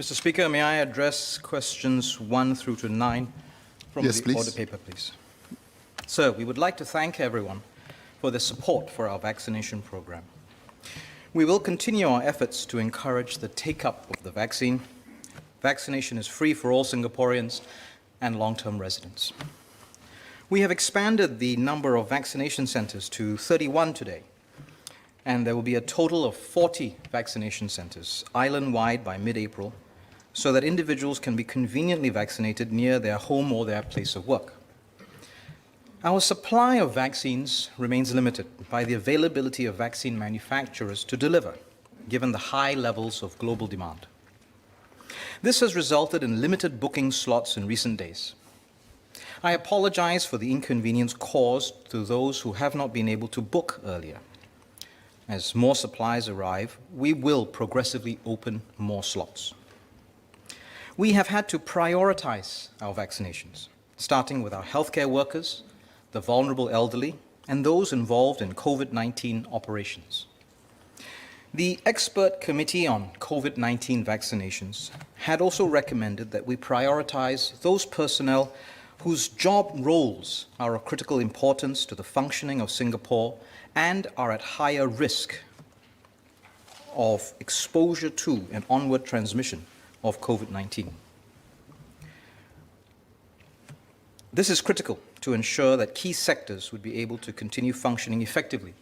Mr. Speaker, may I address questions 1 through to 9 from Yes, the please. order paper, please? Sir, we would like to thank everyone for their support for our vaccination program. We will continue our efforts to encourage the take-up of the vaccine. Vaccination is free for all Singaporeans and long-term residents. We have expanded the number of vaccination centers to 31 today, and there will be a total of 40 vaccination centers island-wide by mid-April, so that individuals can be conveniently vaccinated near their home or their place of work. Our supply of vaccines remains limited by the availability of vaccine manufacturers to deliver, given the high levels of global demand. This has resulted in limited booking slots in recent days. I apologize for the inconvenience caused to those who have not been able to book earlier. As more supplies arrive, we will progressively open more slots. We have had to prioritize our vaccinations, starting with our healthcare workers, the vulnerable elderly, and those involved in COVID-19 operations. The expert committee on COVID-19 vaccinations had also recommended that we prioritize those personnel whose job roles are of critical importance to the functioning of Singapore and are at higher risk of exposure to and onward transmission of COVID-19. This is critical to ensure that key sectors would be able to continue functioning effectively,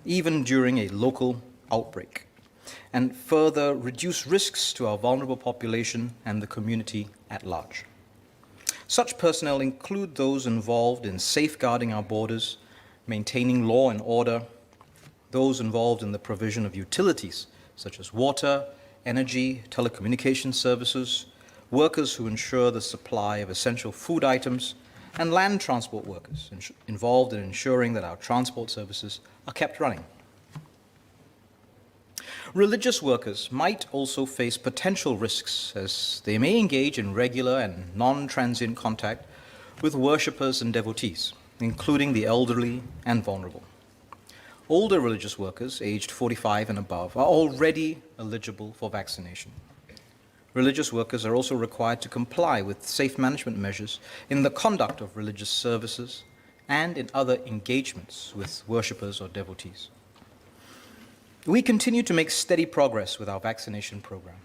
even during a local outbreak, and further reduce risks to our vulnerable population and the community at large. Such personnel include those involved in safeguarding our borders, maintaining law and order, those involved in the provision of utilities such as water, energy, telecommunication services, workers who ensure the supply of essential food items, and land transport workers involved in ensuring that our transport services are kept running. Religious workers might also face potential risks as they may engage in regular and non-transient contact with worshippers and devotees, including the elderly and vulnerable. Older religious workers aged 45 and above are already eligible for vaccination. Religious workers are also required to comply with safe management measures in the conduct of religious services and in other engagements with worshippers or devotees. We continue to make steady progress with our vaccination program.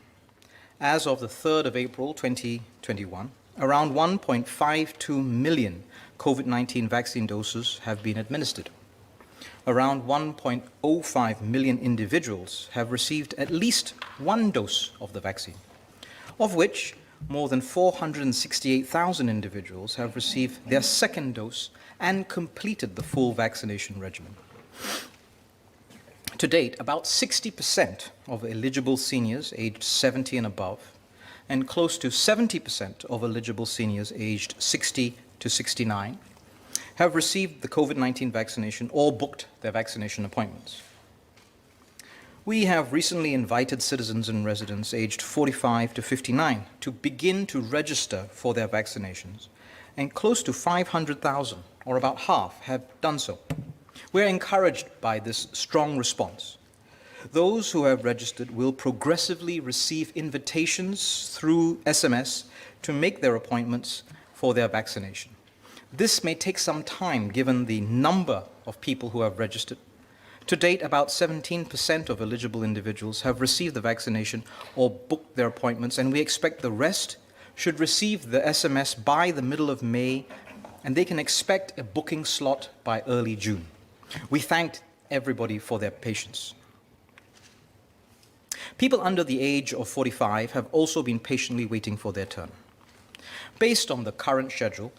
As of the 3rd of April 2021, around 1.52 million COVID-19 vaccine doses have been administered. Around 1.05 million individuals have received at least one dose of the vaccine, of which more than 468,000 individuals have received their second dose and completed the full vaccination regimen. To date, about 60% of eligible seniors aged 70 and above, and close to 70% of eligible seniors aged 60 to 69, have received the COVID-19 vaccination or booked their vaccination appointments. We have recently invited citizens and residents aged 45 to 59 to begin to register for their vaccinations, and close to 500,000, or about half, have done so. We're encouraged by this strong response. Those who have registered will progressively receive invitations through SMS to make their appointments for their vaccination. This may take some time given the number of people who have registered. To date, about 17% of eligible individuals have received the vaccination or booked their appointments, and we expect the rest should receive the SMS by the middle of May, and they can expect a booking slot by early June. We thanked everybody for their patience. People under the age of 45 have also been patiently waiting for their turn. Based on the current schedule,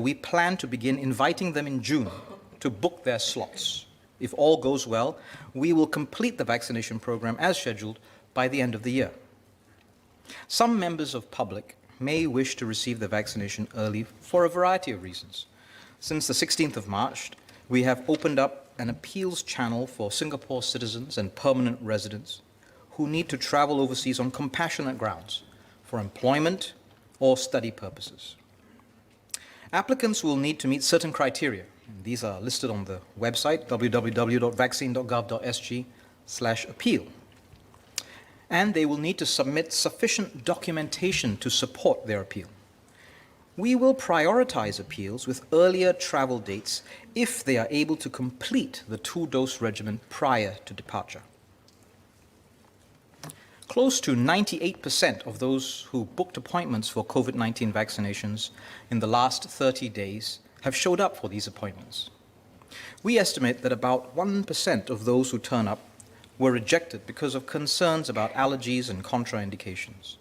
we plan to begin inviting them in June to book their slots. If all goes well, we will complete the vaccination program as scheduled by the end of the year. Some members of public may wish to receive the vaccination early for a variety of reasons. Since the 16th of March, we have opened up an appeals channel for Singapore citizens and permanent residents who need to travel overseas on compassionate grounds for employment or study purposes. Applicants will need to meet certain criteria. These are listed on the website www.vaccine.gov.sg/appeal. and they will need to submit sufficient documentation to support their appeal. We will prioritize appeals with earlier travel dates if they are able to complete the 2-dose regimen prior to departure. Close to 98% of those who booked appointments for COVID-19 vaccinations in the last 30 days have showed up for these appointments. We estimate that about 1% of those who turn up were rejected because of concerns about allergies and contraindications.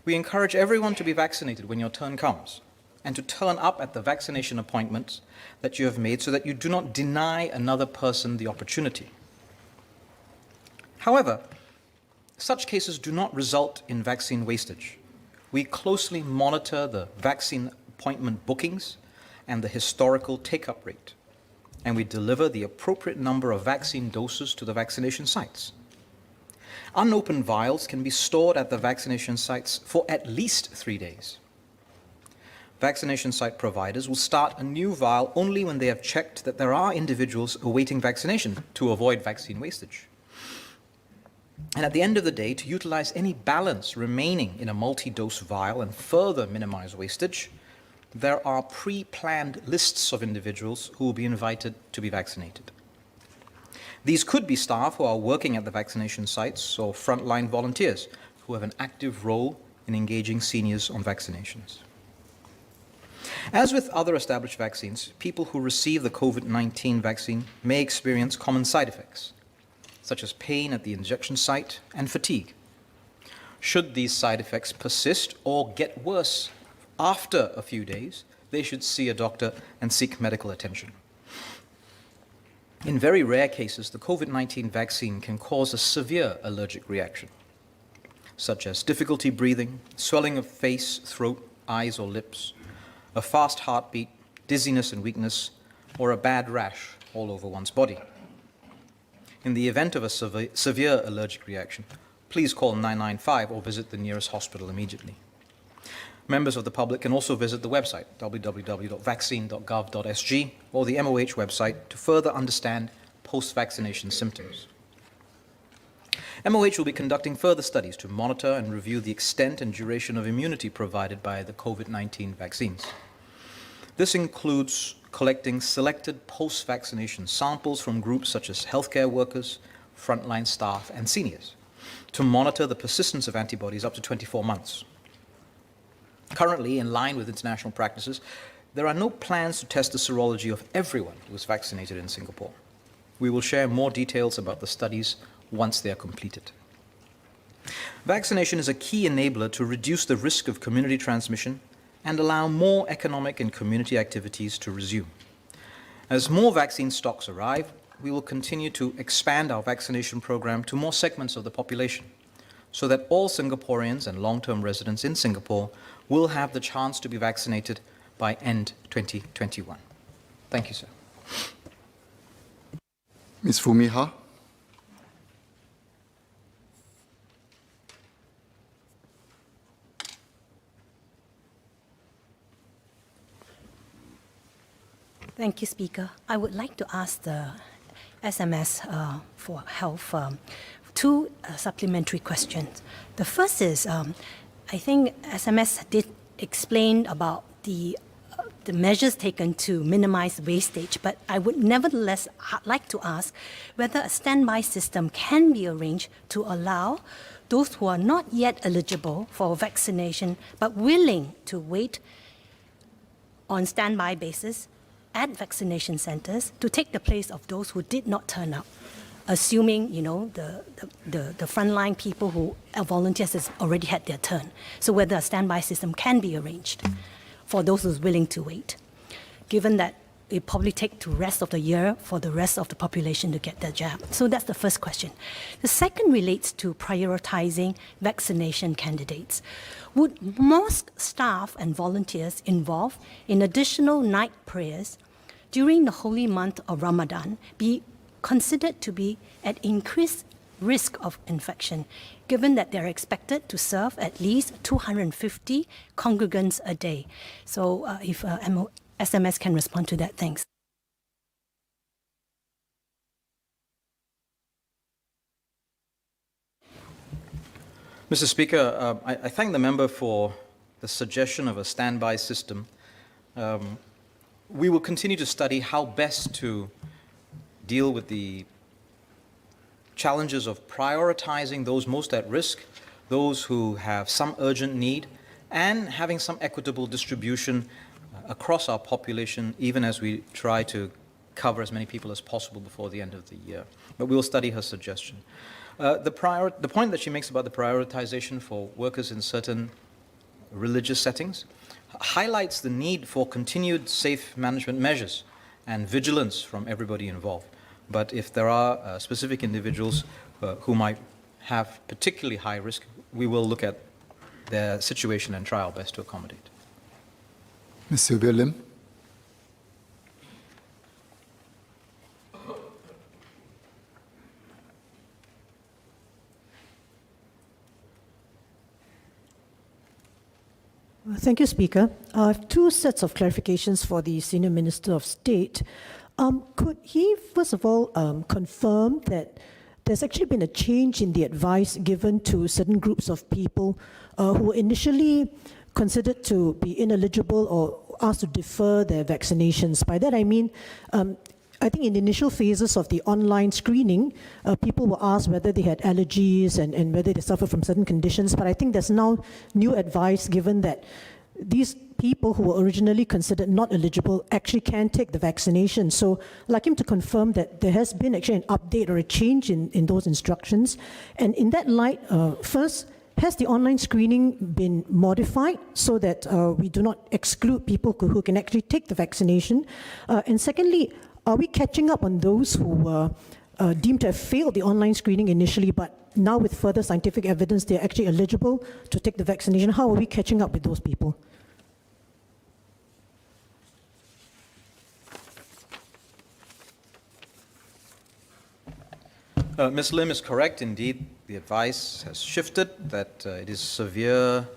We encourage everyone to be vaccinated when your turn comes and to turn up at the vaccination appointments that you have made so that you do not deny another person the opportunity. However, such cases do not result in vaccine wastage. We closely monitor the vaccine appointment bookings and the historical take-up rate, and we deliver the appropriate number of vaccine doses to the vaccination sites. Unopened vials can be stored at the vaccination sites for at least 3 days. Vaccination site providers will start a new vial only when they have checked that there are individuals awaiting vaccination to avoid vaccine wastage. And at the end of the day, to utilize any balance remaining in a multi-dose vial and further minimize wastage, there are pre-planned lists of individuals who will be invited to be vaccinated. These could be staff who are working at the vaccination sites or frontline volunteers who have an active role in engaging seniors on vaccinations. As with other established vaccines, people who receive the COVID-19 vaccine may experience common side effects, such as pain at the injection site and fatigue. Should these side effects persist or get worse after a few days, they should see a doctor and seek medical attention. In very rare cases, the COVID-19 vaccine can cause a severe allergic reaction, such as difficulty breathing, swelling of face, throat, eyes, or lips, a fast heartbeat, dizziness and weakness, or a bad rash all over one's body. In the event of a severe allergic reaction, please call 995 or visit the nearest hospital immediately. Members of the public can also visit the website, www.vaccine.gov.sg, or the MOH website to further understand post-vaccination symptoms. MOH will be conducting further studies to monitor and review the extent and duration of immunity provided by the COVID-19 vaccines. This includes collecting selected post-vaccination samples from groups such as healthcare workers, frontline staff, and seniors to monitor the persistence of antibodies up to 24 months. Currently, in line with international practices, there are no plans to test the serology of everyone who is vaccinated in Singapore. We will share more details about the studies once they are completed. Vaccination is a key enabler to reduce the risk of community transmission and allow more economic and community activities to resume. As more vaccine stocks arrive, we will continue to expand our vaccination program to more segments of the population so that all Singaporeans and long-term residents in Singapore will have the chance to be vaccinated by end 2021. Thank you, sir. Ms. Fumiha. Thank you, Speaker. I would like to ask the SMS for Health two supplementary questions. The first is, I think SMS did explain about the measures taken to minimize wastage, but I would nevertheless like to ask whether a standby system can be arranged to allow those who are not yet eligible for vaccination but willing to wait on standby basis at vaccination centers to take the place of those who did not turn up, assuming, the frontline people who are volunteers has already had their turn. So whether a standby system can be arranged for those who's willing to wait, given that it probably take the rest of the year for the rest of the population to get their jab. So that's the first question. The second relates to prioritizing vaccination candidates. Would mosque staff and volunteers involved in additional night prayers during the holy month of Ramadan be considered to be at increased risk of infection, given that they're expected to serve at least 250 congregants a day? So if SMS can respond to that, thanks. Mr. Speaker, I thank the member for the suggestion of a standby system. We will continue to study how best to deal with the challenges of prioritizing those most at risk, those who have some urgent need, and having some equitable distribution across our population, even as we try to cover as many people as possible before the end of the year. But we will study her suggestion. The point that she makes about the prioritization for workers in certain religious settings highlights the need for continued safe management measures and vigilance from everybody involved. But if there are specific individuals who might have particularly high risk, we will look at their situation and try our best to accommodate. Ms. Sylvia Lim. Thank you, Speaker. I have two sets of clarifications for the Senior Minister of State. Could he, first of all, confirm that there's actually been a change in the advice given to certain groups of people who were initially considered to be ineligible or asked to defer their vaccinations? By that I mean, I think in the initial phases of the online screening, people were asked whether they had allergies and whether they suffer from certain conditions. But I think there's now new advice given that these people who were originally considered not eligible actually can take the vaccination. So I'd like him to confirm that there has been actually an update or a change in those instructions. And in that light, first, has the online screening been modified so that we do not exclude people who can actually take the vaccination? And secondly, are we catching up on those who were deemed to have failed the online screening initially, but now with further scientific evidence they're actually eligible to take the vaccination? How are we catching up with those people? Ms. Lim is correct. Indeed, the advice has shifted, that it is severe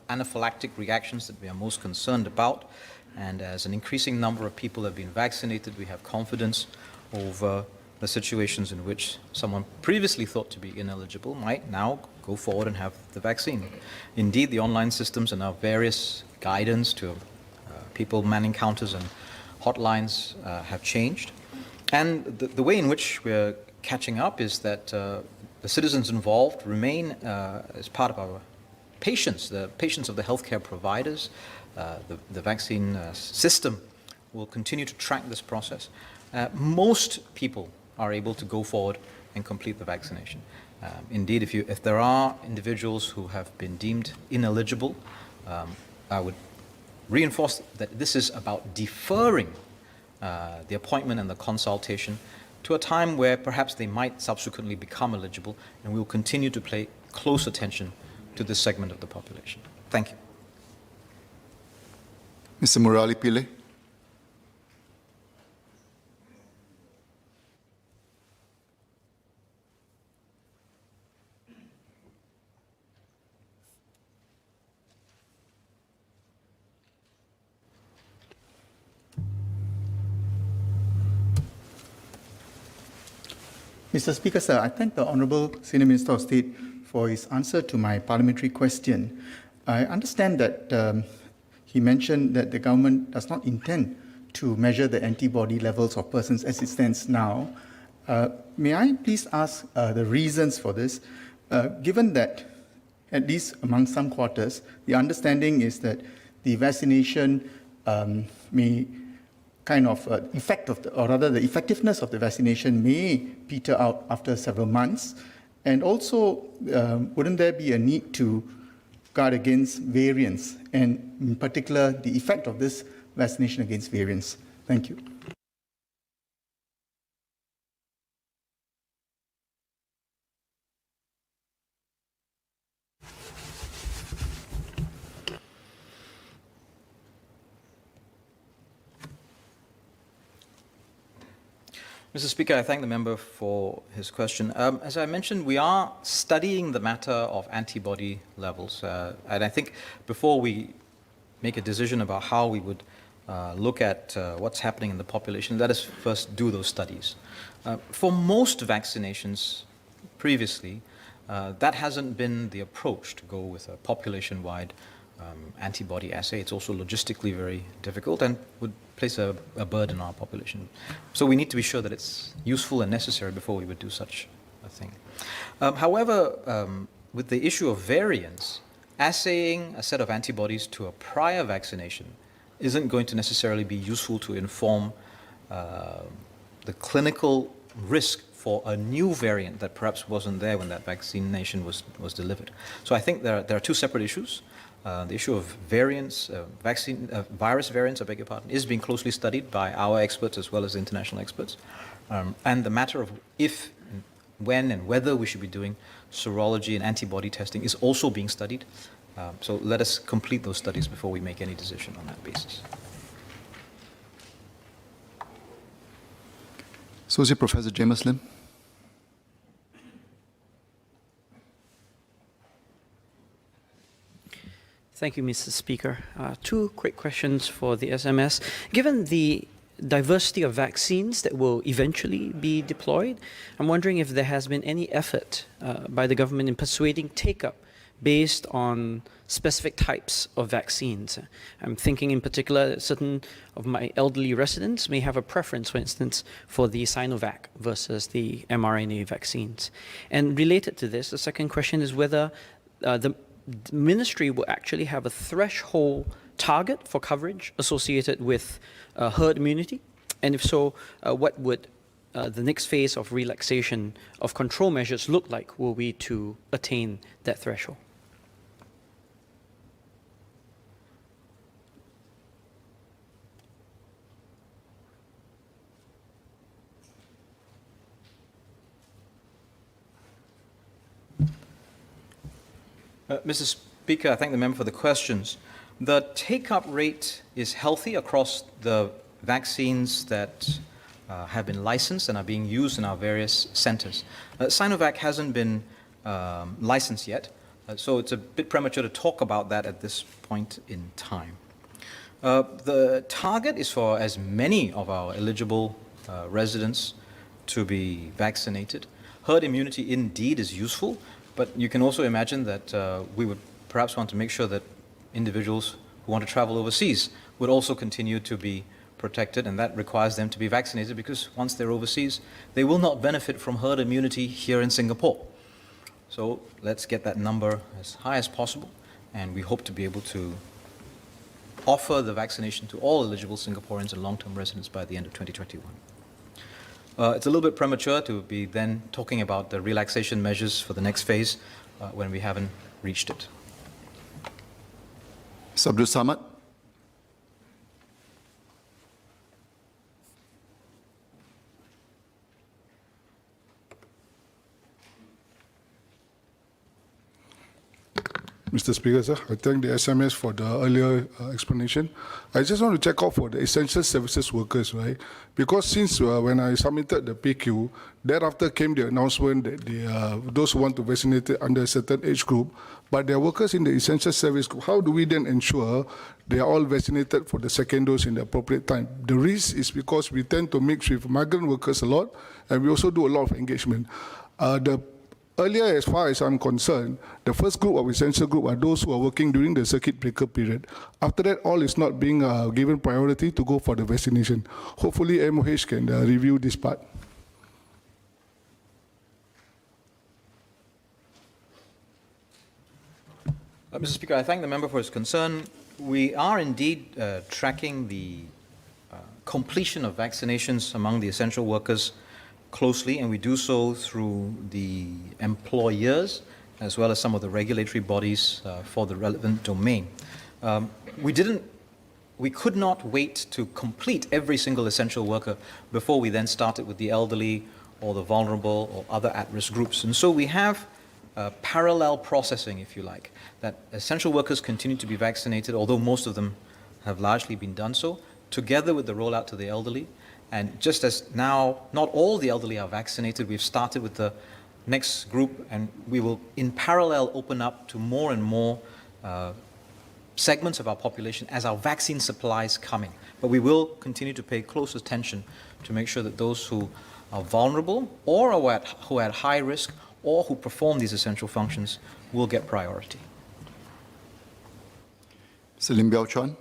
anaphylactic reactions that we are most concerned about. And as an increasing number of people have been vaccinated, we have confidence over the situations in which someone previously thought to be ineligible might now go forward and have the vaccine. Indeed, the online systems and our various guidance to people manning counters and hotlines have changed. And the way in which we're catching up is that the citizens involved remain as part of our patients, the patients of the healthcare providers. The vaccine system will continue to track this process. Most people are able to go forward and complete the vaccination. Indeed, if there are individuals who have been deemed ineligible, I would reinforce that this is about deferring the appointment and the consultation to a time where perhaps they might subsequently become eligible, and we will continue to pay close attention to this segment of the population. Thank you. Mr. Murali Pillai. Mr. Speaker, sir, I thank the Honourable Senior Minister of State for his answer to my parliamentary question. I understand that he mentioned that the government does not intend to measure the antibody levels of persons as it stands now. May I please ask the reasons for this? Given that, at least among some quarters, the understanding is that the vaccination may kind of the effectiveness of the vaccination may peter out after several months. And also, wouldn't there be a need to guard against variants, and in particular, the effect of this vaccination against variants? Thank you. Mr. Speaker, I thank the member for his question. As I mentioned, we are studying the matter of antibody levels. And I think before we make a decision about how we would look at what's happening in the population, let us first do those studies. For most vaccinations previously, That hasn't been the approach to go with a population-wide antibody assay. It's also logistically very difficult and would place a burden on our population. So we need to be sure that it's useful and necessary before we would do such a thing. However, with the issue of variants, assaying a set of antibodies to a prior vaccination isn't going to necessarily be useful to inform the clinical risk for a new variant that perhaps wasn't there when that vaccination was delivered. So I think there are two separate issues. The issue of variants, virus variants, I beg your pardon, is being closely studied by our experts as well as international experts. And the matter of if, when, and whether we should be doing serology and antibody testing is also being studied. So let us complete those studies before we make any decision on that basis. Associate Professor James Lim. Thank you, Mr. Speaker. Two quick questions for the SMS. Given the diversity of vaccines that will eventually be deployed, I'm wondering if there has been any effort by the government in persuading take-up based on specific types of vaccines. I'm thinking in particular that certain of my elderly residents may have a preference, for instance, for the Sinovac versus the mRNA vaccines. And related to this, the second question is whether the ministry will actually have a threshold target for coverage associated with herd immunity, and if so, what would the next phase of relaxation of control measures look like were we to attain that threshold? Mr. Speaker, I thank the member for the questions. The take-up rate is healthy across the vaccines that have been licensed and are being used in our various centers. Sinovac hasn't been licensed yet, so it's a bit premature to talk about that at this point in time. The target is for as many of our eligible residents to be vaccinated. Herd immunity indeed is useful, but you can also imagine that we would perhaps want to make sure that individuals who want to travel overseas would also continue to be protected, and that requires them to be vaccinated because once they're overseas, they will not benefit from herd immunity here in Singapore. So let's get that number as high as possible, and we hope to be able to offer the vaccination to all eligible Singaporeans and long-term residents by the end of 2021. It's a little bit premature to be then talking about the relaxation measures for the next phase when we haven't reached it. Abdul Samad. Mr. Speaker, sir, I thank the SMS for the earlier explanation. I just want to check out for the essential services workers, right? Because since when I submitted the PQ, thereafter came the announcement that those who want to vaccinate under a certain age group, but they are workers in the essential service group. How do we then ensure they are all vaccinated for the second dose in the appropriate time? The risk is because we tend to mix with migrant workers a lot, and we also do a lot of engagement. Earlier, as far as I'm concerned, the first group of essential group are those who are working during the circuit breaker period. After that, all is not being given priority to go for the vaccination. Hopefully, MOH can review this part. Mr. Speaker, I thank the member for his concern. We are indeed tracking the completion of vaccinations among the essential workers closely, and we do so through the employers as well as some of the regulatory bodies for the relevant domain. We could not wait to complete every single essential worker before we then started with the elderly or the vulnerable or other at-risk groups. And so we have parallel processing, if you like, that essential workers continue to be vaccinated, although most of them have largely been done so, together with the rollout to the elderly. And just as now not all the elderly are vaccinated, we've started with the next group, and we will in parallel open up to more and more segments of our population as our vaccine supplies come in. But we will continue to pay close attention to make sure that those who are vulnerable or who are at high risk or who perform these essential functions will get priority. Mr. Lim Biao Chuan.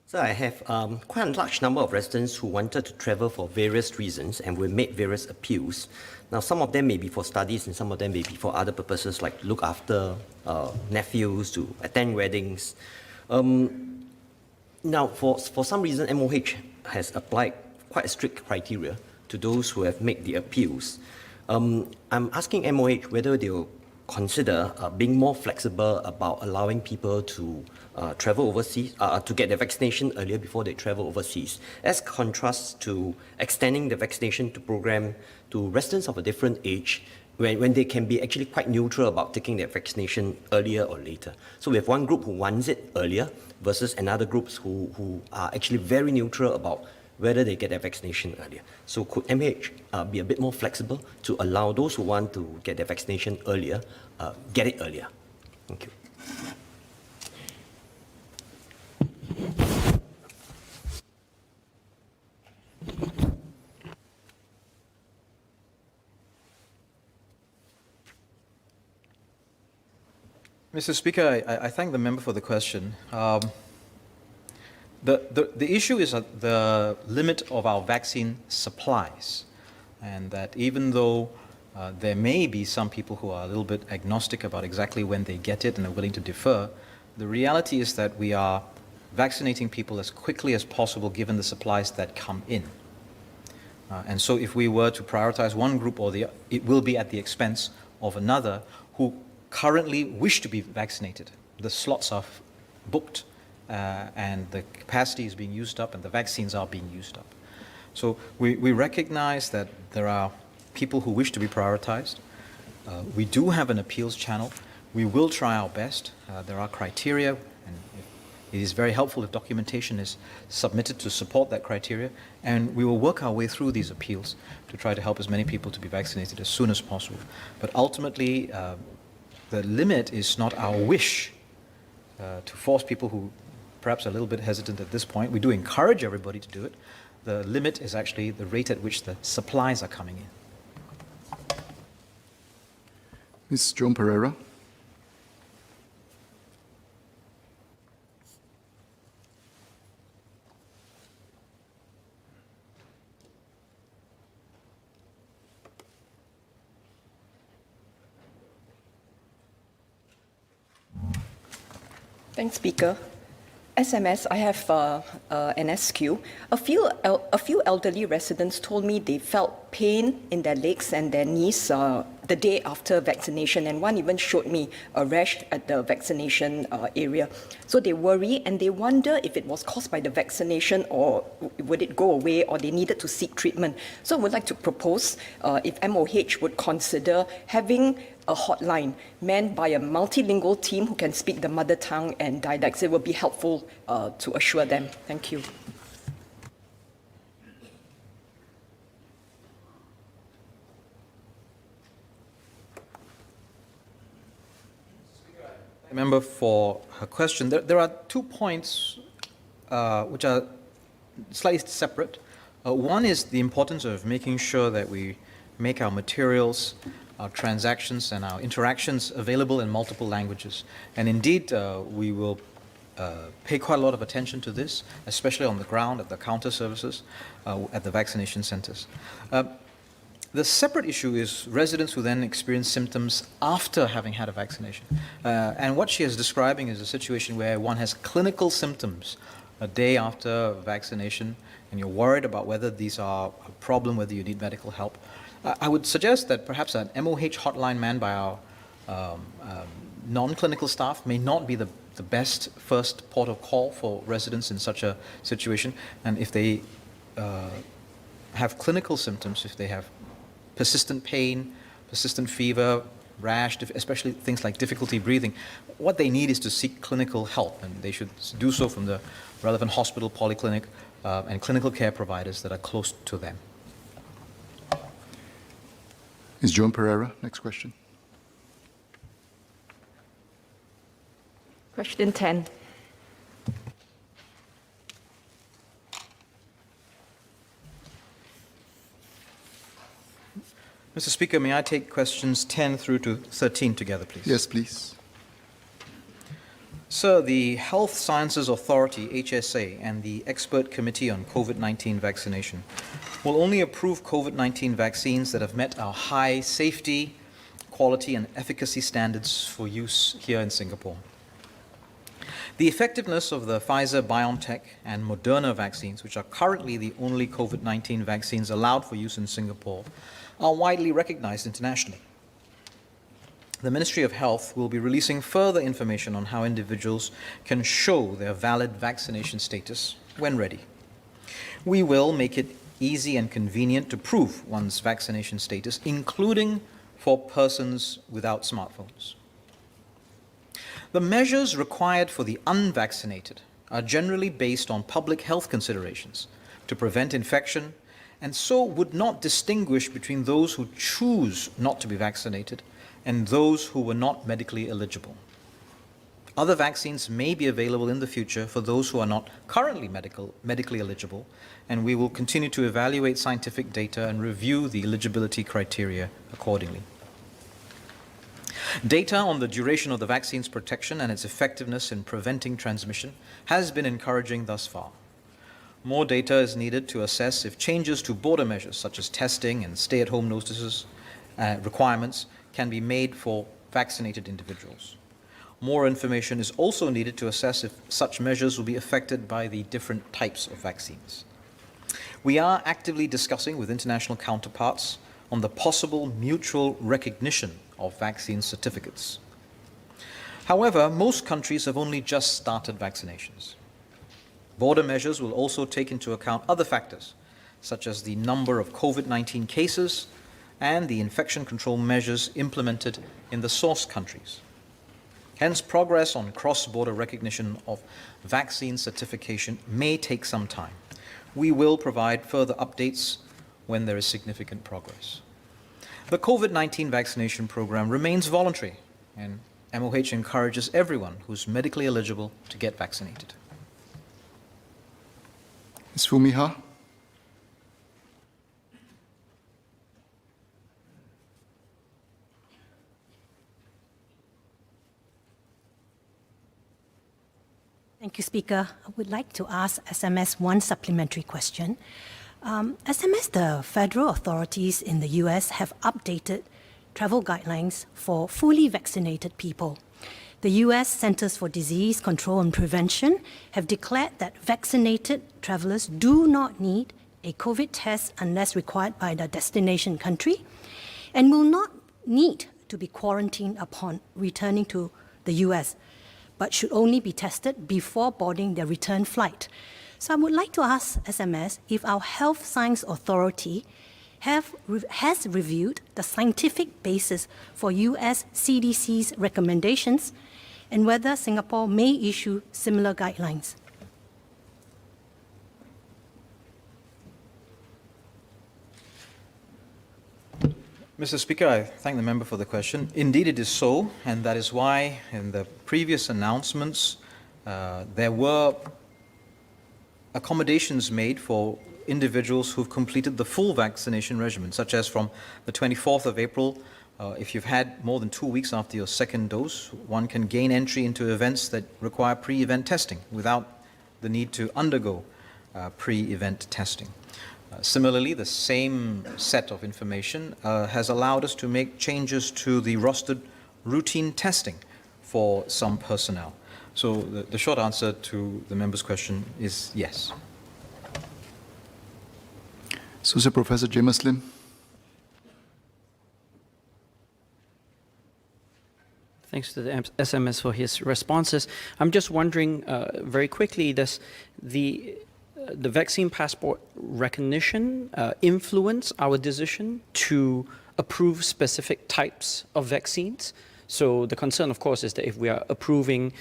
So I have quite a large number of residents who wanted to travel for various reasons and will make various appeals. Now, some of them may be for studies and some of them may be for other purposes like look after nephews, to attend weddings. Now, for some reason, MOH has applied quite a strict criteria to those who have made the appeals. I'm asking MOH whether they will consider being more flexible about allowing people to travel overseas, to get their vaccination earlier before they travel overseas, as contrasts to extending the vaccination program to residents of a different age, when they can be actually quite neutral about taking their vaccination earlier or later. So we have one group who wants it earlier versus another groups who are actually very neutral about whether they get their vaccination earlier. So could MH be a bit more flexible to allow those who want to get their vaccination earlier, get it earlier? Thank you. Mr. Speaker, I thank the member for the question. The issue is the limit of our vaccine supplies, and that even though there may be some people who are a little bit agnostic about exactly when they get it and are willing to defer, the reality is that we are vaccinating people as quickly as possible given the supplies that come in. And so if we were to prioritize one group or the, it will be at the expense of another who currently wish to be vaccinated. The slots are booked and the capacity is being used up and the vaccines are being used up. So we recognize that there are people who wish to be prioritized. We do have an appeals channel. We will try our best. There are criteria, and it is very helpful if documentation is submitted to support that criteria, and we will work our way through these appeals to try to help as many people to be vaccinated as soon as possible. But ultimately, the limit is not our wish to force people who perhaps are a little bit hesitant at this point. We do encourage everybody to do it. The limit is actually the rate at which the supplies are coming in. Ms. Joan Pereira. Thanks, Speaker. SMS, I have an SQ. A few elderly residents told me they felt pain in their legs and their knees the day after vaccination, and one even showed me a rash at the vaccination area. So they worry and they wonder if it was caused by the vaccination or would it go away or they needed to seek treatment. So I would like to propose if MOH would consider having a hotline manned by a multilingual team who can speak the mother tongue and dialects. It will be helpful to assure them. Thank you. Member for her question. There are 2 points which are slightly separate. One is the importance of making sure that we make our materials, our transactions, and our interactions available in multiple languages. And indeed, we will pay quite a lot of attention to this, especially on the ground, at the counter services, at the vaccination centers. The separate issue is residents who then experience symptoms after having had a vaccination. And what she is describing is a situation where one has clinical symptoms a day after vaccination, and you're worried about whether these are a problem, whether you need medical help. I would suggest that perhaps an MOH hotline manned by our non-clinical staff may not be the best first port of call for residents in such a situation. And if they have clinical symptoms, if they have persistent pain, persistent fever, rash, especially things like difficulty breathing, what they need is to seek clinical help, and they should do so from the relevant hospital, polyclinic, and clinical care providers that are close to them. Ms. Joan Pereira, next question. Question 10. Mr. Speaker, may I take questions 10 through to 13 together, please? Yes, please. Sir, the Health Sciences Authority, HSA, and the Expert Committee on COVID-19 Vaccination will only approve COVID-19 vaccines that have met our high safety, quality, and efficacy standards for use here in Singapore. The effectiveness of the Pfizer-BioNTech and Moderna vaccines, which are currently the only COVID-19 vaccines allowed for use in Singapore, are widely recognized internationally. The Ministry of Health will be releasing further information on how individuals can show their valid vaccination status when ready. We will make it easy and convenient to prove one's vaccination status, including for persons without smartphones. The measures required for the unvaccinated are generally based on public health considerations to prevent infection, and so would not distinguish between those who choose not to be vaccinated and those who were not medically eligible. Other vaccines may be available in the future for those who are not currently medically eligible, and we will continue to evaluate scientific data and review the eligibility criteria accordingly. Data on the duration of the vaccine's protection and its effectiveness in preventing transmission has been encouraging thus far. More data is needed to assess if changes to border measures such as testing and stay-at-home notices requirements can be made for vaccinated individuals. More information is also needed to assess if such measures will be affected by the different types of vaccines. We are actively discussing with international counterparts on the possible mutual recognition of vaccine certificates. However, most countries have only just started vaccinations. Border measures will also take into account other factors, such as the number of COVID-19 cases and the infection control measures implemented in the source countries. Hence, progress on cross-border recognition of vaccine certification may take some time. We will provide further updates when there is significant progress. The COVID-19 vaccination program remains voluntary, and MOH encourages everyone who's medically eligible to get vaccinated. Ms. Fumiha? Thank you, Speaker. I would like to ask SMS one supplementary question. SMS, the federal authorities in the US have updated travel guidelines for fully vaccinated people. The US Centers for Disease Control and Prevention have declared that vaccinated travelers do not need a COVID test unless required by the destination country and will not need to be quarantined upon returning to the US, but should only be tested before boarding their return flight. So I would like to ask SMS if our Health Science Authority has reviewed the scientific basis for US CDC's recommendations and whether Singapore may issue similar guidelines. Mr. Speaker, I thank the member for the question. Indeed, it is so, and that is why in the previous announcements there were accommodations made for individuals who've completed the full vaccination regimen, such as from the 24th of April, if you've had more than 2 weeks after your second dose, one can gain entry into events that require pre-event testing without the need to undergo pre-event testing. Similarly, the same set of information has allowed us to make changes to the rostered routine testing for some personnel. So the short answer to the member's question is yes. Associate Professor James Lim. Thanks to the SMS for his responses. I'm just wondering very quickly, does the vaccine passport recognition influence our decision to approve specific types of vaccines? So the concern, of course, is that if we are approving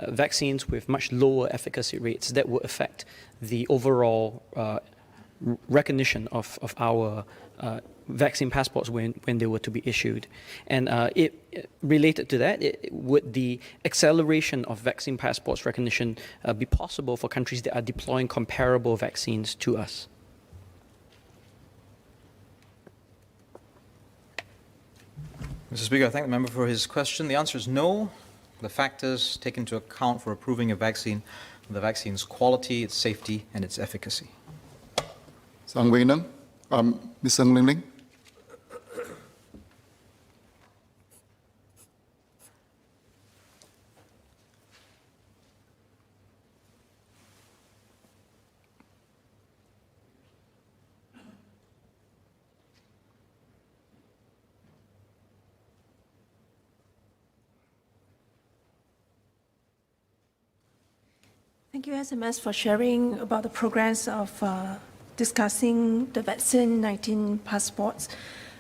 vaccines with much lower efficacy rates, that will affect the overall recognition of our vaccine passports when they were to be issued. And related to that, would the acceleration of vaccine passports recognition be possible for countries that are deploying comparable vaccines to us? Mr. Speaker, I thank the member for his question. The answer is no. The factors taken into account for approving a vaccine are the vaccine's quality, its safety, and its efficacy. Sang Wei Nang, Ms. Ng Ling Ling. Thank you, SMS, for sharing about the progress of discussing the vaccine 19 passports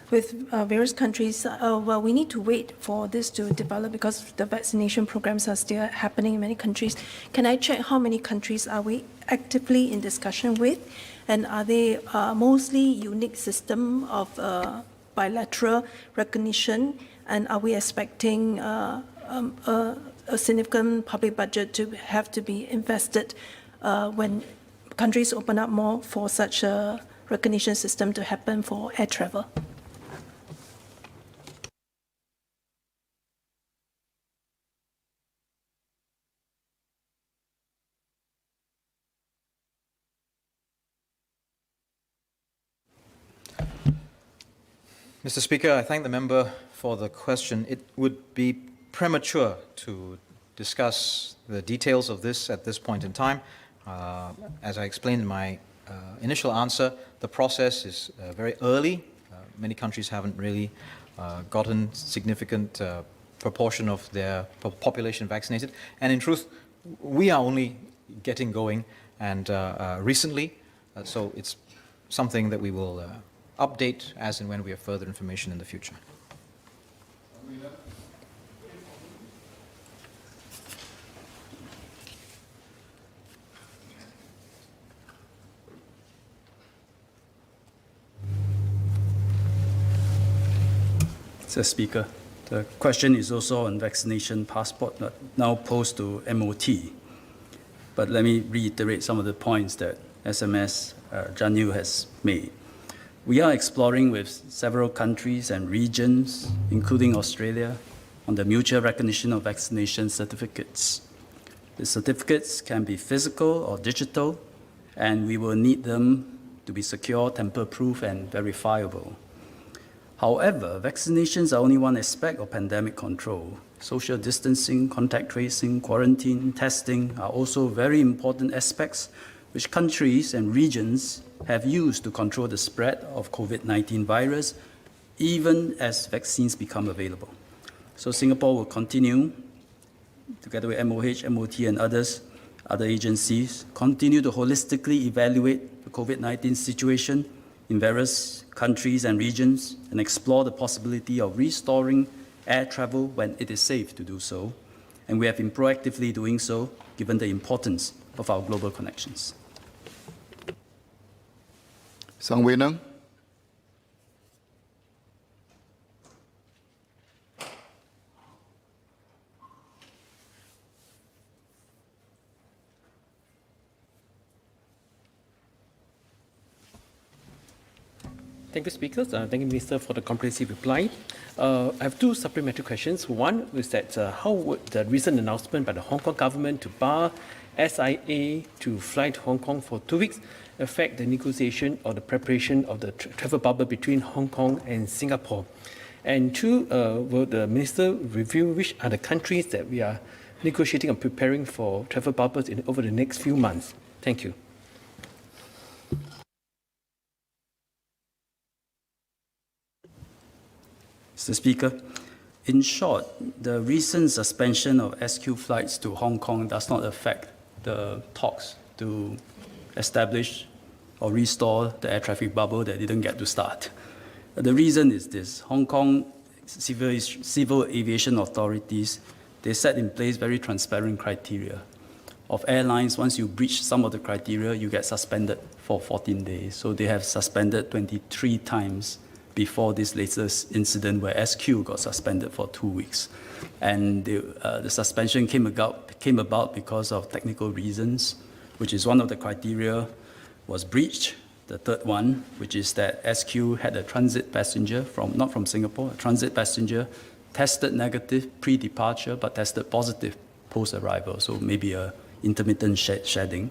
with various countries. Well, we need to wait for this to develop because the vaccination programs are still happening in many countries. Can I check how many countries are we actively in discussion with? And are they mostly unique system of bilateral recognition? And are we expecting a significant public budget to have to be invested when countries open up more for such a recognition system to happen for air travel? Mr. Speaker, I thank the member for the question. It would be premature to discuss the details of this at this point in time. As I explained in my initial answer, the process is very early. Many countries haven't really gotten significant proportion of their population vaccinated. And in truth, we are only getting going and recently, so it's something that we will update as and when we have further information in the future. Mr. Speaker, the question is also on vaccination passport, now posed to MOT. But let me reiterate some of the points that SMS Janil has made. We are exploring with several countries and regions, including Australia, on the mutual recognition of vaccination certificates. The certificates can be physical or digital, and we will need them to be secure, tamper-proof, and verifiable. However, vaccinations are only one aspect of pandemic control. Social distancing, contact tracing, quarantine, testing are also very important aspects which countries and regions have used to control the spread of COVID-19 virus, even as vaccines become available. So Singapore will continue, together with MOH, MOT, and other agencies, continue to holistically evaluate the COVID-19 situation in various countries and regions and explore the possibility of restoring air travel when it is safe to do so. And we have been proactively doing so, given the importance of our global connections. Sang Wei Nang. Thank you, speakers. Thank you, Minister, for the comprehensive reply. I have two supplementary questions. One is that how would the recent announcement by the Hong Kong government to bar SIA to fly to Hong Kong for 2 weeks affect the negotiation or the preparation of the travel bubble between Hong Kong and Singapore? And two, will the Minister review which are the countries that we are negotiating and preparing for travel bubbles over the next few months? Thank you. Mr. Speaker, in short, the recent suspension of SQ flights to Hong Kong does not affect the talks to establish or restore the air traffic bubble that didn't get to start. The reason is this: Hong Kong civil aviation authorities, they set in place very transparent criteria of airlines, once you breach some of the criteria, you get suspended for 14 days. So they have suspended 23 times before this latest incident where SQ got suspended for 2 weeks. And the suspension came about because of technical reasons, which is one of the criteria was breached. The third one, which is that SQ had a transit passenger not from Singapore, a transit passenger tested negative pre-departure but tested positive post-arrival, so maybe a intermittent shedding.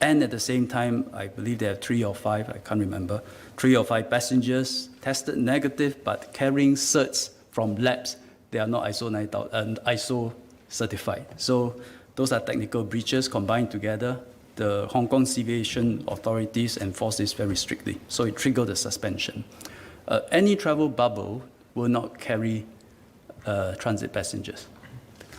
And at the same time, I believe they have 3 or 5, I can't remember, 3 or 5 passengers tested negative but carrying certs from labs. They are not ISO certified. So those are technical breaches combined together. The Hong Kong Aviation authorities enforce this very strictly. So it triggered the suspension. Any travel bubble will not carry transit passengers.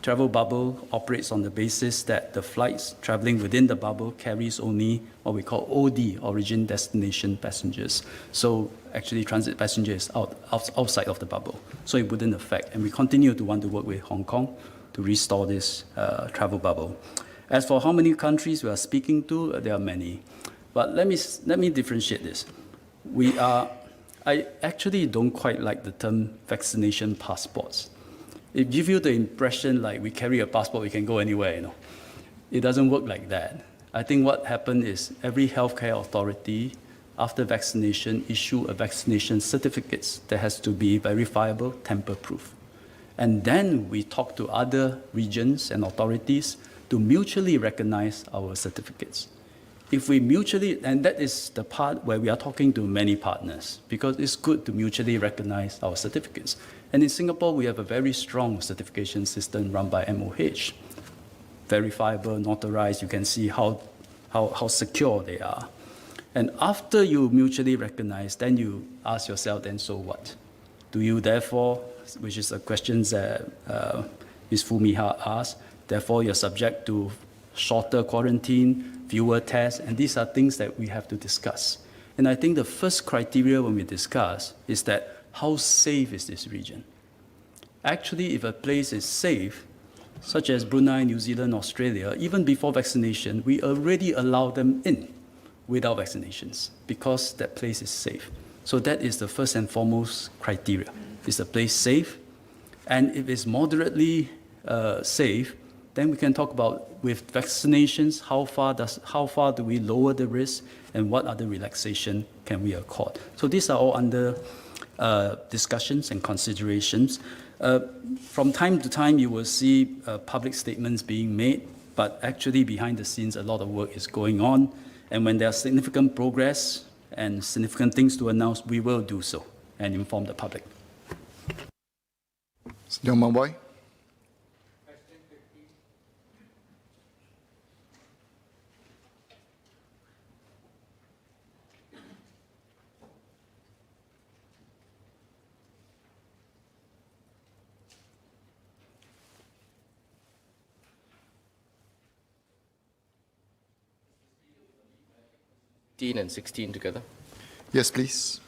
Travel bubble operates on the basis that the flights traveling within the bubble carries only what we call OD, origin destination passengers. So actually transit passengers outside of the bubble. So it wouldn't affect. And we continue to want to work with Hong Kong to restore this travel bubble. As for how many countries we are speaking to, there are many. But let me differentiate this. I actually don't quite like the term vaccination passports. It gives you the impression like we carry a passport, we can go anywhere, you know. It doesn't work like that. I think what happened is every healthcare authority, after vaccination, issue a vaccination certificate that has to be verifiable, tamper-proof. And then we talk to other regions and authorities to mutually recognize our certificates. If we mutually, and that is the part where we are talking to many partners, because it's good to mutually recognize our certificates. And in Singapore, we have a very strong certification system run by MOH. Verifiable, notarized, you can see how secure they are. And after you mutually recognize, then you ask yourself, then so what? Do you therefore, which is a question that Ms. Fumiha asked, therefore you're subject to shorter quarantine, fewer tests, and these are things that we have to discuss. And I think the first criteria when we discuss is that how safe is this region? Actually, if a place is safe, such as Brunei, New Zealand, Australia, even before vaccination, we already allow them in without vaccinations because that place is safe. So that is the first and foremost criteria. Is the place safe? And if it's moderately safe, then we can talk about with vaccinations, how far do we lower the risk and what other relaxation can we accord? So these are all under discussions and considerations. From time to time, you will see public statements being made, but actually behind the scenes, a lot of work is going on. And when there are significant progress and significant things to announce, we will do so and inform the public. Leong Man Wai. And 16 together. Yes, please.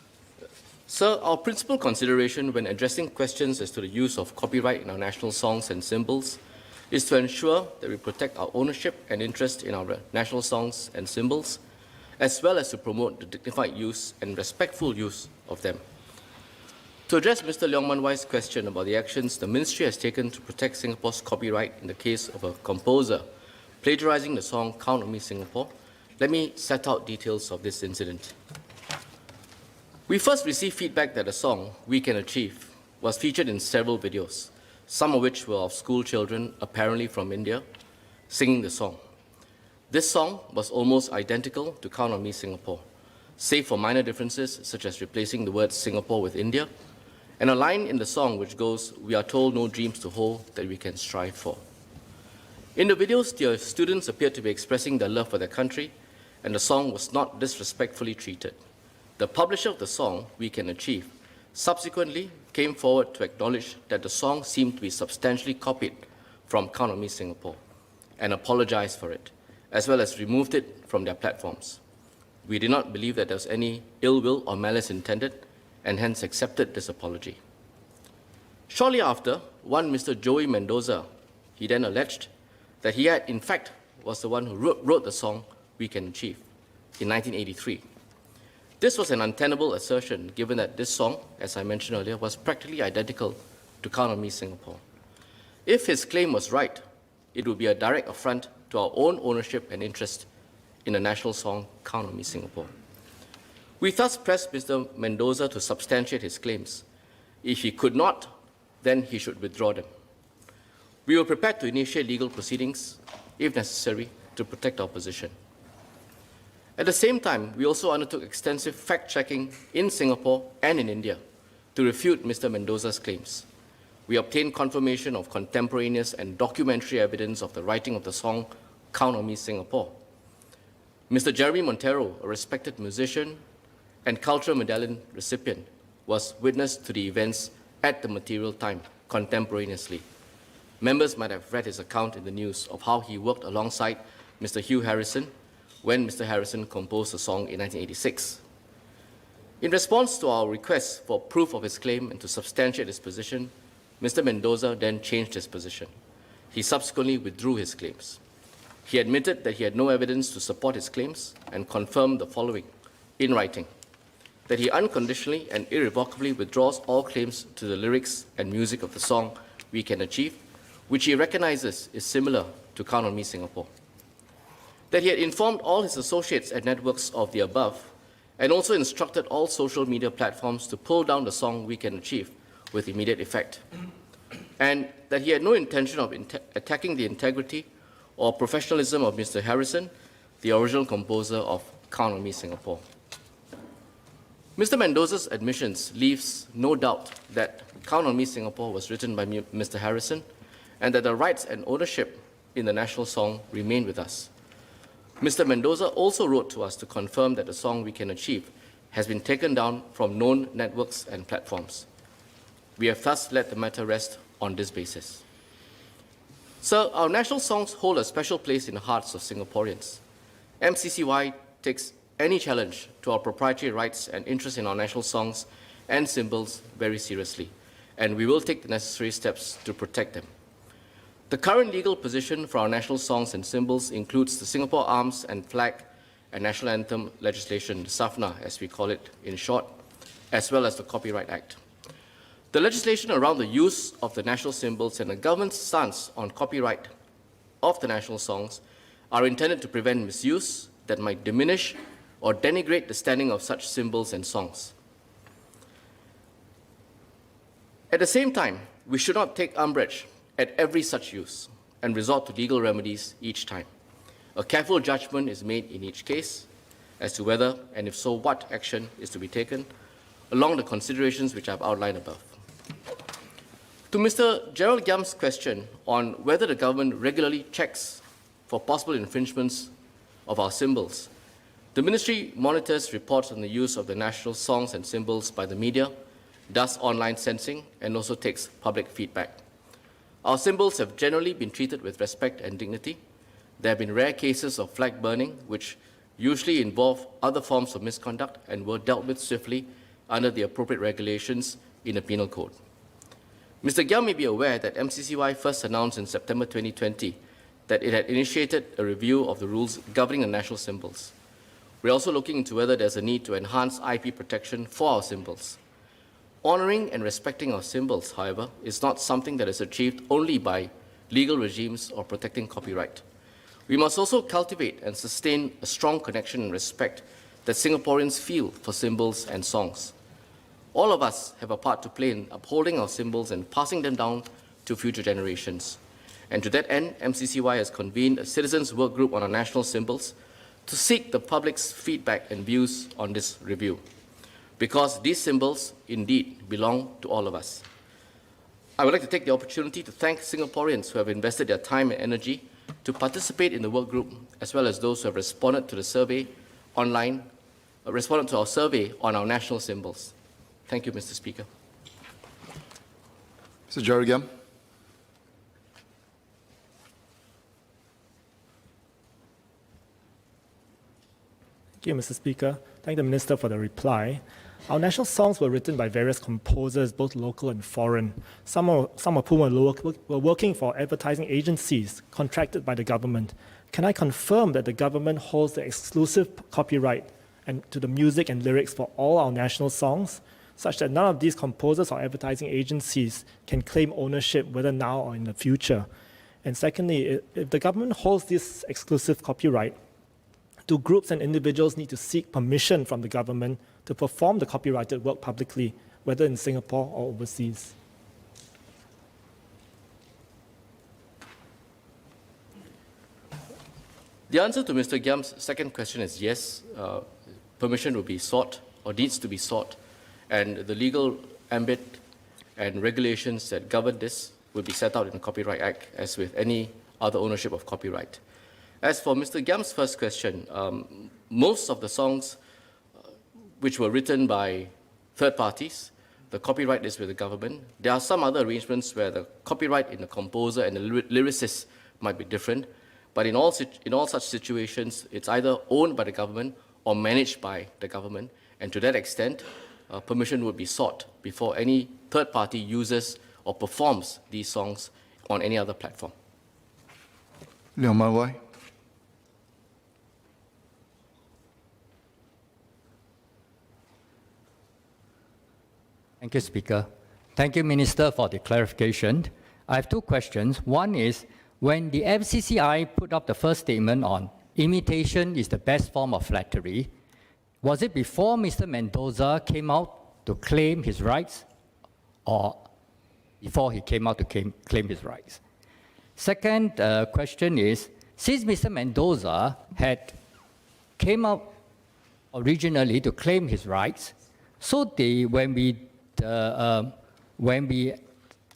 Sir, our principal consideration when addressing questions as to the use of copyright in our national songs and symbols is to ensure that we protect our ownership and interest in our national songs and symbols, as well as to promote the dignified use and respectful use of them. To address Mr. Leong Man Wai's question about the actions the Ministry has taken to protect Singapore's copyright in the case of a composer plagiarizing the song Count on Me Singapore, let me set out details of this incident. We first received feedback that the song, We Can Achieve, was featured in several videos, some of which were of school children, apparently from India, singing the song. This song was almost identical to Count on Me Singapore, save for minor differences such as replacing the word Singapore with India, and a line in the song which goes, "We are told no dreams to hold that we can strive for." In the videos, the students appeared to be expressing their love for their country, and the song was not disrespectfully treated. The publisher of the song, We Can Achieve, subsequently came forward to acknowledge that the song seemed to be substantially copied from Count on Me Singapore and apologized for it, as well as removed it from their platforms. We did not believe that there was any ill will or malice intended, and hence accepted this apology. Shortly after, one Mr. Joey Mendoza, he then alleged that he had in fact was the one who wrote the song We Can Achieve in 1983. This was an untenable assertion given that this song, as I mentioned earlier, was practically identical to Count on Me Singapore. If his claim was right, it would be a direct affront to our own ownership and interest in the national song Count on Me Singapore. We thus pressed Mr. Mendoza to substantiate his claims. If he could not, then he should withdraw them. We were prepared to initiate legal proceedings, if necessary, to protect our position. At the same time, we also undertook extensive fact-checking in Singapore and in India to refute Mr. Mendoza's claims. We obtained confirmation of contemporaneous and documentary evidence of the writing of the song Count on Me Singapore. Mr. Jeremy Montero, a respected musician and cultural medallion recipient, was witness to the events at the material time contemporaneously. Members might have read his account in the news of how he worked alongside Mr. Hugh Harrison when Mr. Harrison composed the song in 1986. In response to our request for proof of his claim and to substantiate his position, Mr. Mendoza then changed his position. He subsequently withdrew his claims. He admitted that he had no evidence to support his claims and confirmed the following in writing: that he unconditionally and irrevocably withdraws all claims to the lyrics and music of the song We Can Achieve, which he recognizes is similar to Count on Me Singapore. That he had informed all his associates and networks of the above, and also instructed all social media platforms to pull down the song We Can Achieve with immediate effect. And that he had no intention of attacking the integrity or professionalism of Mr. Harrison, the original composer of Count on Me Singapore. Mr. Mendoza's admissions leaves no doubt that Count on Me Singapore was written by Mr. Harrison and that the rights and ownership in the national song remain with us. Mr. Mendoza also wrote to us to confirm that the song We Can Achieve has been taken down from known networks and platforms. We have thus let the matter rest on this basis. Sir, our national songs hold a special place in the hearts of Singaporeans. MCCY takes any challenge to our proprietary rights and interest in our national songs and symbols very seriously, and we will take the necessary steps to protect them. The current legal position for our national songs and symbols includes the Singapore Arms and Flag and National Anthem legislation, the SAFNA as we call it in short, as well as the Copyright Act. The legislation around the use of the national symbols and the government's stance on copyright of the national songs are intended to prevent misuse that might diminish or denigrate the standing of such symbols and songs. At the same time, we should not take umbrage at every such use and resort to legal remedies each time. A careful judgment is made in each case as to whether, and if so, what action is to be taken along the considerations which I have outlined above. To Mr. Gerald Giam's question on whether the government regularly checks for possible infringements of our symbols, the Ministry monitors reports on the use of the national songs and symbols by the media, does online censing, and also takes public feedback. Our symbols have generally been treated with respect and dignity. There have been rare cases of flag burning, which usually involve other forms of misconduct and were dealt with swiftly under the appropriate regulations in the Penal Code. Mr. Giam may be aware that MCCY first announced in September 2020 that it had initiated a review of the rules governing the national symbols. We're also looking into whether there's a need to enhance IP protection for our symbols. Honoring and respecting our symbols, however, is not something that is achieved only by legal regimes or protecting copyright. We must also cultivate and sustain a strong connection and respect that Singaporeans feel for symbols and songs. All of us have a part to play in upholding our symbols and passing them down to future generations. And to that end, MCCY has convened a citizens' work group on our national symbols to seek the public's feedback and views on this review, because these symbols indeed belong to all of us. I would like to take the opportunity to thank Singaporeans who have invested their time and energy to participate in the work group, as well as those who have responded to the survey online, responded to our survey on our national symbols. Thank you, Mr. Speaker. Mr. Gerald Giam. Thank you, Mr. Speaker. Thank the Minister for the reply. Our national songs were written by various composers, both local and foreign. Some of whom were working for advertising agencies contracted by the government. Can I confirm that the government holds the exclusive copyright to the music and lyrics for all our national songs, such that none of these composers or advertising agencies can claim ownership, whether now or in the future? And secondly, if the government holds this exclusive copyright, do groups and individuals need to seek permission from the government to perform the copyrighted work publicly, whether in Singapore or overseas? The answer to Mr. Giam's second question is yes. Permission will be sought or needs to be sought, and the legal ambit and regulations that govern this will be set out in the Copyright Act, as with any other ownership of copyright. As for Mr. Giam's first question, most of the songs which were written by third parties, the copyright is with the government. There are some other arrangements where the copyright in the composer and the lyricist might be different, but in all such situations, it's either owned by the government or managed by the government, and to that extent, permission would be sought before any third party uses or performs these songs on any other platform. Leong Mai Wai. Thank you, Speaker. Thank you, Minister, for the clarification. I have two questions. One is, when the FCCI put up the first statement on imitation is the best form of flattery, was it before Mr. Mendoza came out to claim his rights, or before he came out to claim his rights? Second question is, since Mr. Mendoza had came out originally to claim his rights, so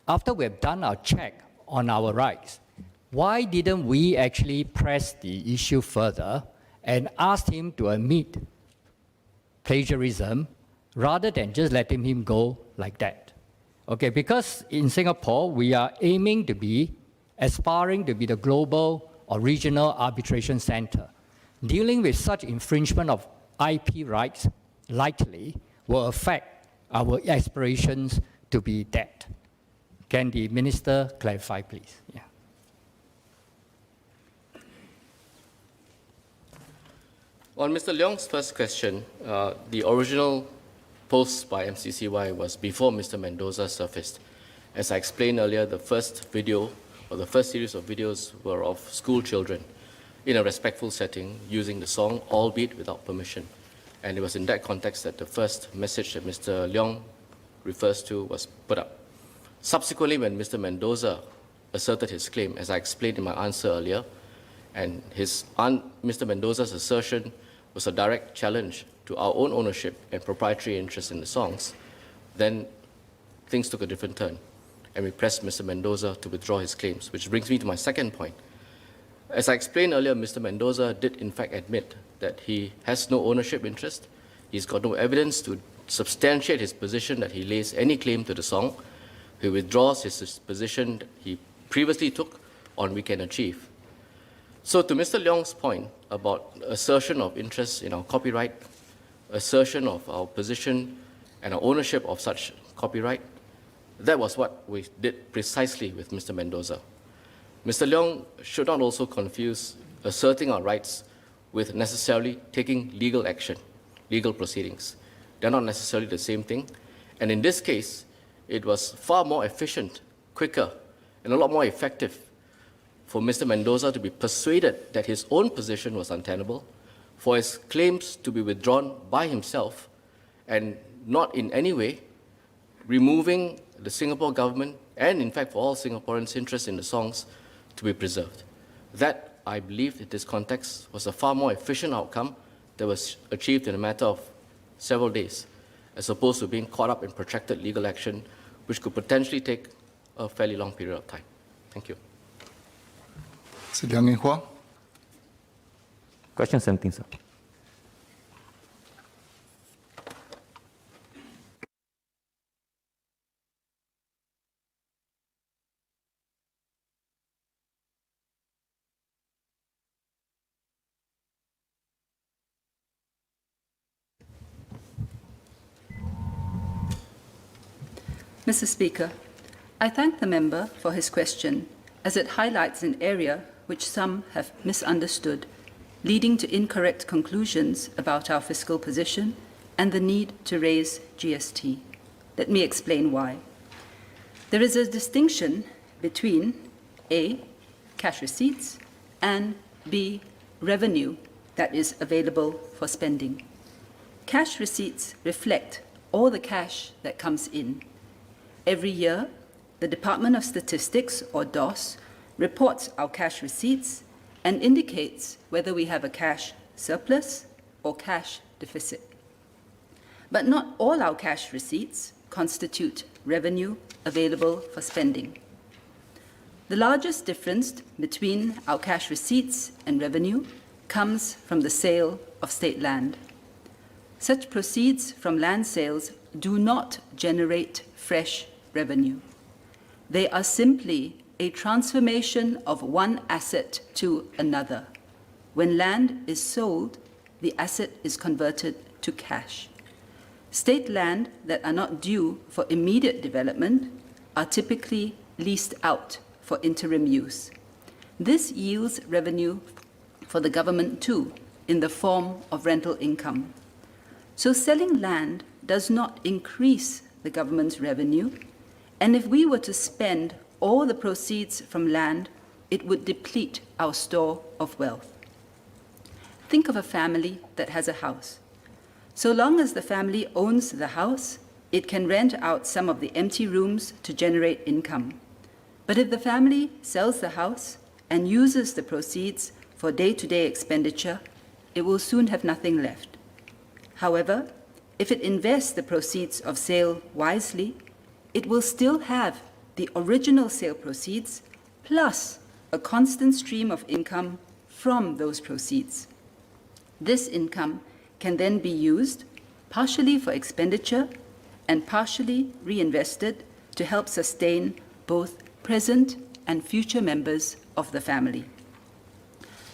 after we have done our check on our rights, why didn't we actually press the issue further and ask him to admit plagiarism rather than just letting him go like that? Okay, because in Singapore, we are aiming to be, aspiring to be the global or regional arbitration center. Dealing with such infringement of IP rights lightly will affect our aspirations to be that. Can the Minister clarify, please? Yeah. On Mr. Leong's first question, the original post by MCCY was before Mr. Mendoza surfaced. As I explained earlier, the first video, or the first series of videos, were of school children in a respectful setting using the song, albeit without permission. And it was in that context that the first message that Mr. Leong refers to was put up. Subsequently, when Mr. Mendoza asserted his claim, as I explained in my answer earlier, and Mr. Mendoza's assertion was a direct challenge to our own ownership and proprietary interest in the songs, then things took a different turn, and we pressed Mr. Mendoza to withdraw his claims, which brings me to my second point. As I explained earlier, Mr. Mendoza did in fact admit that he has no ownership interest. He's got no evidence to substantiate his position that he lays any claim to the song. He withdraws his position that he previously took on We Can Achieve. So to Mr. Leong's point about assertion of interest in our copyright, assertion of our position and our ownership of such copyright, that was what we did precisely with Mr. Mendoza. Mr. Leong should not also confuse asserting our rights with necessarily taking legal action, legal proceedings. They're not necessarily the same thing. And in this case, it was far more efficient, quicker, and a lot more effective for Mr. Mendoza to be persuaded that his own position was untenable, for his claims to be withdrawn by himself, and not in any way removing the Singapore government, and in fact for all Singaporeans' interest in the songs, to be preserved. That, I believe, in this context, was a far more efficient outcome that was achieved in a matter of several days, as opposed to being caught up in protracted legal action, which could potentially take a fairly long period of time. Thank you. Sir Liang Eng Hua. Question 17, sir. Mr. Speaker, I thank the member for his question, as it highlights an area which some have misunderstood, leading to incorrect conclusions about our fiscal position and the need to raise GST. Let me explain why. There is a distinction between A, cash receipts, and B, revenue that is available for spending. Cash receipts reflect all the cash that comes in. Every year, the Department of Statistics, or DOS, reports our cash receipts and indicates whether we have a cash surplus or cash deficit. But not all our cash receipts constitute revenue available for spending. The largest difference between our cash receipts and revenue comes from the sale of state land. Such proceeds from land sales do not generate fresh revenue. They are simply a transformation of one asset to another. When land is sold, the asset is converted to cash. State land that are not due for immediate development are typically leased out for interim use. This yields revenue for the government too, in the form of rental income. So selling land does not increase the government's revenue, and if we were to spend all the proceeds from land, it would deplete our store of wealth. Think of a family that has a house. So long as the family owns the house, it can rent out some of the empty rooms to generate income. But if the family sells the house and uses the proceeds for day-to-day expenditure, it will soon have nothing left. However, if it invests the proceeds of sale wisely, it will still have the original sale proceeds plus a constant stream of income from those proceeds. This income can then be used partially for expenditure and partially reinvested to help sustain both present and future members of the family.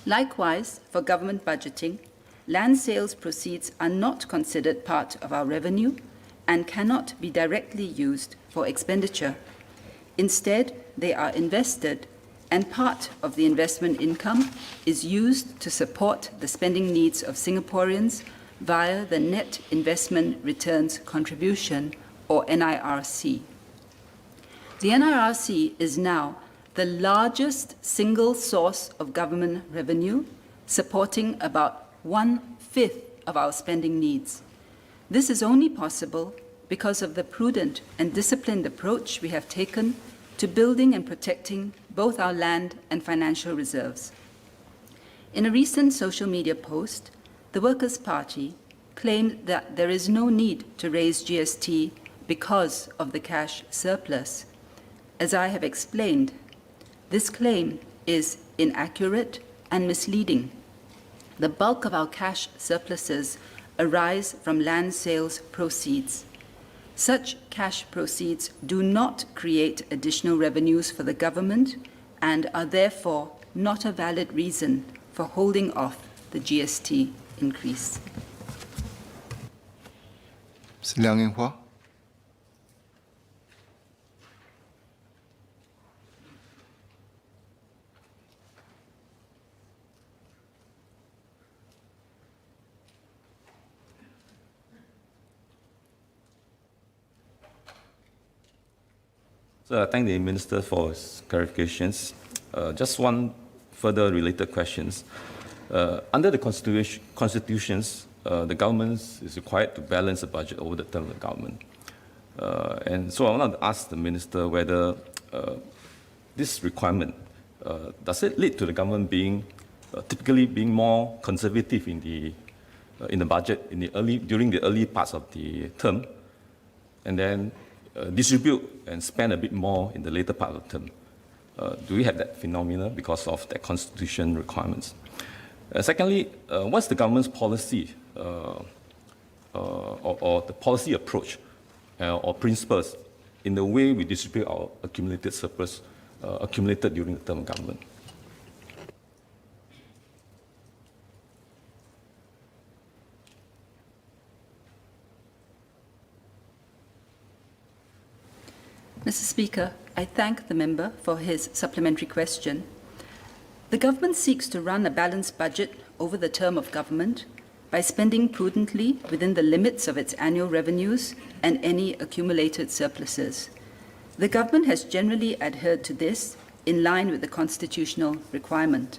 Likewise, for government budgeting, land sales proceeds are not considered part of our revenue and cannot be directly used for expenditure. Instead, they are invested, and part of the investment income is used to support the spending needs of Singaporeans via the Net Investment Returns Contribution, or NIRC. The NIRC is now the largest single source of government revenue, supporting about 1/5 of our spending needs. This is only possible because of the prudent and disciplined approach we have taken to building and protecting both our land and financial reserves. In a recent social media post, the Workers' Party claimed that there is no need to raise GST because of the cash surplus. As I have explained, this claim is inaccurate and misleading. The bulk of our cash surpluses arise from land sales proceeds. Such cash proceeds do not create additional revenues for the government and are therefore not a valid reason for holding off the GST increase. Mr. Liang Eng-hua. So I thank the Minister for his clarifications. Just one further related questions. Under the constitutions, the government is required to balance the budget over the term of the government. And so I want to ask the Minister whether this requirement, does it lead to the government being typically being more conservative in the budget during the early parts of the term, and then distribute and spend a bit more in the later part of the term? Do we have that phenomena because of the constitution requirements? Secondly, what's the government's policy or the policy approach or principles in the way we distribute our accumulated surplus accumulated during the term of government? Mr. Speaker, I thank the member for his supplementary question. The government seeks to run a balanced budget over the term of government by spending prudently within the limits of its annual revenues and any accumulated surpluses. The government has generally adhered to this in line with the constitutional requirement.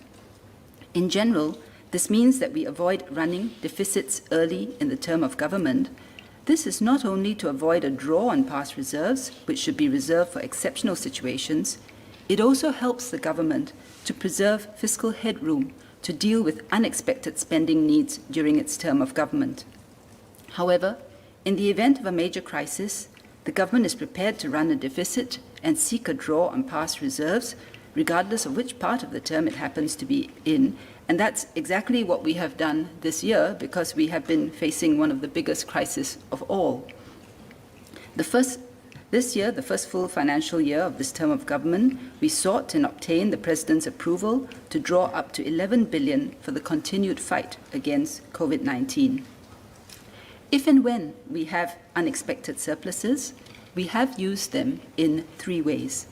In general, this means that we avoid running deficits early in the term of government. This is not only to avoid a draw on past reserves, which should be reserved for exceptional situations, it also helps the government to preserve fiscal headroom to deal with unexpected spending needs during its term of government. However, in the event of a major crisis, the government is prepared to run a deficit and seek a draw on past reserves, regardless of which part of the term it happens to be in. And that's exactly what we have done this year, because we have been facing one of the biggest crises of all. This year, the first full financial year of this term of government, we sought and obtained the President's approval to draw up to 11 billion for the continued fight against COVID-19. If and when we have unexpected surpluses, we have used them in 3 ways.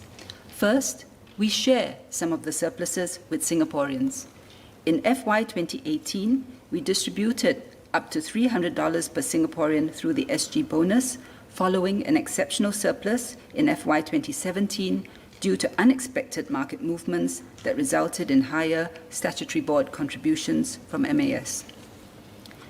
First, we share some of the surpluses with Singaporeans. In FY 2018, we distributed up to $300 per Singaporean through the SG bonus, following an exceptional surplus in FY 2017 due to unexpected market movements that resulted in higher statutory board contributions from MAS.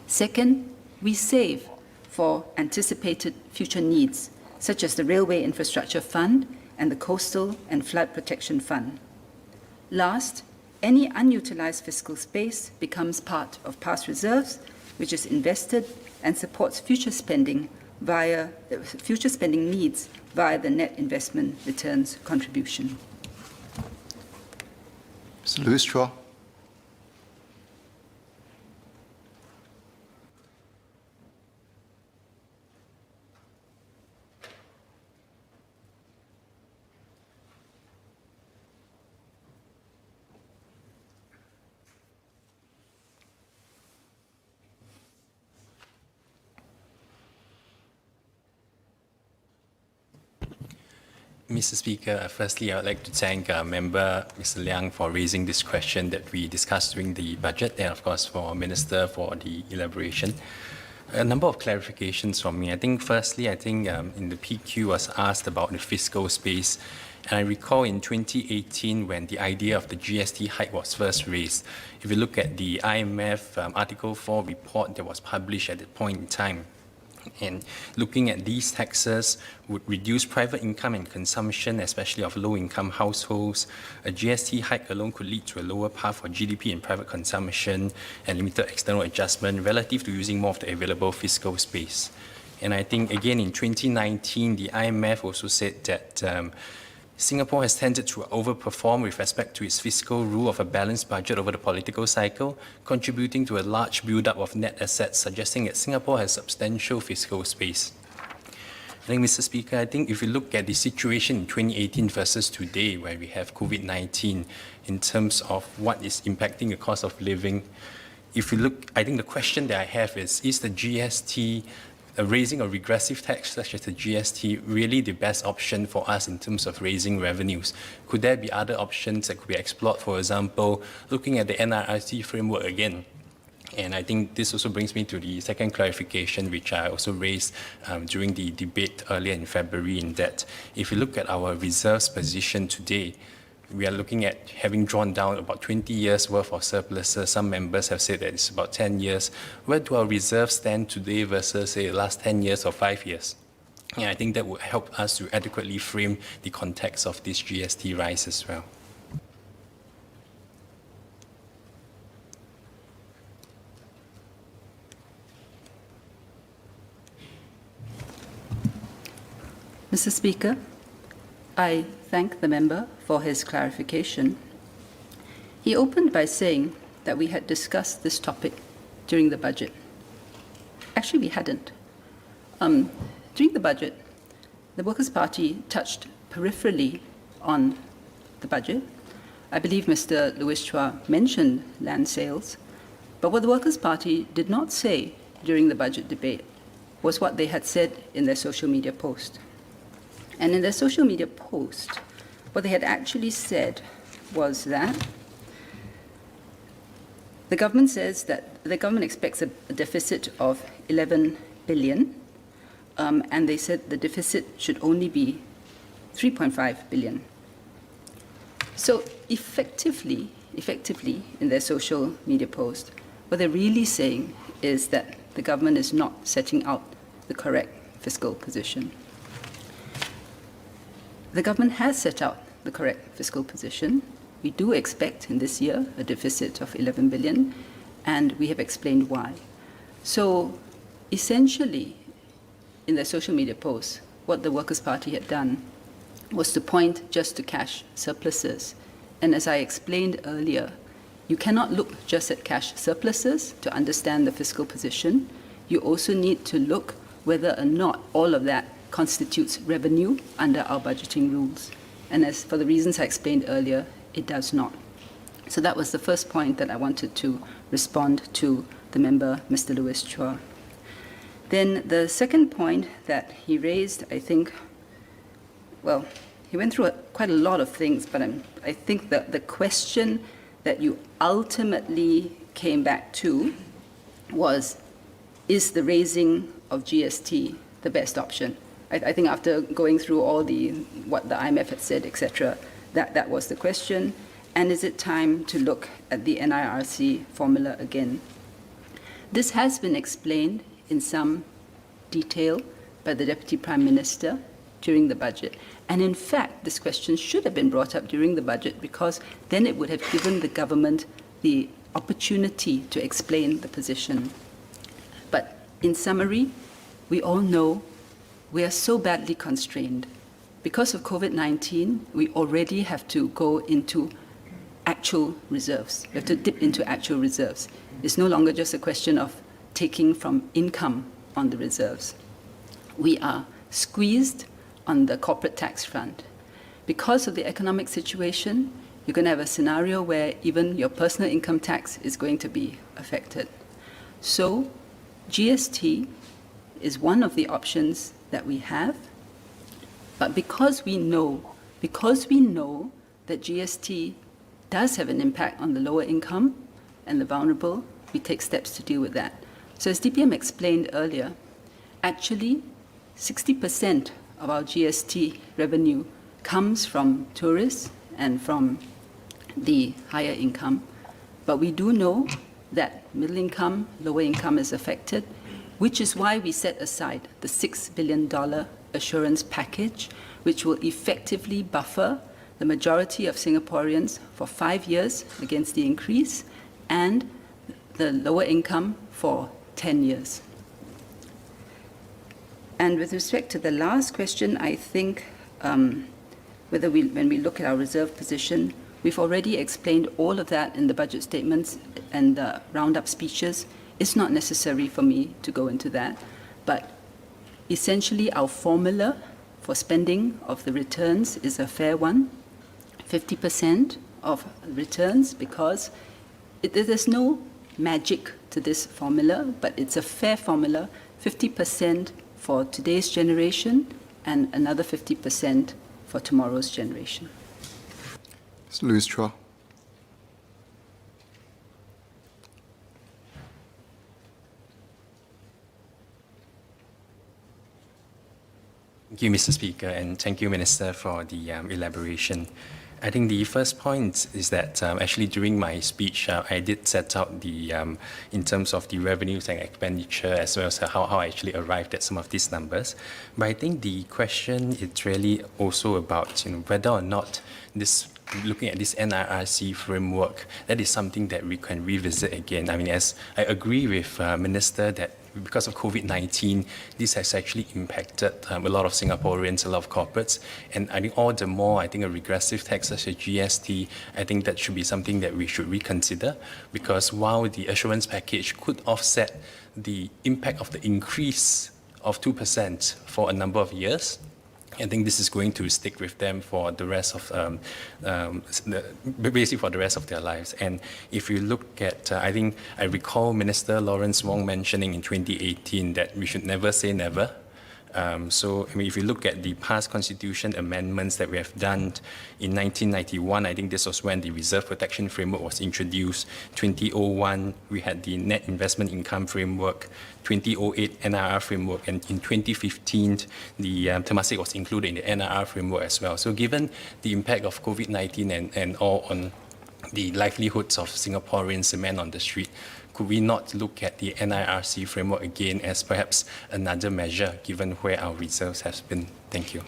Second, we save for anticipated future needs, such as the Railway Infrastructure Fund and the Coastal and Flood Protection Fund. Last, any unutilized fiscal space becomes part of past reserves, which is invested and supports future spending needs via the net investment returns contribution. Mr. Louis Chua. Mr. Speaker, firstly, I would like to thank Member Mr. Liang for raising this question that we discussed during the budget, and of course for Minister for the elaboration. A number of clarifications from me. Firstly, in the PQ was asked about the fiscal space. And I recall in 2018 when the idea of the GST hike was first raised. If you look at the IMF Article 4 report that was published at that point in time, and looking at these taxes would reduce private income and consumption, especially of low-income households. A GST hike alone could lead to a lower path for GDP and private consumption and limited external adjustment relative to using more of the available fiscal space. And I think, again, in 2019, the IMF also said that Singapore has tended to overperform with respect to its fiscal rule of a balanced budget over the political cycle, contributing to a large build-up of net assets, suggesting that Singapore has substantial fiscal space. Mr. Speaker, if you look at the situation in 2018 versus today, where we have COVID-19, in terms of what is impacting the cost of living, if you look, the question that I have is the GST raising a regressive tax such as the GST really the best option for us in terms of raising revenues? Could there be other options that could be explored, for example, looking at the NRRC framework again? And I think this also brings me to the second clarification, which I also raised during the debate earlier in February, in that if you look at our reserves position today, we are looking at having drawn down about 20 years worth of surpluses. Some members have said that it's about 10 years. Where do our reserves stand today versus, say, the last 10 years or 5 years? And I think that would help us to adequately frame the context of this GST rise as well. Mr. Speaker, I thank the member for his clarification. He opened by saying that we had discussed this topic during the budget. Actually, we hadn't. During the budget, the Workers' Party touched peripherally on the budget. I believe Mr. Louis Chua mentioned land sales, but what the Workers' Party did not say during the budget debate was what they had said in their social media post. And in their social media post, what they had actually said was that the government says that the government expects a deficit of 11 billion, and they said the deficit should only be 3.5 billion. So effectively, in their social media post, what they're really saying is that the government is not setting out the correct fiscal position. The government has set out the correct fiscal position. We do expect in this year a deficit of 11 billion, and we have explained why. So essentially, in their social media posts, what the Workers' Party had done was to point just to cash surpluses. And as I explained earlier, you cannot look just at cash surpluses to understand the fiscal position. You also need to look whether or not all of that constitutes revenue under our budgeting rules. And as for the reasons I explained earlier, it does not. So that was the first point that I wanted to respond to the member, Mr. Louis Chua. Then the second point that he raised, I think, well, he went through quite a lot of things, but I think that the question that you ultimately came back to was, is the raising of GST the best option? I think after going through all what the IMF had said, etc., that was the question. And is it time to look at the NIRC formula again? This has been explained in some detail by the Deputy Prime Minister during the budget. And in fact, this question should have been brought up during the budget, because then it would have given the government the opportunity to explain the position. But in summary, we all know we are so badly constrained. Because of COVID-19, we already have to go into actual reserves. We have to dip into actual reserves. It's no longer just a question of taking from income on the reserves. We are squeezed on the corporate tax front. Because of the economic situation, you're going to have a scenario where even your personal income tax is going to be affected. So GST is one of the options that we have, but because we know that GST does have an impact on the lower income and the vulnerable, we take steps to deal with that. So as DPM explained earlier, actually 60% of our GST revenue comes from tourists and from the higher income. But we do know that middle income, lower income is affected, which is why we set aside the $6 billion assurance package, which will effectively buffer the majority of Singaporeans for 5 years against the increase, and the lower income for 10 years. And with respect to the last question, I think when we look at our reserve position, we've already explained all of that in the budget statements and the roundup speeches. It's not necessary for me to go into that. But essentially, our formula for spending of the returns is a fair one, 50% of returns, because there's no magic to this formula, but it's a fair formula, 50% for today's generation and another 50% for tomorrow's generation. Mr. Louis Chua. Thank you, Mr. Speaker, and thank you, Minister, for the elaboration. I think the first point is that actually during my speech, I did set out the, in terms of the revenues and expenditure, as well as how I actually arrived at some of these numbers. But I think the question is really also about whether or not this, looking at this NIRC framework, that is something that we can revisit again. I mean, as I agree with Minister that because of COVID-19, this has actually impacted a lot of Singaporeans, a lot of corporates. And I think all the more, I think a regressive tax such as GST, I think that should be something that we should reconsider, because while the assurance package could offset the impact of the increase of 2% for a number of years, I think this is going to stick with them for the rest of, basically for the rest of their lives. And if you look at, I think I recall Minister Lawrence Wong mentioning in 2018 that we should never say never. So, I mean, if you look at the past constitution amendments that we have done in 1991, I think this was when the Reserve Protection Framework was introduced. 2001, we had the Net Investment Income Framework. 2008 NRR framework, and in 2015, the Temasek was included in the NRR framework as well. So given the impact of COVID-19 and all on the livelihoods of Singaporeans, the men on the street, could we not look at the NIRC framework again as perhaps another measure, given where our reserves have been? Thank you.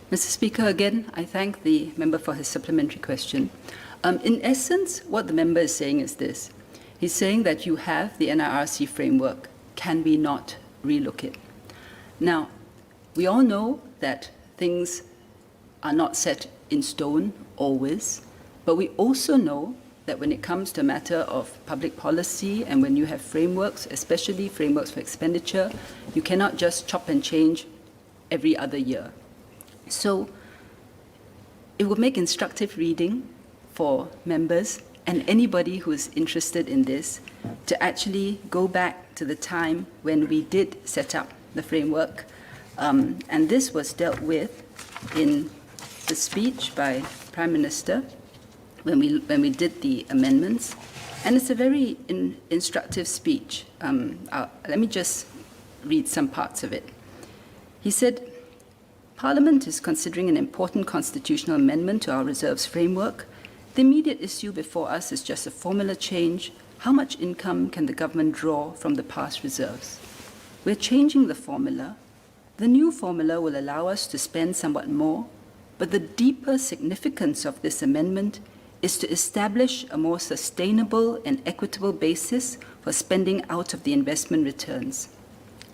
Mr. Speaker, again, I thank the member for his supplementary question. In essence, what the member is saying is this. He's saying that you have the NIRC framework. Can we not relook it? Now, we all know that things are not set in stone always, but we also know that when it comes to a matter of public policy and when you have frameworks, especially frameworks for expenditure, you cannot just chop and change every other year. So it would make instructive reading for members and anybody who is interested in this to actually go back to the time when we did set up the framework. And this was dealt with in the speech by Prime Minister when we did the amendments. And it's a very instructive speech. Let me just read some parts of it. He said, Parliament is considering an important constitutional amendment to our reserves framework. The immediate issue before us is just a formula change. How much income can the government draw from the past reserves? We're changing the formula. The new formula will allow us to spend somewhat more, but the deeper significance of this amendment is to establish a more sustainable and equitable basis for spending out of the investment returns.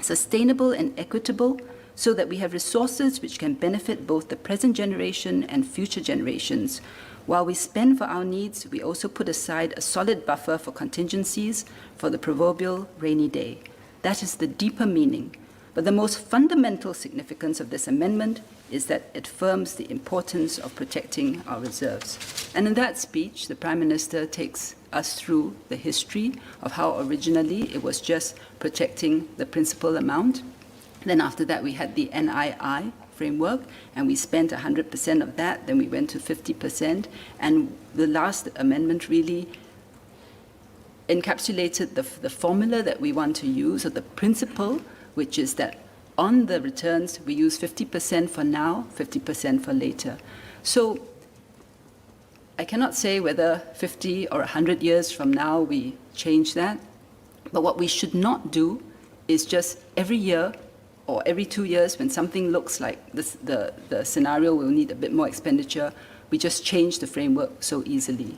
Sustainable and equitable so that we have resources which can benefit both the present generation and future generations. While we spend for our needs, we also put aside a solid buffer for contingencies for the proverbial rainy day. That is the deeper meaning. But the most fundamental significance of this amendment is that it affirms the importance of protecting our reserves. And in that speech, the Prime Minister takes us through the history of how originally it was just protecting the principal amount. Then after that, we had the NII framework, and we spent 100% of that. Then we went to 50%. And the last amendment really encapsulated the formula that we want to use, or the principle, which is that on the returns, we use 50% for now, 50% for later. So I cannot say whether 50 or 100 years from now we change that. But what we should not do is just every year or every 2 years, when something looks like this, the scenario will need a bit more expenditure, we just change the framework so easily.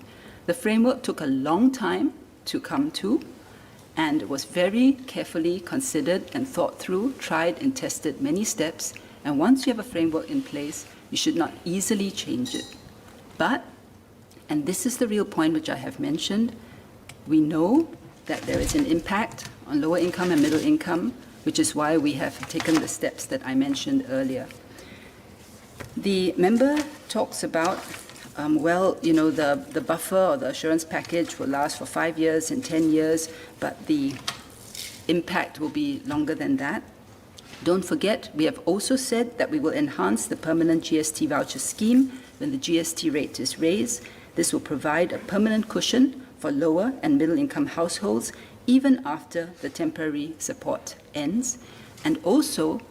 The framework took a long time to come to, and it was very carefully considered and thought through, tried and tested many steps. And once you have a framework in place, you should not easily change it. But, and this is the real point which I have mentioned, we know that there is an impact on lower income and middle income, which is why we have taken the steps that I mentioned earlier. The member talks about, the buffer or the assurance package will last for 5 years and 10 years, but the impact will be longer than that. Don't forget, we have also said that we will enhance the permanent GST voucher scheme when the GST rate is raised. This will provide a permanent cushion for lower and middle income households even after the temporary support ends. And also,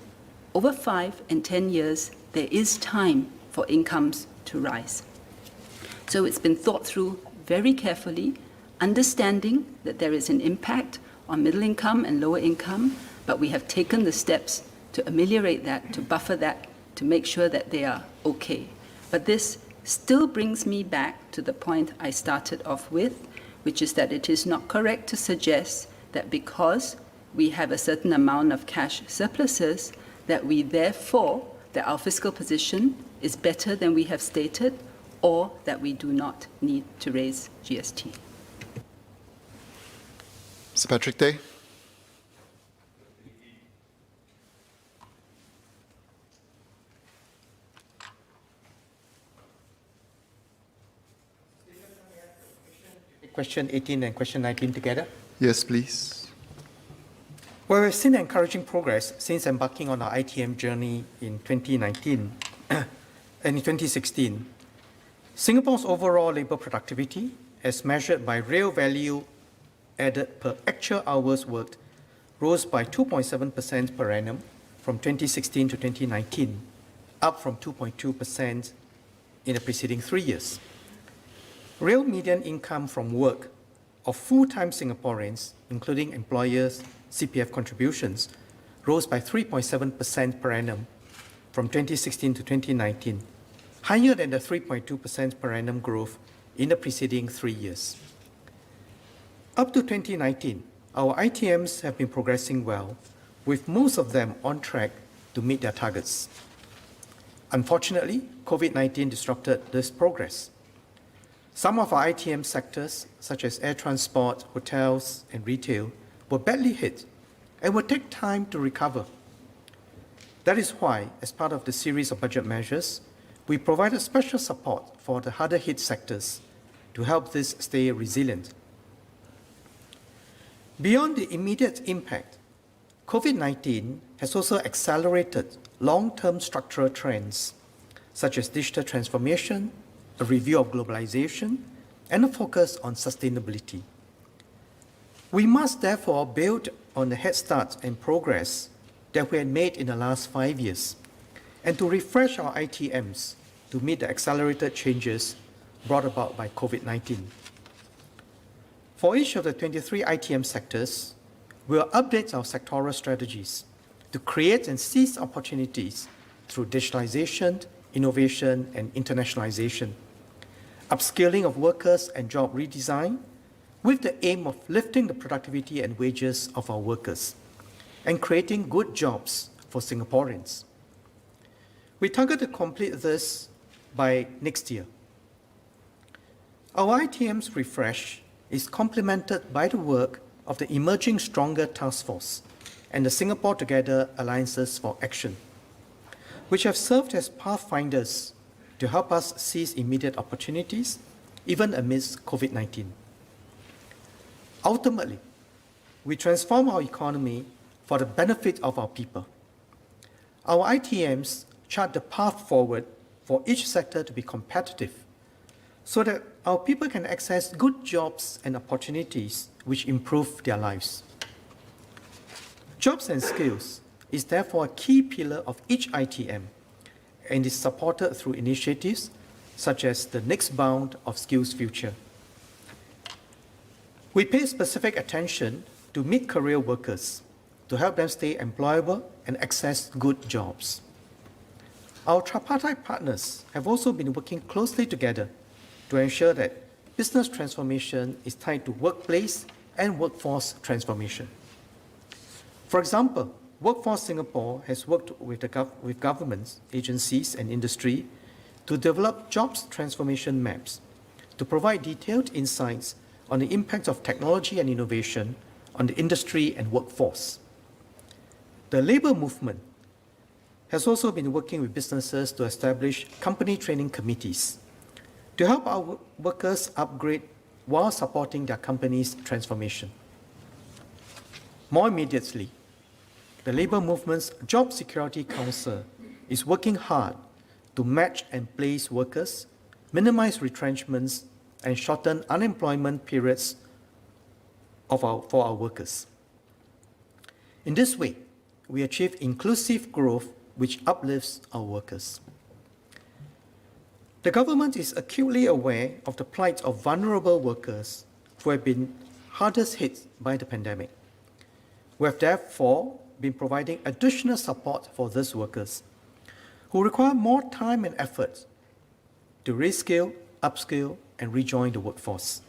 over 5 and 10 years, there is time for incomes to rise. So it's been thought through very carefully, understanding that there is an impact on middle income and lower income, but we have taken the steps to ameliorate that, to buffer that, to make sure that they are okay. But this still brings me back to the point I started off with, which is that it is not correct to suggest that because we have a certain amount of cash surpluses, that we therefore, that our fiscal position is better than we have stated, or that we do not need to raise GST. Mr. Patrick Tay. question 18 and question 19 together? Yes, please. Well, we've seen encouraging progress since embarking on our ITM journey in 2019 and in 2016. Singapore's overall labour productivity, as measured by real value added per actual hours worked, rose by 2.7% per annum from 2016 to 2019, up from 2.2% in the preceding 3 years. Real median income from work of full-time Singaporeans, including employers' CPF contributions, rose by 3.7% per annum from 2016 to 2019, higher than the 3.2% per annum growth in the preceding 3 years. Up to 2019, our ITMs have been progressing well, with most of them on track to meet their targets. Unfortunately, COVID-19 disrupted this progress. Some of our ITM sectors, such as air transport, hotels, and retail, were badly hit and will take time to recover. That is why, as part of the series of budget measures, we provided special support for the harder hit sectors to help this stay resilient. Beyond the immediate impact, COVID-19 has also accelerated long-term structural trends, such as digital transformation, a review of globalization, and a focus on sustainability. We must therefore build on the head start and progress that we had made in the last 5 years, and to refresh our ITMs to meet the accelerated changes brought about by COVID-19. For each of the 23 ITM sectors, we will update our sectoral strategies to create and seize opportunities through digitalization, innovation, and internationalization, upskilling of workers and job redesign, with the aim of lifting the productivity and wages of our workers and creating good jobs for Singaporeans. We target to complete this by next year. Our ITM's refresh is complemented by the work of the Emerging Stronger Task Force and the Singapore Together Alliances for Action, which have served as pathfinders to help us seize immediate opportunities, even amidst COVID-19. Ultimately, we transform our economy for the benefit of our people. Our ITMs chart the path forward for each sector to be competitive, so that our people can access good jobs and opportunities which improve their lives. Jobs and skills is therefore a key pillar of each ITM and is supported through initiatives such as the Next Bound of Skills Future. We pay specific attention to mid-career workers to help them stay employable and access good jobs. Our tripartite partners have also been working closely together to ensure that business transformation is tied to workplace and workforce transformation. For example, Workforce Singapore has worked with governments, agencies, and industry to develop jobs transformation maps to provide detailed insights on the impact of technology and innovation on the industry and workforce. The labour movement has also been working with businesses to establish company training committees to help our workers upgrade while supporting their company's transformation. More immediately, the Labour Movement's Job Security Council is working hard to match and place workers, minimize retrenchments, and shorten unemployment periods for our workers. In this way, we achieve inclusive growth which uplifts our workers. The government is acutely aware of the plight of vulnerable workers who have been hardest hit by the pandemic. We have therefore been providing additional support for these workers who require more time and effort to reskill, upskill, and rejoin the workforce.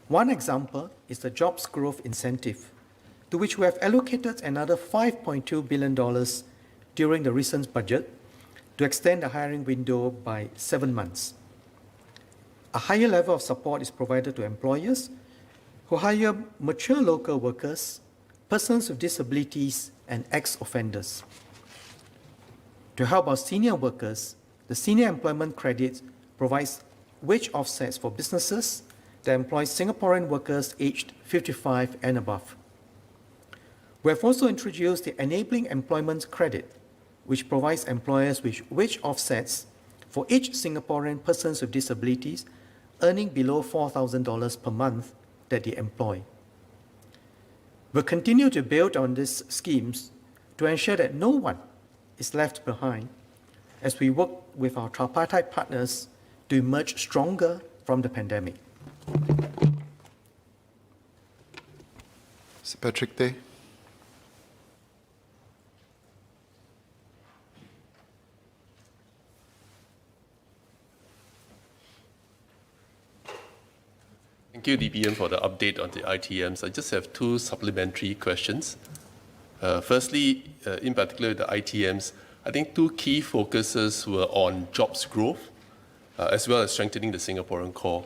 One example is the Jobs Growth Incentive, to which we have allocated another $5.2 billion during the recent budget to extend the hiring window by 7 months. A higher level of support is provided to employers who hire mature local workers, persons with disabilities, and ex-offenders. To help our senior workers, the Senior Employment Credit provides wage offsets for businesses that employs Singaporean workers aged 55 and above. We have also introduced the Enabling Employment Credit, which provides employers with wage offsets for each Singaporean persons with disabilities earning below $4,000 per month that they employ. We'll continue to build on these schemes to ensure that no one is left behind as we work with our tripartite partners to emerge stronger from the pandemic. Mr. Patrick Tay. Thank you, DPM, for the update on the ITMs. I just have two supplementary questions. Firstly, in particular, the ITMs, I think two key focuses were on jobs growth, as well as strengthening the Singaporean core.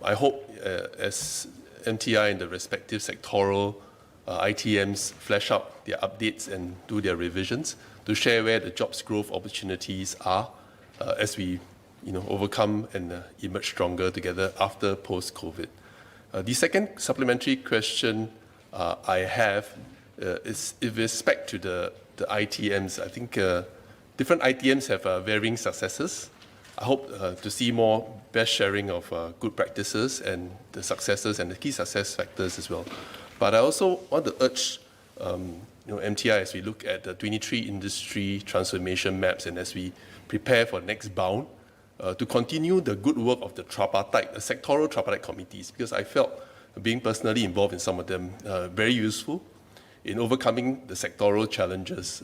I hope as MTI and the respective sectoral ITMs flesh out their updates and do their revisions to share where the jobs growth opportunities are as we overcome and emerge stronger together after post-COVID. The second supplementary question I have is with respect to the ITMs. I think different ITMs have varying successes. I hope to see more best sharing of good practices and the successes and the key success factors as well. But I also want to urge MTI as we look at the 23 industry transformation maps and as we prepare for next bound, to continue the good work of the tripartite, the sectoral tripartite committees, because I felt being personally involved in some of them very useful in overcoming the sectoral challenges.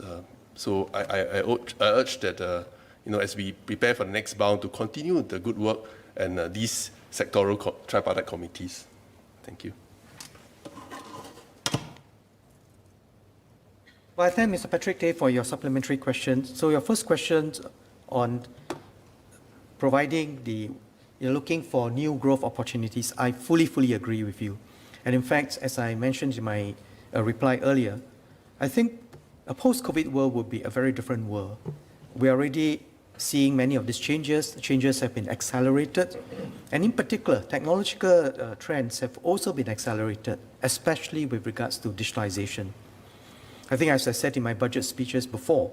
So I urge that as we prepare for the next bound, to continue the good work and these sectoral tripartite committees. Thank you. Well, I thank Mr. Patrick Tay for your supplementary questions. So your first question on providing looking for new growth opportunities, I fully agree with you. And in fact, as I mentioned in my reply earlier, I think a post-COVID world would be a very different world. We're already seeing many of these changes. The changes have been accelerated. And in particular, technological trends have also been accelerated, especially with regards to digitalization. I think, as I said in my budget speeches before,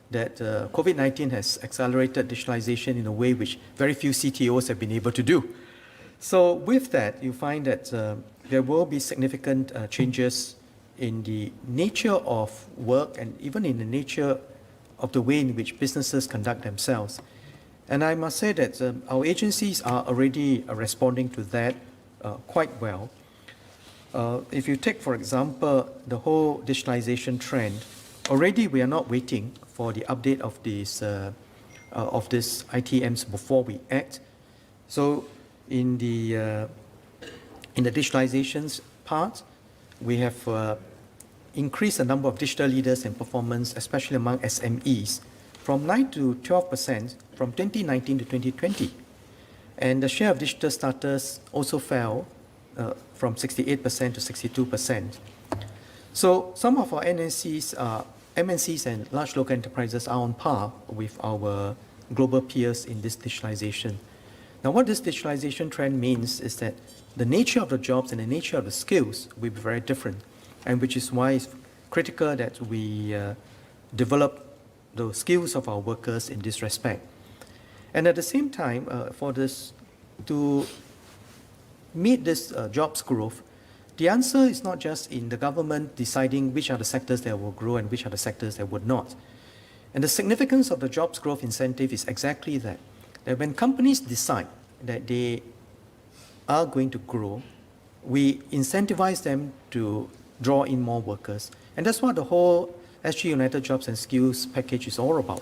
that COVID-19 has accelerated digitalization in a way which very few CTOs have been able to do. So with that, you find that there will be significant changes in the nature of work and even in the nature of the way in which businesses conduct themselves. And I must say that our agencies are already responding to that quite well. If you take, for example, the whole digitalization trend, already we are not waiting for the update of these ITMs before we act. So in the digitalizations part, we have increased the number of digital leaders and performance, especially among SMEs, from 9 to 12% from 2019 to 2020. And the share of digital starters also fell from 68% to 62%. So some of our MNCs and large local enterprises are on par with our global peers in this digitalization. Now, what this digitalization trend means is that the nature of the jobs and the nature of the skills will be very different, and which is why it's critical that we develop the skills of our workers in this respect. And at the same time, for this to meet this jobs growth, the answer is not just in the government deciding which are the sectors that will grow and which are the sectors that would not. And the significance of the jobs growth incentive is exactly that when companies decide that they are going to grow, we incentivize them to draw in more workers. And that's what the whole SG United Jobs and Skills package is all about,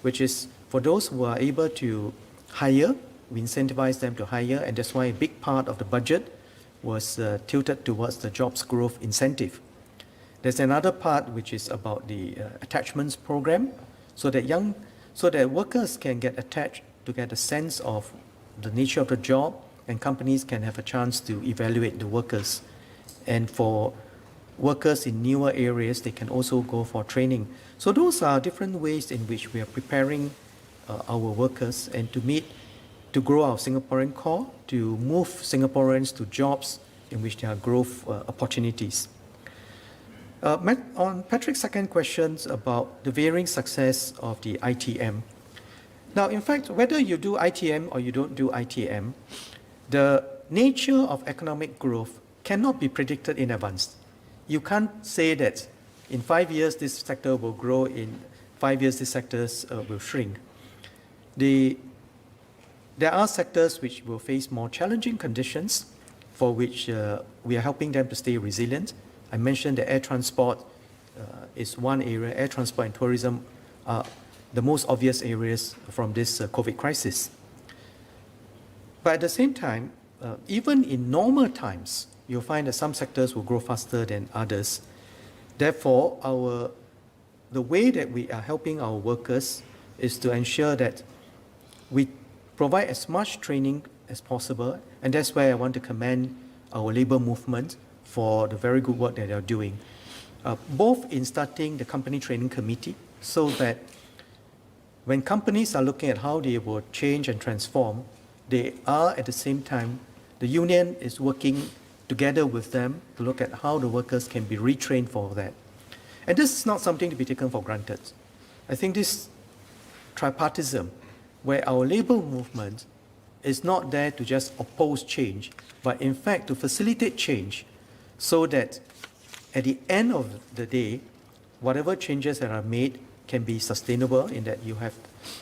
which is for those who are able to hire, we incentivize them to hire, and that's why a big part of the budget was tilted towards the jobs growth incentive. There's another part which is about the attachments program, so that workers can get attached to get a sense of the nature of the job, and companies can have a chance to evaluate the workers. And for workers in newer areas, they can also go for training. So those are different ways in which we are preparing our workers and to meet to grow our Singaporean core, to move Singaporeans to jobs in which there are growth opportunities. On Patrick's second questions about the varying success of the ITM. Now, in fact, whether you do ITM or you don't do ITM, the nature of economic growth cannot be predicted in advance. You can't say that in 5 years this sector will grow, in 5 years this sectors will shrink. There are sectors which will face more challenging conditions for which we are helping them to stay resilient. I mentioned that air transport is one area. Air transport and tourism are the most obvious areas from this COVID crisis. But at the same time, even in normal times, you'll find that some sectors will grow faster than others. Therefore, the way that we are helping our workers is to ensure that we provide as much training as possible, and that's where I want to commend our labour movement for the very good work that they are doing, both in starting the company training committee, so that when companies are looking at how they will change and transform, they are at the same time, the union is working together with them to look at how the workers can be retrained for that. And this is not something to be taken for granted. I think this tripartism, where our labour movement is not there to just oppose change, but in fact to facilitate change, so that at the end of the day, whatever changes that are made can be sustainable, in that you have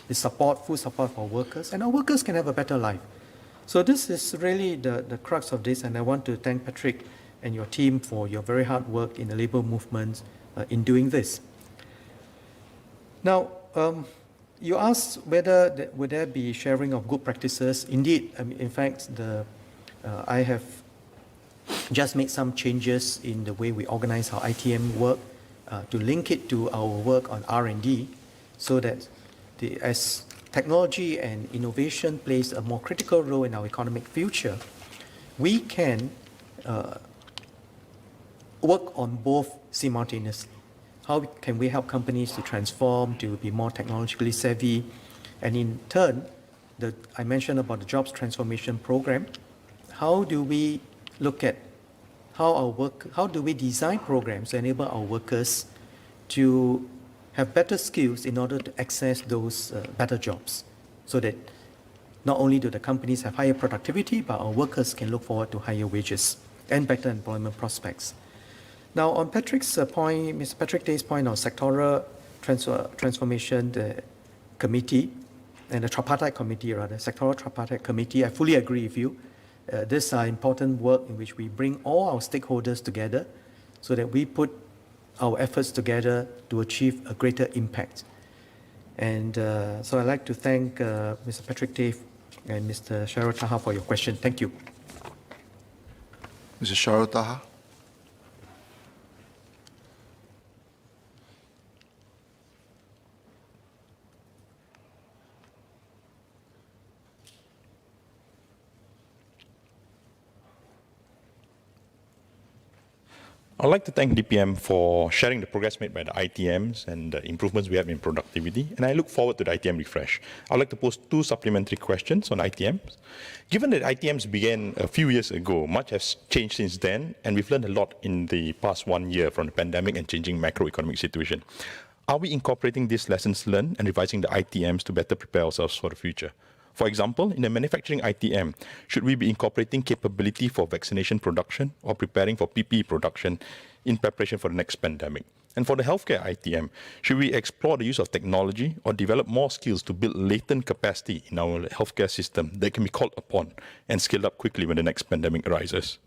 the support, full support for workers, and our workers can have a better life. So this is really the crux of this, and I want to thank Patrick and your team for your very hard work in the labour movement in doing this. Now, you asked whether would there be sharing of good practices. Indeed, in fact, I have just made some changes in the way we organize our ITM work to link it to our work on R&D, so that as technology and innovation plays a more critical role in our economic future, we can work on both simultaneously. How can we help companies to transform, to be more technologically savvy? And in turn, I mentioned about the jobs transformation program. How do we look at how do we design programs to enable our workers to have better skills in order to access those better jobs, so that not only do the companies have higher productivity, but our workers can look forward to higher wages and better employment prospects. Now, on Patrick's point, Mr. Patrick Day's point on sectoral transformation, the committee, and the tripartite committee, rather, sectoral tripartite committee, I fully agree with you. These are important work in which we bring all our stakeholders together, so that we put our efforts together to achieve a greater impact. And so I'd like to thank Mr. Patrick Day and Mr. Sharul Taha for your question. Thank you. Mr. Sharul Taha. I'd like to thank DPM for sharing the progress made by the ITMs and the improvements we have in productivity, and I look forward to the ITM refresh. I'd like to pose 2 supplementary questions on ITMs. Given that ITMs began a few years ago, much has changed since then, and we've learned a lot in the past 1 year from the pandemic and changing macroeconomic situation. Are we incorporating these lessons learned and revising the ITMs to better prepare ourselves for the future? For example, in the manufacturing ITM, should we be incorporating capability for vaccination production or preparing for PPE production in preparation for the next pandemic? And for the healthcare ITM, should we explore the use of technology or develop more skills to build latent capacity in our healthcare system that can be called upon and scaled up quickly when the next pandemic arises?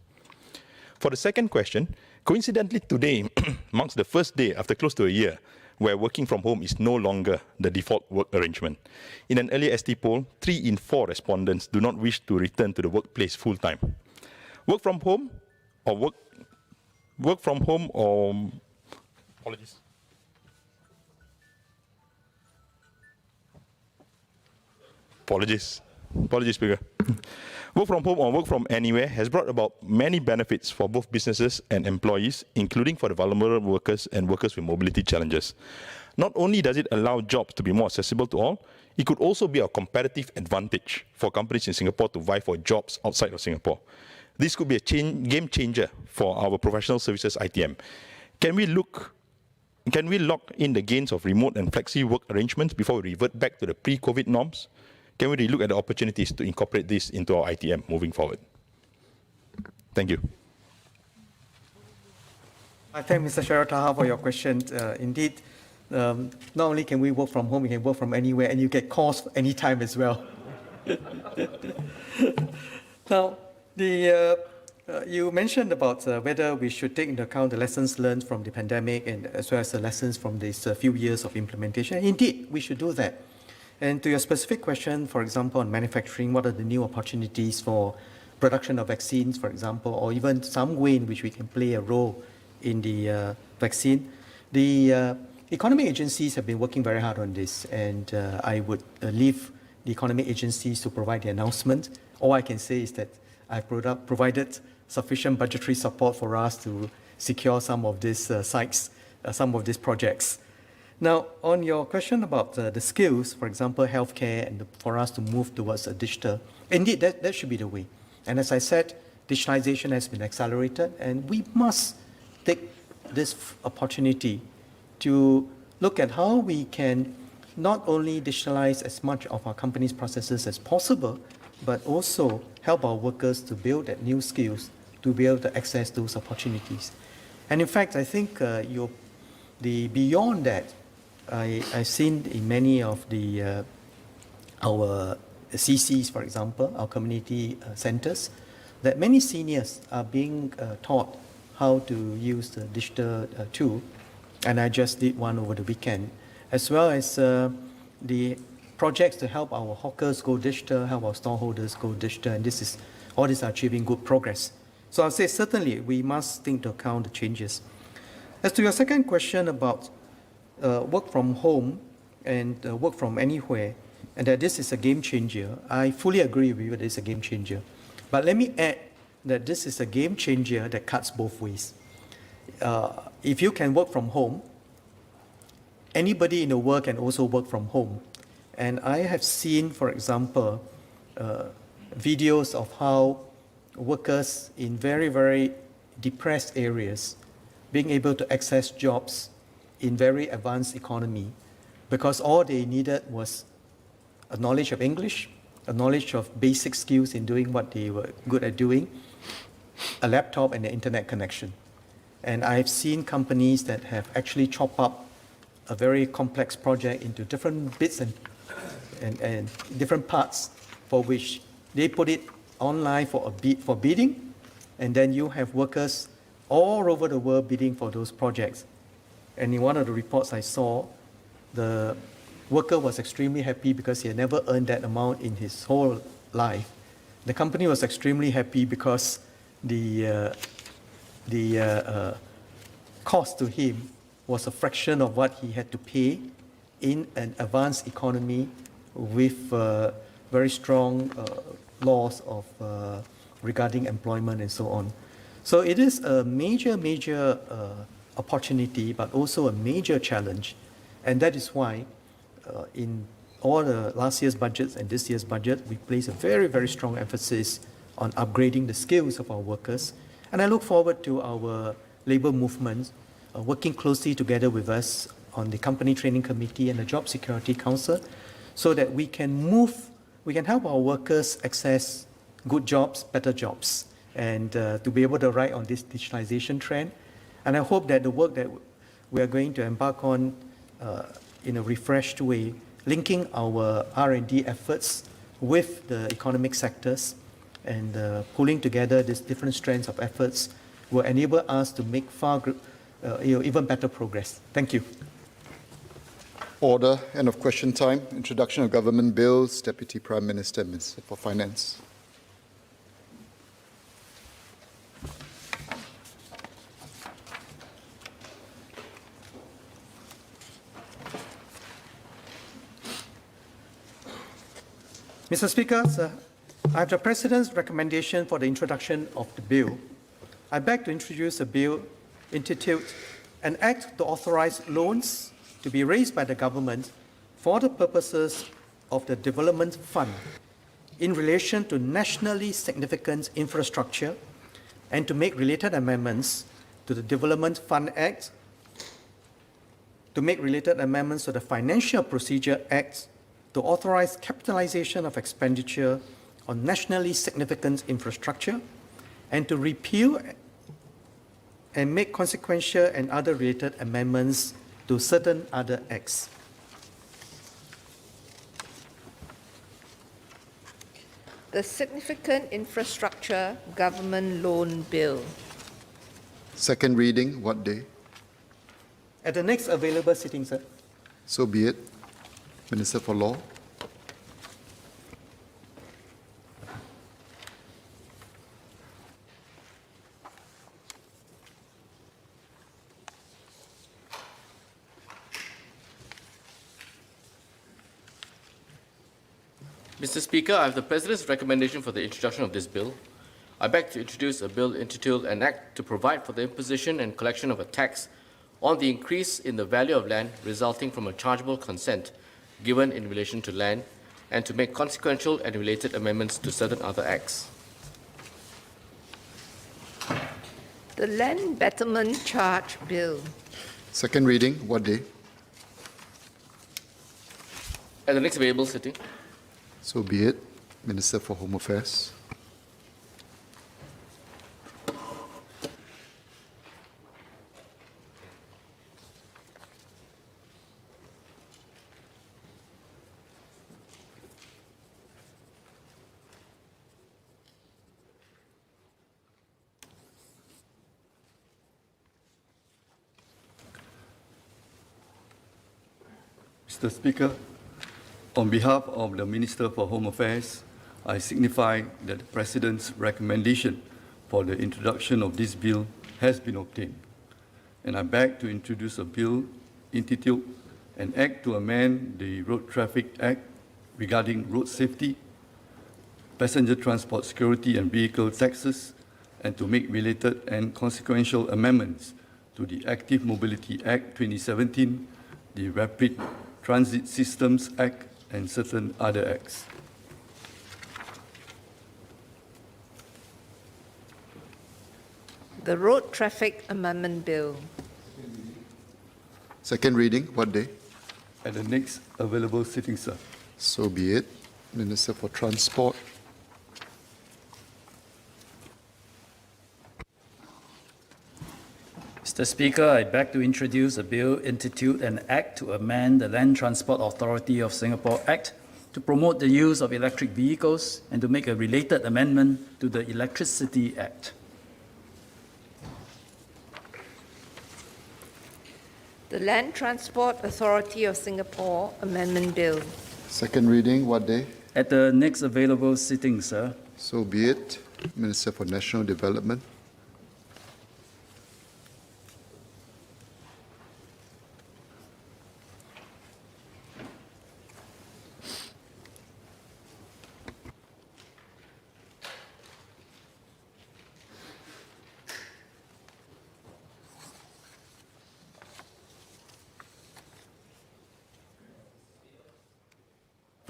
For the second question, coincidentally today marks the first day after close to a year where working from home is no longer the default work arrangement. In an earlier ST poll, 3 in 4 respondents do not wish to return to the workplace full-time. Work from home or apologies. Apologies, Speaker. Work from home or work from anywhere has brought about many benefits for both businesses and employees, including for the vulnerable workers and workers with mobility challenges. Not only does it allow jobs to be more accessible to all, it could also be a competitive advantage for companies in Singapore to vie for jobs outside of Singapore. This could be a game changer for our professional services ITM. Can we lock in the gains of remote and flexi work arrangements before we revert back to the pre-COVID norms? Can we relook at the opportunities to incorporate this into our ITM moving forward? Thank you. I thank Mr. Sharataha for your question. Indeed, not only can we work from home, we can work from anywhere, and you get calls anytime as well. Now, you mentioned about whether we should take into account the lessons learned from the pandemic and as well as the lessons from these few years of implementation. Indeed, we should do that. And to your specific question, for example, on manufacturing, what are the new opportunities for production of vaccines, for example, or even some way in which we can play a role in the vaccine. The economic agencies have been working very hard on this, and I would leave the economic agencies to provide the announcement. All I can say is that I've provided sufficient budgetary support for us to secure some of these sites, some of these projects. Now, on your question about the skills, for example, healthcare, and for us to move towards a digital, indeed, that should be the way. And as I said, digitalization has been accelerated, and we must take this opportunity to look at how we can not only digitalize as much of our company's processes as possible, but also help our workers to build that new skills to be able to access those opportunities. And in fact, I think beyond that, I've seen in many of our CCs, for example, our community centers, that many seniors are being taught how to use the digital tool, and I just did one over the weekend, as well as the projects to help our hawkers go digital, help our stallholders go digital, and all this are achieving good progress. So I'll say certainly we must think to account the changes. As to your second question about work from home and work from anywhere, and that this is a game changer, I fully agree with you that it's a game changer. But let me add that this is a game changer that cuts both ways. If you can work from home, anybody in the world can also work from home. And I have seen, for example, videos of how workers in very, very depressed areas being able to access jobs in very advanced economy because all they needed was a knowledge of English, a knowledge of basic skills in doing what they were good at doing, a laptop and an internet connection. And I've seen companies that have actually chopped up a very complex project into different bits and different parts for which they put it online for bidding, and then you have workers all over the world bidding for those projects. And in one of the reports I saw, the worker was extremely happy because he had never earned that amount in his whole life. The company was extremely happy because the cost to him was a fraction of what he had to pay in an advanced economy with very strong laws of regarding employment and so on. So it is a major opportunity, but also a major challenge. And that is why in all the last year's budgets and this year's budget, we place a very, very strong emphasis on upgrading the skills of our workers. And I look forward to our labor movement working closely together with us on the Company Training Committee and the Job Security Council so that we can help our workers access good jobs, better jobs, and to be able to ride on this digitalization trend. And I hope that the work that we are going to embark on in a refreshed way, linking our R&D efforts with the economic sectors and pulling together these different strands of efforts will enable us to make even better progress. Thank you. Order. End of question time. Introduction of government bills. Deputy Prime Minister, Minister for Finance. Mr. Speaker, I have the President's recommendation for the introduction of the bill. I beg to introduce a bill entitled An Act to Authorize Loans to be raised by the government for the purposes of the Development Fund in relation to nationally significant infrastructure and to make related amendments to the Development Fund Act, to make related amendments to the Financial Procedure Act, to authorize capitalization of expenditure on nationally significant infrastructure, and to repeal and make consequential and other related amendments to certain other acts. The Significant Infrastructure Government Loan Bill. Second reading, what day? At the next available sitting, sir. So be it. Minister for Law. Mr. Speaker, I have the President's recommendation for the introduction of this bill. I beg to introduce a bill entitled An Act to Provide for the Imposition and Collection of a Tax on the Increase in the Value of Land resulting from a chargeable consent given in relation to land, and to make consequential and related amendments to certain other acts. The Land Betterment Charge Bill. Second reading, what day? At the next available sitting. So be it. Minister for Home Affairs. Mr. Speaker, on behalf of the Minister for Home Affairs, I signify that the President's recommendation for the introduction of this bill has been obtained, and I beg to introduce a bill entitled An Act to Amend the Road Traffic Act regarding road safety, passenger transport security and vehicle taxes, and to make related and consequential amendments to the Active Mobility Act 2017, the Rapid Transit Systems Act, and certain other acts. The Road Traffic Amendment Bill. Second reading, what day? At the next available sitting, sir. So be it. Minister for Transport. Mr. Speaker, I beg to introduce a bill entitled An Act to Amend the Land Transport Authority of Singapore Act to promote the use of electric vehicles and to make a related amendment to the Electricity Act. The Land Transport Authority of Singapore Amendment Bill. Second reading, what day? At the next available sitting, sir. So be it. Minister for National Development.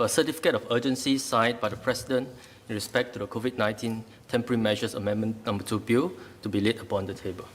A certificate of urgency signed by the President in respect to the COVID-19 Temporary Measures Amendment No. 2 Bill to be laid upon the table.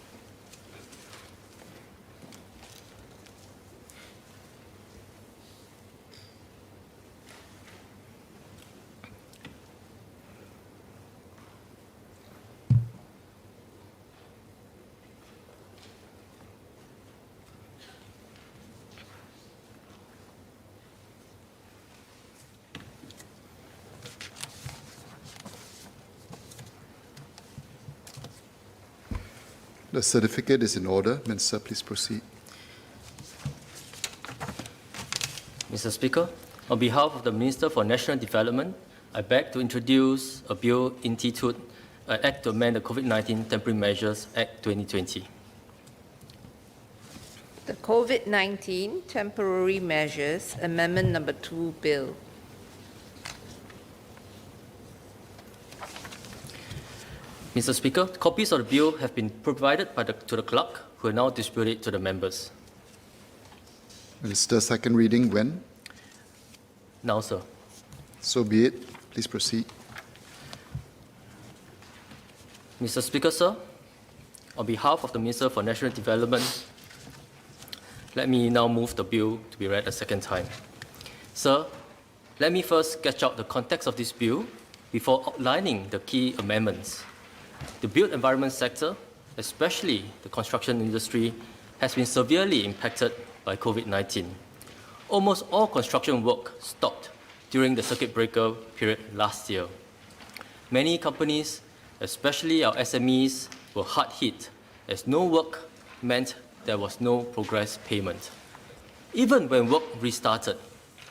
The certificate is in order. Minister, please proceed. Mr. Speaker, on behalf of the Minister for National Development, I beg to introduce a bill entitled An Act to Amend the COVID-19 Temporary Measures Act 2020. The COVID-19 Temporary Measures Amendment No. 2 Bill. Mr. Speaker, copies of the bill have been provided to the clerk, who will now distribute it to the members. Minister, second reading when? Now, sir. So be it. Please proceed. Mr. Speaker, sir, on behalf of the Minister for National Development, let me now move the bill to be read a second time. Sir, let me first sketch out the context of this bill before outlining the key amendments. The built environment sector, especially the construction industry, has been severely impacted by COVID-19. Almost all construction work stopped during the circuit breaker period last year. Many companies, especially our SMEs, were hard hit as no work meant there was no progress payment. Even when work restarted,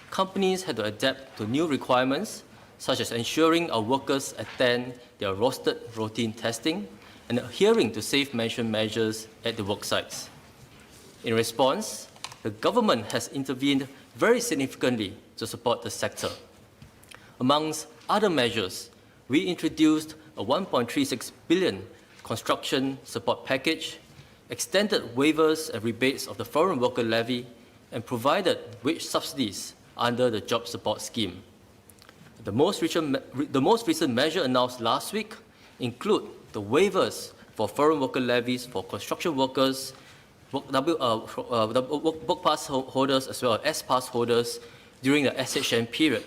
companies had to adapt to new requirements, such as ensuring our workers attend their rostered routine testing and adhering to safe management measures at the work sites. In response, the government has intervened very significantly to support the sector. Amongst other measures, we introduced a 1.36 billion construction support package, extended waivers and rebates of the foreign worker levy, and provided wage subsidies under the job support scheme. The most recent measure announced last week include the waivers for foreign worker levies for construction workers, work pass holders as well as S-pass holders during the SHN period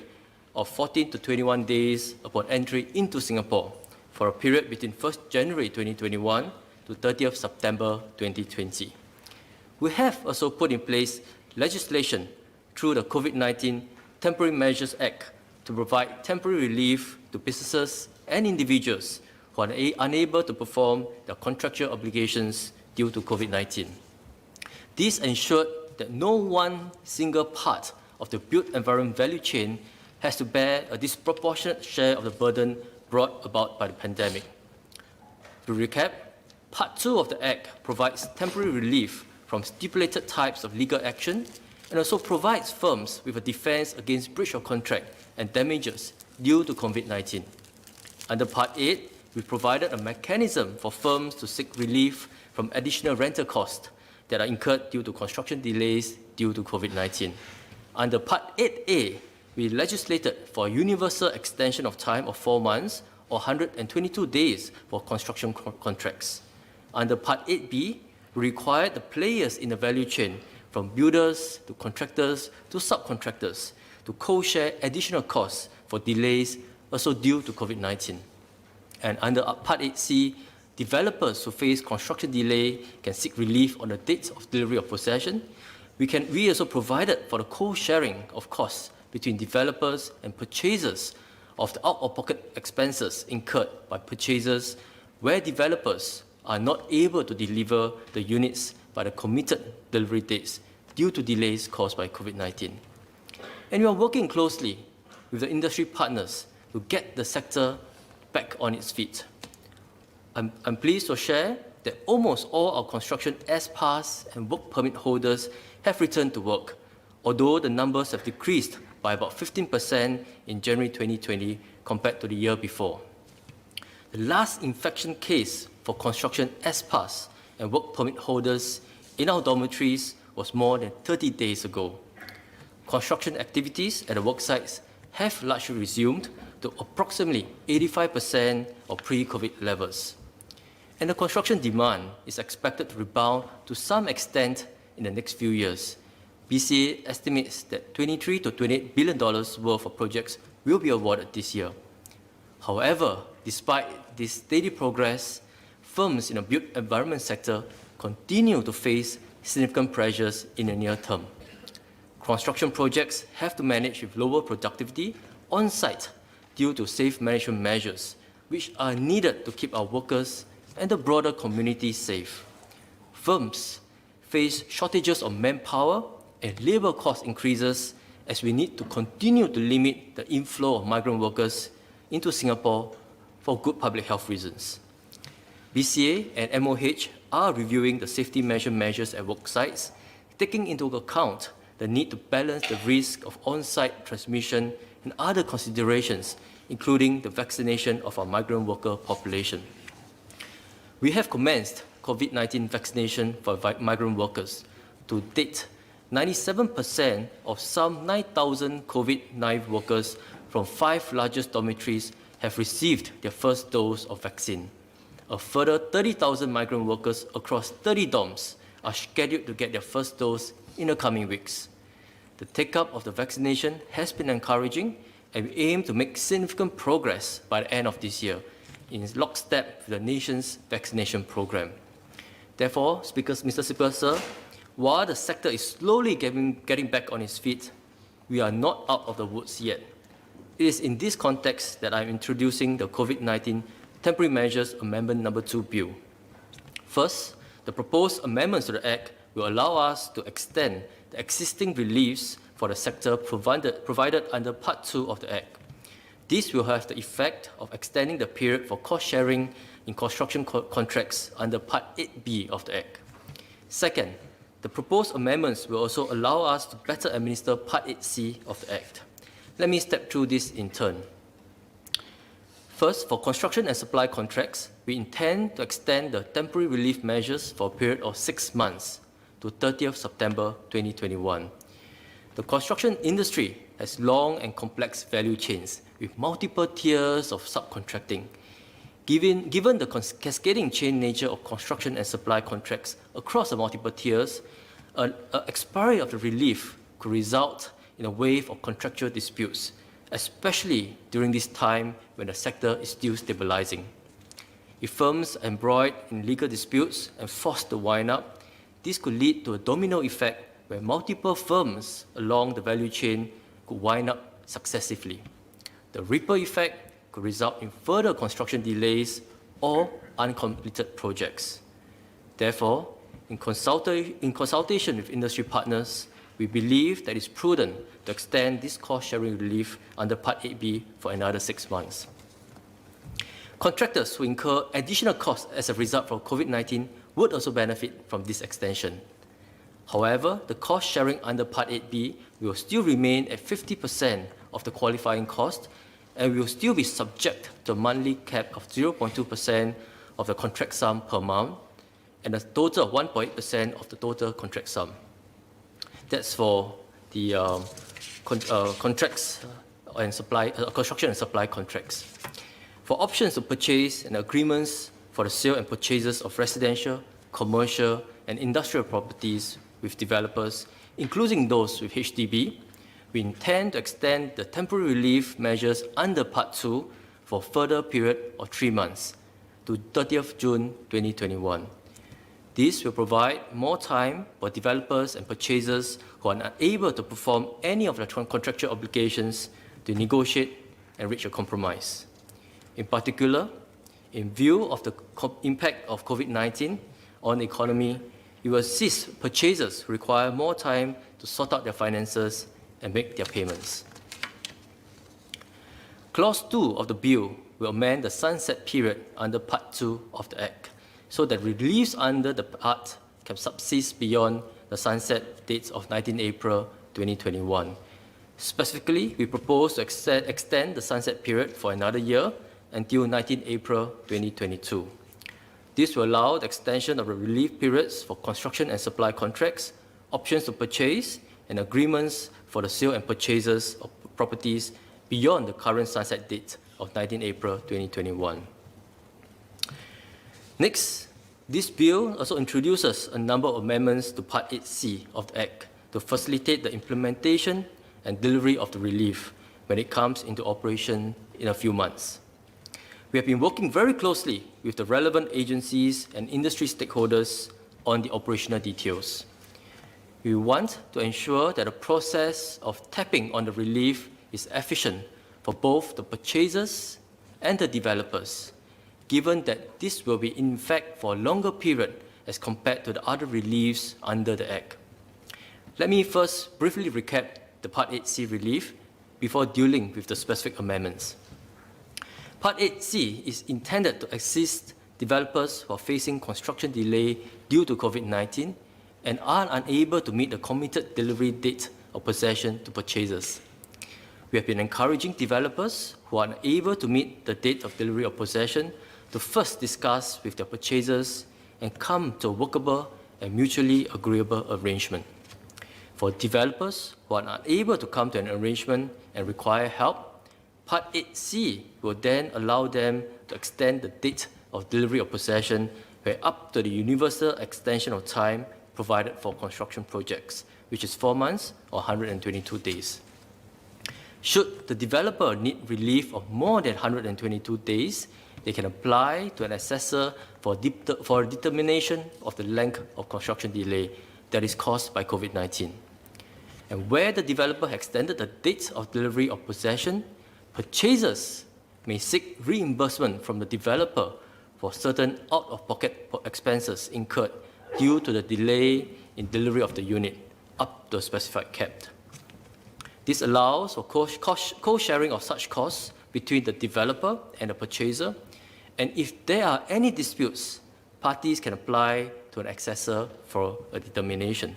of 14 to 21 days upon entry into Singapore for a period between 1st January 2021 to 30th September 2020. We have also put in place legislation through the COVID-19 Temporary Measures Act to provide temporary relief to businesses and individuals who are unable to perform their contractual obligations due to COVID-19. This ensured that no one single part of the built environment value chain has to bear a disproportionate share of the burden brought about by the pandemic. To recap, Part 2 of the Act provides temporary relief from stipulated types of legal action and also provides firms with a defense against breach of contract and damages due to COVID-19. Under Part 8, we provided a mechanism for firms to seek relief from additional rental costs that are incurred due to construction delays due to COVID-19. Under Part 8A, we legislated for a universal extension of time of 4 months or 122 days for construction contracts. Under Part 8B, we required the players in the value chain, from builders to contractors to subcontractors, to co-share additional costs for delays also due to COVID-19. And under Part 8C, developers who face construction delay can seek relief on the dates of delivery of possession. We also provided for the co-sharing of costs between developers and purchasers of the out-of-pocket expenses incurred by purchasers where developers are not able to deliver the units by the committed delivery dates due to delays caused by COVID-19. And we are working closely with the industry partners to get the sector back on its feet. I'm pleased to share that almost all our construction S-pass and work permit holders have returned to work, although the numbers have decreased by about 15% in January 2020 compared to the year before. The last infection case for construction S-pass and work permit holders in our dormitories was more than 30 days ago. Construction activities at the work sites have largely resumed to approximately 85% of pre-COVID levels. And the construction demand is expected to rebound to some extent in the next few years. BCA estimates that $23 to $28 billion worth of projects will be awarded this year. However, despite this steady progress, firms in the built environment sector continue to face significant pressures in the near term. Construction projects have to manage with lower productivity on-site due to safe management measures, which are needed to keep our workers and the broader community safe. Firms face shortages of manpower and labor cost increases as we need to continue to limit the inflow of migrant workers into Singapore for good public health reasons. BCA and MOH are reviewing the safety measures at work sites, taking into account the need to balance the risk of on-site transmission and other considerations, including the vaccination of our migrant worker population. We have commenced COVID-19 vaccination for migrant workers. To date, 97% of some 9,000 COVID-19 workers from 5 largest dormitories have received their first dose of vaccine. A further 30,000 migrant workers across 30 dorms are scheduled to get their first dose in the coming weeks. The take-up of the vaccination has been encouraging, and we aim to make significant progress by the end of this year in lockstep with the nation's vaccination program. Therefore, Mr. Speaker, sir, while the sector is slowly getting back on its feet, we are not out of the woods yet. It is in this context that I am introducing the COVID-19 Temporary Measures Amendment No. 2 Bill. First, the proposed amendments to the Act will allow us to extend the existing reliefs for the sector provided under Part 2 of the Act. This will have the effect of extending the period for cost sharing in construction contracts under Part 8B of the Act. Second, the proposed amendments will also allow us to better administer Part 8C of the Act. Let me step through this in turn. First, for construction and supply contracts, we intend to extend the temporary relief measures for a period of 6 months to 30th September 2021. The construction industry has long and complex value chains with multiple tiers of subcontracting. Given the cascading chain nature of construction and supply contracts across the multiple tiers, an expiry of the relief could result in a wave of contractual disputes, especially during this time when the sector is still stabilizing. If firms are embroiled in legal disputes and forced to wind up, this could lead to a domino effect where multiple firms along the value chain could wind up successively. The ripple effect could result in further construction delays or uncompleted projects. Therefore, in consultation with industry partners, we believe that it's prudent to extend this cost-sharing relief under Part 8B for another 6 months. Contractors who incur additional costs as a result from COVID-19 would also benefit from this extension. However, the cost sharing under Part 8B will still remain at 50% of the qualifying cost and will still be subject to a monthly cap of 0.2% of the contract sum per month and a total of 1.8% of the total contract sum. That's for the contracts and supply, construction and supply contracts. For options to purchase and agreements for the sale and purchases of residential, commercial, and industrial properties with developers, including those with HDB, we intend to extend the temporary relief measures under Part 2 for a further period of 3 months to 30th June 2021. This will provide more time for developers and purchasers who are unable to perform any of their contractual obligations to negotiate and reach a compromise. In particular, in view of the impact of COVID-19 on the economy, it will assist purchasers who require more time to sort out their finances and make their payments. Clause 2 of the bill will amend the sunset period under Part 2 of the Act, so that reliefs under the part can subsist beyond the sunset dates of 19 April 2021. Specifically, we propose to extend the sunset period for another year until 19 April 2022. This will allow the extension of the relief periods for construction and supply contracts, options to purchase, and agreements for the sale and purchases of properties beyond the current sunset date of 19 April 2021. Next, this bill also introduces a number of amendments to Part 8C of the Act to facilitate the implementation and delivery of the relief when it comes into operation in a few months. We have been working very closely with the relevant agencies and industry stakeholders on the operational details. We want to ensure that the process of tapping on the relief is efficient for both the purchasers and the developers, given that this will be in effect for a longer period as compared to the other reliefs under the Act. Let me first briefly recap the Part 8C relief before dealing with the specific amendments. Part 8C is intended to assist developers who are facing construction delay due to COVID-19 and are unable to meet the committed delivery date of possession to purchasers. We have been encouraging developers who are unable to meet the date of delivery of possession to first discuss with their purchasers and come to a workable and mutually agreeable arrangement. For developers who are unable to come to an arrangement and require help, Part 8C will then allow them to extend the date of delivery of possession by up to the universal extension of time provided for construction projects, which is 4 months or 122 days. Should the developer need relief of more than 122 days, they can apply to an assessor for a determination of the length of construction delay that is caused by COVID-19. And where the developer has extended the date of delivery of possession, purchasers may seek reimbursement from the developer for certain out-of-pocket expenses incurred due to the delay in delivery of the unit up to a specified cap. This allows for co-sharing of such costs between the developer and the purchaser, and if there are any disputes, parties can apply to an assessor for a determination.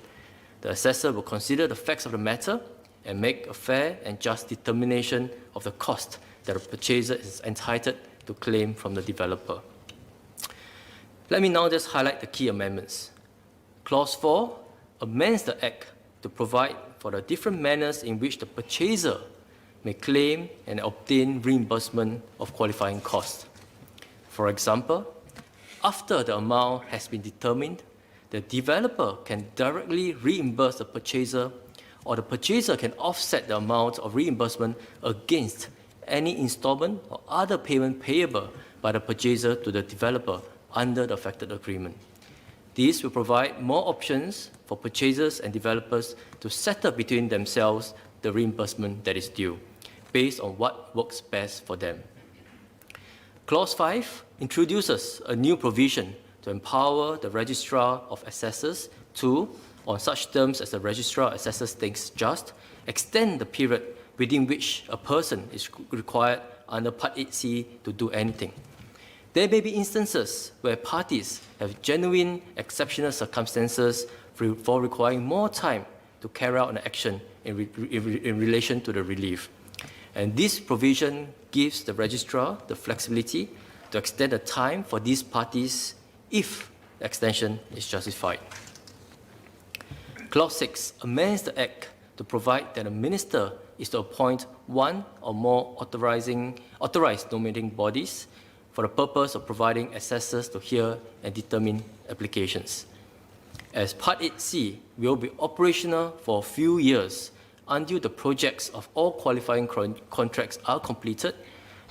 The assessor will consider the facts of the matter and make a fair and just determination of the cost that the purchaser is entitled to claim from the developer. Let me now just highlight the key amendments. Clause 4 amends the Act to provide for the different manners in which the purchaser may claim and obtain reimbursement of qualifying costs. For example, after the amount has been determined, the developer can directly reimburse the purchaser, or the purchaser can offset the amount of reimbursement against any installment or other payment payable by the purchaser to the developer under the affected agreement. These will provide more options for purchasers and developers to settle between themselves the reimbursement that is due, based on what works best for them. Clause 5 introduces a new provision to empower the Registrar of Assessors to, on such terms as the Registrar of Assessors thinks just, extend the period within which a person is required under Part 8C to do anything. There may be instances where parties have genuine exceptional circumstances for requiring more time to carry out an action in relation to the relief. And this provision gives the registrar the flexibility to extend the time for these parties if the extension is justified. Clause 6 amends the Act to provide that a minister is to appoint one or more authorized nominating bodies for the purpose of providing assessors to hear and determine applications. As Part 8C will be operational for a few years until the projects of all qualifying contracts are completed,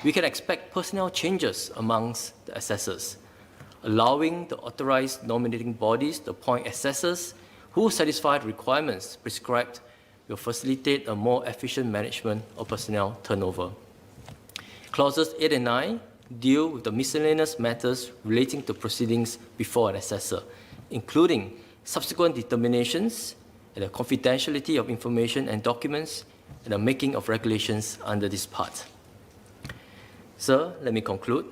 we can expect personnel changes amongst the assessors. Allowing the authorized nominating bodies to appoint assessors who satisfy the requirements prescribed will facilitate a more efficient management of personnel turnover. Clauses 8 and 9 deal with the miscellaneous matters relating to proceedings before an assessor, including subsequent determinations and the confidentiality of information and documents and the making of regulations under this part. Sir, let me conclude.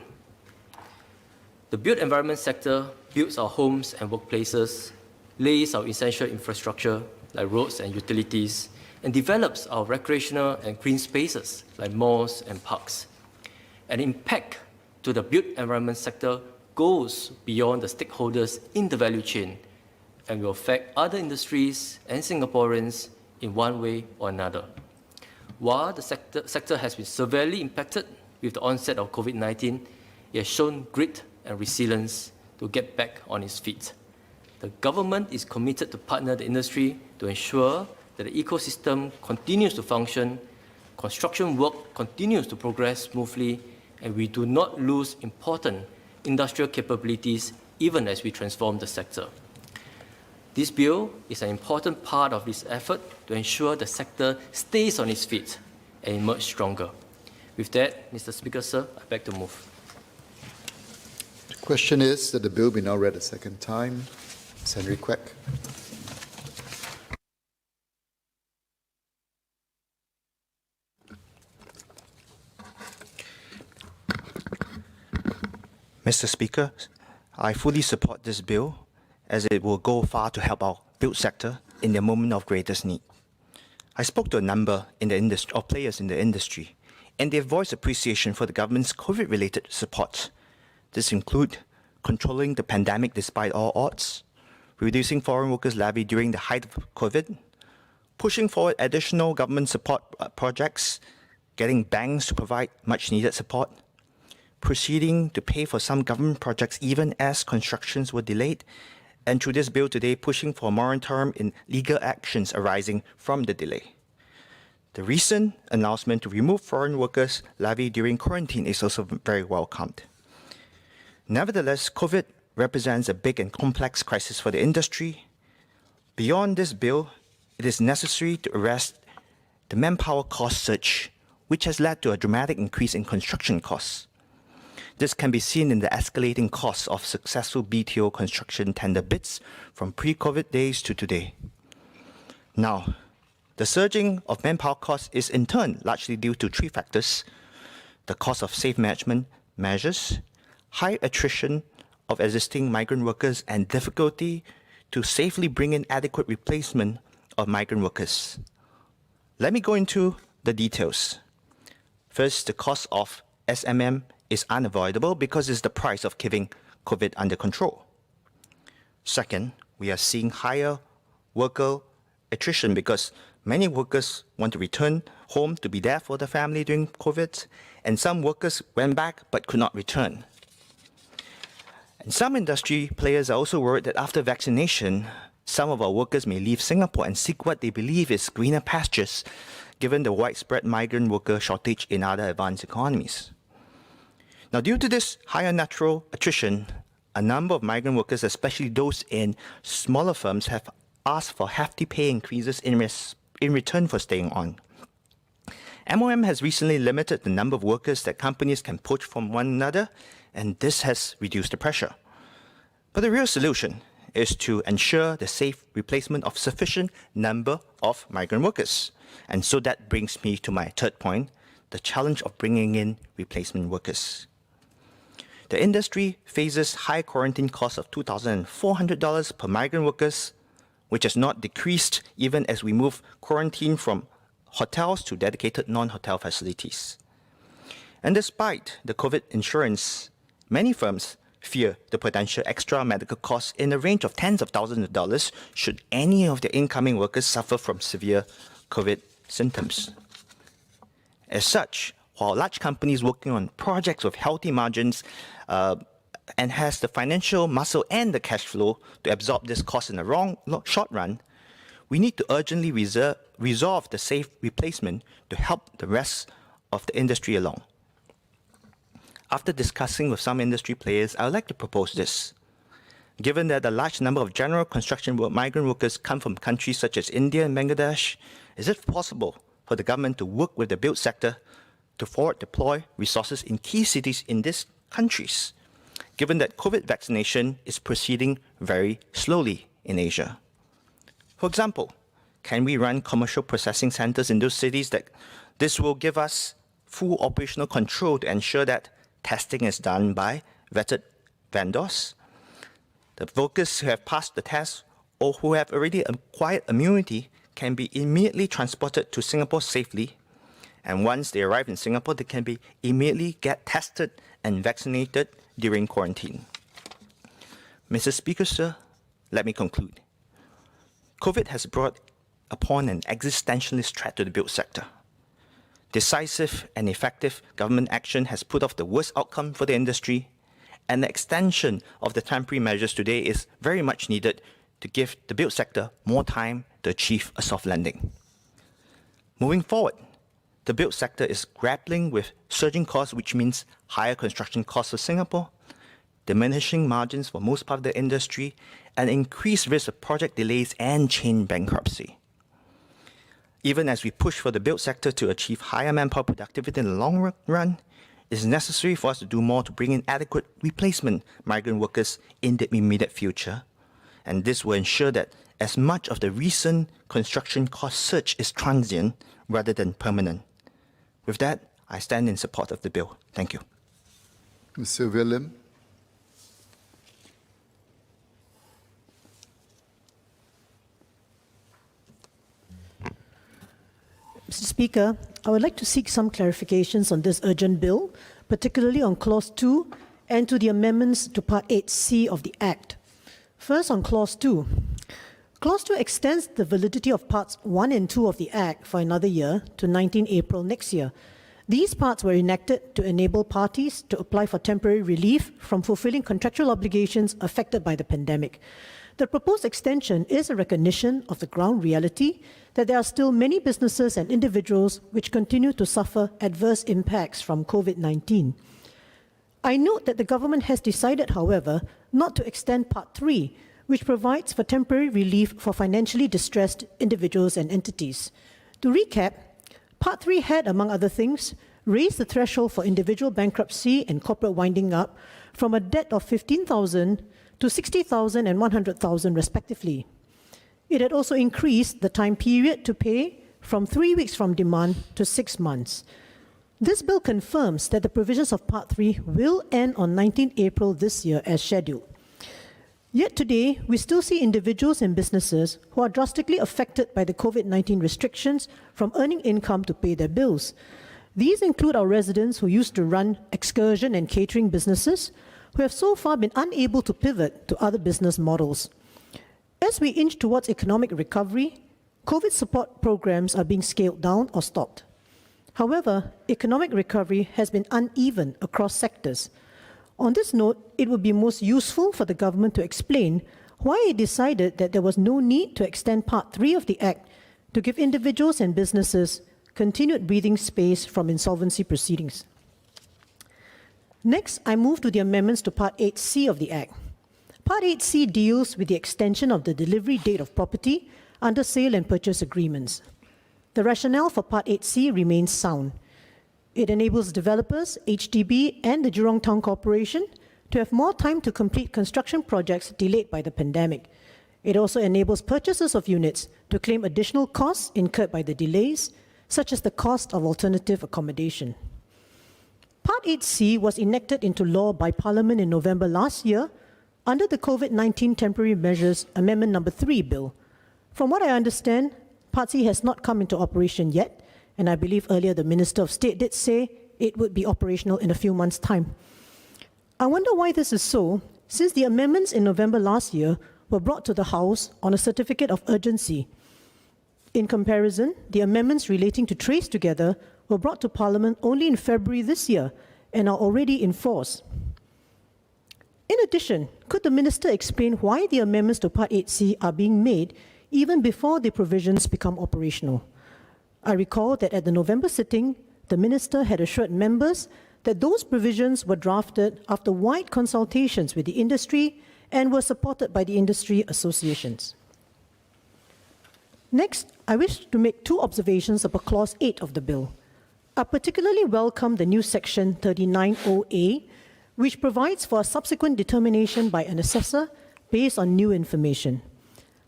The built environment sector builds our homes and workplaces, lays our essential infrastructure like roads and utilities, and develops our recreational and green spaces like malls and parks. An impact to the built environment sector goes beyond the stakeholders in the value chain and will affect other industries and Singaporeans in one way or another. While the sector has been severely impacted with the onset of COVID-19, it has shown grit and resilience to get back on its feet. The government is committed to partner the industry to ensure that the ecosystem continues to function, construction work continues to progress smoothly, and we do not lose important industrial capabilities even as we transform the sector. This bill is an important part of this effort to ensure the sector stays on its feet and emerge stronger. With that, Mr. Speaker, sir, I beg to move. The question is that the bill be now read a second time. Henry Quek. Mr. Speaker, I fully support this bill as it will go far to help our built sector in their moment of greatest need. I spoke to a number in the industry, of players in the industry, and they voiced appreciation for the government's COVID-related support. This include controlling the pandemic despite all odds, reducing foreign workers levy during the height of COVID, pushing forward additional government support projects, getting banks to provide much needed support, proceeding to pay for some government projects even as constructions were delayed, and through this bill today, pushing for a moratorium in legal actions arising from the delay. The recent announcement to remove foreign workers' levy during quarantine is also very welcomed. Nevertheless, COVID represents a big and complex crisis for the industry. Beyond this bill, it is necessary to arrest the manpower cost surge, which has led to a dramatic increase in construction costs. This can be seen in the escalating costs of successful BTO construction tender bids from pre-COVID days to today. Now, the surging of manpower costs is in turn largely due to three factors: the cost of safe management measures, high attrition of existing migrant workers, and difficulty to safely bring in adequate replacement of migrant workers. Let me go into the details. First, the cost of SMM is unavoidable because it's the price of keeping COVID under control. Second, we are seeing higher worker attrition because many workers want to return home to be there for the family during COVID, and some workers went back but could not return. And some industry players are also worried that after vaccination, some of our workers may leave Singapore and seek what they believe is greener pastures, given the widespread migrant worker shortage in other advanced economies. Now, due to this higher natural attrition, a number of migrant workers, especially those in smaller firms, have asked for hefty pay increases in return for staying on. MOM has recently limited the number of workers that companies can poach from one another, and this has reduced the pressure. But the real solution is to ensure the safe replacement of sufficient number of migrant workers. And so that brings me to my third point, the challenge of bringing in replacement workers. The industry faces high quarantine costs of $2,400 per migrant workers, which has not decreased even as we move quarantine from hotels to dedicated non-hotel facilities. And despite the COVID insurance, many firms fear the potential extra medical costs in the range of tens of thousands of dollars should any of the incoming workers suffer from severe COVID symptoms. As such, while large companies working on projects with healthy margins and has the financial muscle and the cash flow to absorb this cost in the short run, we need to urgently resolve the safe replacement to help the rest of the industry along. After discussing with some industry players, I would like to propose this. Given that a large number of general construction migrant workers come from countries such as India and Bangladesh, is it possible for the government to work with the built sector to forward deploy resources in key cities in these countries, given that COVID vaccination is proceeding very slowly in Asia? For example, can we run commercial processing centers in those cities that this will give us full operational control to ensure that testing is done by vetted vendors? The workers who have passed the test or who have already acquired immunity can be immediately transported to Singapore safely. And once they arrive in Singapore, they can be immediately get tested and vaccinated during quarantine. Mr. Speaker, sir, let me conclude. COVID has brought upon an existentialist threat to the built sector. Decisive and effective government action has put off the worst outcome for the industry, and the extension of the temporary measures today is very much needed to give the built sector more time to achieve a soft landing. Moving forward, the built sector is grappling with surging costs, which means higher construction costs for Singapore, diminishing margins for most part of the industry, and increased risk of project delays and chain bankruptcy. Even as we push for the built sector to achieve higher manpower productivity in the long run, it is necessary for us to do more to bring in adequate replacement migrant workers in the immediate future. And this will ensure that as much of the recent construction cost surge is transient rather than permanent. With that, I stand in support of the bill. Thank you. Mr. Willem. Mr. Speaker, I would like to seek some clarifications on this urgent bill, particularly on Clause 2 and to the amendments to Part 8C of the Act. First, on Clause 2. Clause 2 extends the validity of Parts 1 and 2 of the Act for another year to 19 April next year. These parts were enacted to enable parties to apply for temporary relief from fulfilling contractual obligations affected by the pandemic. The proposed extension is a recognition of the ground reality that there are still many businesses and individuals which continue to suffer adverse impacts from COVID-19. I note that the government has decided, however, not to extend Part 3, which provides for temporary relief for financially distressed individuals and entities. To recap, Part 3 had, among other things, raised the threshold for individual bankruptcy and corporate winding up from a debt of 15,000 to 60,000 and 100,000 respectively. It had also increased the time period to pay from 3 weeks from demand to 6 months. This bill confirms that the provisions of Part 3 will end on 19 April this year as scheduled. Yet today, we still see individuals and businesses who are drastically affected by the COVID-19 restrictions from earning income to pay their bills. These include our residents who used to run excursion and catering businesses, who have so far been unable to pivot to other business models. As we inch towards economic recovery, COVID support programs are being scaled down or stopped. However, economic recovery has been uneven across sectors. On this note, it would be most useful for the government to explain why it decided that there was no need to extend Part 3 of the Act to give individuals and businesses continued breathing space from insolvency proceedings. Next, I move to the amendments to Part 8C of the Act. Part 8C deals with the extension of the delivery date of property under sale and purchase agreements. The rationale for Part 8C remains sound. It enables developers, HDB, and the Jurong Town Corporation to have more time to complete construction projects delayed by the pandemic. It also enables purchasers of units to claim additional costs incurred by the delays, such as the cost of alternative accommodation. Part 8C was enacted into law by Parliament in November last year under the COVID-19 Temporary Measures Amendment No. 3 bill. From what I understand, Part C has not come into operation yet, and I believe earlier the Minister of State did say it would be operational in a few months' time. I wonder why this is so, since the amendments in November last year were brought to the House on a certificate of urgency. In comparison, the amendments relating to Trace Together were brought to Parliament only in February this year and are already in force. In addition, could the Minister explain why the amendments to Part 8C are being made even before the provisions become operational? I recall that at the November sitting, the Minister had assured members that those provisions were drafted after wide consultations with the industry and were supported by the industry associations. Next, I wish to make two observations about Clause 8 of the bill. I particularly welcome the new Section 39(0)A, which provides for a subsequent determination by an assessor based on new information.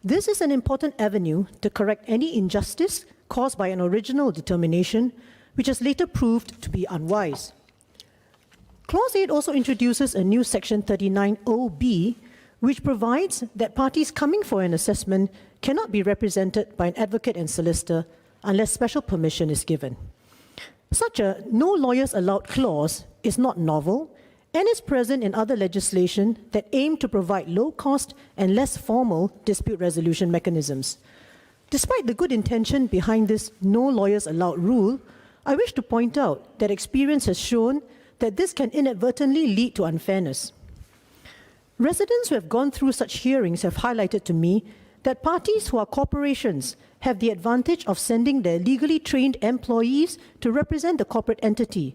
This is an important avenue to correct any injustice caused by an original determination, which has later proved to be unwise. Clause 8 also introduces a new Section 39(0)B, which provides that parties coming for an assessment cannot be represented by an advocate and solicitor unless special permission is given. Such a no lawyers allowed clause is not novel and is present in other legislation that aim to provide low-cost and less formal dispute resolution mechanisms. Despite the good intention behind this no lawyers allowed rule, I wish to point out that experience has shown that this can inadvertently lead to unfairness. Residents who have gone through such hearings have highlighted to me that parties who are corporations have the advantage of sending their legally trained employees to represent the corporate entity,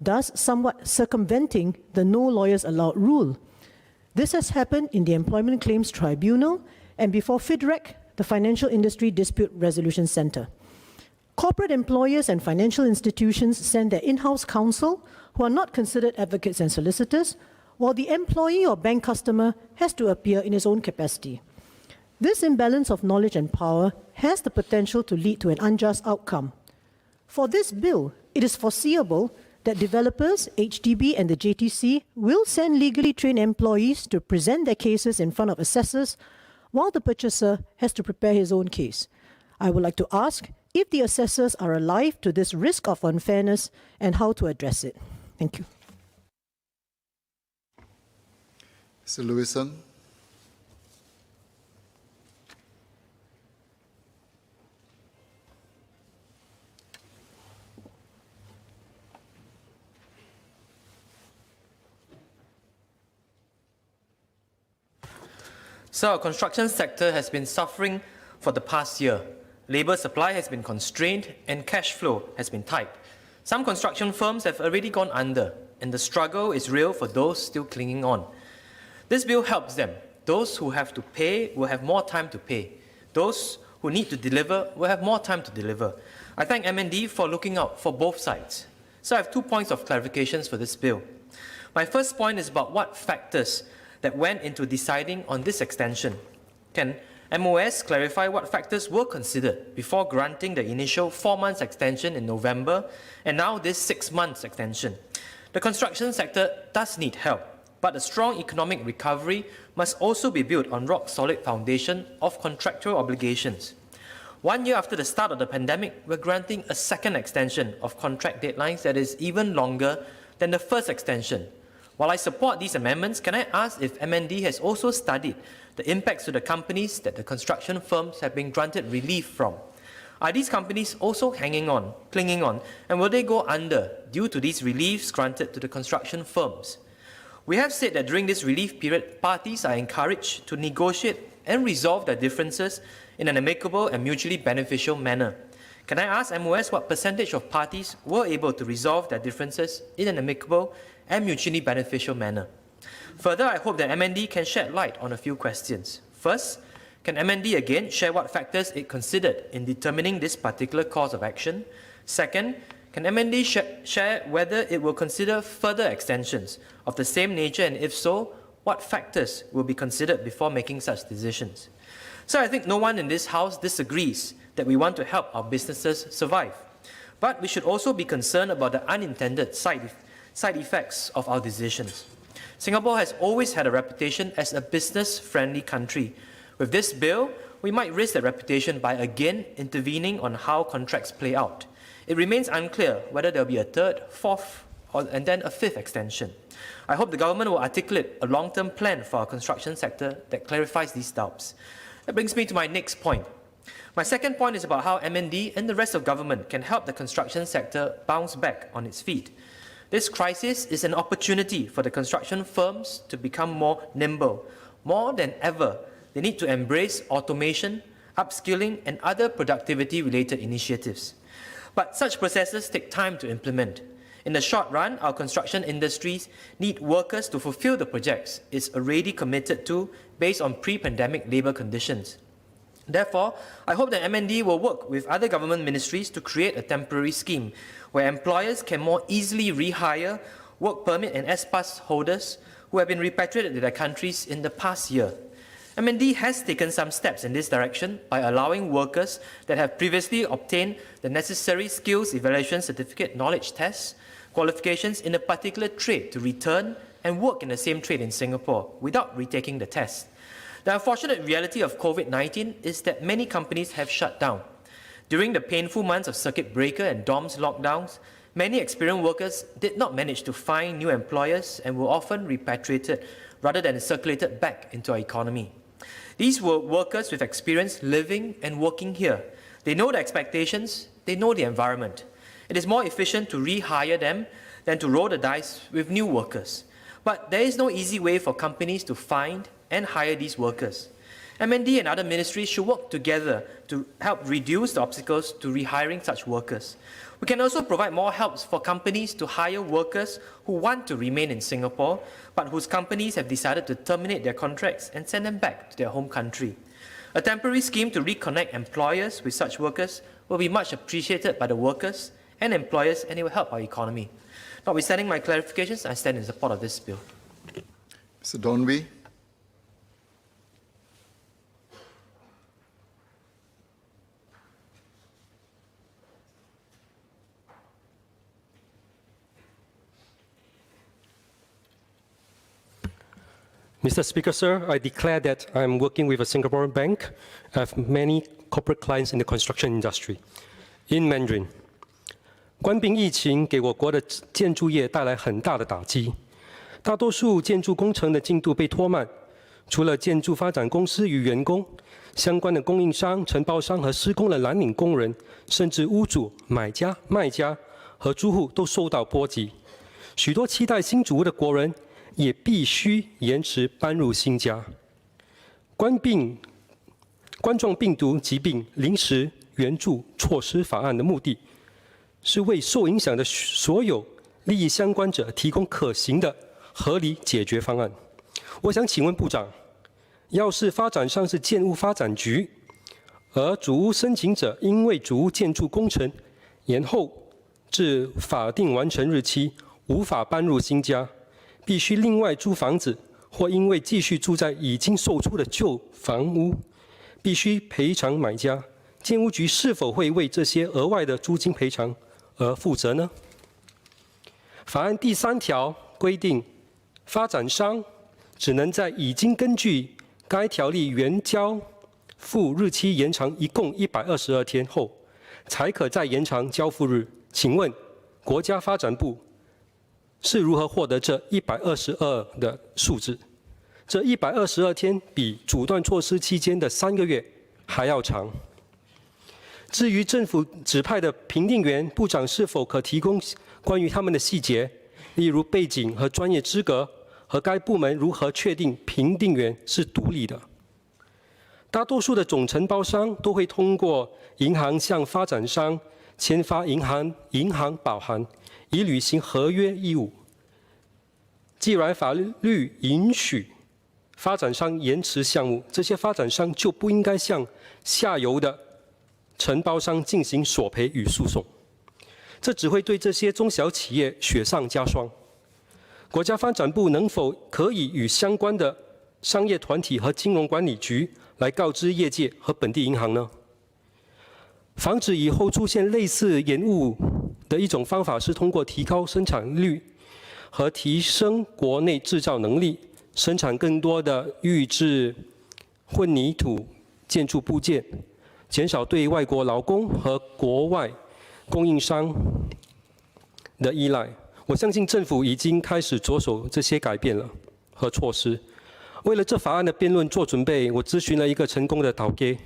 thus somewhat circumventing the no lawyers allowed rule. This has happened in the Employment Claims Tribunal and before FIDREC, the Financial Industry Dispute Resolution Center. Corporate employers and financial institutions send their in-house counsel, who are not considered advocates and solicitors, while the employee or bank customer has to appear in his own capacity. This imbalance of knowledge and power has the potential to lead to an unjust outcome. For this bill, it is foreseeable that developers, HDB and the JTC will send legally trained employees to present their cases in front of assessors, while the purchaser has to prepare his own case. I would like to ask if the assessors are alive to this risk of unfairness and how to address it. Thank you. Mr. Lewison. So our construction sector has been suffering for the past year. Labour supply has been constrained and cash flow has been tight. Some construction firms have already gone under, and the struggle is real for those still clinging on. This bill helps them. Those who have to pay will have more time to pay. Those who need to deliver will have more time to deliver. I thank MND for looking out for both sides. So I have 2 points of clarifications for this bill. My first point is about what factors that went into deciding on this extension. Can MOS clarify what factors were considered before granting the initial 4 months extension in November and now this 6 months extension? The construction sector does need help, but a strong economic recovery must also be built on rock-solid foundation of contractual obligations. 1 year after the start of the pandemic, we're granting a second extension of contract deadlines that is even longer than the first extension. While I support these amendments, can I ask if MND has also studied the impacts to the companies that the construction firms have been granted relief from? Are these companies also hanging on, clinging on, and will they go under due to these reliefs granted to the construction firms? We have said that during this relief period, parties are encouraged to negotiate and resolve their differences in an amicable and mutually beneficial manner. Can I ask MOS what percentage of parties were able to resolve their differences in an amicable and mutually beneficial manner? Further, I hope that MND can shed light on a few questions. First, can MND again share what factors it considered in determining this particular course of action? Second, can MND share whether it will consider further extensions of the same nature, and if so, what factors will be considered before making such decisions? So I think no one in this House disagrees that we want to help our businesses survive. But we should also be concerned about the unintended side effects of our decisions. Singapore has always had a reputation as a business-friendly country. With this bill, we might risk that reputation by again intervening on how contracts play out. It remains unclear whether there will be a third, fourth, and then a fifth extension. I hope the government will articulate a long-term plan for our construction sector that clarifies these doubts. That brings me to my next point. My second point is about how MND and the rest of government can help the construction sector bounce back on its feet. This crisis is an opportunity for the construction firms to become more nimble. More than ever, they need to embrace automation, upskilling, and other productivity-related initiatives. But such processes take time to implement. In the short run, our construction industries need workers to fulfill the projects it's already committed to based on pre-pandemic labour conditions. Therefore, I hope that MND will work with other government ministries to create a temporary scheme where employers can more easily rehire work permit and S-Pass holders who have been repatriated to their countries in the past year. MND has taken some steps in this direction by allowing workers that have previously obtained the necessary skills evaluation certificate knowledge tests, qualifications in a particular trade to return and work in the same trade in Singapore without retaking the test. The unfortunate reality of COVID-19 is that many companies have shut down. During the painful months of circuit breaker and DOMS lockdowns, many experienced workers did not manage to find new employers and were often repatriated rather than circulated back into our economy. These were workers with experience living and working here. They know the expectations, they know the environment. It is more efficient to rehire them than to roll the dice with new workers. But there is no easy way for companies to find and hire these workers. MND and other ministries should work together to help reduce the obstacles to rehiring such workers. We can also provide more help for companies to hire workers who want to remain in Singapore, but whose companies have decided to terminate their contracts and send them back to their home country. A temporary scheme to reconnect employers with such workers will be much appreciated by the workers and employers, and it will help our economy. Notwithstanding my clarifications, I stand in support of this bill. Mr. Donwy. Mr. Speaker, sir, I declare that I'm working with a Singaporean bank. I have many corporate clients in the construction industry. In Mandarin, 冠病疫情给我国的建筑业带来很大的打击，大多数建筑工程的进度被拖慢。除了建筑发展公司与员工，相关的供应商、承包商和施工的蓝领工人，甚至屋主、买家、卖家和租户都受到波及。许多期待新主屋的国人也必须延迟搬入新家。冠状病毒疾病临时援助措施法案的目的，是为受影响的所有利益相关者提供可行的合理解决方案。我想请问部长，要是发展商是建屋发展局，而主屋申请者因为主屋建筑工程延后至法定完成日期，无法搬入新家，必须另外租房子，或因为继续住在已经售出的旧房屋，必须赔偿买家，建屋局是否会为这些额外的租金赔偿而负责呢？法案第3条规定，发展商只能在已经根据该条例原交付日期延长一共122天后，才可再延长交付日。请问国家发展部是如何获得这122的数字？这122天比阻断措施期间的3个月还要长。至于政府指派的评定员，部长是否可提供关于他们的细节，例如背景和专业资格，和该部门如何确定评定员是独立的？大多数的总承包商都会通过银行向发展商签发银行保函，以履行合约义务。既然法律允许发展商延迟项目，这些发展商就不应该向下游的承包商进行索赔与诉讼，这只会对这些中小企业雪上加霜。国家发展部能否可以与相关的商业团体和金融管理局来告知业界和本地银行呢？防止以后出现类似延误的一种方法是通过提高生产率和提升国内制造能力，生产更多的预制混凝土建筑部件，减少对外国劳工和国外供应商的依赖。我相信政府已经开始着手这些改变了和措施。为了这法案的辩论做准备，我咨询了一个成功的导街，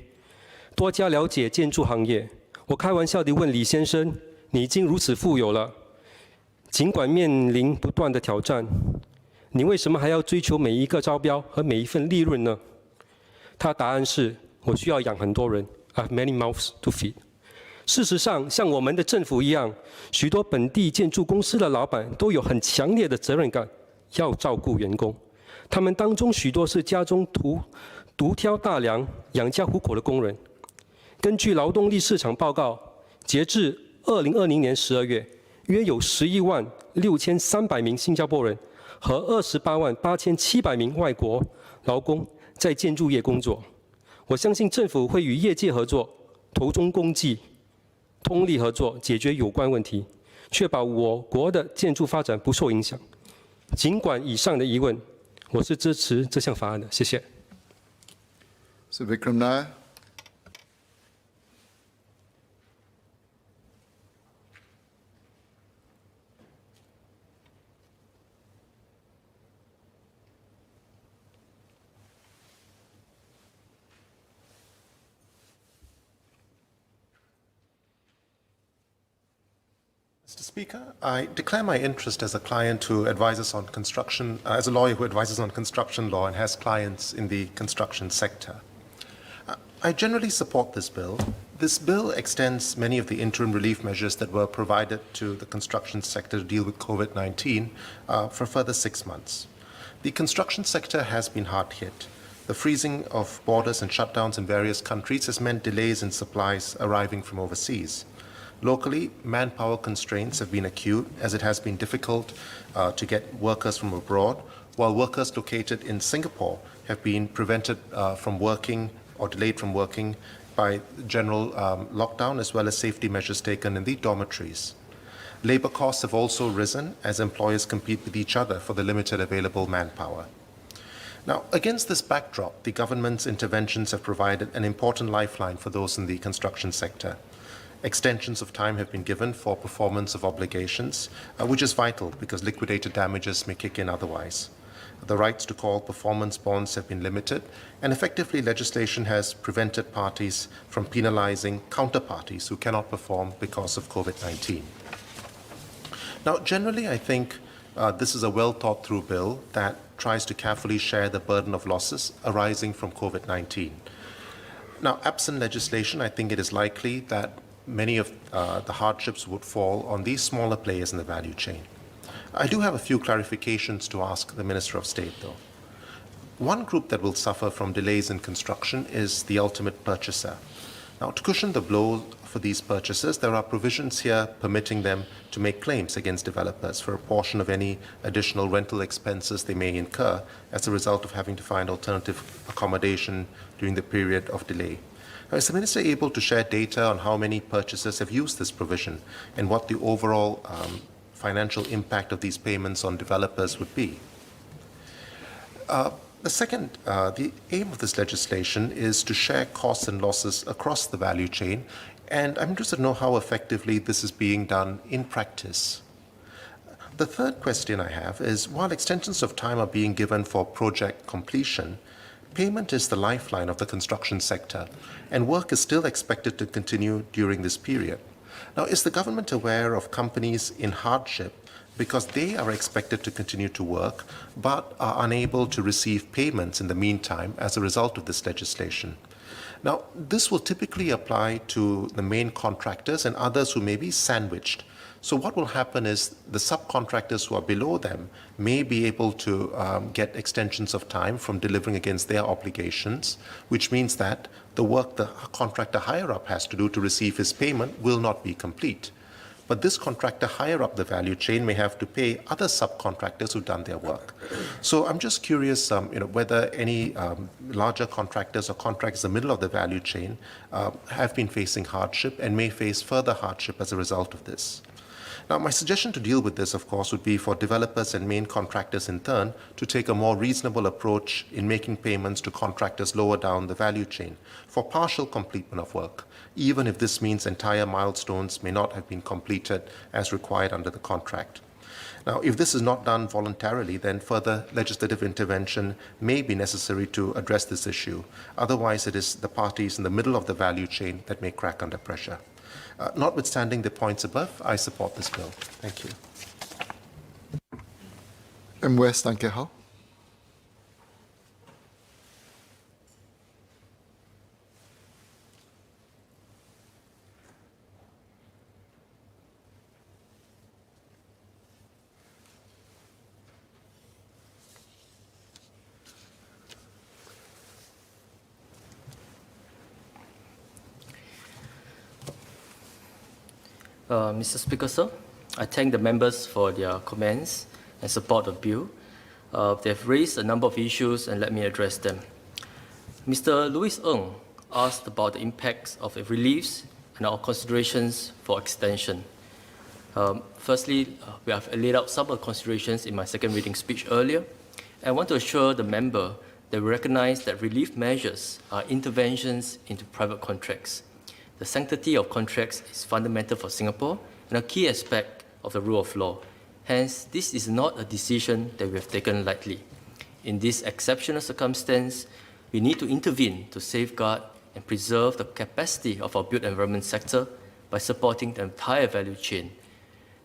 多加了解建筑行业。我开玩笑地问李先生：“你已经如此富有了，尽管面临不断的挑战，你为什么还要追求每一个招标和每一份利润呢？”他答案是：“我需要养很多人 ，I have many mouths to feed。”事实上，像我们的政府一样，许多本地建筑公司的老板都有很强烈的责任感，要照顾员工。他们当中许多是家中独挑大梁、养家糊口的工人。根据劳动力市场报告，截至2020年12月，约有11万6300名新加坡人和28万8700名外国劳工在建筑业工作。我相信政府会与业界合作，头中共济，通力合作，解决有关问题，确保我国的建筑发展不受影响。尽管以上的疑问，我是支持这项法案的。谢谢。Mr. Vikram Nair. Mr. Speaker, I declare my interest as a client who advises on construction, as a lawyer who advises on construction law and has clients in the construction sector. I generally support this bill. This bill extends many of the interim relief measures that were provided to the construction sector to deal with COVID-19 for a further 6 months. The construction sector has been hard hit. The freezing of borders and shutdowns in various countries has meant delays in supplies arriving from overseas. Locally, manpower constraints have been acute as it has been difficult to get workers from abroad, while workers located in Singapore have been prevented from working or delayed from working by general lockdown as well as safety measures taken in the dormitories. Labor costs have also risen as employers compete with each other for the limited available manpower. Now, against this backdrop, the government's interventions have provided an important lifeline for those in the construction sector. Extensions of time have been given for performance of obligations, which is vital because liquidated damages may kick in otherwise. The rights to call performance bonds have been limited, and effectively legislation has prevented parties from penalizing counterparties who cannot perform because of COVID-19. Now, generally, I think this is a well thought through bill that tries to carefully share the burden of losses arising from COVID-19. Now, absent legislation, I think it is likely that many of the hardships would fall on these smaller players in the value chain. I do have a few clarifications to ask the Minister of State, though. One group that will suffer from delays in construction is the ultimate purchaser. Now, to cushion the blow for these purchasers, there are provisions here permitting them to make claims against developers for a portion of any additional rental expenses they may incur as a result of having to find alternative accommodation during the period of delay. Now, is the Minister able to share data on how many purchasers have used this provision and what the overall financial impact of these payments on developers would be? The second, the aim of this legislation is to share costs and losses across the value chain, and I'm interested to know how effectively this is being done in practice. The third question I have is, while extensions of time are being given for project completion, payment is the lifeline of the construction sector, and work is still expected to continue during this period. Now, is the government aware of companies in hardship because they are expected to continue to work but are unable to receive payments in the meantime as a result of this legislation? Now, this will typically apply to the main contractors and others who may be sandwiched. So what will happen is the subcontractors who are below them may be able to get extensions of time from delivering against their obligations, which means that the work the contractor higher up has to do to receive his payment will not be complete. But this contractor higher up the value chain may have to pay other subcontractors who've done their work. So I'm just curious, whether any larger contractors or contractors in the middle of the value chain have been facing hardship and may face further hardship as a result of this. Now, my suggestion to deal with this, of course, would be for developers and main contractors in turn to take a more reasonable approach in making payments to contractors lower down the value chain for partial completion of work, even if this means entire milestones may not have been completed as required under the contract. Now, if this is not done voluntarily, then further legislative intervention may be necessary to address this issue. Otherwise, it is the parties in the middle of the value chain that may crack under pressure. Notwithstanding the points above, I support this bill. Thank you. West, danke, Hau. Mr. Speaker, sir, I thank the members for their comments and support of the bill. They have raised a number of issues and let me address them. Mr. Louis Ng asked about the impacts of the reliefs and our considerations for extension. Firstly, we have laid out some of the considerations in my second reading speech earlier. I want to assure the member that we recognize that relief measures are interventions into private contracts. The sanctity of contracts is fundamental for Singapore and a key aspect of the rule of law. Hence, this is not a decision that we have taken lightly. In this exceptional circumstance, we need to intervene to safeguard and preserve the capacity of our built environment sector by supporting the entire value chain.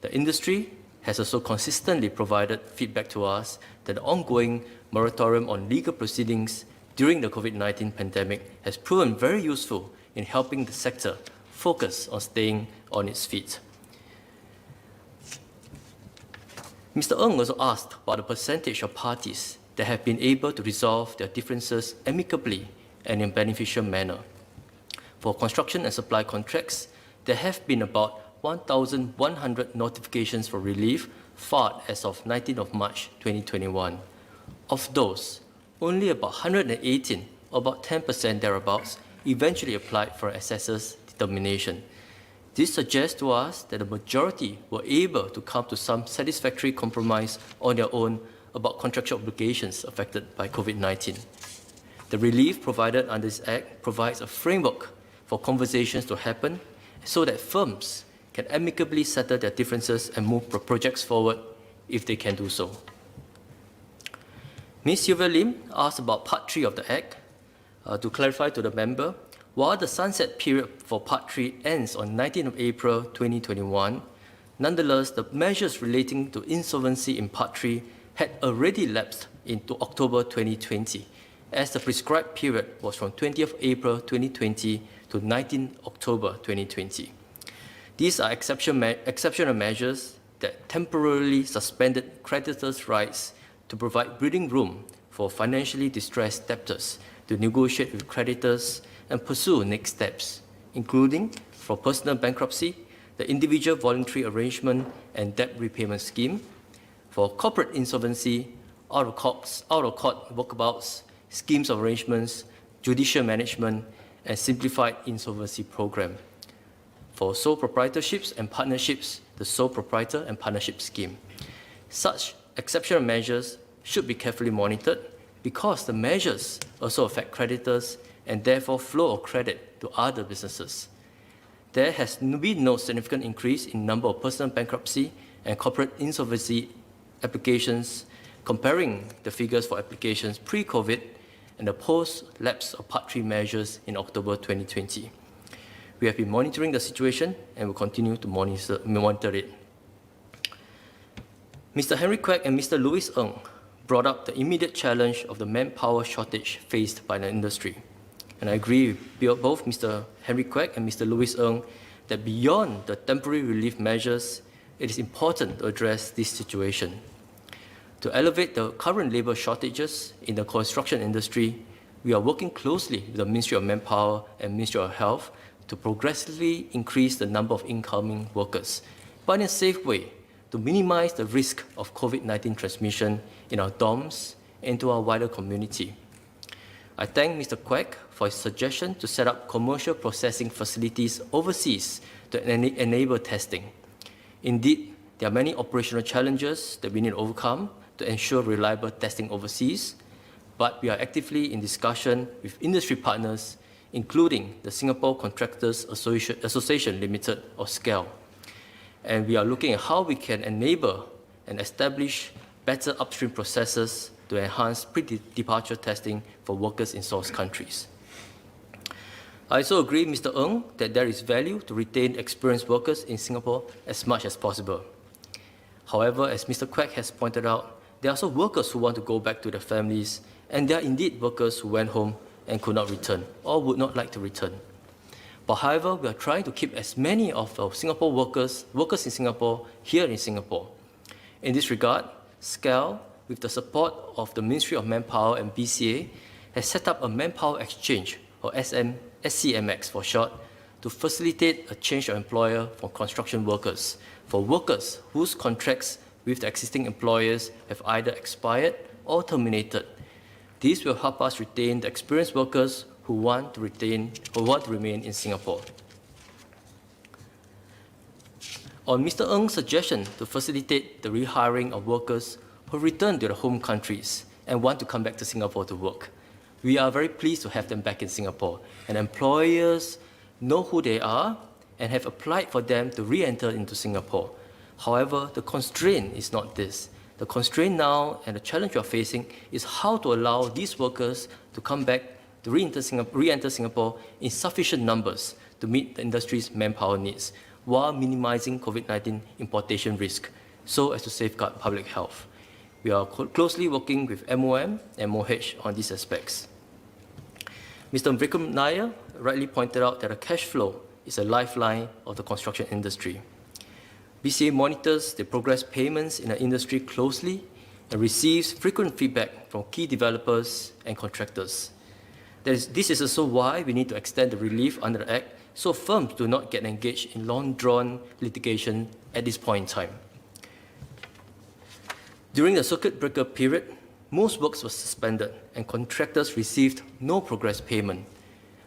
The industry has also consistently provided feedback to us that the ongoing moratorium on legal proceedings during the COVID-19 pandemic has proven very useful in helping the sector focus on staying on its feet. Mr. Ng also asked about the percentage of parties that have been able to resolve their differences amicably and in a beneficial manner. For construction and supply contracts, there have been about 1,100 notifications for relief filed as of 19th of March 2021. Of those, only about 118, or about 10% thereabouts, eventually applied for assessor's determination. This suggests to us that the majority were able to come to some satisfactory compromise on their own about contractual obligations affected by COVID-19. The relief provided under this Act provides a framework for conversations to happen so that firms can amicably settle their differences and move projects forward if they can do so. Ms. Sylvia Lim asked about Part 3 of the Act. To clarify to the member, while the sunset period for Part 3 ends on 19th of April 2021, nonetheless, the measures relating to insolvency in Part 3 had already lapsed into October 2020, as the prescribed period was from 20th April 2020 to 19 October 2020. These are exceptional measures that temporarily suspended creditors' rights to provide breathing room for financially distressed debtors to negotiate with creditors and pursue next steps, including for personal bankruptcy, the individual voluntary arrangement and debt repayment scheme, for corporate insolvency, out-of-court walkabouts, schemes of arrangements, judicial management, and simplified insolvency program. For sole proprietorships and partnerships, the sole proprietor and partnership scheme. Such exceptional measures should be carefully monitored because the measures also affect creditors and therefore flow of credit to other businesses. There has been no significant increase in number of personal bankruptcy and corporate insolvency applications comparing the figures for applications pre-COVID and the post-lapse of Part 3 measures in October 2020. We have been monitoring the situation and will continue to monitor it. Mr. Henry Quek and Mr. Louis Ng brought up the immediate challenge of the manpower shortage faced by the industry. And I agree with both Mr. Henry Quek and Mr. Louis Ng that beyond the temporary relief measures, it is important to address this situation. To elevate the current labour shortages in the construction industry, we are working closely with the Ministry of Manpower and Ministry of Health to progressively increase the number of incoming workers, but in a safe way to minimize the risk of COVID-19 transmission in our dorms and to our wider community. I thank Mr. Quek for his suggestion to set up commercial processing facilities overseas to enable testing. Indeed, there are many operational challenges that we need to overcome to ensure reliable testing overseas, but we are actively in discussion with industry partners, including the Singapore Contractors Association Limited, or SCAL. And we are looking at how we can enable and establish better upstream processes to enhance pre-departure testing for workers in source countries. I also agree with Mr. Ng that there is value to retain experienced workers in Singapore as much as possible. However, as Mr. Quek has pointed out, there are also workers who want to go back to their families, and there are indeed workers who went home and could not return or would not like to return. But however, we are trying to keep as many of our Singapore workers in Singapore, here in Singapore. In this regard, SCAL, with the support of the Ministry of Manpower and BCA, has set up a manpower exchange, or SCMX for short, to facilitate a change of employer for construction workers, for workers whose contracts with the existing employers have either expired or terminated. This will help us retain the experienced workers who want to remain in Singapore. On Mr. Ng's suggestion to facilitate the rehiring of workers who return to their home countries and want to come back to Singapore to work, we are very pleased to have them back in Singapore, and employers know who they are and have applied for them to re-enter into Singapore. However, the constraint is not this. The constraint now and the challenge we are facing is how to allow these workers to come back, to re-enter Singapore in sufficient numbers to meet the industry's manpower needs, while minimizing COVID-19 importation risk, so as to safeguard public health. We are closely working with MOM and MOH on these aspects. Mr. Vikram Nair rightly pointed out that a cash flow is a lifeline of the construction industry. BCA monitors the progress payments in the industry closely and receives frequent feedback from key developers and contractors. This is also why we need to extend the relief under the Act so firms do not get engaged in long-drawn litigation at this point in time. During the circuit breaker period, most works were suspended and contractors received no progress payment.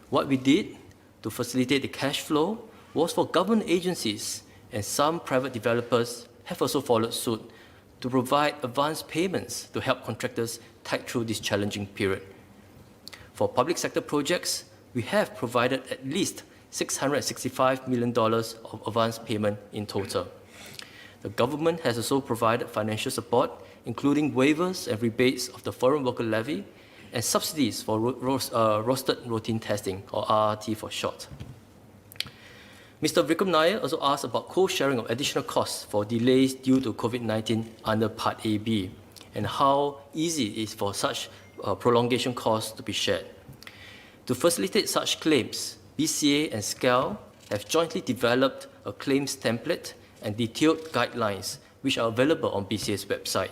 What we did to facilitate the cash flow was for government agencies, and some private developers have also followed suit, to provide advance payments to help contractors tide through this challenging period. For public sector projects, we have provided at least $665 million of advance payment in total. The government has also provided financial support, including waivers and rebates of the foreign worker levy and subsidies for rostered routine testing, or RRT for short. Mr. Vikram Nair also asked about co-sharing of additional costs for delays due to COVID-19 under Part AB, and how easy it is for such prolongation costs to be shared. To facilitate such claims, BCA and SCAL have jointly developed a claims template and detailed guidelines which are available on BCA's website.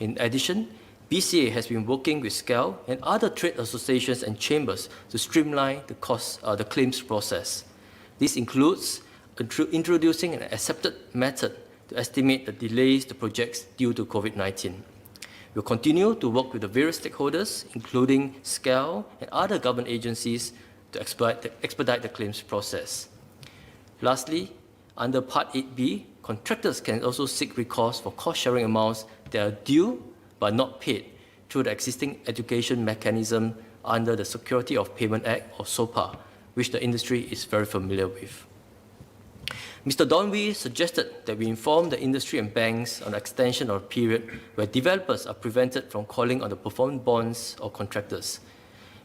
In addition, BCA has been working with SCAL and other trade associations and chambers to streamline the claims process. This includes introducing an accepted method to estimate the delays to projects due to COVID-19. We'll continue to work with the various stakeholders, including SCAL and other government agencies, to expedite the claims process. Lastly, under Part 8B, contractors can also seek recourse for cost-sharing amounts that are due but not paid through the existing education mechanism under the Security of Payment Act, or SOPA, which the industry is very familiar with. Mr. Donwy suggested that we inform the industry and banks on the extension of a period where developers are prevented from calling on the performance bonds or contractors.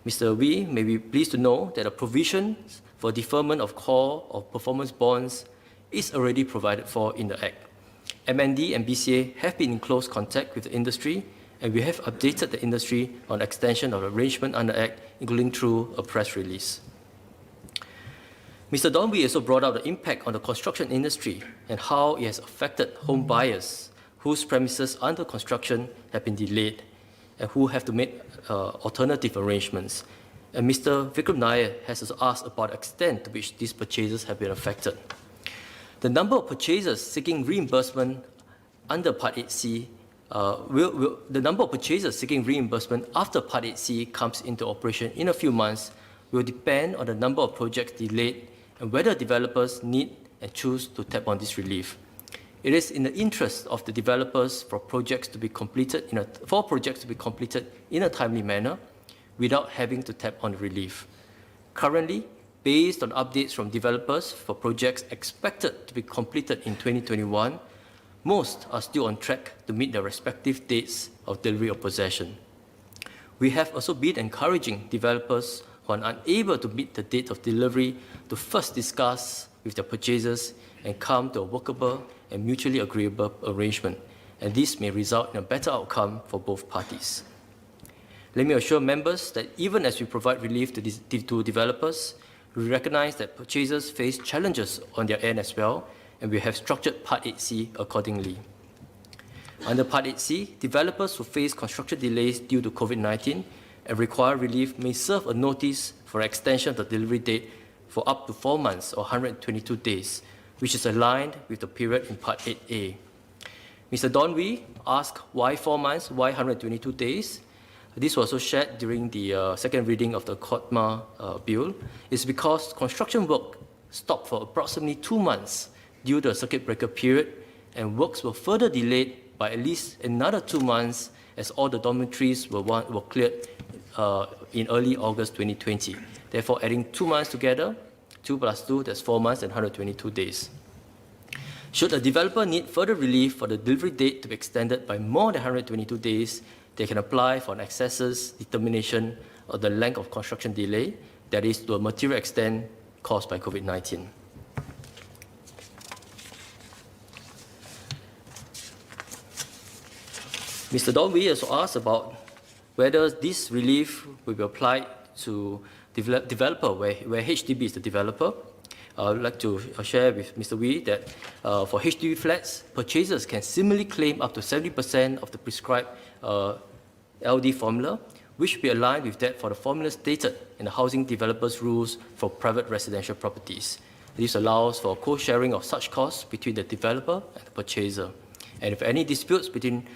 Mr. Wee may be pleased to know that a provision for deferment of call of performance bonds is already provided for in the Act. MND and BCA have been in close contact with the industry, and we have updated the industry on extension of the arrangement under the Act, including through a press release. Mr. Donwy also brought out the impact on the construction industry and how it has affected home buyers whose premises under construction have been delayed and who have to make alternative arrangements. And Mr. Vikram Nair has also asked about the extent to which these purchases have been affected. The number of purchasers seeking reimbursement under Part 8C, the number of purchasers seeking reimbursement after Part 8C comes into operation in a few months will depend on the number of projects delayed and whether developers need and choose to tap on this relief. It is in the interest of the developers for projects to be completed in a timely manner without having to tap on the relief. Currently, based on updates from developers for projects expected to be completed in 2021, most are still on track to meet their respective dates of delivery of possession. We have also been encouraging developers who are unable to meet the date of delivery to first discuss with their purchasers and come to a workable and mutually agreeable arrangement, and this may result in a better outcome for both parties. Let me assure members that even as we provide relief to developers, we recognize that purchasers face challenges on their end as well, and we have structured Part 8C accordingly. Under Part 8C, developers who face construction delays due to COVID-19 and require relief may serve a notice for extension of the delivery date for up to 4 months or 122 days, which is aligned with the period in Part 8A. Mr. Donwy asked why 4 months, why 122 days? This was also shared during the second reading of the COTMA bill. It's because construction work stopped for approximately 2 months due to a circuit breaker period, and works were further delayed by at least another 2 months as all the dormitories were cleared in early August 2020. Therefore, adding 2 months together, 2 plus 2, that's 4 months and 122 days. Should a developer need further relief for the delivery date to be extended by more than 122 days, they can apply for an assessor's determination of the length of construction delay, that is, to a material extent caused by COVID-19. Mr. Donwy also asked about whether this relief will be applied to developer where HDB is the developer. I would like to share with Mr. Wee that for HDB flats, purchasers can similarly claim up to 70% of the prescribed LD formula, which will be aligned with that for the formula stated in the Housing Developers Rules for private residential properties. This allows for co-sharing of such costs between the developer and the purchaser. And if any disputes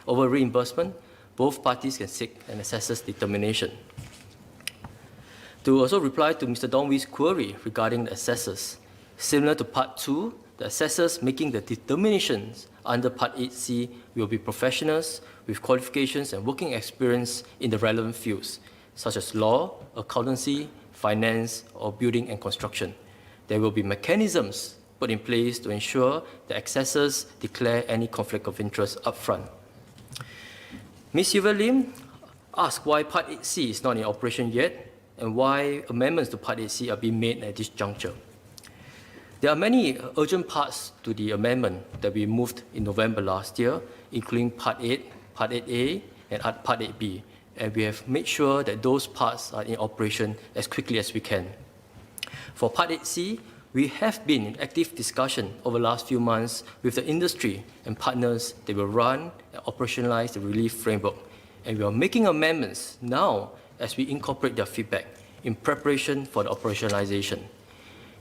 over reimbursement, both parties can seek an assessor's determination. To also reply to Mr. Donwy's query regarding the assessors, similar to Part 2, the assessors making the determinations under Part 8C will be professionals with qualifications and working experience in the relevant fields, such as law, accountancy, finance, or building and construction. There will be mechanisms put in place to ensure the assessors declare any conflict of interest upfront. Ms. Silva Lim asked why Part 8C is not in operation yet and why amendments to Part 8C are being made at this juncture. There are many urgent parts to the amendment that we moved in November last year, including Part 8, Part 8A and Part 8B, and we have made sure that those parts are in operation as quickly as we can. For Part 8C, we have been in active discussion over the last few months with the industry and partners that will run and operationalize the relief framework, and we are making amendments now as we incorporate their feedback in preparation for the operationalization.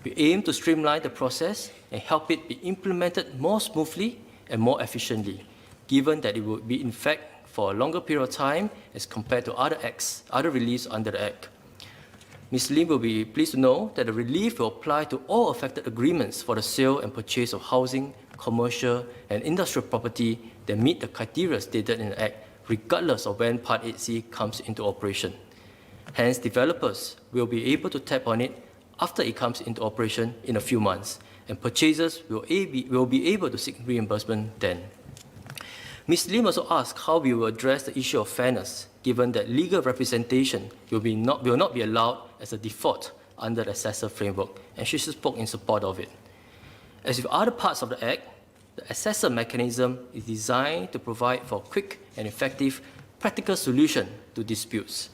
We aim to streamline the process and help it be implemented more smoothly and more efficiently, given that it will be in fact for a longer period of time as compared to other acts, other reliefs under the Act. Ms. Lim will be pleased to know that the relief will apply to all affected agreements for the sale and purchase of housing, commercial, and industrial property that meet the criteria stated in the Act, regardless of when Part 8C comes into operation. Hence, developers will be able to tap on it after it comes into operation in a few months, and purchasers will be able to seek reimbursement then. Ms. Lim also asked how we will address the issue of fairness, given that legal representation will not be allowed as a default under the assessor framework, and she spoke in support of it. As with other parts of the Act, the assessor mechanism is designed to provide for a quick and effective practical solution to disputes.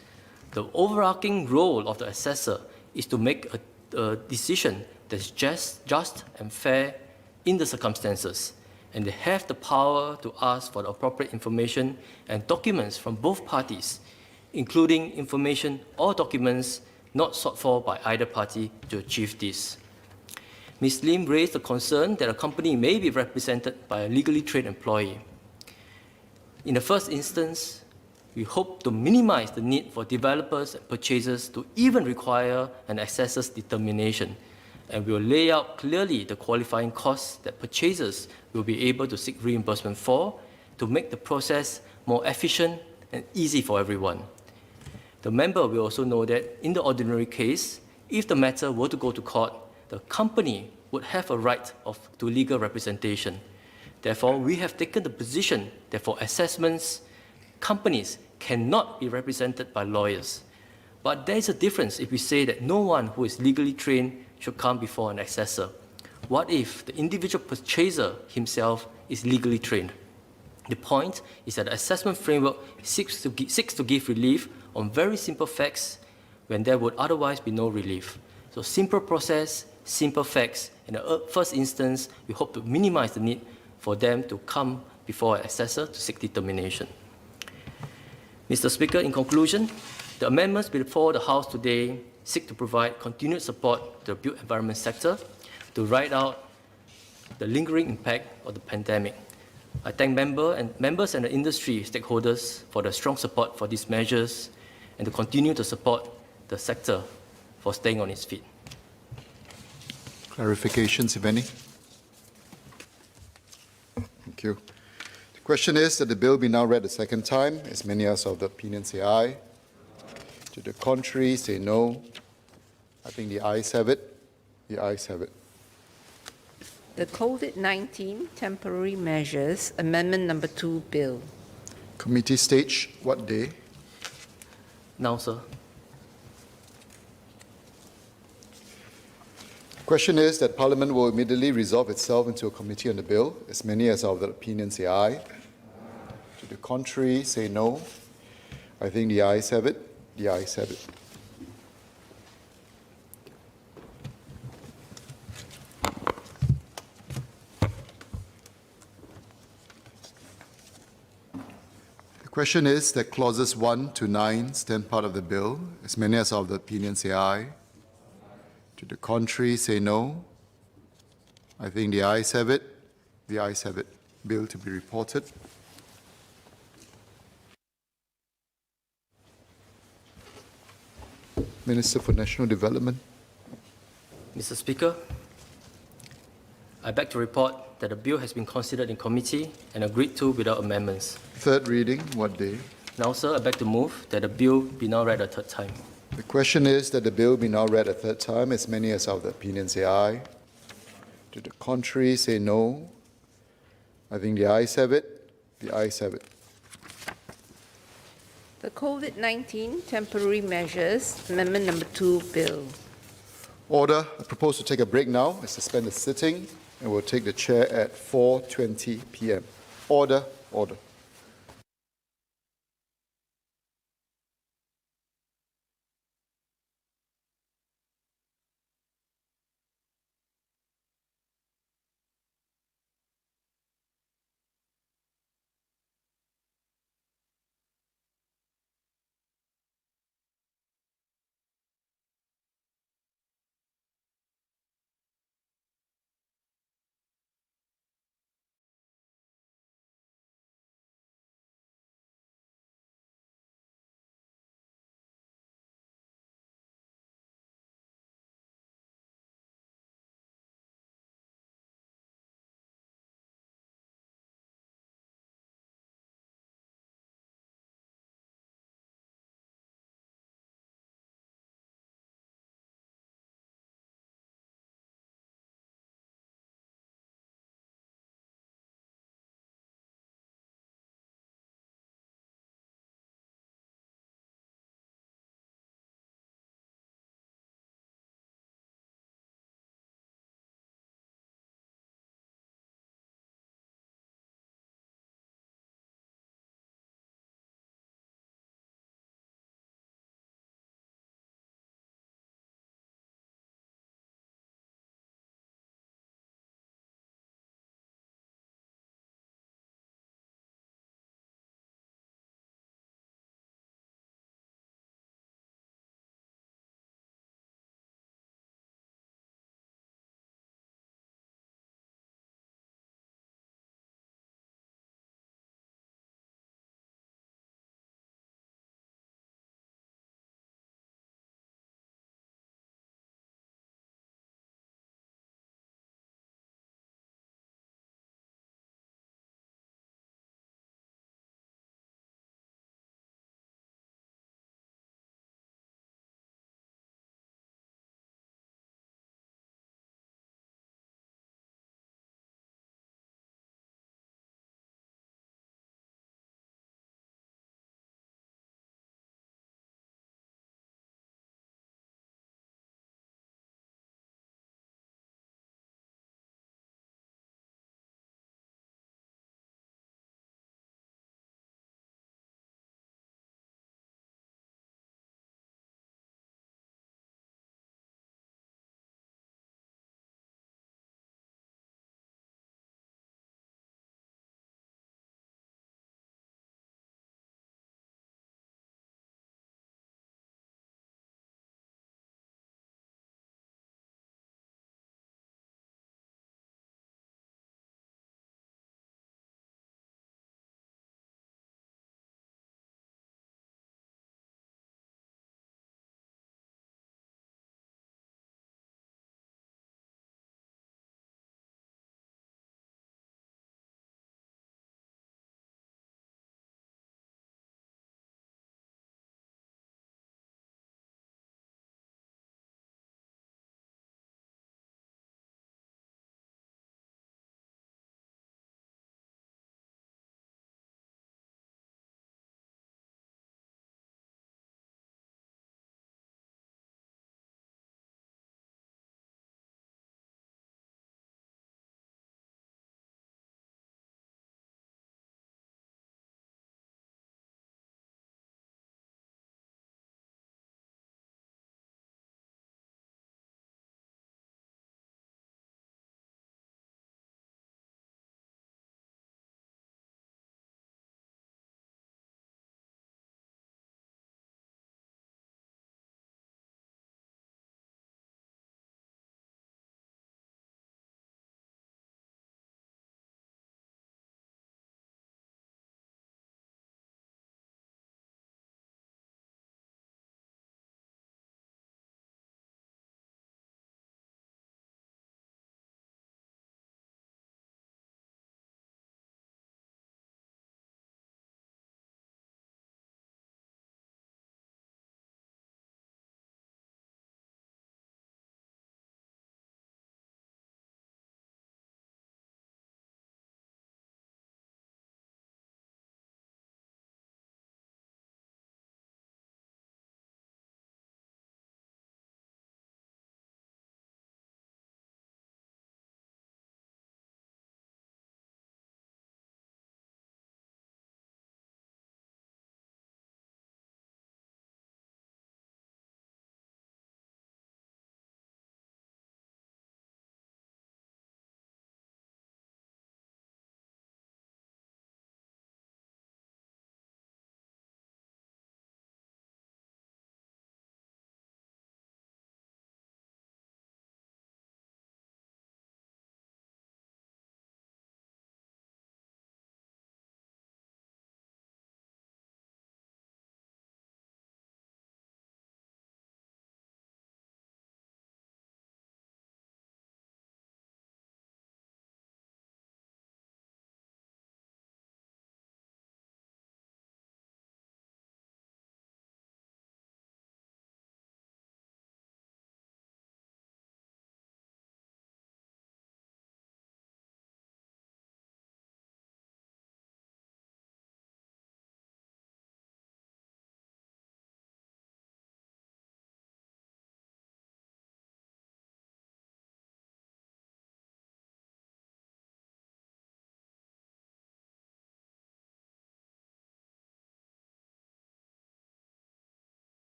The overarching role of the assessor is to make a decision that's just and fair in the circumstances, and they have the power to ask for the appropriate information and documents from both parties, including information or documents not sought for by either party to achieve this. Ms. Lim raised the concern that a company may be represented by a legally trained employee. In the first instance, we hope to minimize the need for developers and purchasers to even require an assessor's determination, and we will lay out clearly the qualifying costs that purchasers will be able to seek reimbursement for to make the process more efficient and easy for everyone. The member will also know that in the ordinary case, if the matter were to go to court, the company would have a right to legal representation. Therefore, we have taken the position that for assessments, companies cannot be represented by lawyers. But there is a difference if we say that no one who is legally trained should come before an assessor. What if the individual purchaser himself is legally trained? The point is that the assessment framework seeks to give relief on very simple facts when there would otherwise be no relief. So simple process, simple facts. In the first instance, we hope to minimize the need for them to come before an assessor to seek determination. Mr. Speaker, in conclusion, the amendments before the House today seek to provide continued support to the built environment sector to ride out the lingering impact of the pandemic. I thank members and the industry stakeholders for their strong support for these measures and to continue to support the sector for staying on its feet. Clarifications, if any? Thank you. The question is that the bill be now read a second time. As many as of the opinion say aye. To the contrary, say no. I think the ayes have it. The ayes have it. The COVID-19 Temporary Measures Amendment Number 2 Bill. Committee stage, what day? Now, sir. Question is that Parliament will immediately resolve itself into a committee on the bill. As many as of the opinion say aye. To the contrary, say no. I think the ayes have it. The ayes have it. The question is that clauses 1 to 9 stand part of the bill. As many as of the opinion say aye. To the contrary, say no. I think the ayes have it. The ayes have it. Bill to be reported. Minister for National Development. Mr. Speaker, I beg to report that the bill has been considered in committee and agreed to without amendments. Third reading, what day? Now, sir, I beg to move that the bill be now read a third time. The question is that the bill be now read a third time. As many as of the opinion say aye. To the contrary, say no. I think the ayes have it. The ayes have it. The COVID-19 Temporary Measures Amendment Number 2 Bill. Order. I propose to take a break now and suspend the sitting, and we'll take the chair at 4:20 p.m. Order. Order.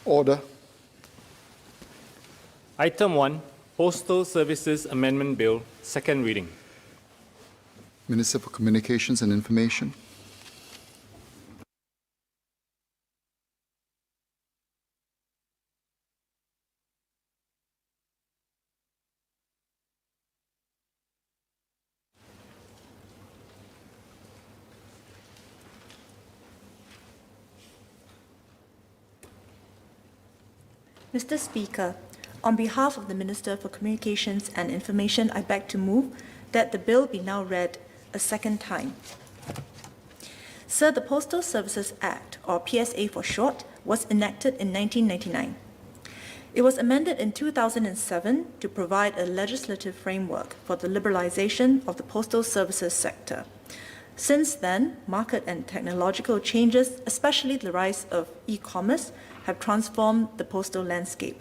Order. Item 1, Postal Services Amendment Bill, second reading. Minister for Communications and Information. Mr. Speaker, on behalf of the Minister for Communications and Information, I beg to move that the bill be now read a second time. Sir, the Postal Services Act, or PSA for short, was enacted in 1999. It was amended in 2007 to provide a legislative framework for the liberalization of the postal services sector. Since then, market and technological changes, especially the rise of e-commerce, have transformed the postal landscape.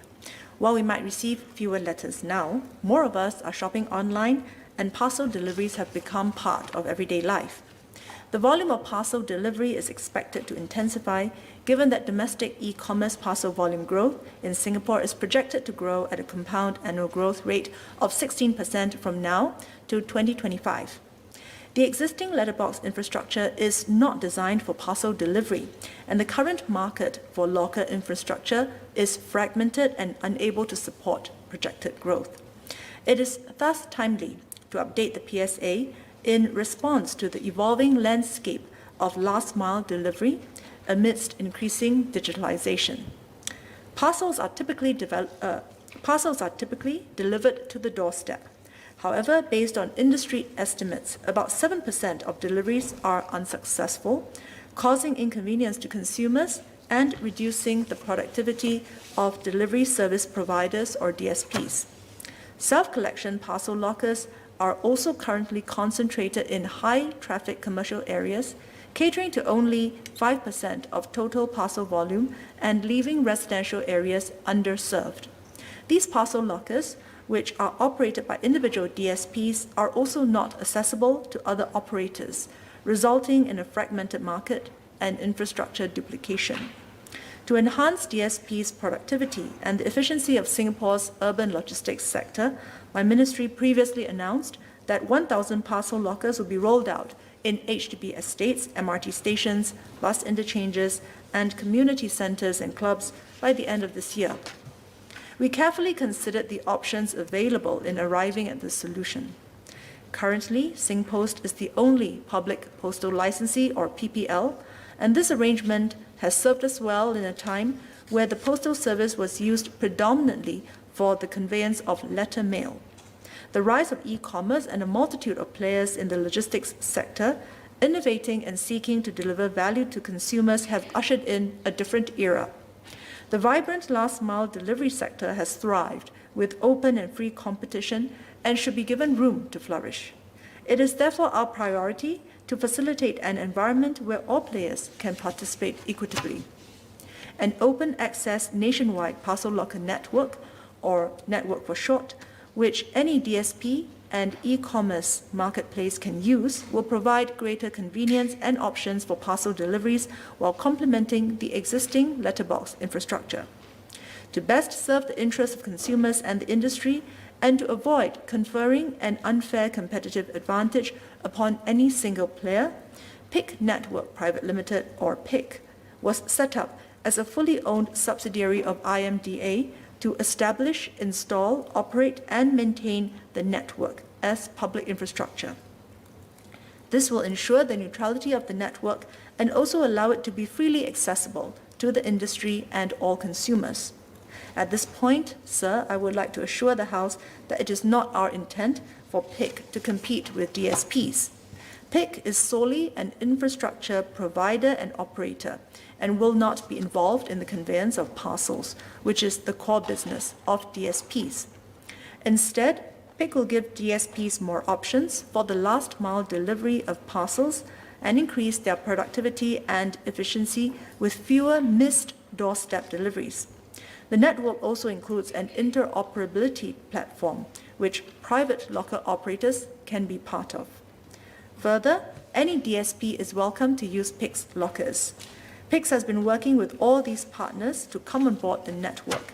While we might receive fewer letters now, more of us are shopping online and parcel deliveries have become part of everyday life. The volume of parcel delivery is expected to intensify given that domestic e-commerce parcel volume growth in Singapore is projected to grow at a compound annual growth rate of 16% from now to 2025. The existing letterbox infrastructure is not designed for parcel delivery, and the current market for locker infrastructure is fragmented and unable to support projected growth. It is thus timely to update the PSA in response to the evolving landscape of last-mile delivery amidst increasing digitalization. Parcels are typically delivered to the doorstep. However, based on industry estimates, about 7% of deliveries are unsuccessful, causing inconvenience to consumers and reducing the productivity of delivery service providers or DSPs. Self-collection parcel lockers are also currently concentrated in high-traffic commercial areas, catering to only 5% of total parcel volume and leaving residential areas underserved. These parcel lockers, which are operated by individual DSPs, are also not accessible to other operators, resulting in a fragmented market and infrastructure duplication. To enhance DSP's productivity and the efficiency of Singapore's urban logistics sector, my ministry previously announced that 1,000 parcel lockers will be rolled out in HDB estates, MRT stations, bus interchanges, and community centers and clubs by the end of this year. We carefully considered the options available in arriving at this solution. Currently, SingPost is the only public postal licensee, or PPL, and this arrangement has served us well in a time where the postal service was used predominantly for the conveyance of letter mail. The rise of e-commerce and a multitude of players in the logistics sector innovating and seeking to deliver value to consumers have ushered in a different era. The vibrant last-mile delivery sector has thrived with open and free competition and should be given room to flourish. It is therefore our priority to facilitate an environment where all players can participate equitably. An open access nationwide parcel locker network, or network for short, which any DSP and e-commerce marketplace can use, will provide greater convenience and options for parcel deliveries while complementing the existing letterbox infrastructure. To best serve the interests of consumers and the industry, and to avoid conferring an unfair competitive advantage upon any single player, PIC Network Private Limited, or PIC, was set up as a fully owned subsidiary of IMDA to establish, install, operate, and maintain the network as public infrastructure. This will ensure the neutrality of the network and also allow it to be freely accessible to the industry and all consumers. At this point, sir, I would like to assure the House that it is not our intent for PIC to compete with DSPs. PIC is solely an infrastructure provider and operator and will not be involved in the conveyance of parcels, which is the core business of DSPs. Instead, PIC will give DSPs more options for the last-mile delivery of parcels and increase their productivity and efficiency with fewer missed doorstep deliveries. The network also includes an interoperability platform, which private locker operators can be part of. Further, any DSP is welcome to use PIC's lockers. PICS has been working with all these partners to come on board the network.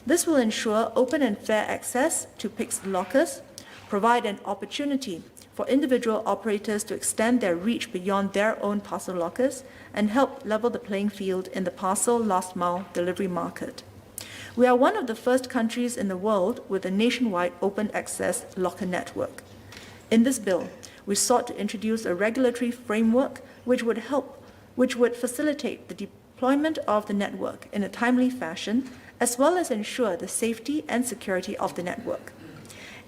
This will ensure open and fair access to PICS lockers, provide an opportunity for individual operators to extend their reach beyond their own parcel lockers, and help level the playing field in the parcel last-mile delivery market. We are one of the first countries in the world with a nationwide open access locker network. In this bill, we sought to introduce a regulatory framework which would facilitate the deployment of the network in a timely fashion, as well as ensure the safety and security of the network.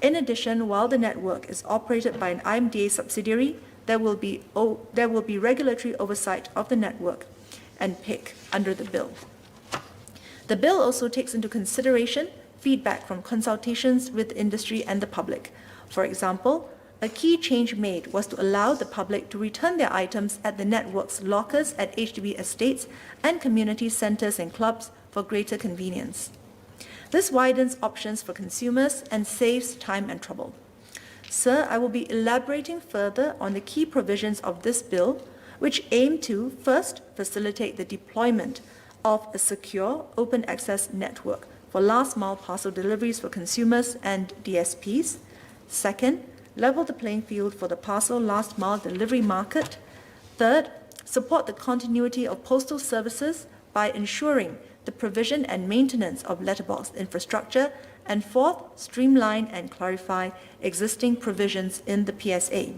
In addition, while the network is operated by an IMDA subsidiary, there will be regulatory oversight of the network and PIC under the bill. The bill also takes into consideration feedback from consultations with industry and the public. For example, a key change made was to allow the public to return their items at the network's lockers at HDB estates and community centers and clubs for greater convenience. This widens options for consumers and saves time and trouble. Sir, I will be elaborating further on the key provisions of this bill, which aim to, first, facilitate the deployment of a secure, open access network for last-mile parcel deliveries for consumers and DSPs. Second, level the playing field for the parcel last-mile delivery market. Third, support the continuity of postal services by ensuring the provision and maintenance of letterbox infrastructure, and fourth, streamline and clarify existing provisions in the PSA.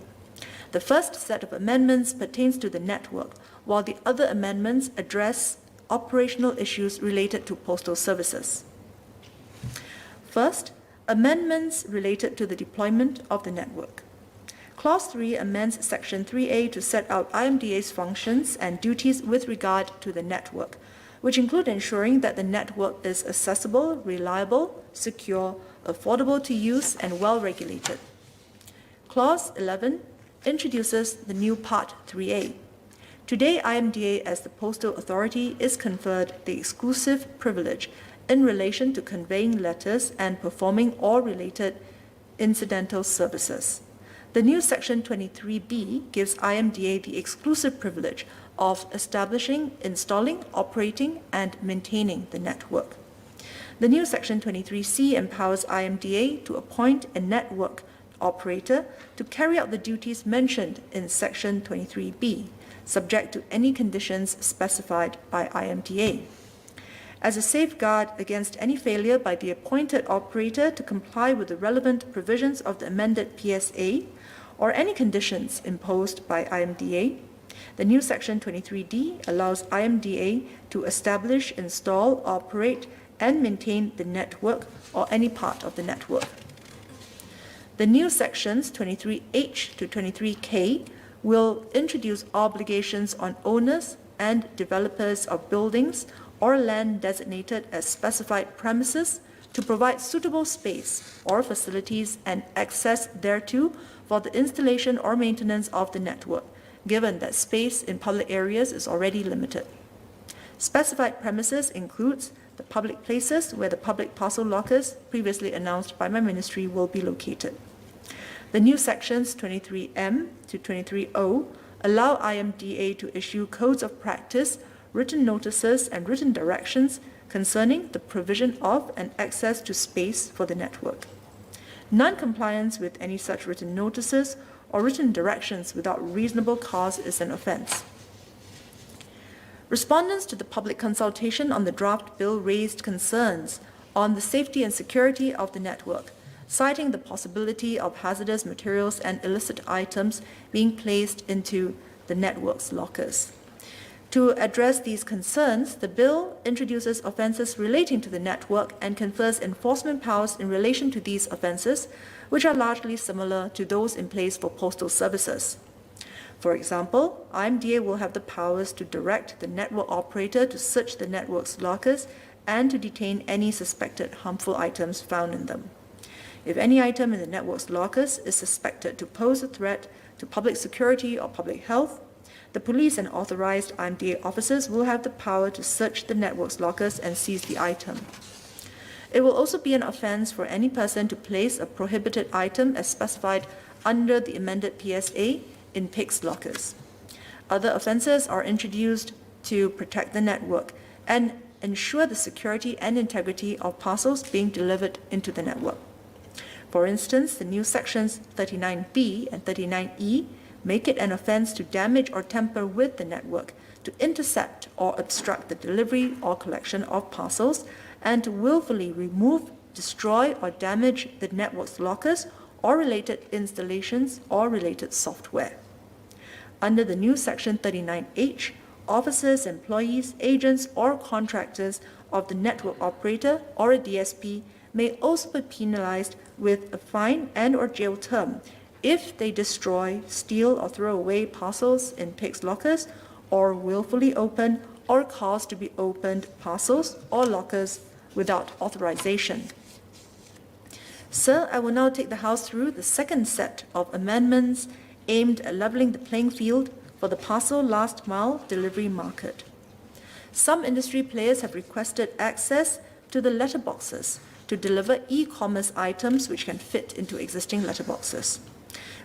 The first set of amendments pertains to the network, while the other amendments address operational issues related to postal services. First, amendments related to the deployment of the network. Clause 3 amends Section 3A to set out IMDA's functions and duties with regard to the network, which include ensuring that the network is accessible, reliable, secure, affordable to use, and well-regulated. Clause 11 introduces the new Part 3A. Today, IMDA, as the Postal Authority, is conferred the exclusive privilege in relation to conveying letters and performing all related incidental services. The new Section 23B gives IMDA the exclusive privilege of establishing, installing, operating, and maintaining the network. The new Section 23C empowers IMDA to appoint a network operator to carry out the duties mentioned in Section 23B, subject to any conditions specified by IMDA. As a safeguard against any failure by the appointed operator to comply with the relevant provisions of the amended PSA or any conditions imposed by IMDA, the new Section 23D allows IMDA to establish, install, operate, and maintain the network or any part of the network. The new Sections 23H to 23K will introduce obligations on owners and developers of buildings or land designated as specified premises to provide suitable space or facilities and access thereto for the installation or maintenance of the network, given that space in public areas is already limited. Specified premises includes the public places where the public parcel lockers previously announced by my ministry will be located. The new sections 23M to 23O allow IMDA to issue codes of practice, written notices, and written directions concerning the provision of and access to space for the network. Non-compliance with any such written notices or written directions without reasonable cause is an offence. Respondents to the public consultation on the draft bill raised concerns on the safety and security of the network, citing the possibility of hazardous materials and illicit items being placed into the network's lockers. To address these concerns, the bill introduces offences relating to the network and confers enforcement powers in relation to these offences, which are largely similar to those in place for postal services. For example, IMDA will have the powers to direct the network operator to search the network's lockers and to detain any suspected harmful items found in them. If any item in the network's lockers is suspected to pose a threat to public security or public health, the police and authorized IMDA officers will have the power to search the network's lockers and seize the item. It will also be an offence for any person to place a prohibited item as specified under the amended PSA in PICS lockers. Other offences are introduced to protect the network and ensure the security and integrity of parcels being delivered into the network. For instance, the new sections 39B and 39E make it an offense to damage or tamper with the network, to intercept or obstruct the delivery or collection of parcels, and to willfully remove, destroy, or damage the network's lockers or related installations or related software. Under the new section 39H, officers, employees, agents, or contractors of the network operator or a DSP may also be penalized with a fine and/or jail term if they destroy, steal, or throw away parcels in PIC's lockers, or willfully open or cause to be opened parcels or lockers without authorization. Sir, I will now take the House through the second set of amendments aimed at leveling the playing field for the parcel last mile delivery market. Some industry players have requested access to the letterboxes to deliver e-commerce items which can fit into existing letterboxes.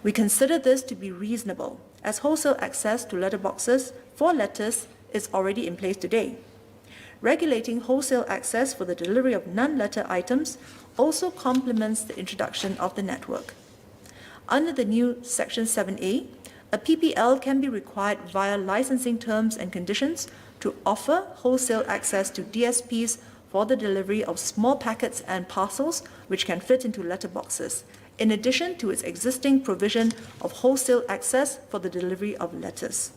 We consider this to be reasonable, as wholesale access to letterboxes for letters is already in place today. Regulating wholesale access for the delivery of non-letter items also complements the introduction of the network. Under the new Section 7A, a PPL can be required via licensing terms and conditions to offer wholesale access to DSPs for the delivery of small packets and parcels which can fit into letterboxes, in addition to its existing provision of wholesale access for the delivery of letters.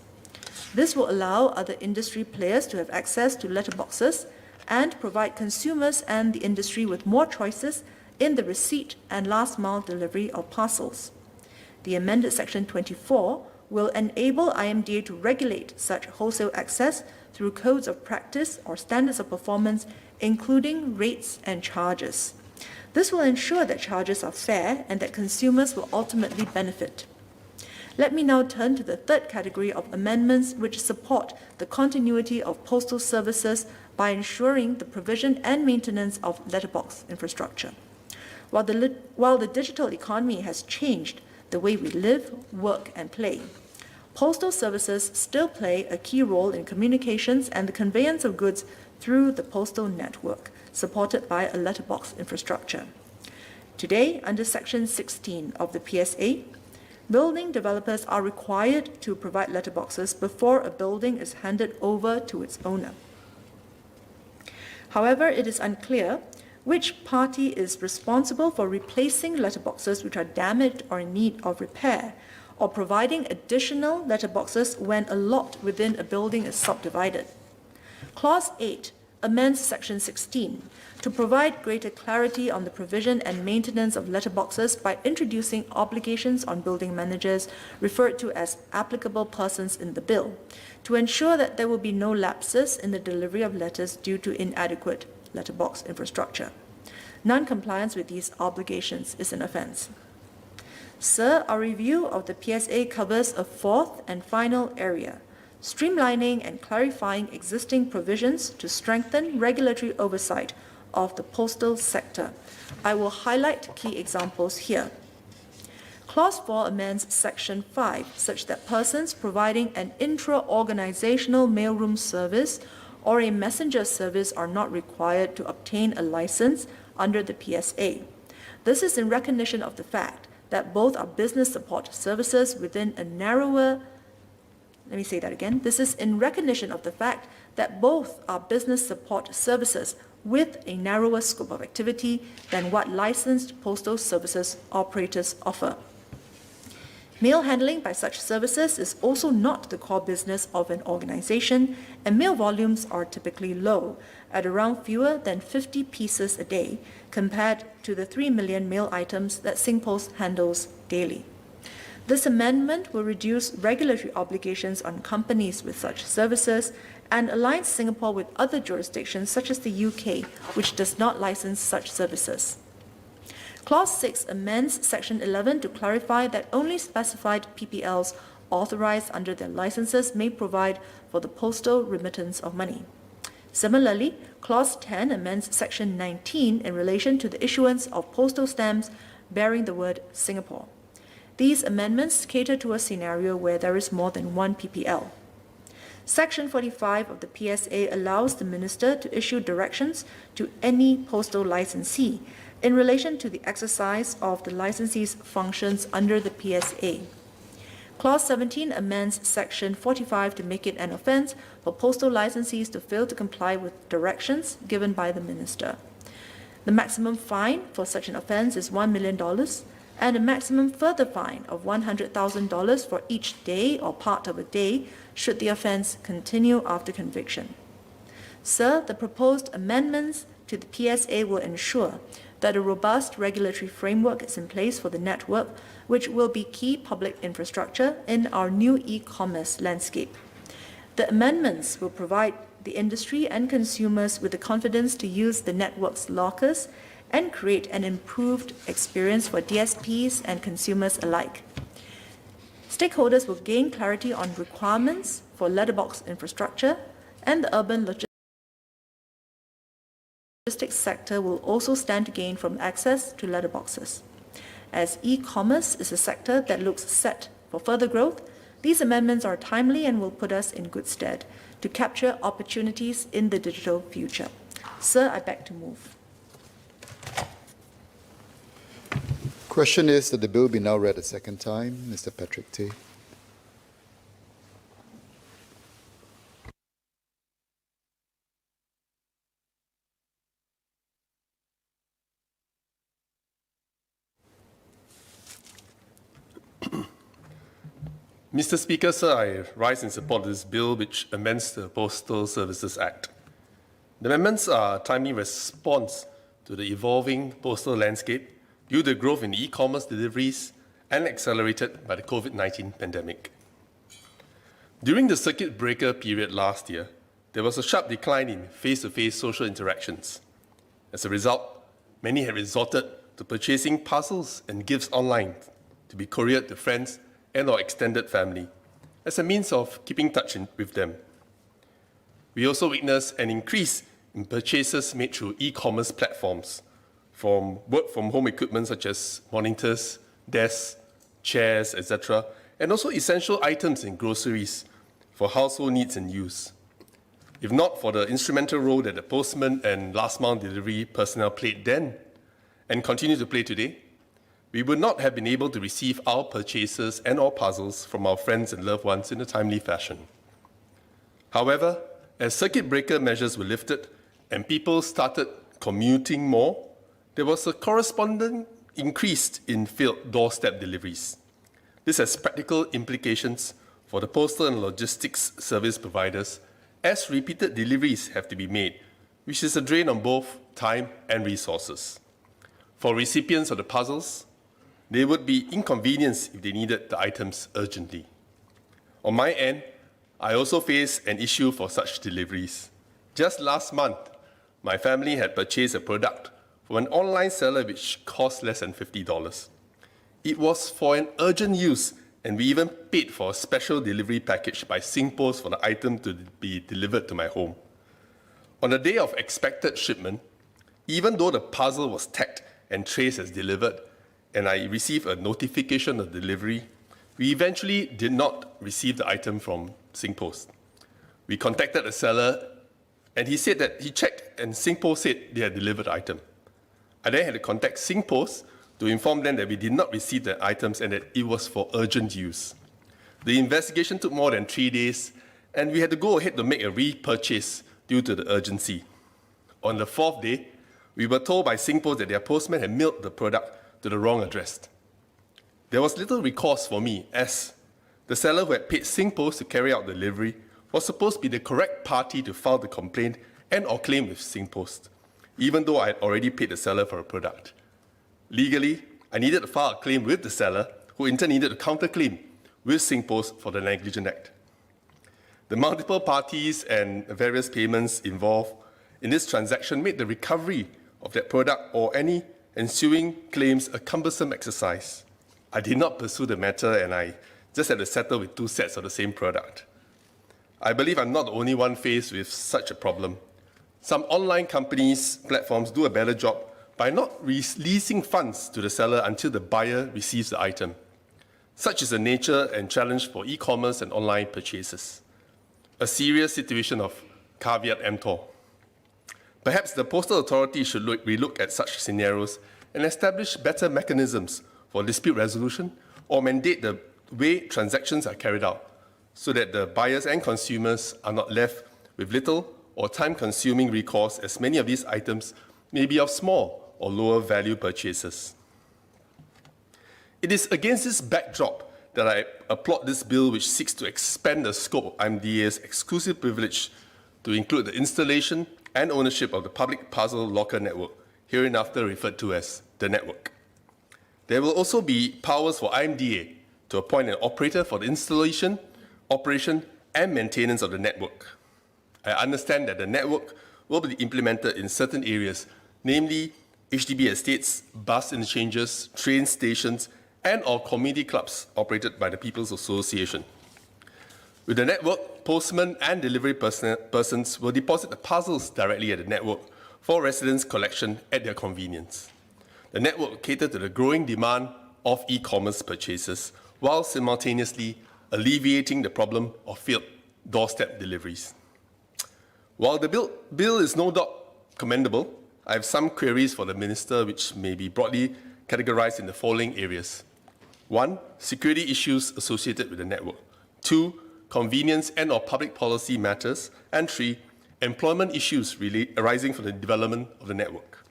This will allow other industry players to have access to letterboxes and provide consumers and the industry with more choices in the receipt and last mile delivery of parcels. The amended Section 24 will enable IMDA to regulate such wholesale access through codes of practice or standards of performance, including rates and charges. This will ensure that charges are fair and that consumers will ultimately benefit. Let me now turn to the third category of amendments which support the continuity of postal services by ensuring the provision and maintenance of letterbox infrastructure. While the digital economy has changed the way we live, work, and play, postal services still play a key role in communications and the conveyance of goods through the postal network, supported by a letterbox infrastructure. Today, under Section 16 of the PSA, building developers are required to provide letterboxes before a building is handed over to its owner. However, it is unclear which party is responsible for replacing letterboxes which are damaged or in need of repair, or providing additional letterboxes when a lot within a building is subdivided. Clause 8 amends Section 16 to provide greater clarity on the provision and maintenance of letterboxes by introducing obligations on building managers, referred to as applicable persons in the bill, to ensure that there will be no lapses in the delivery of letters due to inadequate letterbox infrastructure. Non-compliance with these obligations is an offense. Sir, our review of the PSA covers a fourth and final area: streamlining and clarifying existing provisions to strengthen regulatory oversight of the postal sector. I will highlight key examples here. Clause 4 amends Section 5 such that persons providing an intra-organizational mailroom service or a messenger service are not required to obtain a license under the PSA. This is in recognition of the fact that both are business support services within a narrower This is in recognition of the fact that both are business support services with a narrower scope of activity than what licensed postal services operators offer. Mail handling by such services is also not the core business of an organization, and mail volumes are typically low, at around fewer than 50 pieces a day, compared to the 3 million mail items that Singpost handles daily. This amendment will reduce regulatory obligations on companies with such services and aligns Singapore with other jurisdictions such as the UK, which does not license such services. Clause 6 amends Section 11 to clarify that only specified PPLs authorized under their licenses may provide for the postal remittance of money. Similarly, Clause 10 amends Section 19 in relation to the issuance of postal stamps bearing the word Singapore. These amendments cater to a scenario where there is more than one PPL. Section 45 of the PSA allows the Minister to issue directions to any postal licensee in relation to the exercise of the licensee's functions under the PSA. Clause 17 amends Section 45 to make it an offence for postal licensees to fail to comply with directions given by the Minister. The maximum fine for such an offence is $1 million, and a maximum further fine of $100,000 for each day or part of a day should the offence continue after conviction. Sir, the proposed amendments to the PSA will ensure that a robust regulatory framework is in place for the network, which will be key public infrastructure in our new e-commerce landscape. The amendments will provide the industry and consumers with the confidence to use the network's lockers and create an improved experience for DSPs and consumers alike. Stakeholders will gain clarity on requirements for letterbox infrastructure, and the urban logistics sector will also stand to gain from access to letterboxes. As e-commerce is a sector that looks set for further growth, these amendments are timely and will put us in good stead to capture opportunities in the digital future. Sir, I beg to move. Question is that the bill be now read a second time. Mr. Patrick Tay. Mr. Speaker, sir, I rise in support of this bill which amends the Postal Services Act. The amendments are a timely response to the evolving postal landscape due to growth in e-commerce deliveries and accelerated by the COVID-19 pandemic. During the circuit breaker period last year, there was a sharp decline in face-to-face social interactions. As a result, many had resorted to purchasing parcels and gifts online to be couriered to friends and or extended family as a means of keeping touch with them. We also witnessed an increase in purchases made through e-commerce platforms, from work-from-home equipment such as monitors, desks, chairs, etc., and also essential items and groceries for household needs and use. If not for the instrumental role that the postman and last-mile delivery personnel played then and continue to play today, we would not have been able to receive our purchases and or puzzles from our friends and loved ones in a timely fashion. However, as circuit breaker measures were lifted and people started commuting more, there was a corresponding increase in failed doorstep deliveries. This has practical implications for the postal and logistics service providers, as repeated deliveries have to be made, which is a drain on both time and resources. For recipients of the puzzles, they would be inconvenienced if they needed the items urgently. On my end, I also face an issue for such deliveries. Just last month, my family had purchased a product from an online seller which cost less than $50. It was for an urgent use, and we even paid for a special delivery package by SingPost for the item to be delivered to my home. On the day of expected shipment, even though the parcel was tagged and traced as delivered, and I received a notification of delivery, we eventually did not receive the item from SingPost. We contacted the seller, and he said that he checked, and SingPost said they had delivered the item. I then had to contact SingPost to inform them that we did not receive the items and that it was for urgent use. The investigation took more than 3 days, and we had to go ahead to make a repurchase due to the urgency. On the 4th day, we were told by SingPost that their postman had mailed the product to the wrong address. There was little recourse for me, as the seller who had paid SingPost to carry out the delivery was supposed to be the correct party to file the complaint and or claim with SingPost, even though I had already paid the seller for a product. Legally, I needed to file a claim with the seller, who in turn needed to counterclaim with SingPost for the negligent act. The multiple parties and various payments involved in this transaction made the recovery of that product or any ensuing claims a cumbersome exercise. I did not pursue the matter, and I just had to settle with 2 sets of the same product. I believe I'm not the only one faced with such a problem. Some online platforms do a better job by not releasing funds to the seller until the buyer receives the item. Such is the nature and challenge for e-commerce and online purchases. a serious situation of caveat emptor. Perhaps the Postal Authority should relook at such scenarios and establish better mechanisms for dispute resolution or mandate the way transactions are carried out so that the buyers and consumers are not left with little or time-consuming recourse, as many of these items may be of small or lower value purchases. It is against this backdrop that I applaud this bill, which seeks to expand the scope of IMDA's exclusive privilege to include the installation and ownership of the public parcel locker network, hereinafter referred to as the network. There will also be powers for IMDA to appoint an operator for the installation, operation, and maintenance of the network. I understand that the network will be implemented in certain areas, namely HDB estates, bus interchanges, train stations, and/or community clubs operated by the People's Association. With the network, postmen and delivery persons will deposit the parcels directly at the network for residents' collection at their convenience. The network will cater to the growing demand of e-commerce purchases, while simultaneously alleviating the problem of failed doorstep deliveries. While the bill is no doubt commendable, I have some queries for the Minister which may be broadly categorized in the following areas. 1. Security issues associated with the network. 2. Convenience and/or public policy matters. And 3. Employment issues arising from the development of the network.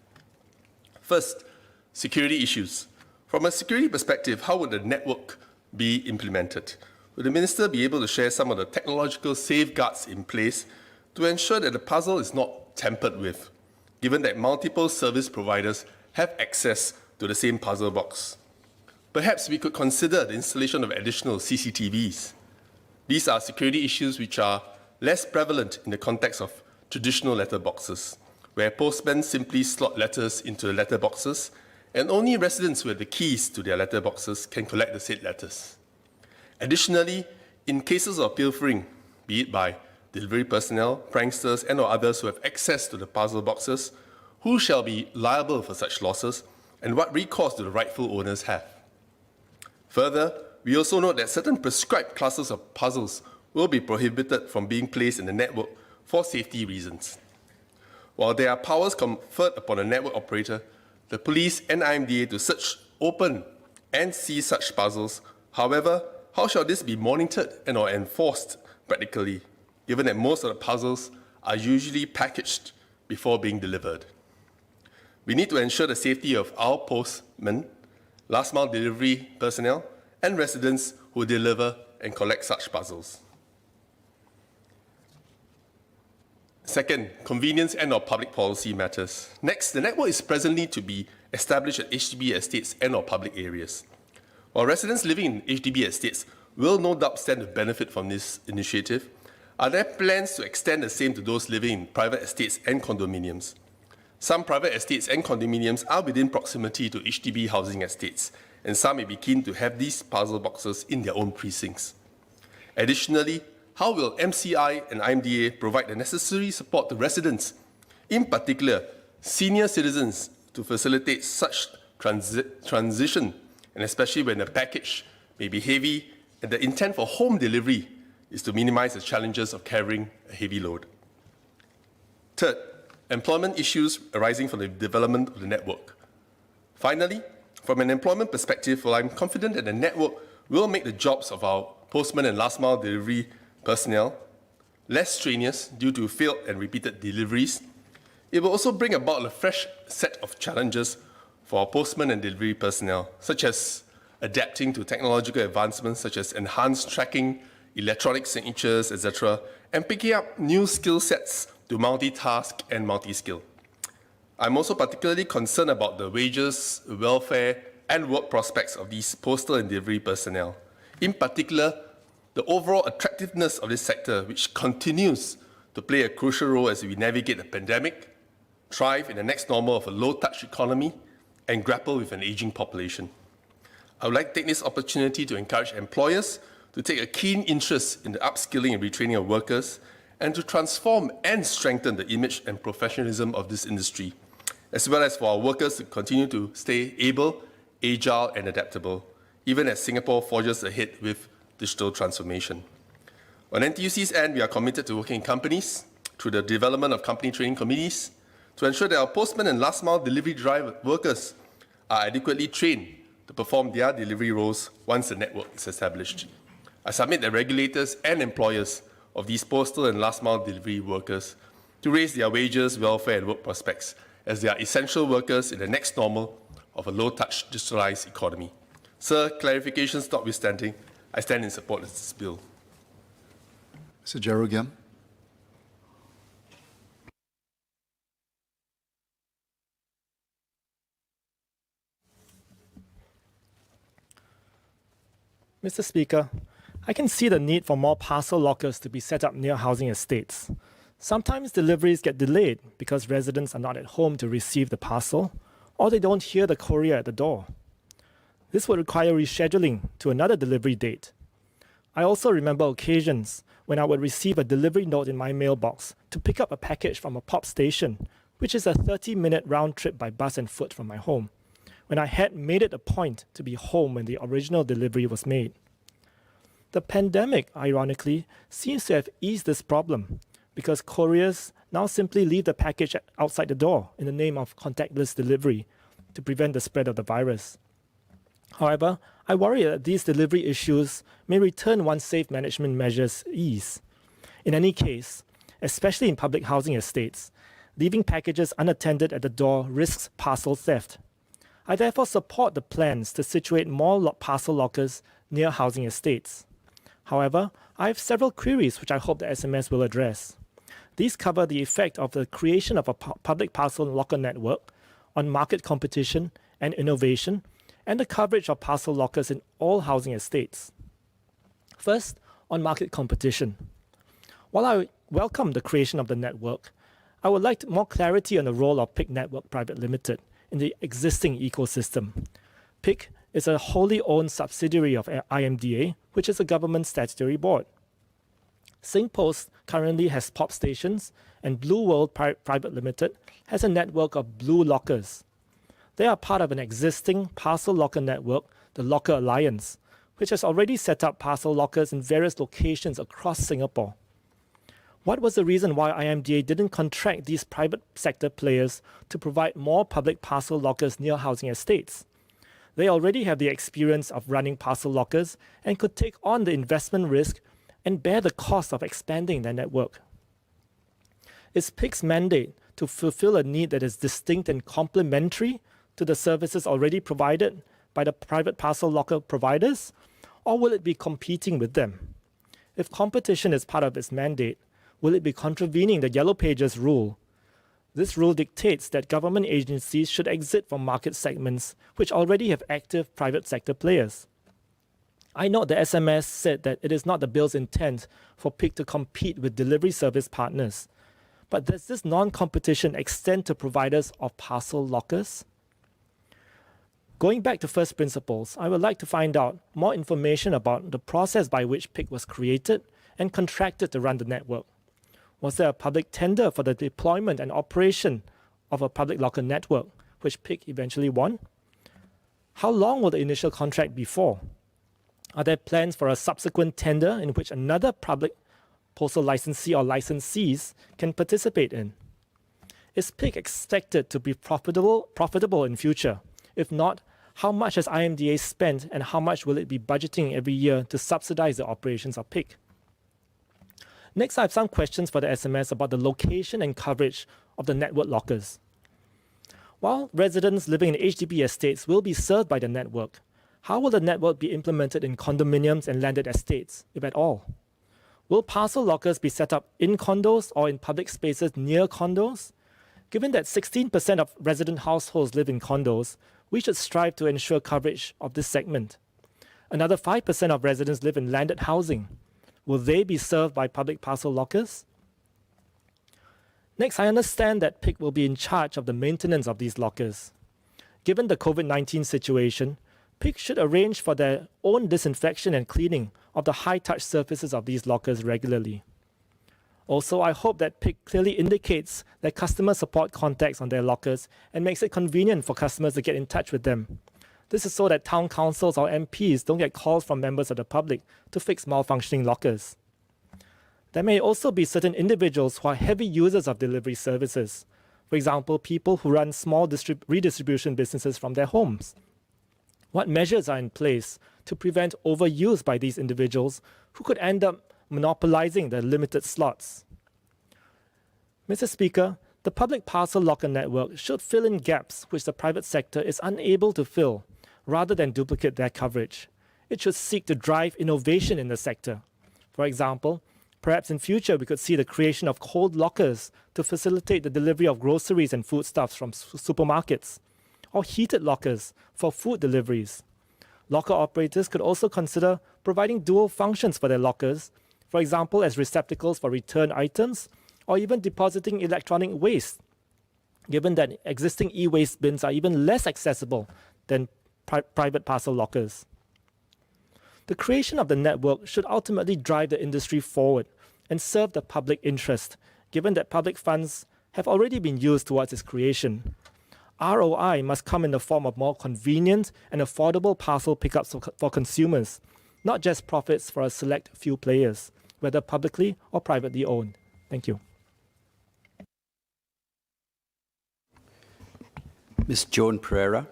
First, security issues. From a security perspective, how would the network be implemented? Will the Minister be able to share some of the technological safeguards in place to ensure that the puzzle is not tampered with, given that multiple service providers have access to the same puzzle box? Perhaps we could consider the installation of additional CCTVs. These are security issues which are less prevalent in the context of traditional letterboxes, where postmen simply slot letters into the letterboxes and only residents who have the keys to their letterboxes can collect the said letters. Additionally, in cases of pilfering, be it by delivery personnel, pranksters, and/or others who have access to the puzzle boxes, who shall be liable for such losses, and what recourse do the rightful owners have? Further, we also note that certain prescribed classes of puzzles will be prohibited from being placed in the network for safety reasons. While there are powers conferred upon a network operator, the police and IMDA to search, open, and seize such puzzles, however, how shall this be monitored and/or enforced practically, given that most of the puzzles are usually packaged before being delivered? We need to ensure the safety of our postmen, last-mile delivery personnel, and residents who deliver and collect such puzzles. Second, convenience and/or public policy matters. Next, the network is presently to be established at HDB estates and/or public areas. While residents living in HDB estates will no doubt stand to benefit from this initiative, are there plans to extend the same to those living in private estates and condominiums? Some private estates and condominiums are within proximity to HDB housing estates, and some may be keen to have these puzzle boxes in their own precincts. Additionally, how will MCI and IMDA provide the necessary support to residents, in particular senior citizens, to facilitate such transition, and especially when the package may be heavy and the intent for home delivery is to minimize the challenges of carrying a heavy load? Third, employment issues arising from the development of the network. Finally, from an employment perspective, while I'm confident that the network will make the jobs of our postmen and last-mile delivery personnel less strenuous due to failed and repeated deliveries, it will also bring about a fresh set of challenges for our postmen and delivery personnel, such as adapting to technological advancements such as enhanced tracking, electronic signatures, etc., and picking up new skill sets to multitask and multi-skill. I'm also particularly concerned about the wages, welfare, and work prospects of these postal and delivery personnel. In particular, the overall attractiveness of this sector, which continues to play a crucial role as we navigate the pandemic, thrive in the next normal of a low-touch economy, and grapple with an aging population. I would like to take this opportunity to encourage employers to take a keen interest in the upskilling and retraining of workers, and to transform and strengthen the image and professionalism of this industry, as well as for our workers to continue to stay able, agile, and adaptable, even as Singapore forges ahead with digital transformation. On NTUC's end, we are committed to working in companies through the development of company training committees to ensure that our postmen and last-mile delivery driver workers are adequately trained to perform their delivery roles once the network is established. I submit that regulators and employers of these postal and last-mile delivery workers to raise their wages, welfare, and work prospects, as they are essential workers in the next normal of a low-touch digitalized economy. Sir, clarifications notwithstanding, I stand in support of this bill. Mr. Jerogam. Mr. Speaker, I can see the need for more parcel lockers to be set up near housing estates. Sometimes deliveries get delayed because residents are not at home to receive the parcel, or they don't hear the courier at the door. This would require rescheduling to another delivery date. I also remember occasions when I would receive a delivery note in my mailbox to pick up a package from a pop station, which is a 30-minute round trip by bus and foot from my home, when I had made it a point to be home when the original delivery was made. The pandemic, ironically, seems to have eased this problem because couriers now simply leave the package outside the door in the name of contactless delivery to prevent the spread of the virus. However, I worry that these delivery issues may return once safe management measures ease. In any case, especially in public housing estates, leaving packages unattended at the door risks parcel theft. I therefore support the plans to situate more parcel lockers near housing estates. However, I have several queries which I hope the SMS will address. These cover the effect of the creation of a public parcel locker network on market competition and innovation, and the coverage of parcel lockers in all housing estates. First, on market competition. While I welcome the creation of the network, I would like more clarity on the role of PIC Network Private Limited in the existing ecosystem. PIC is a wholly owned subsidiary of IMDA, which is a government statutory board. SingPost currently has pop stations, and Blue World Private Limited has a network of Blue Lockers. They are part of an existing parcel locker network, the Locker Alliance, which has already set up parcel lockers in various locations across Singapore. What was the reason why IMDA didn't contract these private sector players to provide more public parcel lockers near housing estates? They already have the experience of running parcel lockers and could take on the investment risk and bear the cost of expanding their network. Is PIC's mandate to fulfill a need that is distinct and complementary to the services already provided by the private parcel locker providers, or will it be competing with them? If competition is part of its mandate, will it be contravening the Yellow Pages rule? This rule dictates that government agencies should exit from market segments which already have active private sector players. I note the SMS said that it is not the bill's intent for PIC to compete with delivery service partners. But does this non-competition extend to providers of parcel lockers? Going back to first principles, I would like to find out more information about the process by which PIC was created and contracted to run the network. Was there a public tender for the deployment and operation of a public locker network, which PIC eventually won? How long will the initial contract be for? Are there plans for a subsequent tender in which another public postal licensee or licensees can participate in? Is PIC expected to be profitable in future? If not, how much has IMDA spent and how much will it be budgeting every year to subsidize the operations of PIC? Next, I have some questions for the SMS about the location and coverage of the network lockers. While residents living in HDB estates will be served by the network, how will the network be implemented in condominiums and landed estates, if at all? Will parcel lockers be set up in condos or in public spaces near condos? Given that 16% of resident households live in condos, we should strive to ensure coverage of this segment. Another 5% of residents live in landed housing. Will they be served by public parcel lockers? Next, I understand that PIC will be in charge of the maintenance of these lockers. Given the COVID-19 situation, PIC should arrange for their own disinfection and cleaning of the high-touch surfaces of these lockers regularly. Also, I hope that PIC clearly indicates their customer support contacts on their lockers and makes it convenient for customers to get in touch with them. This is so that town councils or MPs don't get calls from members of the public to fix malfunctioning lockers. There may also be certain individuals who are heavy users of delivery services. For example, people who run small redistribution businesses from their homes. What measures are in place to prevent overuse by these individuals who could end up monopolizing the limited slots? Mr. Speaker, the public parcel locker network should fill in gaps which the private sector is unable to fill, rather than duplicate their coverage. It should seek to drive innovation in the sector. For example, perhaps in future we could see the creation of cold lockers to facilitate the delivery of groceries and foodstuffs from supermarkets, or heated lockers for food deliveries. Locker operators could also consider providing dual functions for their lockers, for example, as receptacles for return items, or even depositing electronic waste, given that existing e-waste bins are even less accessible than private parcel lockers. The creation of the network should ultimately drive the industry forward and serve the public interest, given that public funds have already been used towards its creation. ROI must come in the form of more convenient and affordable parcel pickups for consumers, not just profits for a select few players, whether publicly or privately owned. Thank you. Ms. Joan Pereira.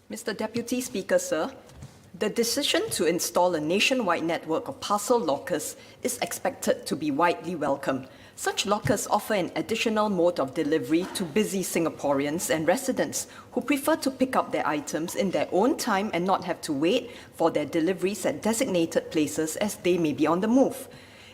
Mr. Deputy Speaker, sir, the decision to install a nationwide network of parcel lockers is expected to be widely welcomed. Such lockers offer an additional mode of delivery to busy Singaporeans and residents who prefer to pick up their items in their own time and not have to wait for their deliveries at designated places as they may be on the move.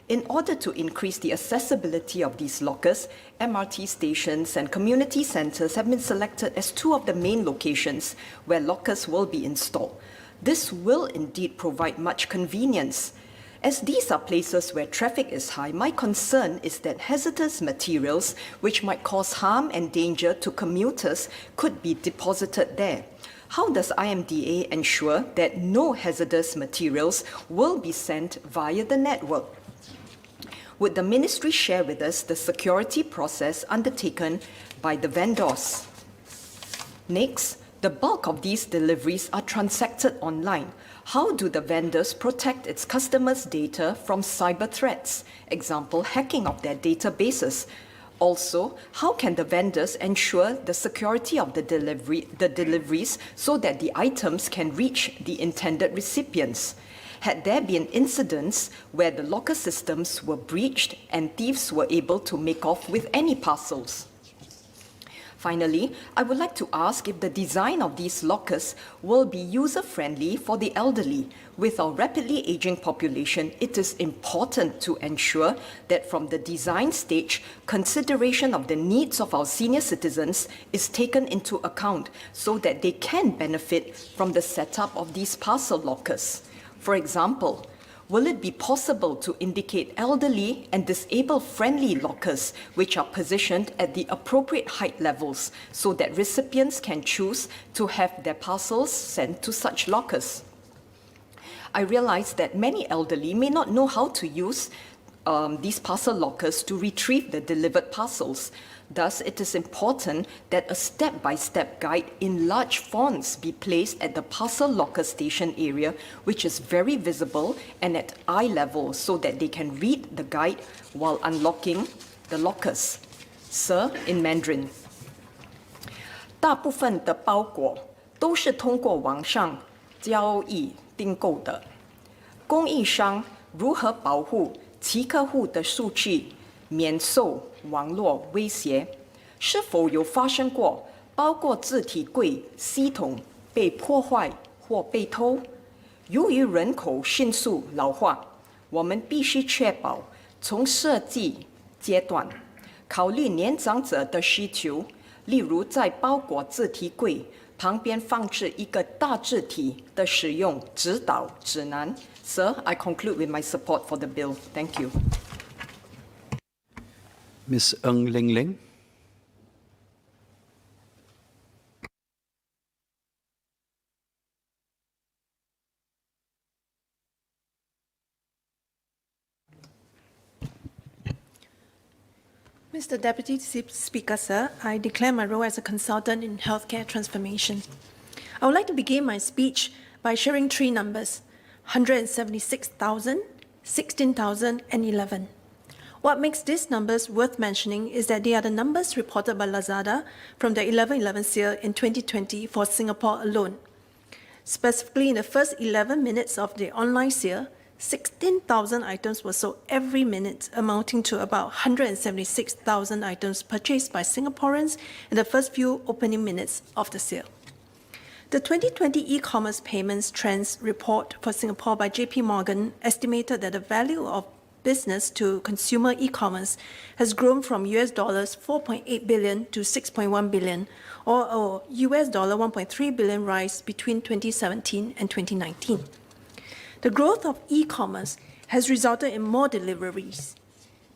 In order to increase the accessibility of these lockers, MRT stations and community centres have been selected as two of the main locations where lockers will be installed. This will indeed provide much convenience. As these are places where traffic is high, my concern is that hazardous materials which might cause harm and danger to commuters could be deposited there. How does IMDA ensure that no hazardous materials will be sent via the network? Would the ministry share with us the security process undertaken by the vendors? Next, the bulk of these deliveries are transacted online. How do the vendors protect its customers' data from cyber threats? Example, hacking of their databases. Also, how can the vendors ensure the security of the deliveries so that the items can reach the intended recipients? Had there been incidents where the locker systems were breached and thieves were able to make off with any parcels? Finally, I would like to ask if the design of these lockers will be user-friendly for the elderly. With our rapidly aging population, it is important to ensure that from the design stage, consideration of the needs of our senior citizens is taken into account so that they can benefit from the setup of these parcel lockers. For example, will it be possible to indicate elderly and disabled-friendly lockers which are positioned at the appropriate height levels so that recipients can choose to have their parcels sent to such lockers? I realize that many elderly may not know how to use these parcel lockers to retrieve the delivered parcels. Thus, it is important that a step-by-step guide in large fonts be placed at the parcel locker station area, which is very visible and at eye level so that they can read the guide while unlocking the lockers. Sir, in Mandarin. 大部分的包裹都是通过网上交易订购的。供应商如何保护其客户的数据免受网络威胁？是否有发生过包括字体柜系统被破坏或被偷？由于人口迅速老化，我们必须确保从设计阶段考虑年长者的需求，例如在包裹字体柜旁边放置一个大字体的使用指导指南。Sir, I conclude with my support for the bill. Thank you. Ms. Ng Ling Ling. Mr. Deputy Speaker, sir, I declare my role as a consultant in healthcare transformation. I would like to begin my speech by sharing three numbers: 176,000, 16,000, and 11. What makes these numbers worth mentioning is that they are the numbers reported by Lazada from the 11/11 sale in 2020 for Singapore alone. Specifically, in the first 11 minutes of the online sale, 16,000 items were sold every minute, amounting to about 176,000 items purchased by Singaporeans in the first few opening minutes of the sale. The 2020 e-commerce payments trends report for Singapore by JP Morgan estimated that the value of business to consumer e-commerce has grown from US dollars 4.8 billion to 6.1 billion, or a US dollar 1.3 billion rise between 2017 and 2019. The growth of e-commerce has resulted in more deliveries.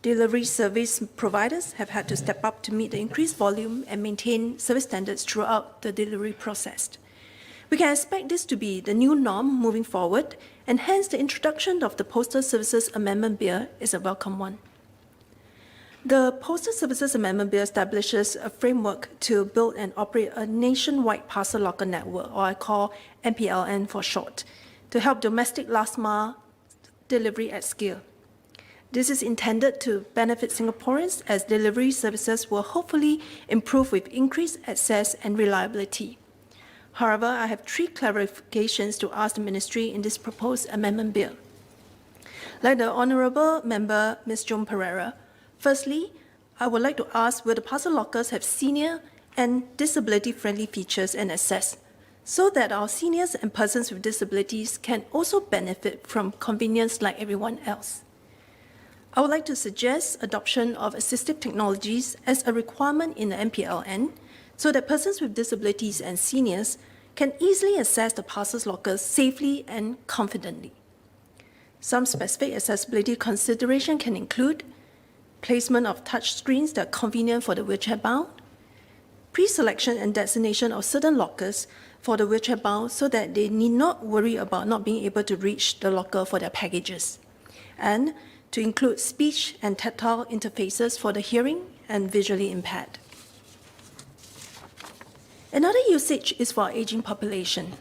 Delivery service providers have had to step up to meet the increased volume and maintain service standards throughout the delivery process. We can expect this to be the new norm moving forward, and hence the introduction of the Postal Services Amendment Bill is a welcome one. The Postal Services Amendment Bill establishes a framework to build and operate a nationwide parcel locker network, or I call MPLN for short, to help domestic last mile delivery at scale. This is intended to benefit Singaporeans as delivery services will hopefully improve with increased access and reliability. However, I have three clarifications to ask the Ministry in this proposed amendment bill. Like the Honourable Member, Ms. Joan Pereira, firstly, I would like to ask will the parcel lockers have senior and disability-friendly features and access, so that our seniors and persons with disabilities can also benefit from convenience like everyone else. I would like to suggest adoption of assistive technologies as a requirement in the MPLN, so that persons with disabilities and seniors can easily access the parcels lockers safely and confidently. Some specific accessibility consideration can include placement of touch screens that are convenient for the wheelchair-bound, pre-selection and designation of certain lockers for the wheelchair-bound so that they need not worry about not being able to reach the locker for their packages, and to include speech and tactile interfaces for the hearing and visually impaired. Another usage is for our aging population.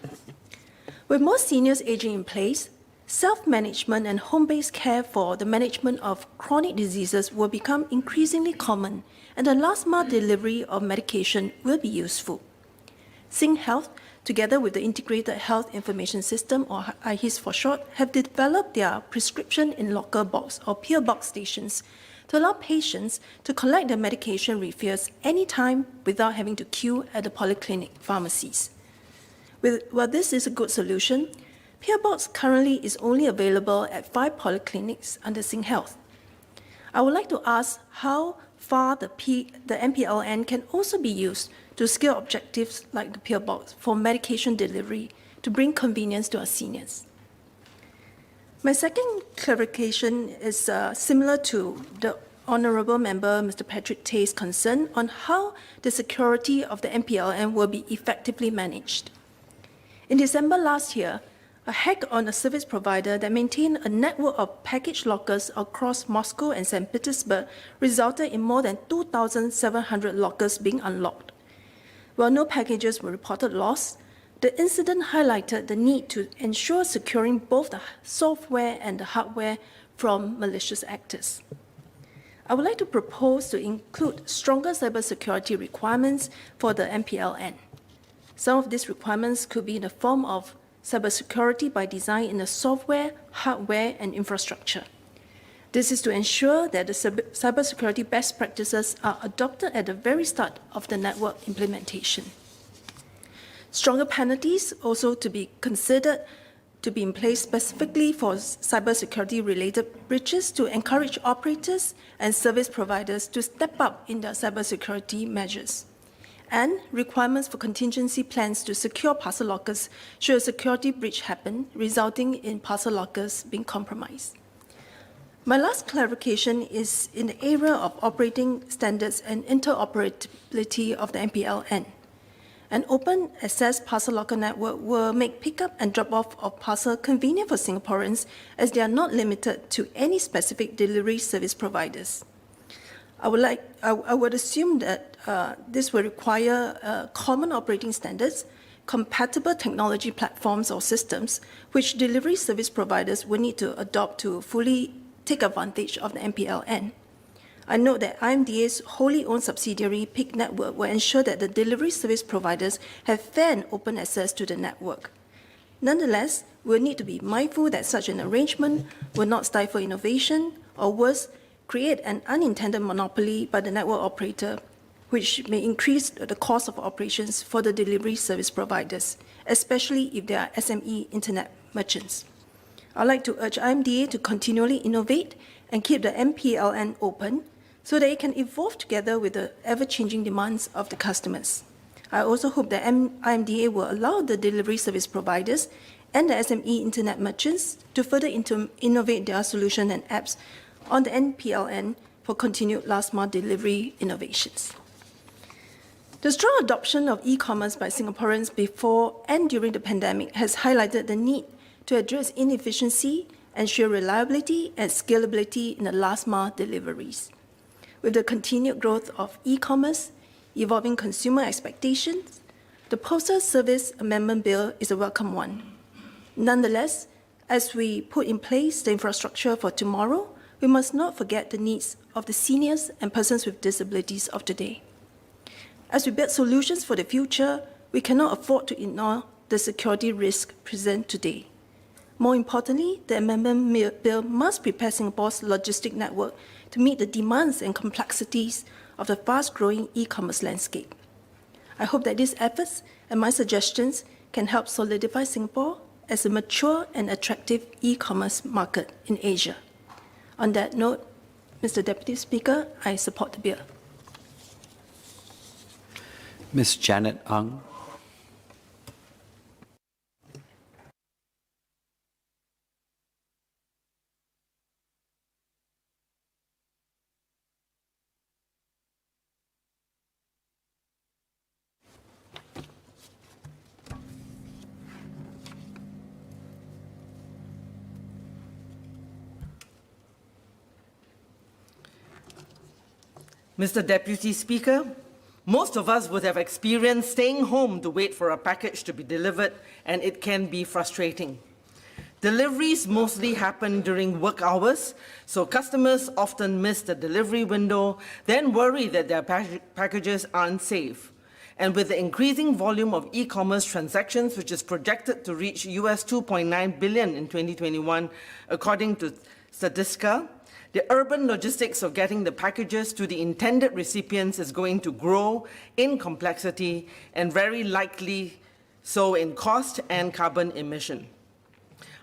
With more seniors aging in place, self-management and home-based care for the management of chronic diseases will become increasingly common, and the last-mile delivery of medication will be useful. SingHealth, together with the Integrated Health Information System, or IHIS for short, have developed their prescription in locker box or PO box stations to allow patients to collect their medication refills anytime without having to queue at the polyclinic pharmacies. While this is a good solution, PO Box currently is only available at 5 polyclinics under SingHealth. I would like to ask how far the MPLN can also be used to scale objectives like the PO Box for medication delivery to bring convenience to our seniors. My second clarification is similar to the Honourable Member Mr. Patrick Tay's concern on how the security of the MPLN will be effectively managed. In December last year, a hack on a service provider that maintained a network of package lockers across Moscow and St. Petersburg resulted in more than 2,700 lockers being unlocked. While no packages were reported lost, the incident highlighted the need to ensure securing both the software and the hardware from malicious actors. I would like to propose to include stronger cybersecurity requirements for the MPLN. Some of these requirements could be in the form of cybersecurity by design in the software, hardware, and infrastructure. This is to ensure that the cybersecurity best practices are adopted at the very start of the network implementation. Stronger penalties also to be considered to be in place specifically for cybersecurity-related breaches to encourage operators and service providers to step up in their cybersecurity measures, and requirements for contingency plans to secure parcel lockers should a security breach happen, resulting in parcel lockers being compromised. My last clarification is in the area of operating standards and interoperability of the MPLN. An open access parcel locker network will make pickup and drop-off of parcel convenient for Singaporeans as they are not limited to any specific delivery service providers. I would assume that this will require common operating standards, compatible technology platforms or systems, which delivery service providers will need to adopt to fully take advantage of the MPLN. I note that IMDA's wholly owned subsidiary, PIC Network, will ensure that the delivery service providers have fair and open access to the network. Nonetheless, we'll need to be mindful that such an arrangement will not stifle innovation, or worse, create an unintended monopoly by the network operator, which may increase the cost of operations for the delivery service providers, especially if they are SME internet merchants. I'd like to urge IMDA to continually innovate and keep the MPLN open so that it can evolve together with the ever-changing demands of the customers. I also hope that IMDA will allow the delivery service providers and the SME internet merchants to further innovate their solution and apps on the MPLN for continued last-mile delivery innovations. The strong adoption of e-commerce by Singaporeans before and during the pandemic has highlighted the need to address inefficiency, ensure reliability and scalability in the last-mile deliveries. With the continued growth of e-commerce, evolving consumer expectations, the Postal Service Amendment Bill is a welcome one. Nonetheless, as we put in place the infrastructure for tomorrow, we must not forget the needs of the seniors and persons with disabilities of today. As we build solutions for the future, we cannot afford to ignore the security risk present today. More importantly, the amendment bill must prepare Singapore's logistic network to meet the demands and complexities of the fast-growing e-commerce landscape. I hope that these efforts and my suggestions can help solidify Singapore as a mature and attractive e-commerce market in Asia. On that note, Mr. Deputy Speaker, I support the bill. Ms. Janet Ang. Mr. Deputy Speaker, most of us would have experienced staying home to wait for a package to be delivered, and it can be frustrating. Deliveries mostly happen during work hours, so customers often miss the delivery window, then worry that their packages aren't safe. And with the increasing volume of e-commerce transactions, which is projected to reach US $2.9 billion in 2021, according to Statista, the urban logistics of getting the packages to the intended recipients is going to grow in complexity and very likely so in cost and carbon emission.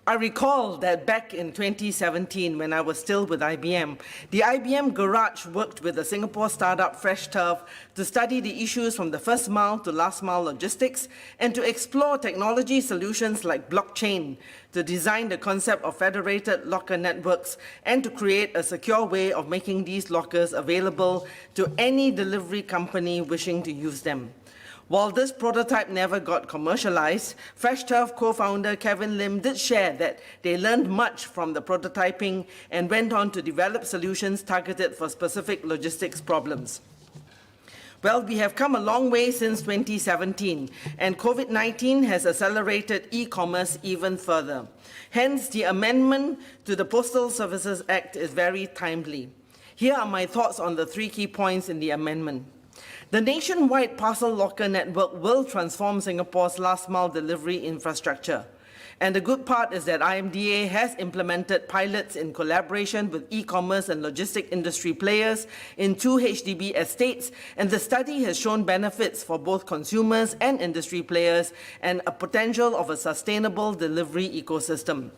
I recall that back in 2017, when I was still with IBM, the IBM Garage worked with the Singapore startup Fresh Turf to study the issues from the first mile to last mile logistics and to explore technology solutions like blockchain to design the concept of federated locker networks and to create a secure way of making these lockers available to any delivery company wishing to use them. While this prototype never got commercialized, Fresh Turf co-founder Kevin Lim did share that they learned much from the prototyping and went on to develop solutions targeted for specific logistics problems. Well, we have come a long way since 2017, and COVID-19 has accelerated e-commerce even further. Hence, the amendment to the Postal Services Act is very timely. Here are my thoughts on the 3 key points in the amendment. The nationwide parcel locker network will transform Singapore's last-mile delivery infrastructure. And the good part is that IMDA has implemented pilots in collaboration with e-commerce and logistic industry players in 2 HDB estates, and the study has shown benefits for both consumers and industry players and a potential of a sustainable delivery ecosystem.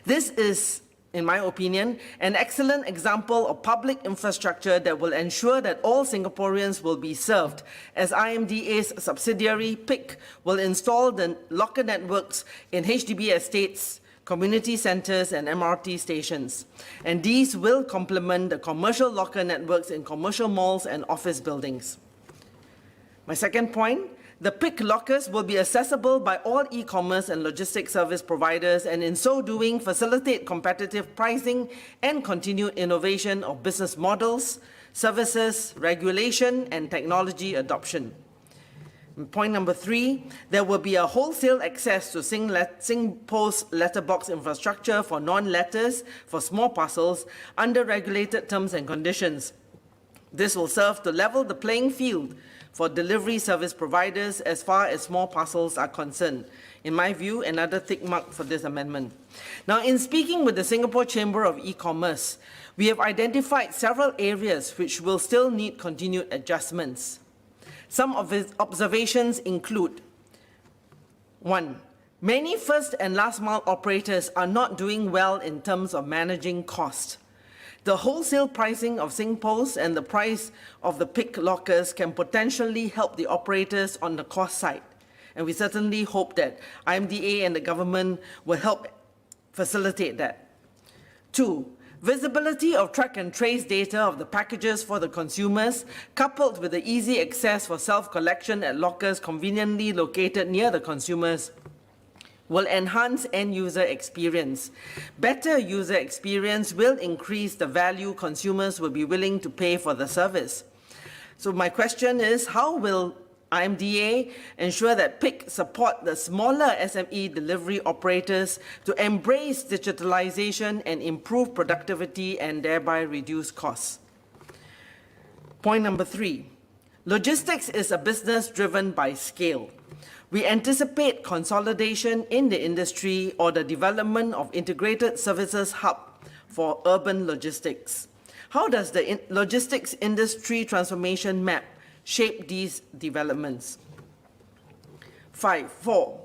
This is, in my opinion, an excellent example of public infrastructure that will ensure that all Singaporeans will be served, as IMDA's subsidiary, PIC, will install the locker networks in HDB estates, community centres and MRT stations. And these will complement the commercial locker networks in commercial malls and office buildings. My second point, the PIC lockers will be accessible by all e-commerce and logistics service providers, and in so doing facilitate competitive pricing and continued innovation of business models, services, regulation, and technology adoption. Point number 3, there will be a wholesale access to SingPost letterbox infrastructure for non-letters for small parcels under regulated terms and conditions. This will serve to level the playing field for delivery service providers as far as small parcels are concerned. In my view, another tick mark for this amendment. Now, in speaking with the Singapore Chamber of E-Commerce, we have identified several areas which will still need continued adjustments. Some of his observations include: 1. Many first and last mile operators are not doing well in terms of managing cost. The wholesale pricing of SingPost and the price of the pick lockers can potentially help the operators on the cost side. And we certainly hope that IMDA and the government will help facilitate that. 2. Visibility of track and trace data of the packages for the consumers, coupled with the easy access for self-collection at lockers conveniently located near the consumers, will enhance end-user experience. Better user experience will increase the value consumers will be willing to pay for the service. So my question is, how will IMDA ensure that PIC support the smaller SME delivery operators to embrace digitalization and improve productivity and thereby reduce costs? Point number 3, logistics is a business driven by scale. We anticipate consolidation in the industry or the development of integrated services hub for urban logistics. How does the logistics industry transformation map shape these developments? 4.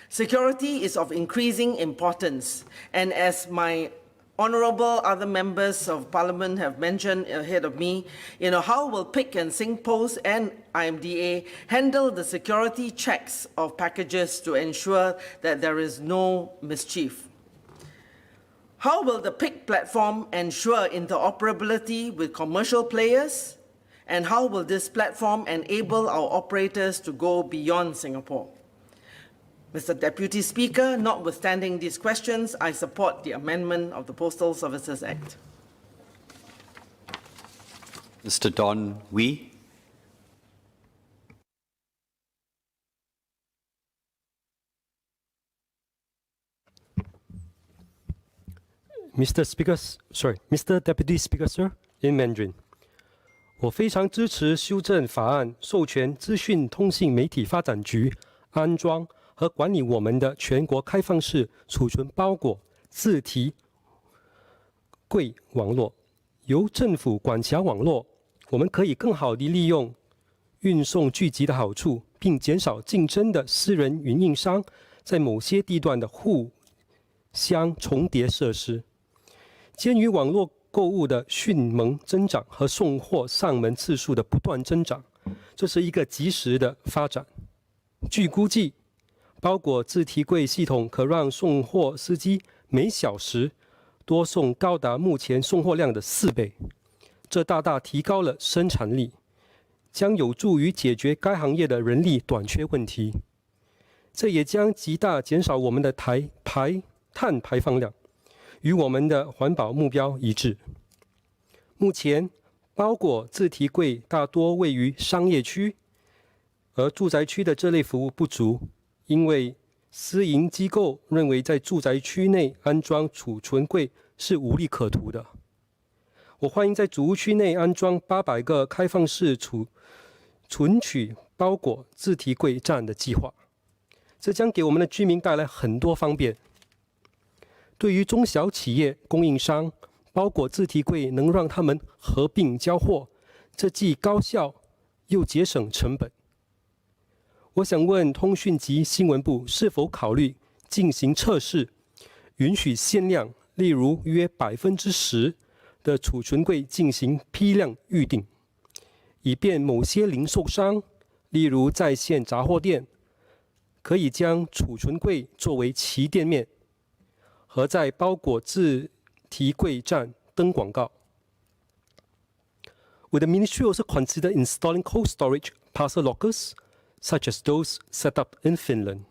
Security is of increasing importance, and as my honorable other members of parliament have mentioned ahead of me, how will PIC and SingPost and IMDA handle the security checks of packages to ensure that there is no mischief? How will the PIC platform ensure interoperability with commercial players? And how will this platform enable our operators to go beyond Singapore? Mr. Deputy Speaker, notwithstanding these questions, I support the amendment of the Postal Services Act. Mr. Don Wee. Mr. Deputy Speaker, sir, in Mandarin. 我非常支持修正法案，授权资讯通信媒体发展局安装和管理我们的全国开放式储存包裹自提柜网络。由政府管辖网络，我们可以更好地利用运送聚集的好处，并减少竞争的私人运营商在某些地段的互相重叠设施。鉴于网络购物的迅猛增长和送货上门次数的不断增长，这是一个及时的发展。据估计，包裹自提柜系统可让送货司机每小时多送高达目前送货量的4倍，这大大提高了生产力，将有助于解决该行业的人力短缺问题。这也将极大减少我们的碳排放量，与我们的环保目标一致。目前，包裹自提柜大多位于商业区，而住宅区的这类服务不足，因为私营机构认为在住宅区内安装储存柜是无利可图的。我欢迎在主屋区内安装800个开放式存取包裹自提柜站的计划，这将给我们的居民带来很多方便。对于中小企业供应商，包裹自提柜能让他们合并交货，这既高效又节省成本。我想问通讯及新闻部是否考虑进行测试，允许限量，例如约10%的储存柜进行批量预订，以便某些零售商，例如在线杂货店，可以将储存柜作为其店面，和在包裹自提柜站登广告。Would the ministry also consider installing cold storage parcel lockers, such as those set up in Finland?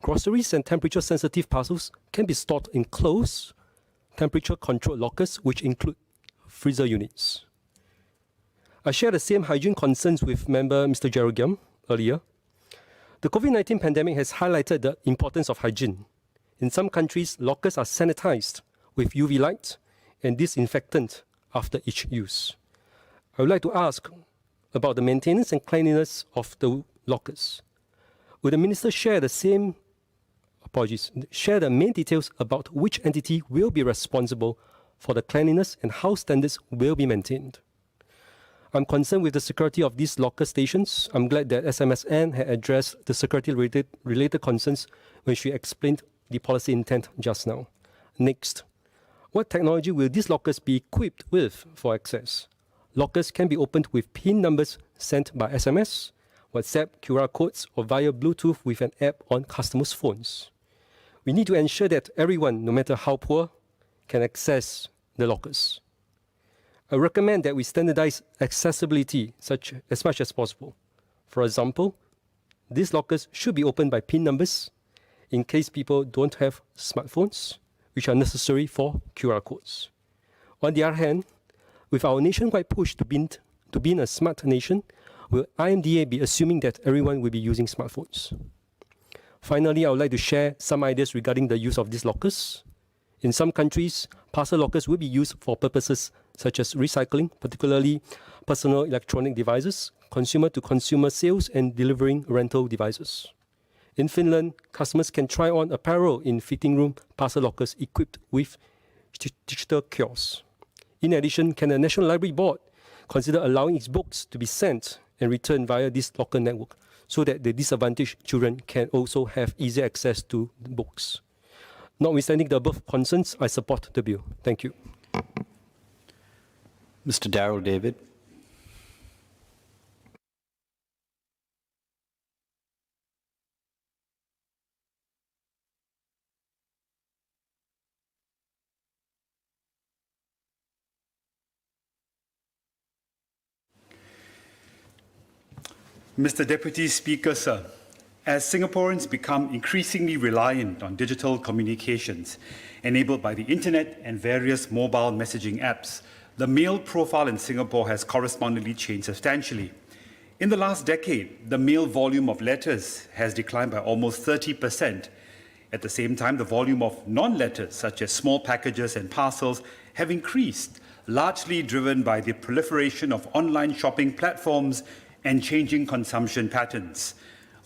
Groceries and temperature-sensitive parcels can be stored in closed, temperature-controlled lockers, which include freezer units. I share the same hygiene concerns with member Mr. Gerald Giam earlier. The COVID-19 pandemic has highlighted the importance of hygiene. In some countries, lockers are sanitized with UV light and disinfectant after each use. I would like to ask about the maintenance and cleanliness of the lockers. Will the minister share the main details about which entity will be responsible for the cleanliness and how standards will be maintained? I'm concerned with the security of these locker stations. I'm glad that SMSN had addressed the security-related concerns when she explained the policy intent just now. Next, what technology will these lockers be equipped with for access? Lockers can be opened with PIN numbers sent by SMS, WhatsApp, QR codes, or via Bluetooth with an app on customers' phones. We need to ensure that everyone, no matter how poor, can access the lockers. I recommend that we standardize accessibility as much as possible. For example, these lockers should be opened by PIN numbers in case people don't have smartphones, which are necessary for QR codes. On the other hand, with our nationwide push to being a smart nation, will IMDA be assuming that everyone will be using smartphones? Finally, I would like to share some ideas regarding the use of these lockers. In some countries, parcel lockers will be used for purposes such as recycling, particularly personal electronic devices, consumer-to-consumer sales, and delivering rental devices. In Finland, customers can try on apparel in fitting room parcel lockers equipped with digital kiosks. In addition, can the National Library Board consider allowing its books to be sent and returned via this locker network so that the disadvantaged children can also have easy access to the books? Notwithstanding the above concerns, I support the bill. Thank you. Mr. Darrell David. Mr. Deputy Speaker, sir, as Singaporeans become increasingly reliant on digital communications enabled by the internet and various mobile messaging apps, the male profile in Singapore has correspondingly changed substantially. In the last decade, the mail volume of letters has declined by almost 30%. At the same time, the volume of non-letters, such as small packages and parcels, have increased, largely driven by the proliferation of online shopping platforms and changing consumption patterns.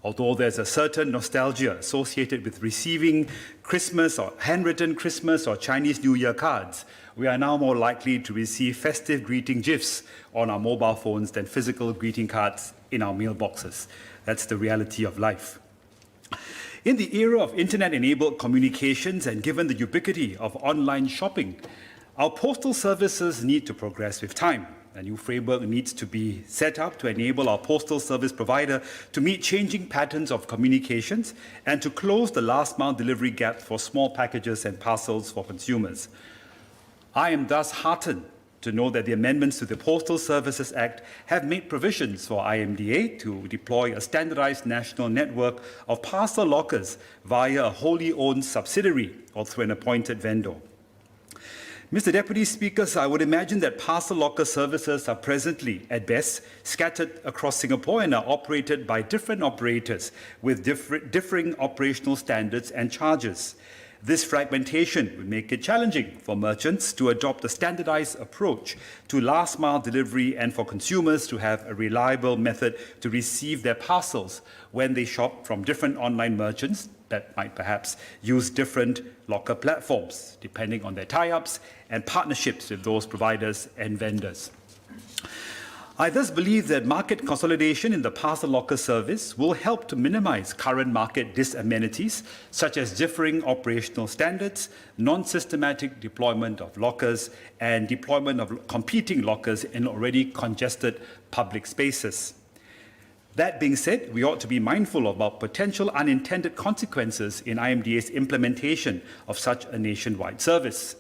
Although there's a certain nostalgia associated with receiving Christmas or handwritten Christmas or Chinese New Year cards, we are now more likely to receive festive greeting gifs on our mobile phones than physical greeting cards in our mailboxes. That's the reality of life. In the era of internet-enabled communications and given the ubiquity of online shopping, our postal services need to progress with time. A new framework needs to be set up to enable our postal service provider to meet changing patterns of communications and to close the last-mile delivery gap for small packages and parcels for consumers. I am thus heartened to know that the amendments to the Postal Services Act have made provisions for IMDA to deploy a standardized national network of parcel lockers via a wholly owned subsidiary or through an appointed vendor. Mr. Deputy Speaker, I would imagine that parcel locker services are presently, at best, scattered across Singapore and are operated by different operators with differing operational standards and charges. This fragmentation would make it challenging for merchants to adopt a standardized approach to last-mile delivery and for consumers to have a reliable method to receive their parcels when they shop from different online merchants that might perhaps use different locker platforms, depending on their tie-ups and partnerships with those providers and vendors. I thus believe that market consolidation in the parcel locker service will help to minimize current market disamenities, such as differing operational standards, non-systematic deployment of lockers, and deployment of competing lockers in already congested public spaces. That being said, we ought to be mindful about potential unintended consequences in IMDA's implementation of such a nationwide service.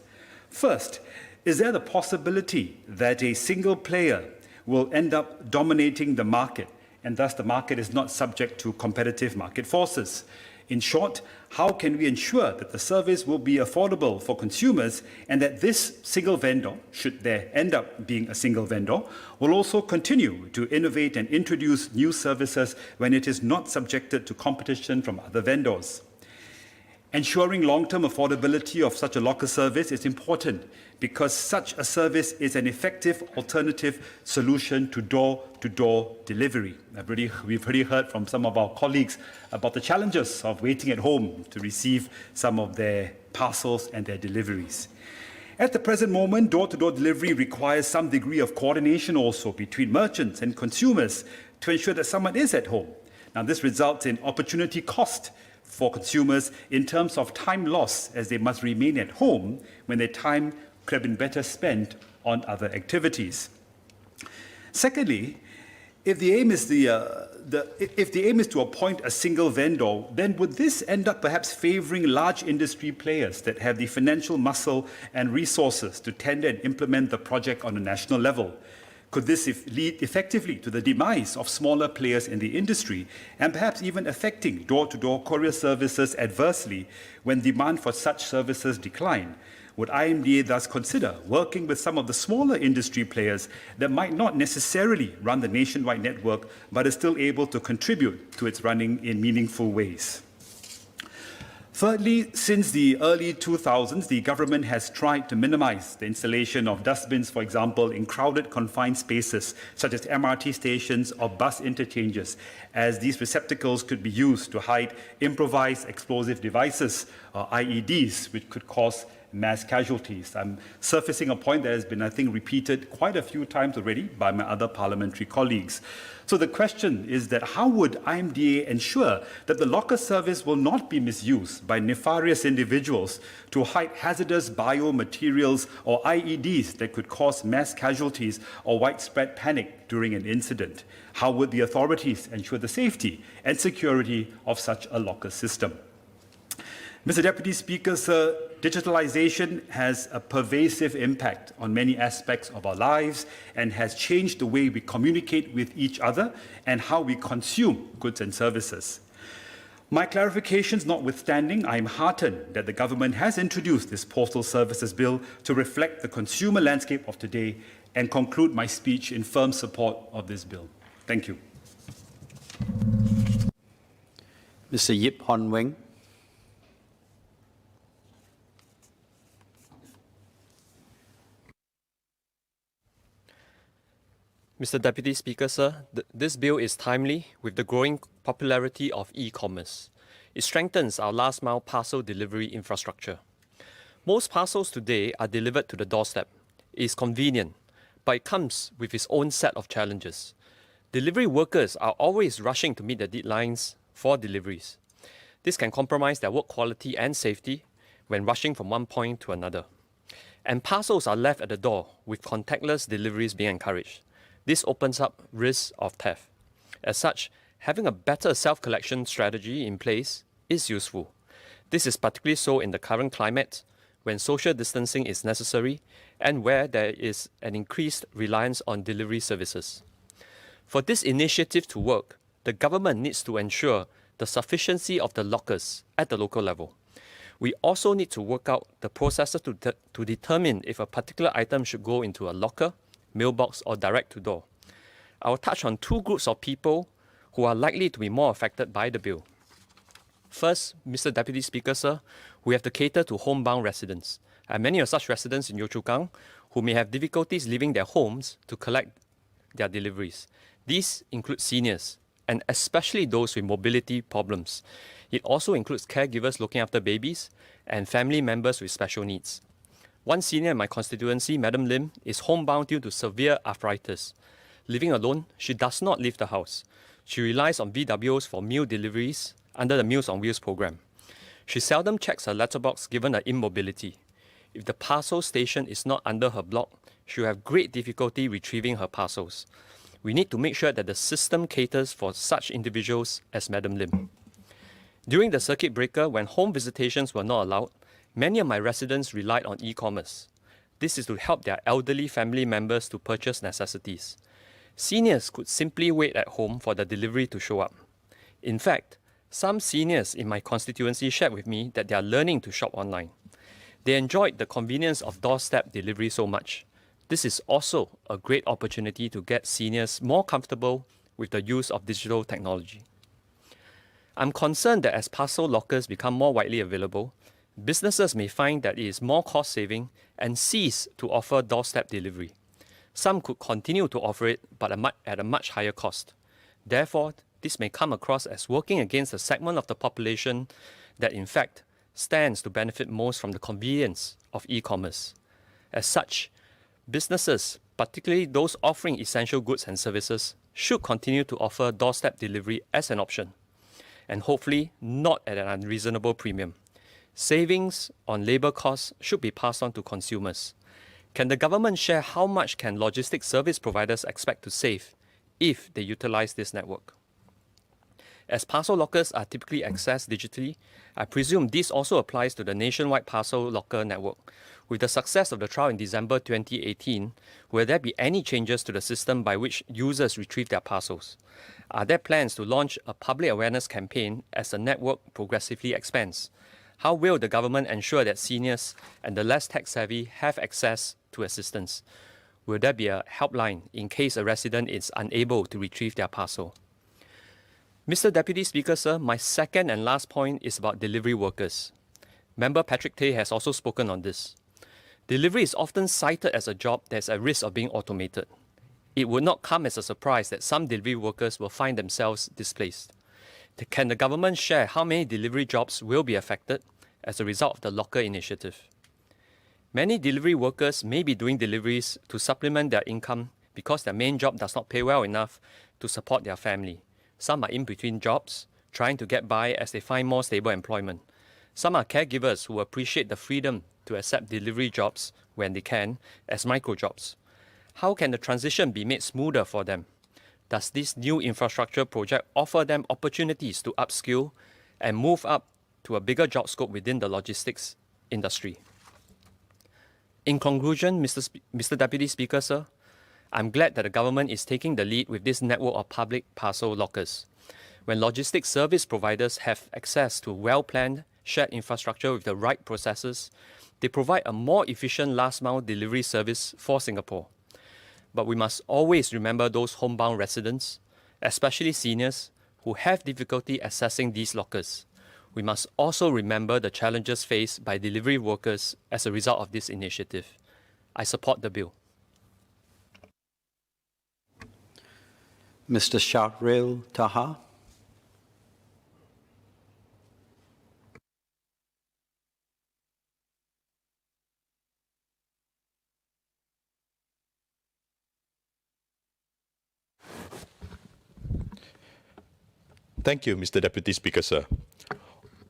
First, is there the possibility that a single player will end up dominating the market, and thus the market is not subject to competitive market forces? In short, how can we ensure that the service will be affordable for consumers and that this single vendor, should there end up being a single vendor, will also continue to innovate and introduce new services when it is not subjected to competition from other vendors? Ensuring long-term affordability of such a locker service is important because such a service is an effective alternative solution to door-to-door delivery. We've already heard from some of our colleagues about the challenges of waiting at home to receive some of their parcels and their deliveries. At the present moment, door-to-door delivery requires some degree of coordination also between merchants and consumers to ensure that someone is at home. Now, this results in opportunity cost for consumers in terms of time loss, as they must remain at home when their time could have been better spent on other activities. Secondly, if the aim is to appoint a single vendor, then would this end up perhaps favoring large industry players that have the financial muscle and resources to tender and implement the project on a national level? Could this lead effectively to the demise of smaller players in the industry and perhaps even affecting door-to-door courier services adversely when demand for such services decline? Would IMDA thus consider working with some of the smaller industry players that might not necessarily run the nationwide network but are still able to contribute to its running in meaningful ways? Thirdly, since the early 2000s, the government has tried to minimize the installation of dustbins, for example, in crowded confined spaces such as MRT stations or bus interchanges, as these receptacles could be used to hide improvised explosive devices, or IEDs, which could cause mass casualties. I'm surfacing a point that has been, I think, repeated quite a few times already by my other parliamentary colleagues. So the question is that how would IMDA ensure that the locker service will not be misused by nefarious individuals to hide hazardous biomaterials or IEDs that could cause mass casualties or widespread panic during an incident? How would the authorities ensure the safety and security of such a locker system? Mr. Deputy Speaker, sir, digitalization has a pervasive impact on many aspects of our lives and has changed the way we communicate with each other and how we consume goods and services. My clarifications notwithstanding, I am heartened that the government has introduced this Postal Services Bill to reflect the consumer landscape of today and conclude my speech in firm support of this bill. Thank you. Mr. Yip Hon Weng. Mr. Deputy Speaker, sir, this bill is timely with the growing popularity of e-commerce. It strengthens our last-mile parcel delivery infrastructure. Most parcels today are delivered to the doorstep. It is convenient, but it comes with its own set of challenges. Delivery workers are always rushing to meet the deadlines for deliveries. This can compromise their work quality and safety when rushing from one point to another. And parcels are left at the door, with contactless deliveries being encouraged. This opens up risks of theft. As such, having a better self-collection strategy in place is useful. This is particularly so in the current climate, when social distancing is necessary and where there is an increased reliance on delivery services. For this initiative to work, the government needs to ensure the sufficiency of the lockers at the local level. We also need to work out the processes to determine if a particular item should go into a locker, mailbox, or direct to door. I will touch on two groups of people who are likely to be more affected by the bill. First, Mr. Deputy Speaker, sir, we have to cater to homebound residents, and many of such residents in Yio Chu Kang who may have difficulties leaving their homes to collect their deliveries. These include seniors, and especially those with mobility problems. It also includes caregivers looking after babies and family members with special needs. One senior in my constituency, Madam Lim, is homebound due to severe arthritis. Living alone, she does not leave the house. She relies on VWOs for meal deliveries under the Meals on Wheels program. She seldom checks her letterbox given her immobility. If the parcel station is not under her block, she will have great difficulty retrieving her parcels. We need to make sure that the system caters for such individuals as Madam Lim. During the circuit breaker, when home visitations were not allowed, many of my residents relied on e-commerce. This is to help their elderly family members to purchase necessities. Seniors could simply wait at home for the delivery to show up. In fact, Some seniors in my constituency shared with me that they are learning to shop online. They enjoyed the convenience of doorstep delivery so much. This is also a great opportunity to get seniors more comfortable with the use of digital technology. I'm concerned that as parcel lockers become more widely available, businesses may find that it is more cost-saving and cease to offer doorstep delivery. Some could continue to offer it, but at a much higher cost. Therefore, this may come across as working against a segment of the population that, in fact, stands to benefit most from the convenience of e-commerce. As such, businesses, particularly those offering essential goods and services, should continue to offer doorstep delivery as an option, and hopefully not at an unreasonable premium. Savings on labour costs should be passed on to consumers. Can the government share how much can logistics service providers expect to save if they utilise this network? As parcel lockers are typically accessed digitally, I presume this also applies to the nationwide parcel locker network. With the success of the trial in December 2018, will there be any changes to the system by which users retrieve their parcels? Are there plans to launch a public awareness campaign as the network progressively expands? How will the government ensure that seniors and the less tech-savvy have access to assistance? Will there be a helpline in case a resident is unable to retrieve their parcel? Mr. Deputy Speaker, sir, my second and last point is about delivery workers. Member Patrick Tay has also spoken on this. Delivery is often cited as a job that is at risk of being automated. It would not come as a surprise that some delivery workers will find themselves displaced. Can the government share how many delivery jobs will be affected as a result of the locker initiative? Many delivery workers may be doing deliveries to supplement their income because their main job does not pay well enough to support their family. Some are in between jobs, trying to get by as they find more stable employment. Some are caregivers who appreciate the freedom to accept delivery jobs when they can as micro-jobs. How can the transition be made smoother for them? Does this new infrastructure project offer them opportunities to upskill and move up to a bigger job scope within the logistics industry? In conclusion, Mr. Deputy Speaker, sir, I'm glad that the government is taking the lead with this network of public parcel lockers. When logistics service providers have access to well-planned, shared infrastructure with the right processes, they provide a more efficient last-mile delivery service for Singapore. But we must always remember those homebound residents, especially seniors, who have difficulty accessing these lockers. We must also remember the challenges faced by delivery workers as a result of this initiative. I support the bill. Mr. Shahrail Taha. Thank you, Mr. Deputy Speaker, sir.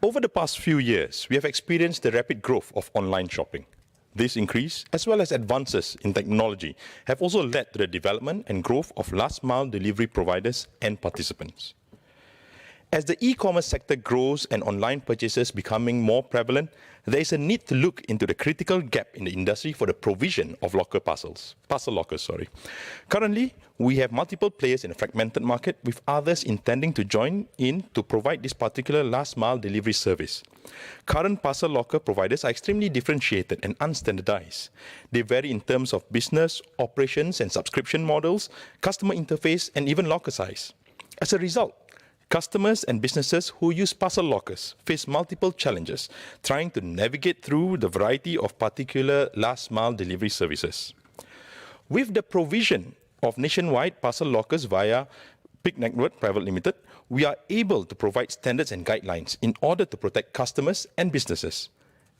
Over the past few years, we have experienced the rapid growth of online shopping. This increase, as well as advances in technology, have also led to the development and growth of last-mile delivery providers and participants. As the e-commerce sector grows and online purchases becoming more prevalent, there is a need to look into the critical gap in the industry for the provision of parcel lockers. Currently, we have multiple players in a fragmented market, with others intending to join in to provide this particular last-mile delivery service. Current parcel locker providers are extremely differentiated and unstandardized. They vary in terms of business, operations and subscription models, customer interface, and even locker size. As a result, customers and businesses who use parcel lockers face multiple challenges trying to navigate through the variety of particular last-mile delivery services. With the provision of nationwide parcel lockers via Big Network Private Limited, we are able to provide standards and guidelines in order to protect customers and businesses.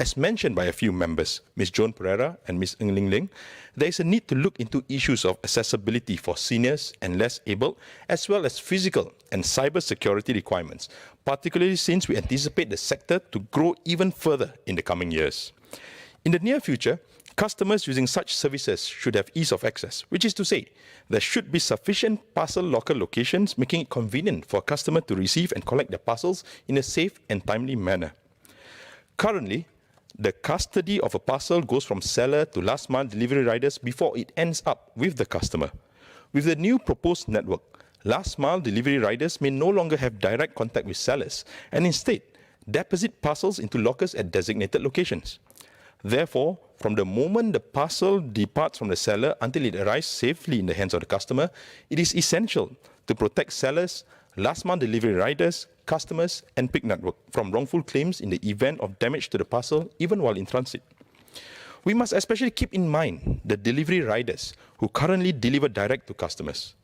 As mentioned by a few members, Ms. Joan Pereira and Ms. Ng Ling Ling, there is a need to look into issues of accessibility for seniors and less able, as well as physical and cyber security requirements, particularly since we anticipate the sector to grow even further in the coming years. In the near future, customers using such services should have ease of access, which is to say, there should be sufficient parcel locker locations, making it convenient for a customer to receive and collect their parcels in a safe and timely manner. Currently, the custody of a parcel goes from seller to last-mile delivery riders before it ends up with the customer. With the new proposed network, last mile delivery riders may no longer have direct contact with sellers and instead deposit parcels into lockers at designated locations. Therefore, from the moment the parcel departs from the seller until it arrives safely in the hands of the customer, it is essential to protect sellers, last mile delivery riders, customers, and PIC network from wrongful claims in the event of damage to the parcel, even while in transit. We must especially keep in mind the delivery riders who currently deliver direct to customers.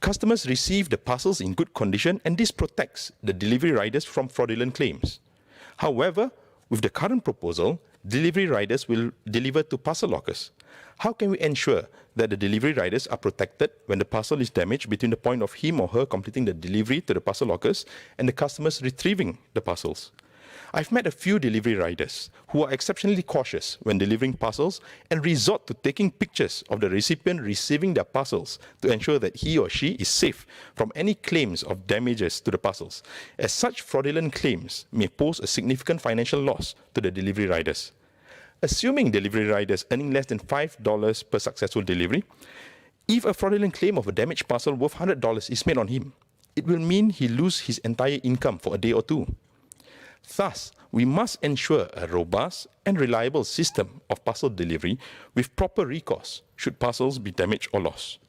Customers receive the parcels in good condition, and this protects the delivery riders from fraudulent claims. However, with the current proposal, delivery riders will deliver to parcel lockers. How can we ensure that the delivery riders are protected when the parcel is damaged between the point of him or her completing the delivery to the parcel lockers and the customers retrieving the parcels? I've met a few delivery riders who are exceptionally cautious when delivering parcels and resort to taking pictures of the recipient receiving their parcels to ensure that he or she is safe from any claims of damages to the parcels, as such fraudulent claims may pose a significant financial loss to the delivery riders. Assuming delivery riders earning less than $5 per successful delivery, if a fraudulent claim of a damaged parcel worth $100 is made on him, it will mean he loses his entire income for a day or two. Thus, we must ensure a robust and reliable system of parcel delivery with proper recourse should parcels be damaged or lost.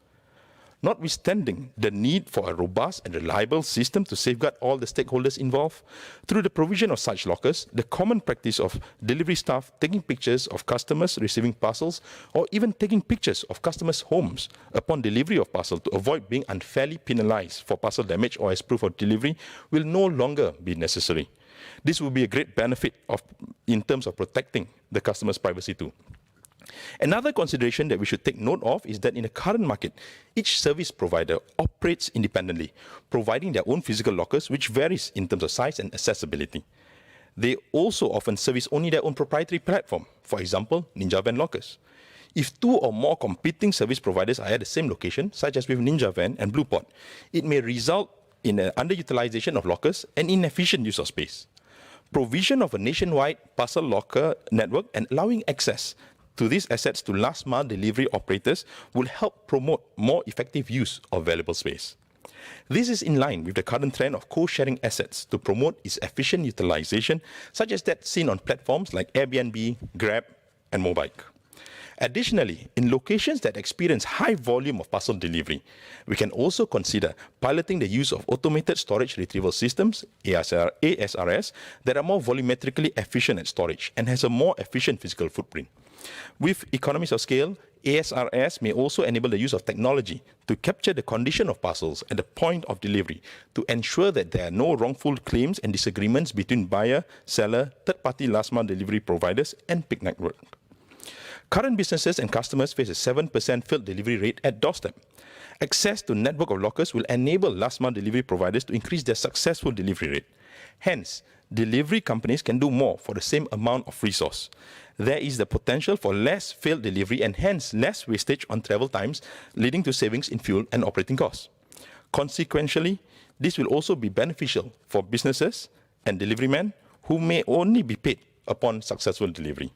Notwithstanding the need for a robust and reliable system to safeguard all the stakeholders involved, through the provision of such lockers, the common practice of delivery staff taking pictures of customers receiving parcels or even taking pictures of customers' homes upon delivery of parcel to avoid being unfairly penalized for parcel damage or as proof of delivery will no longer be necessary. This will be a great benefit in terms of protecting the customer's privacy too. Another consideration that we should take note of is that in the current market, each service provider operates independently, providing their own physical lockers, which varies in terms of size and accessibility. They also often service only their own proprietary platform, for example, Ninja Van lockers. If two or more competing service providers are at the same location, such as with Ninja Van and Blueport, it may result in an underutilization of lockers and inefficient use of space. Provision of a nationwide parcel locker network and allowing access to these assets to last mile delivery operators will help promote more effective use of valuable space. This is in line with the current trend of co-sharing assets to promote its efficient utilization, such as that seen on platforms like Airbnb, Grab, and Mobike. Additionally, in locations that experience high volume of parcel delivery, we can also consider piloting the use of automated storage retrieval systems, ASRS, that are more volumetrically efficient at storage and has a more efficient physical footprint. With economies of scale, ASRS may also enable the use of technology to capture the condition of parcels at the point of delivery to ensure that there are no wrongful claims and disagreements between buyer, seller, third-party last-mile delivery providers, and PIC network. Current businesses and customers face a 7% failed delivery rate at doorstep. Access to network of lockers will enable last-mile delivery providers to increase their successful delivery rate. Hence, delivery companies can do more for the same amount of resource. There is the potential for less failed delivery and hence less wastage on travel times, leading to savings in fuel and operating costs. Consequently, this will also be beneficial for businesses and deliverymen who may only be paid upon successful delivery.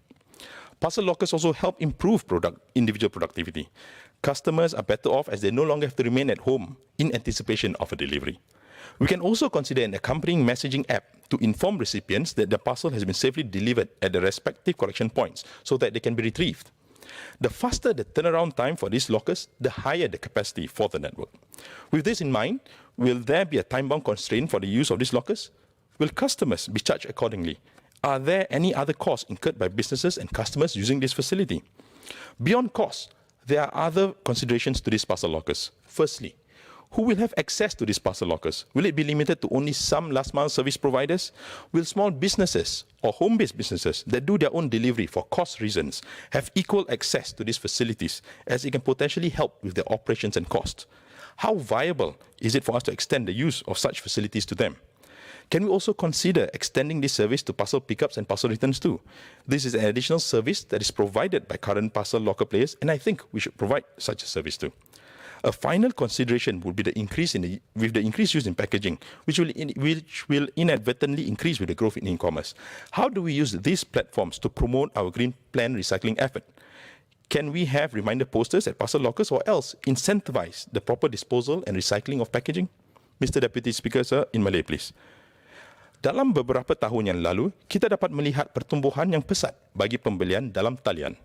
Parcel lockers also help improve individual productivity. Customers are better off as they no longer have to remain at home in anticipation of a delivery. We can also consider an accompanying messaging app to inform recipients that the parcel has been safely delivered at the respective collection points so that they can be retrieved. The faster the turnaround time for these lockers, the higher the capacity for the network. With this in mind, will there be a time-bound constraint for the use of these lockers? Will customers be charged accordingly? Are there any other costs incurred by businesses and customers using this facility? Beyond costs, there are other considerations to these parcel lockers. Firstly, who will have access to these parcel lockers? Will it be limited to only some last-mile service providers? Will small businesses or home-based businesses that do their own delivery for cost reasons have equal access to these facilities, as it can potentially help with their operations and costs? How viable is it for us to extend the use of such facilities to them? Can we also consider extending this service to parcel pickups and parcel returns too? This is an additional service that is provided by current parcel locker players, and I think we should provide such a service too. A final consideration would be the increased use in packaging, which will inadvertently increase with the growth in e-commerce. How do we use these platforms to promote our green plan recycling effort? Can we have reminder posters at parcel lockers or else incentivize the proper disposal and recycling of packaging? Mr. Deputy Speaker, sir, in Malay, please. Dalam beberapa tahun yang lalu, kita dapat melihat pertumbuhan yang pesat bagi pembelian dalam talian.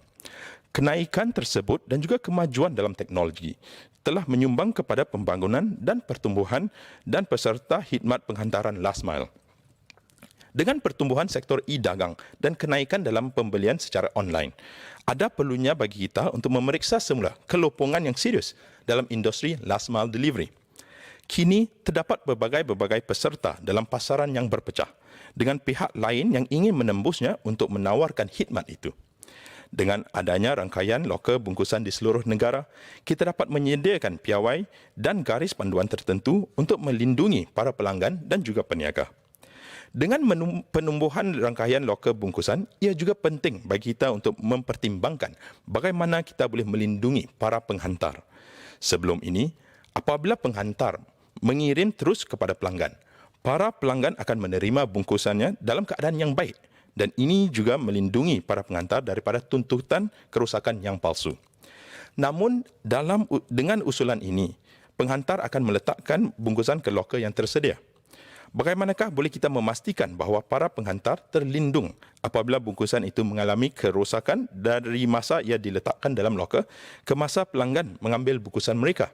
Kenaikan tersebut dan juga kemajuan dalam teknologi telah menyumbang kepada pembangunan dan pertumbuhan dan peserta khidmat penghantaran last mile. Dengan pertumbuhan sektor e-dagang dan kenaikan dalam pembelian secara online, ada perlunya bagi kita untuk memeriksa semula kelopongan yang serius dalam industri last mile delivery. Kini terdapat berbagai-bagai peserta dalam pasaran yang berpecah dengan pihak lain yang ingin menembusnya untuk menawarkan khidmat itu. Dengan adanya rangkaian loker bungkusan di seluruh negara, kita dapat menyediakan piawai dan garis panduan tertentu untuk melindungi para pelanggan dan juga peniaga. Dengan penumbuhan rangkaian loker bungkusan, ia juga penting bagi kita untuk mempertimbangkan bagaimana kita boleh melindungi para penghantar. Sebelum ini, apabila penghantar mengirim terus kepada pelanggan, para pelanggan akan menerima bungkusannya dalam keadaan yang baik dan ini juga melindungi para penghantar daripada tuntutan kerusakan yang palsu. Namun, dengan usulan ini, penghantar akan meletakkan bungkusan ke loker yang tersedia. Bagaimanakah boleh kita memastikan bahawa para penghantar terlindung apabila bungkusan itu mengalami kerosakan dari masa ia diletakkan dalam loker ke masa pelanggan mengambil bungkusan mereka?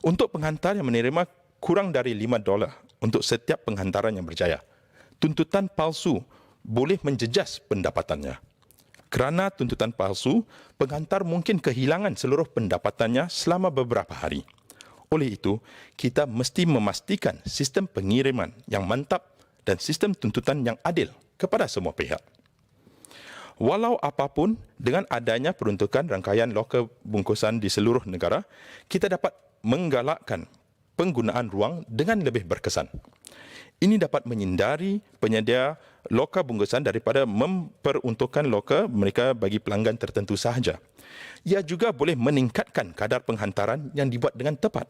Untuk penghantar yang menerima kurang dari $5 untuk setiap penghantaran yang berjaya, tuntutan palsu boleh menjejas pendapatannya. Kerana tuntutan palsu, penghantar mungkin kehilangan seluruh pendapatannya selama beberapa hari. Oleh itu, kita mesti memastikan sistem pengiriman yang mantap dan sistem tuntutan yang adil kepada semua pihak. Walau apapun, dengan adanya peruntukan rangkaian loker bungkusan di seluruh negara, kita dapat menggalakkan penggunaan ruang dengan lebih berkesan. Ini dapat menghindari penyedia loker bungkusan daripada memperuntukkan loker mereka bagi pelanggan tertentu sahaja. Ia juga boleh meningkatkan kadar penghantaran yang dibuat dengan tepat.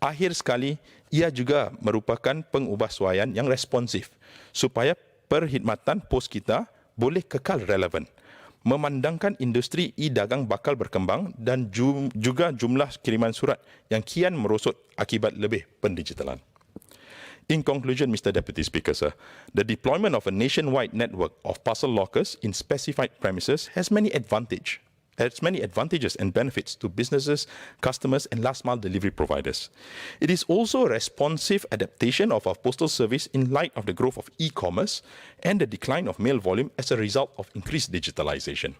Akhir sekali, ia juga merupakan pengubahsuaian yang responsif supaya perkhidmatan pos kita boleh kekal relevan. Memandangkan industri e-dagang bakal berkembang dan juga jumlah kiriman surat yang kian merosot akibat lebih pendigitalan. In conclusion, Mr. Deputy Speaker, sir, the deployment of a nationwide network of parcel lockers in specified premises has many advantages and benefits to businesses, customers, and last-mile delivery providers. It is also a responsive adaptation of our postal service in light of the growth of e-commerce and the decline of mail volume as a result of increased digitalization.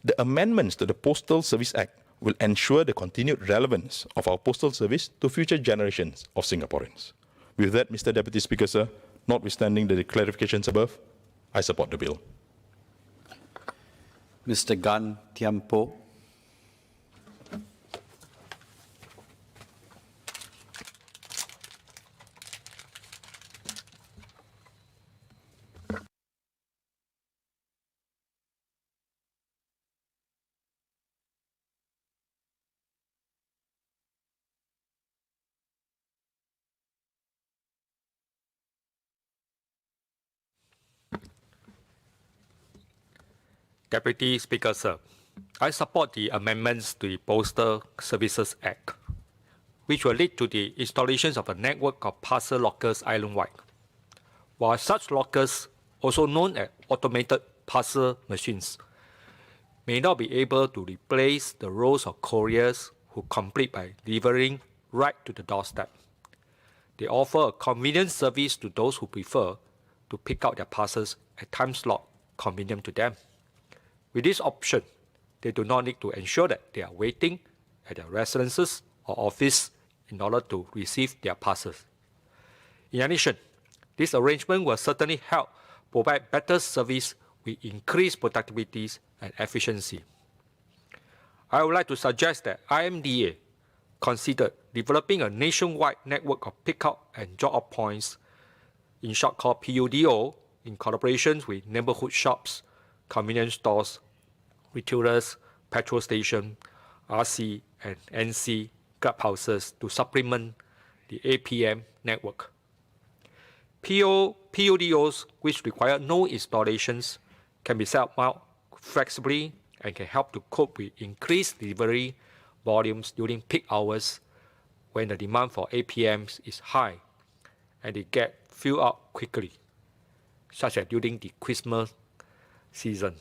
The amendments to the Postal Service Act will ensure the continued relevance of our postal service to future generations of Singaporeans. With that, Mr. Deputy Speaker, sir, notwithstanding the clarifications above, I support the bill. Mr. Gan Thiampo. Deputy Speaker, sir, I support the amendments to the Postal Services Act, which will lead to the installations of a network of parcel lockers island-wide. While such lockers, also known as automated parcel machines, may not be able to replace the roles of couriers who complete by delivering right to the doorstep. They offer a convenient service to those who prefer to pick out their parcels at time slot convenient to them. With this option, they do not need to ensure that they are waiting at their residences or office in order to receive their parcels. In addition, this arrangement will certainly help provide better service with increased productivity and efficiency. I would like to suggest that IMDA consider developing a nationwide network of pick-up and drop-off points, in short called PUDO, in collaboration with neighborhood shops, convenience stores, retailers, petrol stations, RC and NC clubhouses to supplement the APM network. PUDOs, which require no installations, can be set up flexibly and can help to cope with increased delivery volumes during peak hours when the demand for APMs is high and they get filled up quickly, such as during the Christmas season.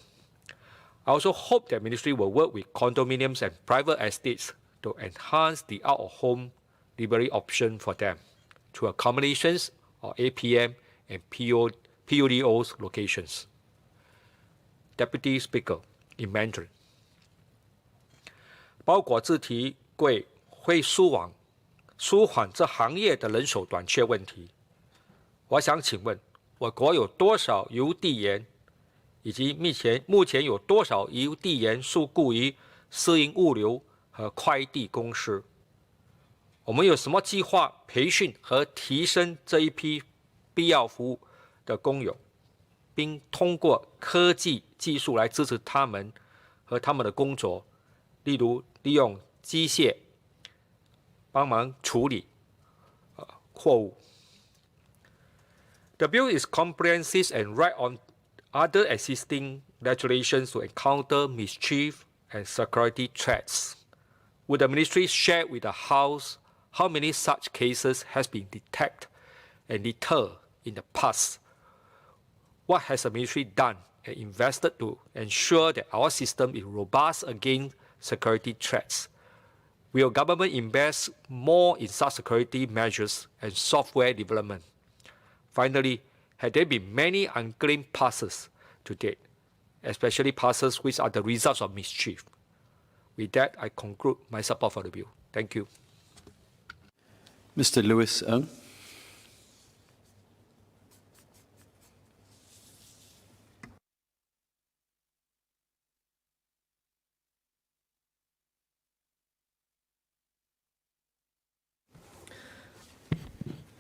I also hope that Ministry will work with condominiums and private estates to enhance the out-of-home delivery option for them through accommodations or APM and PUDOs locations. Deputy Speaker, in Mandarin. 包裹自提柜会疏缓这行业的人手短缺问题。我想请问，我国有多少邮递员，以及目前有多少邮递员受雇于私营物流和快递公司？我们有什么计划培训和提升这一批必要服务的工友，并通过科技技术来支持他们和他们的工作，例如利用机械帮忙处理货物。The bill is comprehensive and right on other existing legislation to encounter mischief and security threats. Would the ministry share with the House how many such cases has been detected and deterred in the past? What has the ministry done and invested to ensure that our system is robust against security threats? Will government invest more in such security measures and software development? Finally, have there been many unclaimed parcels to date, especially parcels which are the results of mischief? With that, I conclude my support for the bill. Thank you. Mr. Lewis Ng.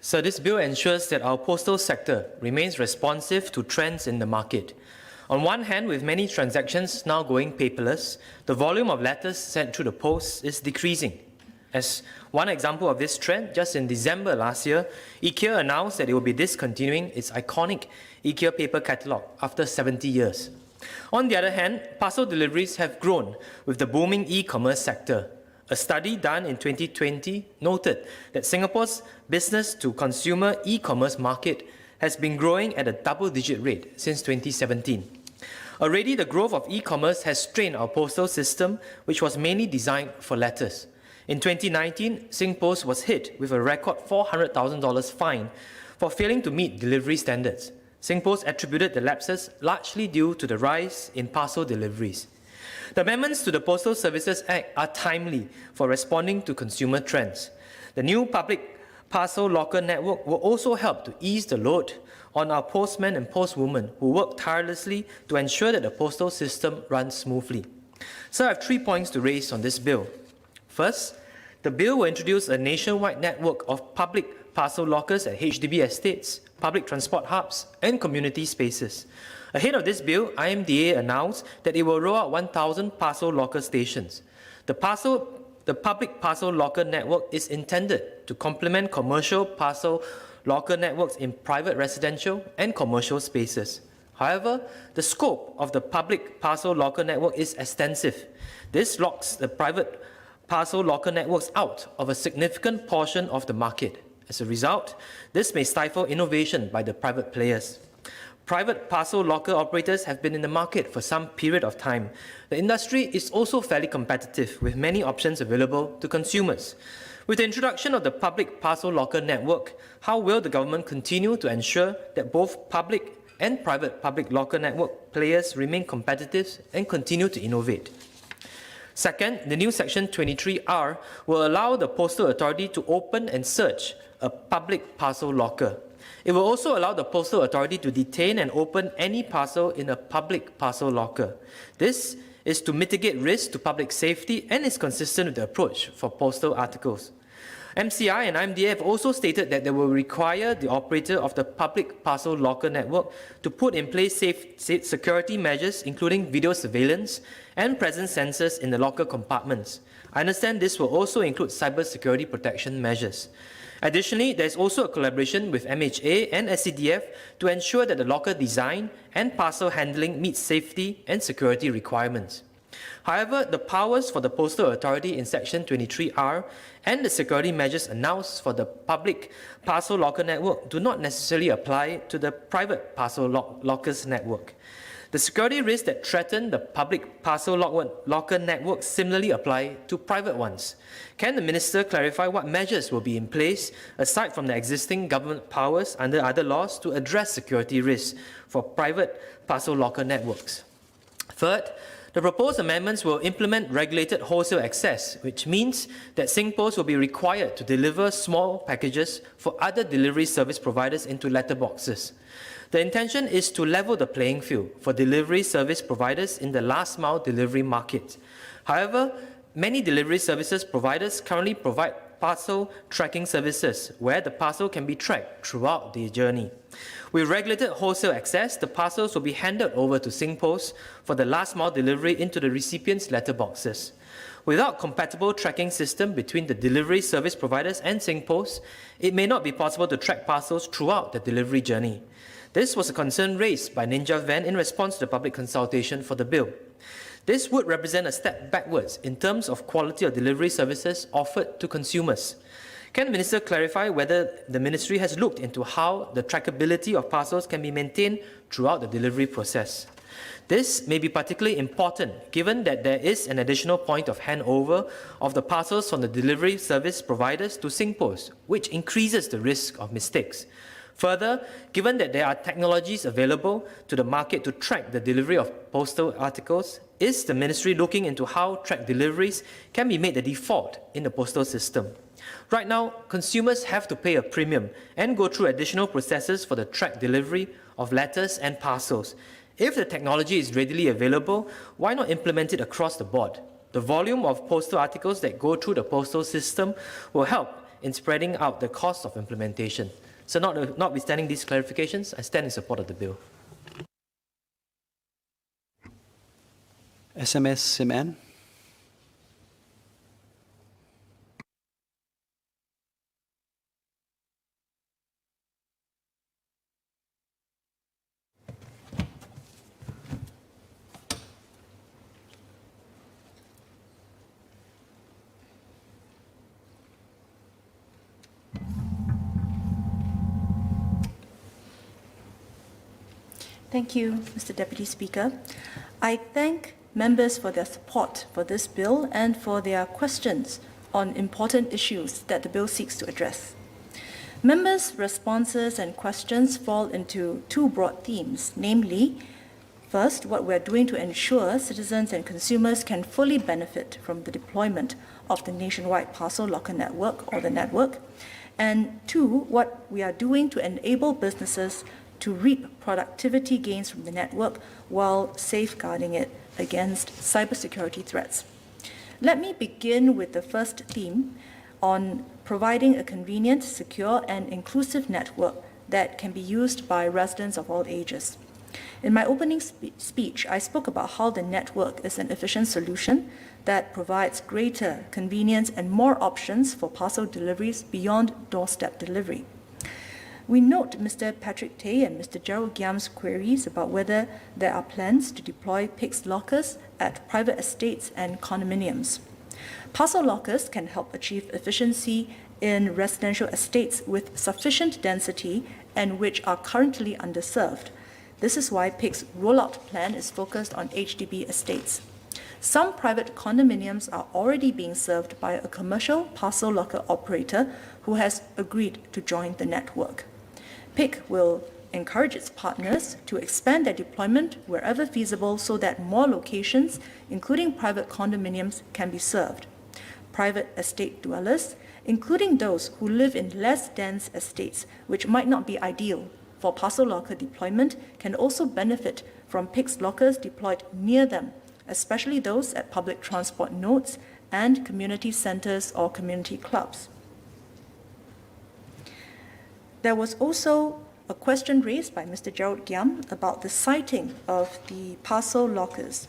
So this bill ensures that our postal sector remains responsive to trends in the market. On one hand, with many transactions now going paperless, the volume of letters sent through the post is decreasing. As one example of this trend, just in December last year, IKEA announced that it will be discontinuing its iconic IKEA paper catalogue after 70 years. On the other hand, parcel deliveries have grown with the booming e-commerce sector. A study done in 2020 noted that Singapore's business-to-consumer e-commerce market has been growing at a double-digit rate since 2017. Already, the growth of e-commerce has strained our postal system, which was mainly designed for letters. In 2019, Singpost was hit with a record $400,000 fine for failing to meet delivery standards. Singpost attributed the lapses largely due to the rise in parcel deliveries. The amendments to the Postal Services Act are timely for responding to consumer trends. The new public parcel locker network will also help to ease the load on our postmen and postwomen who work tirelessly to ensure that the postal system runs smoothly. So I have 3 points to raise on this bill. First, the bill will introduce a nationwide network of public parcel lockers at HDB estates, public transport hubs, and community spaces. Ahead of this bill, IMDA announced that it will roll out 1,000 parcel locker stations. The public parcel locker network is intended to complement commercial parcel locker networks in private residential and commercial spaces. However, the scope of the public parcel locker network is extensive. This locks the private parcel locker networks out of a significant portion of the market. As a result, this may stifle innovation by the private players. Private parcel locker operators have been in the market for some period of time. The industry is also fairly competitive, with many options available to consumers. With the introduction of the public parcel locker network, how will the government continue to ensure that both public and private public locker network players remain competitive and continue to innovate? Second, the new Section 23R will allow the Postal Authority to open and search a public parcel locker. It will also allow the Postal Authority to detain and open any parcel in a public parcel locker. This is to mitigate risk to public safety and is consistent with the approach for postal articles. MCI and IMDA have also stated that they will require the operator of the public parcel locker network to put in place safe security measures, including video surveillance and presence sensors in the locker compartments. I understand this will also include cybersecurity protection measures. Additionally, there is also a collaboration with MHA and SCDF to ensure that the locker design and parcel handling meets safety and security requirements. However, the powers for the Postal Authority in Section 23R and the security measures announced for the public parcel locker network do not necessarily apply to the private parcel lockers network. The security risks that threaten the public parcel locker network similarly apply to private ones. Can the Minister clarify what measures will be in place, aside from the existing government powers under other laws, to address security risks for private parcel locker networks? Third, the proposed amendments will implement regulated wholesale access, which means that SingPost will be required to deliver small packages for other delivery service providers into letterboxes. The intention is to level the playing field for delivery service providers in the last-mile delivery market. However, many delivery services providers currently provide parcel tracking services where the parcel can be tracked throughout the journey. With regulated wholesale access, the parcels will be handed over to SingPost for the last-mile delivery into the recipient's letterboxes. Without compatible tracking system between the delivery service providers and SingPost, it may not be possible to track parcels throughout the delivery journey. This was a concern raised by Ninja Van in response to the public consultation for the bill. This would represent a step backwards in terms of quality of delivery services offered to consumers. Can the Minister clarify whether the Ministry has looked into how the trackability of parcels can be maintained throughout the delivery process? This may be particularly important given that there is an additional point of handover of the parcels from the delivery service providers to SingPost, which increases the risk of mistakes. Further, given that there are technologies available to the market to track the delivery of postal articles, is the Ministry looking into how tracked deliveries can be made the default in the postal system? Right now, consumers have to pay a premium and go through additional processes for the tracked delivery of letters and parcels. If the technology is readily available, why not implement it across the board? The volume of postal articles that go through the postal system will help in spreading out the cost of implementation. So notwithstanding these clarifications, I stand in support of the bill. SMS Siman. Thank you, Mr. Deputy Speaker. I thank members for their support for this bill and for their questions on important issues that the bill seeks to address. Members' responses and questions fall into two broad themes, namely, first, what we're doing to ensure citizens and consumers can fully benefit from the deployment of the nationwide parcel locker network or the network, and two, what we are doing to enable businesses to reap productivity gains from the network while safeguarding it against cybersecurity threats. Let me begin with the first theme on providing a convenient, secure, and inclusive network that can be used by residents of all ages. In my opening speech, I spoke about how the network is an efficient solution that provides greater convenience and more options for parcel deliveries beyond doorstep delivery. We note Mr. Patrick Tay and Mr. Gerald Giam's queries about whether there are plans to deploy PICS lockers at private estates and condominiums. Parcel lockers can help achieve efficiency in residential estates with sufficient density and which are currently underserved. This is why PICS rollout plan is focused on HDB estates. Some private condominiums are already being served by a commercial parcel locker operator who has agreed to join the network. PIC will encourage its partners to expand their deployment wherever feasible so that more locations, including private condominiums, can be served. Private estate dwellers, including those who live in less dense estates, which might not be ideal for parcel locker deployment, can also benefit from PICS lockers deployed near them, especially those at public transport nodes and community centers or community clubs. There was also a question raised by Mr. Gerald Giam about the siting of the parcel lockers.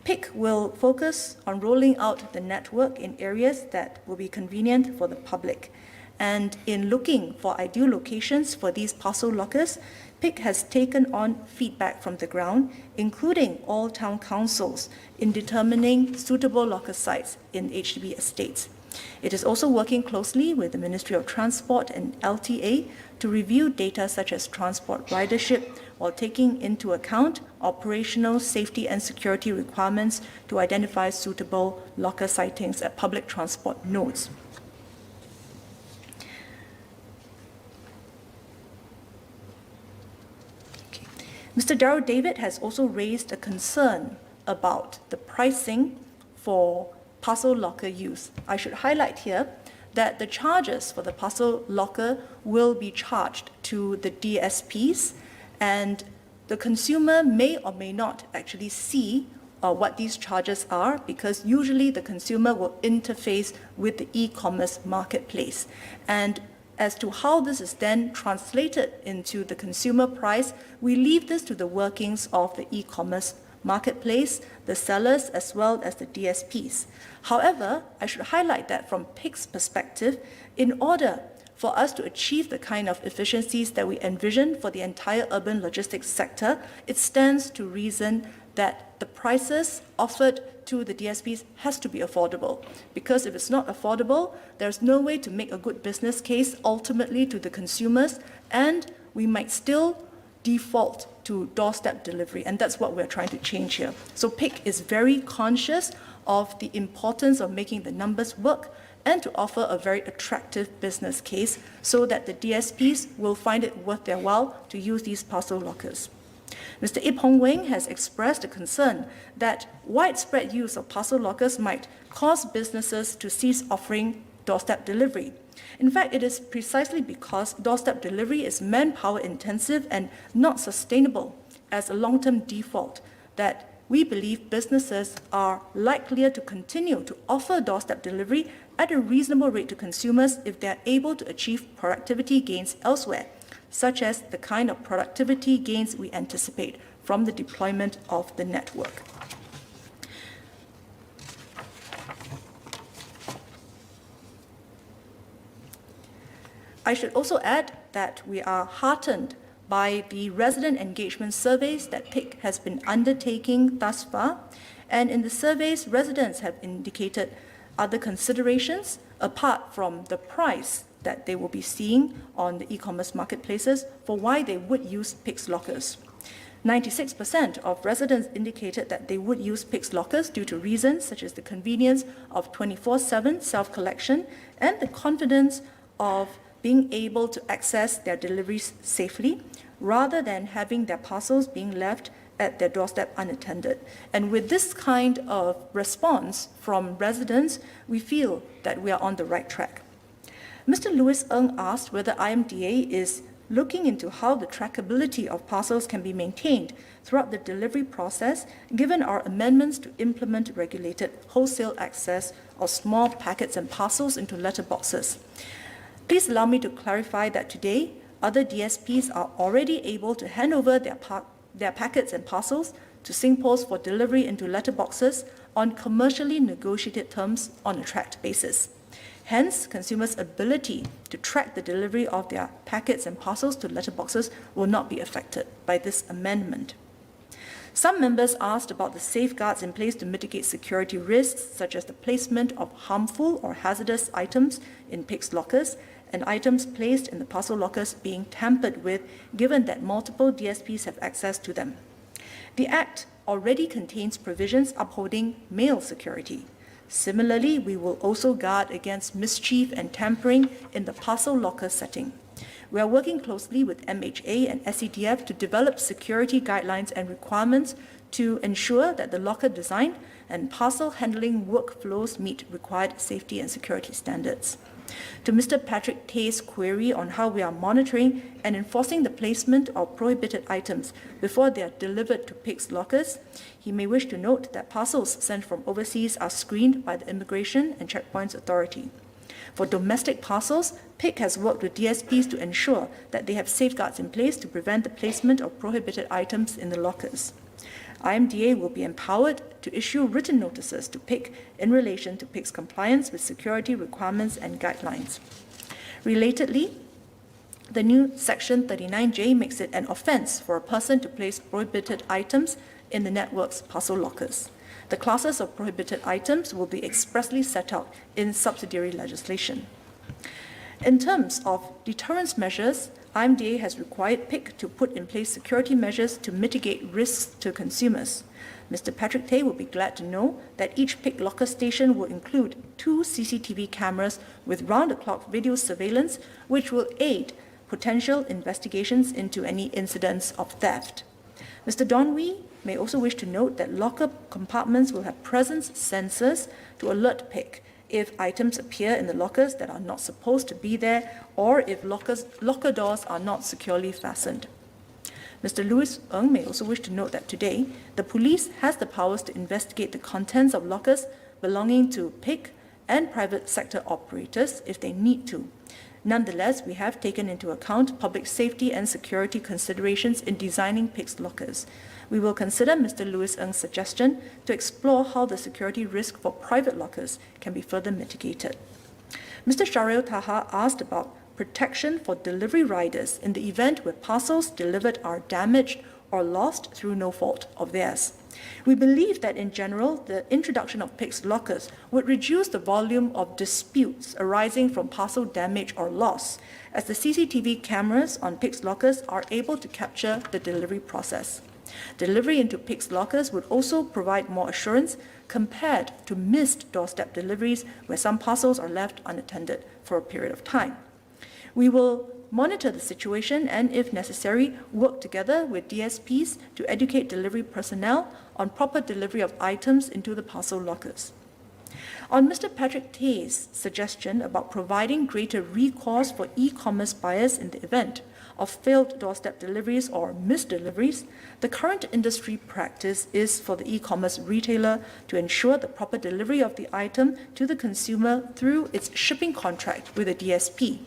PIC will focus on rolling out the network in areas that will be convenient for the public. And in looking for ideal locations for these parcel lockers, PIC has taken on feedback from the ground, including all town councils, in determining suitable locker sites in HDB estates. It is also working closely with the Ministry of Transport and LTA to review data such as transport ridership, while taking into account operational safety and security requirements to identify suitable locker sightings at public transport nodes. Mr. Darryl David has also raised a concern about the pricing for parcel locker use. I should highlight here that the charges for the parcel locker will be charged to the DSPs, and the consumer may or may not actually see what these charges are, because usually the consumer will interface with the e-commerce marketplace. And as to how this is then translated into the consumer price, we leave this to the workings of the e-commerce marketplace, the sellers, as well as the DSPs. However, I should highlight that from PIC's perspective, in order for us to achieve the kind of efficiencies that we envision for the entire urban logistics sector, it stands to reason that the prices offered to the DSPs has to be affordable. Because if it's not affordable, there's no way to make a good business case ultimately to the consumers, and we might still default to doorstep delivery, and that's what we're trying to change here. So PIC is very conscious of the importance of making the numbers work and to offer a very attractive business case so that the DSPs will find it worth their while to use these parcel lockers. Mr. Ip Hong Weng has expressed a concern that widespread use of parcel lockers might cause businesses to cease offering doorstep delivery. In fact, it is precisely because doorstep delivery is manpower intensive and not sustainable as a long-term default that we believe businesses are likelier to continue to offer doorstep delivery at a reasonable rate to consumers if they are able to achieve productivity gains elsewhere, such as the kind of productivity gains we anticipate from the deployment of the network. I should also add that we are heartened by the resident engagement surveys that PIC has been undertaking thus far. And in the surveys, residents have indicated other considerations apart from the price that they will be seeing on the e-commerce marketplaces for why they would use PIC's lockers. 96% of residents indicated that they would use PIC's lockers due to reasons such as the convenience of 24/7 self-collection and the confidence of being able to access their deliveries safely, rather than having their parcels being left at their doorstep unattended. And with this kind of response from residents, we feel that we are on the right track. Mr. Louis Ng asked whether IMDA is looking into how the trackability of parcels can be maintained throughout the delivery process, given our amendments to implement regulated wholesale access of small packets and parcels into letterboxes. Please allow me to clarify that today, other DSPs are already able to hand over their packets and parcels to SingPost for delivery into letterboxes on commercially negotiated terms on a tracked basis. Hence, consumers' ability to track the delivery of their packets and parcels to letterboxes will not be affected by this amendment. Some members asked about the safeguards in place to mitigate security risks, such as the placement of harmful or hazardous items in PIC's lockers and items placed in the parcel lockers being tampered with, given that multiple DSPs have access to them. The Act already contains provisions upholding mail security. Similarly, we will also guard against mischief and tampering in the parcel locker setting. We are working closely with MHA and SCDF to develop security guidelines and requirements to ensure that the locker design and parcel handling workflows meet required safety and security standards. To Mr. Patrick Tay's query on how we are monitoring and enforcing the placement of prohibited items before they are delivered to PIC's lockers, he may wish to note that parcels sent from overseas are screened by the Immigration and Checkpoints Authority. For domestic parcels, PIC has worked with DSPs to ensure that they have safeguards in place to prevent the placement of prohibited items in the lockers. IMDA will be empowered to issue written notices to PIC in relation to PIC's compliance with security requirements and guidelines. Relatedly, The new Section 39J makes it an offence for a person to place prohibited items in the network's parcel lockers. The classes of prohibited items will be expressly set out in subsidiary legislation. In terms of deterrence measures, IMDA has required PIC to put in place security measures to mitigate risks to consumers. Mr. Patrick Tay will be glad to know that each PIC locker station will include 2 CCTV cameras with round-the-clock video surveillance, which will aid potential investigations into any incidents of theft. Mr. Don Wee may also wish to note that locker compartments will have presence sensors to alert PIC if items appear in the lockers that are not supposed to be there, or if locker doors are not securely fastened. Mr. Louis Ng may also wish to note that today, the police has the powers to investigate the contents of lockers belonging to PIC and private sector operators if they need to. Nonetheless, we have taken into account public safety and security considerations in designing PIC's lockers. We will consider Mr. Louis Ng's suggestion to explore how the security risk for private lockers can be further mitigated. Mr. Sharil Taha asked about protection for delivery riders in the event where parcels delivered are damaged or lost through no fault of theirs. We believe that in general, the introduction of PIC's lockers would reduce the volume of disputes arising from parcel damage or loss, as the CCTV cameras on PIC's lockers are able to capture the delivery process. Delivery into PIC's lockers would also provide more assurance compared to missed doorstep deliveries where some parcels are left unattended for a period of time. We will monitor the situation and, if necessary, work together with DSPs to educate delivery personnel on proper delivery of items into the parcel lockers. On Mr. Patrick Tay's suggestion about providing greater recourse for e-commerce buyers in the event of failed doorstep deliveries or missed deliveries, the current industry practice is for the e-commerce retailer to ensure the proper delivery of the item to the consumer through its shipping contract with a DSP.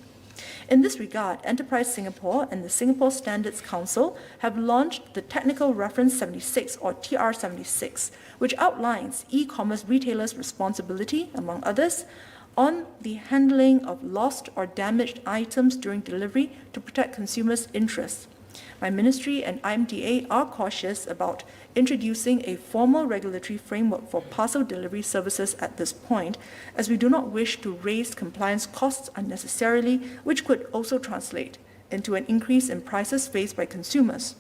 In this regard, Enterprise Singapore and the Singapore Standards Council have launched the Technical Reference 76 or TR76, which outlines e-commerce retailers' responsibility, among others, on the handling of lost or damaged items during delivery to protect consumers' interests. My ministry and IMDA are cautious about introducing a formal regulatory framework for parcel delivery services at this point, as we do not wish to raise compliance costs unnecessarily, which could also translate into an increase in prices faced by consumers.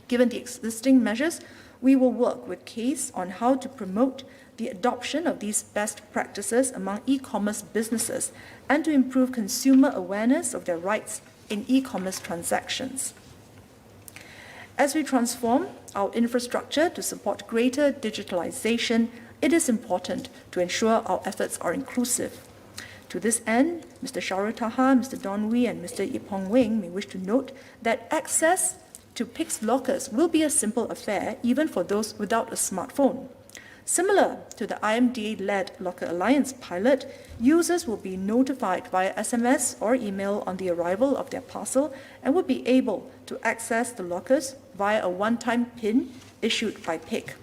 Given the existing measures, we will work with CASE on how to promote the adoption of these best practices among e-commerce businesses and to improve consumer awareness of their rights in e-commerce transactions. As we transform our infrastructure to support greater digitalization, it is important to ensure our efforts are inclusive. To this end, Mr. Sharil Taha, Mr. Don Wee, and Mr. Ip Hong Wing may wish to note that access to PIC's lockers will be a simple affair even for those without a smartphone. Similar to the IMDA-led Locker Alliance pilot, users will be notified via SMS or email on the arrival of their parcel and will be able to access the lockers via a one-time PIN issued by PIC.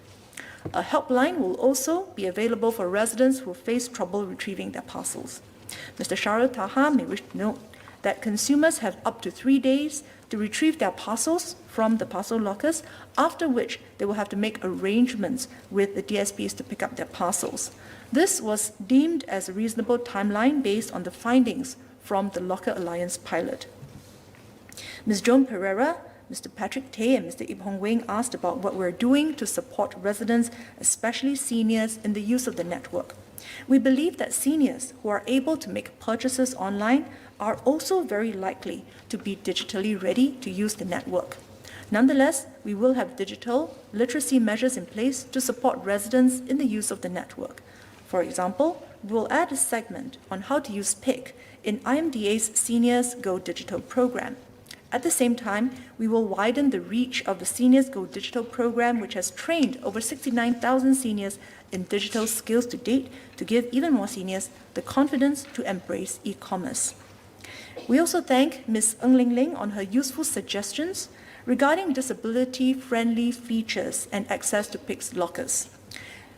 A helpline will also be available for residents who face trouble retrieving their parcels. Mr. Sharil Taha may wish to note that consumers have up to 3 days to retrieve their parcels from the parcel lockers, after which they will have to make arrangements with the DSPs to pick up their parcels. This was deemed as a reasonable timeline based on the findings from the Locker Alliance pilot. Ms. Joan Pereira, Mr. Patrick Tay, and Mr. Ip Hong Wing asked about what we're doing to support residents, especially seniors, in the use of the network. We believe that seniors who are able to make purchases online are also very likely to be digitally ready to use the network. Nonetheless, we will have digital literacy measures in place to support residents in the use of the network. For example, we will add a segment on how to use PIC in IMDA's Seniors Go Digital program. At the same time, we will widen the reach of the Seniors Go Digital program, which has trained over 69,000 seniors in digital skills to date, to give even more seniors the confidence to embrace e-commerce. We also thank Ms. Ng Ling Ling on her useful suggestions regarding disability-friendly features and access to PIC's lockers.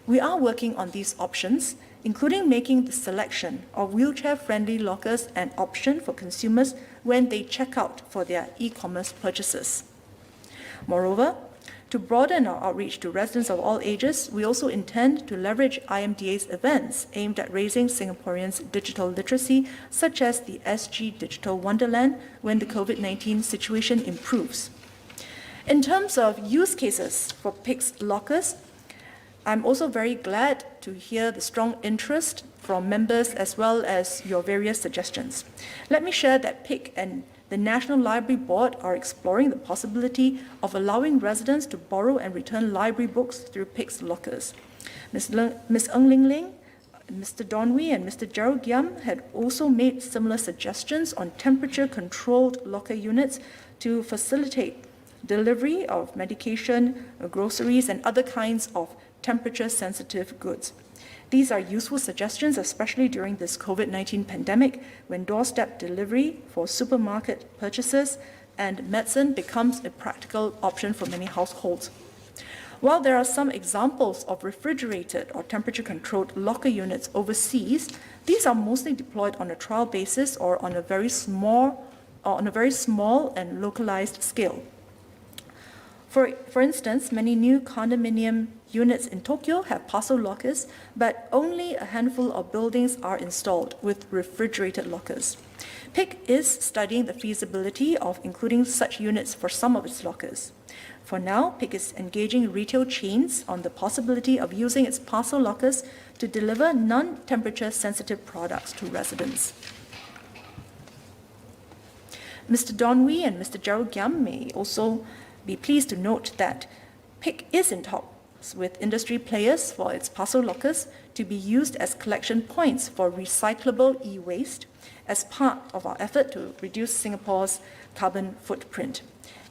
We are working on these options, including making the selection of wheelchair-friendly lockers an option for consumers when they check out for their e-commerce purchases. Moreover, to broaden our outreach to residents of all ages, we also intend to leverage IMDA's events aimed at raising Singaporeans' digital literacy, such as the SG Digital Wonderland, when the COVID-19 situation improves. In terms of use cases for PIC's lockers, I'm also very glad to hear the strong interest from members as well as your various suggestions. Let me share that PIC and the National Library Board are exploring the possibility of allowing residents to borrow and return library books through PIC's lockers. Ms. Ng Ling Ling, Mr. Donwy and Mr. Gerald Giam had also made similar suggestions on temperature-controlled locker units to facilitate delivery of medication, groceries, and other kinds of temperature-sensitive goods. These are useful suggestions, especially during this COVID-19 pandemic, when doorstep delivery for supermarket purchases and medicine becomes a practical option for many households. While there are some examples of refrigerated or temperature-controlled locker units overseas, these are mostly deployed on a trial basis or on a very small and localized scale. For instance, many new condominium units in Tokyo have parcel lockers, but only a handful of buildings are installed with refrigerated lockers. PIC is studying the feasibility of including such units for some of its lockers. For now, PIC is engaging retail chains on the possibility of using its parcel lockers to deliver non-temperature sensitive products to residents. Mr. Donwy and Mr. Gerald Giam may also be pleased to note that PIC is in talks with industry players for its parcel lockers to be used as collection points for recyclable e-waste as part of our effort to reduce Singapore's carbon footprint.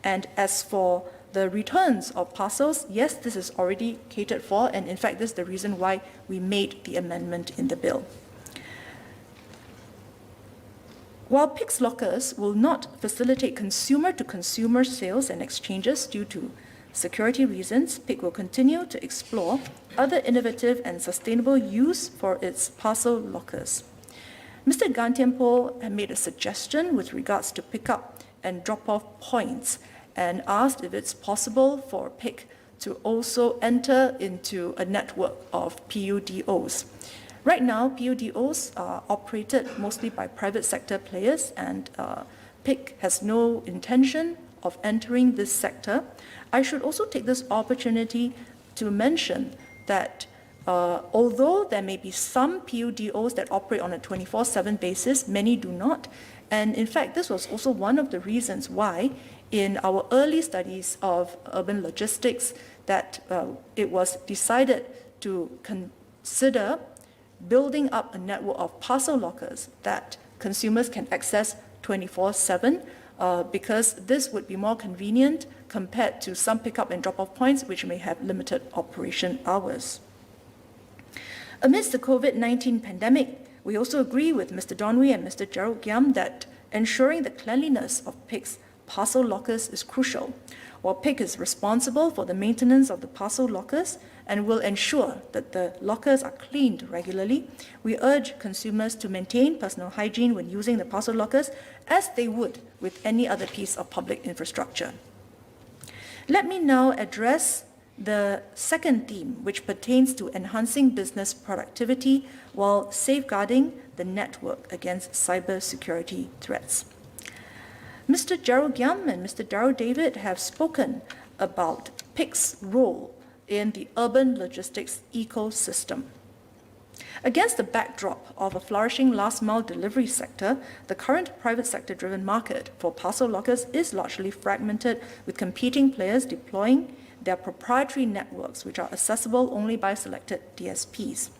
And as for the returns of parcels, yes, this is already catered for, and in fact, this is the reason why we made the amendment in the bill. While PIC's lockers will not facilitate consumer-to-consumer sales and exchanges due to security reasons, PIC will continue to explore other innovative and sustainable use for its parcel lockers. Mr. Gan Tian Po had made a suggestion with regards to pick-up and drop-off points and asked if it's possible for PIC to also enter into a network of PUDOs. Right now, PUDOs are operated mostly by private sector players, and PIC has no intention of entering this sector. I should also take this opportunity to mention that although there may be some PUDOs that operate on a 24/7 basis, many do not. And in fact, this was also one of the reasons why in our early studies of urban logistics that it was decided to consider building up a network of parcel lockers that consumers can access 24/7 because this would be more convenient compared to some pick-up and drop-off points which may have limited operation hours. Amidst the COVID-19 pandemic, we also agree with Mr. Donwy and Mr. Gerald Giam that ensuring the cleanliness of PIC's parcel lockers is crucial. While PIC is responsible for the maintenance of the parcel lockers and will ensure that the lockers are cleaned regularly, we urge consumers to maintain personal hygiene when using the parcel lockers as they would with any other piece of public infrastructure. Let me now address the second theme, which pertains to enhancing business productivity while safeguarding the network against cybersecurity threats. Mr. Gerald Giam and Mr. Darryl David have spoken about PIC's role in the urban logistics ecosystem. Against the backdrop of a flourishing last-mile delivery sector, the current private sector-driven market for parcel lockers is largely fragmented, with competing players deploying their proprietary networks, which are accessible only by selected DSPs.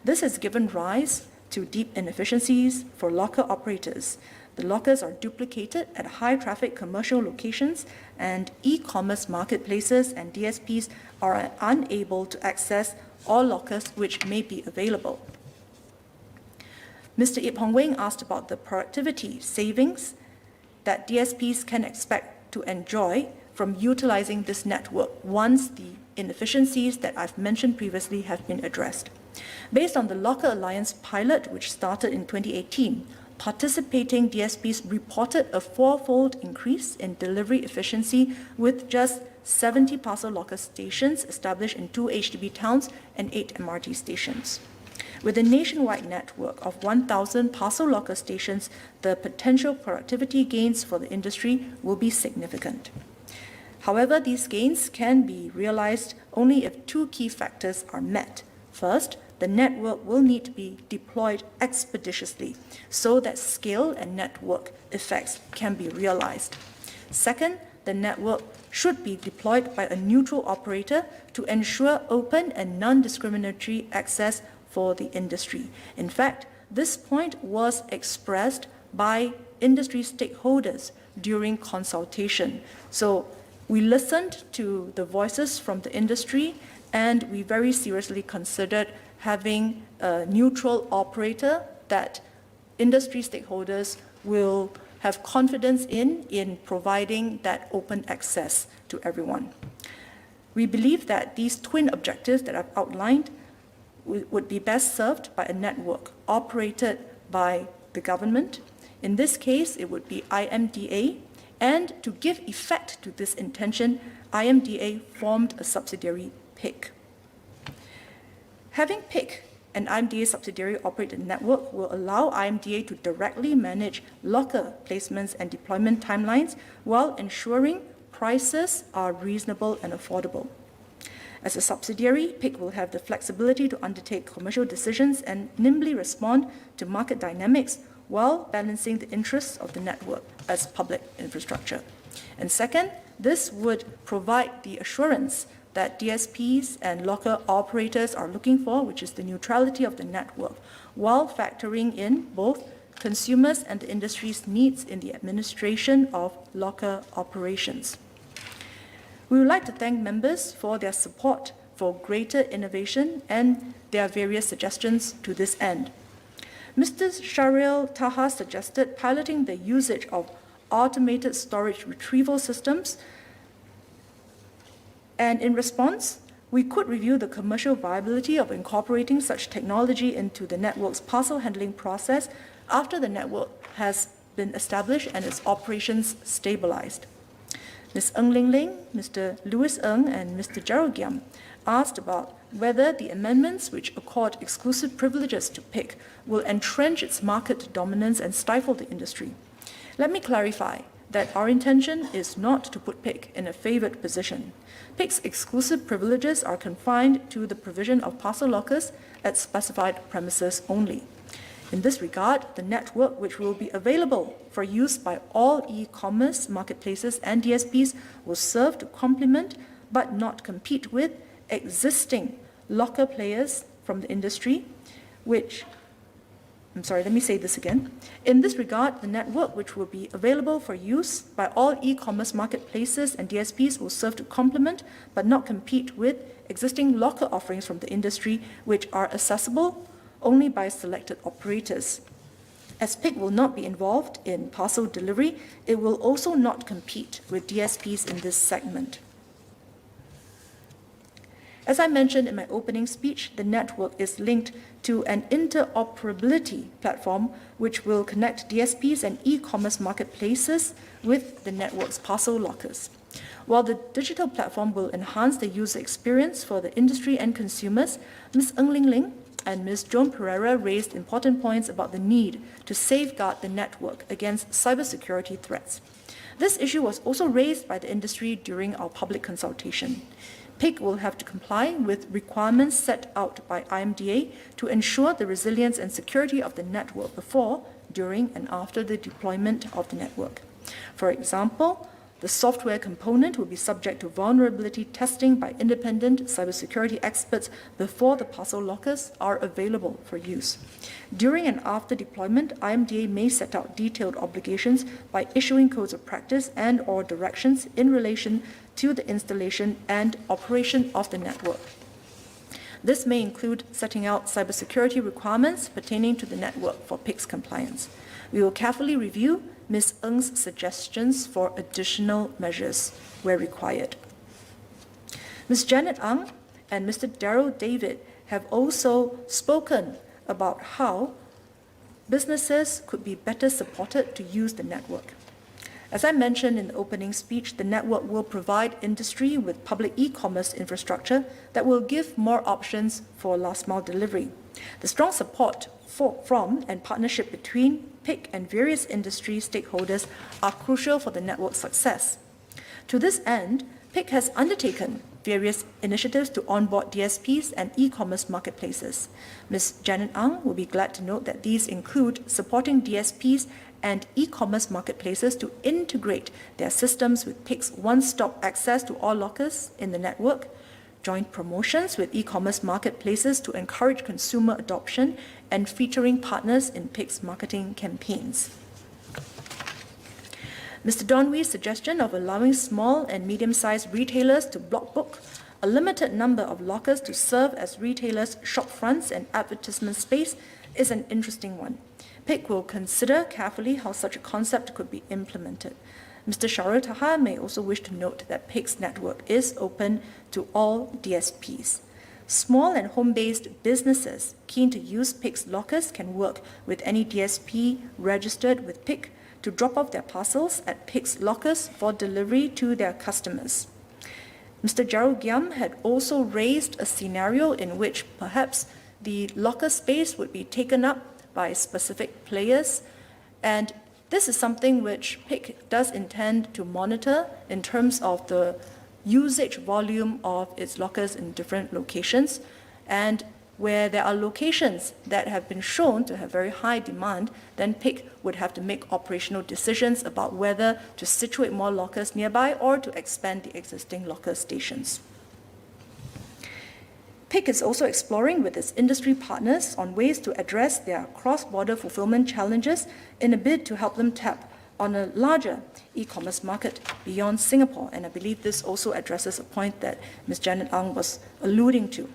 This has given rise to deep inefficiencies for locker operators. The lockers are duplicated at high-traffic commercial locations, and e-commerce marketplaces and DSPs are unable to access all lockers which may be available. Mr. Ip Hong Weng asked about the productivity savings that DSPs can expect to enjoy from utilizing this network once the inefficiencies that I've mentioned previously have been addressed. Based on the Locker Alliance pilot, which started in 2018, participating DSPs reported a four-fold increase in delivery efficiency with just 70 parcel locker stations established in 2 HDB towns and 8 MRT stations. With a nationwide network of 1,000 parcel locker stations, the potential productivity gains for the industry will be significant. However, these gains can be realized only if two key factors are met. First, the network will need to be deployed expeditiously so that scale and network effects can be realized. Second, the network should be deployed by a neutral operator to ensure open and non-discriminatory access for the industry. In fact, this point was expressed by industry stakeholders during consultation. So we listened to the voices from the industry, and we very seriously considered having a neutral operator that industry stakeholders will have confidence in providing that open access to everyone. We believe that these twin objectives that I've outlined would be best served by a network operated by the government. In this case, it would be IMDA, and to give effect to this intention, IMDA formed a subsidiary, PIC. Having PIC, an IMDA subsidiary operated network, will allow IMDA to directly manage locker placements and deployment timelines while ensuring prices are reasonable and affordable. As a subsidiary, PIC will have the flexibility to undertake commercial decisions and nimbly respond to market dynamics while balancing the interests of the network as public infrastructure. And second, this would provide the assurance that DSPs and locker operators are looking for, which is the neutrality of the network, while factoring in both consumers and the industry's needs in the administration of locker operations. We would like to thank members for their support for greater innovation and their various suggestions to this end. Mr. Shariel Taha suggested piloting the usage of automated storage retrieval systems, and in response, we could review the commercial viability of incorporating such technology into the network's parcel handling process after the network has been established and its operations stabilized. Ms. Ng Ling Ling, Mr. Louis Ng, and Mr. Gerald Giam asked about whether the amendments which accord exclusive privileges to PIC will entrench its market dominance and stifle the industry. Let me clarify that our intention is not to put PIC in a favored position. PIC's exclusive privileges are confined to the provision of parcel lockers at specified premises only. In this regard, the network, which will be available for use by all e-commerce marketplaces and DSPs, will serve to complement but not compete with existing locker players from the industry, let me say this again. In this regard, the network, which will be available for use by all e-commerce marketplaces and DSPs, will serve to complement but not compete with existing locker offerings from the industry, which are accessible only by selected operators. As PIC will not be involved in parcel delivery, it will also not compete with DSPs in this segment. As I mentioned in my opening speech, the network is linked to an interoperability platform which will connect DSPs and e-commerce marketplaces with the network's parcel lockers. While the digital platform will enhance the user experience for the industry and consumers, Ms. Ng Ling Ling and Ms. Joan Pereira raised important points about the need to safeguard the network against cybersecurity threats. This issue was also raised by the industry during our public consultation. PIC will have to comply with requirements set out by IMDA to ensure the resilience and security of the network before, during, and after the deployment of the network. For example, the software component will be subject to vulnerability testing by independent cybersecurity experts before the parcel lockers are available for use. During and after deployment, IMDA may set out detailed obligations by issuing codes of practice and/or directions in relation to the installation and operation of the network. This may include setting out cybersecurity requirements pertaining to the network for PIC's compliance. We will carefully review Ms. Ng's suggestions for additional measures where required. Ms. Janet Ang and Mr. Darrell David have also spoken about how businesses could be better supported to use the network. As I mentioned in the opening speech, the network will provide industry with public e-commerce infrastructure that will give more options for last-mile delivery. The strong support from and partnership between PIC and various industry stakeholders are crucial for the network's success. To this end, PIC has undertaken various initiatives to onboard DSPs and e-commerce marketplaces. Ms. Janet Ang will be glad to note that these include supporting DSPs and e-commerce marketplaces to integrate their systems with PIC's one-stop access to all lockers in the network, joint promotions with e-commerce marketplaces to encourage consumer adoption, and featuring partners in PIC's marketing campaigns. Mr. Donwee's suggestion of allowing small and medium-sized retailers to block book a limited number of lockers to serve as retailers' shop fronts and advertisement space is an interesting one. PIC will consider carefully how such a concept could be implemented. Mr. Shahril Taha may also wish to note that PIC's network is open to all DSPs. Small and home-based businesses keen to use PIC's lockers can work with any DSP registered with PIC to drop off their parcels at PIC's lockers for delivery to their customers. Mr. Gerald Giam had also raised a scenario in which perhaps the locker space would be taken up by specific players, and this is something which PIC does intend to monitor in terms of the usage volume of its lockers in different locations, and where there are locations that have been shown to have very high demand, then PIC would have to make operational decisions about whether to situate more lockers nearby or to expand the existing locker stations. PIC is also exploring with its industry partners on ways to address their cross-border fulfillment challenges in a bid to help them tap on a larger e-commerce market beyond Singapore, and I believe this also addresses a point that Ms. Janet Ang was alluding to.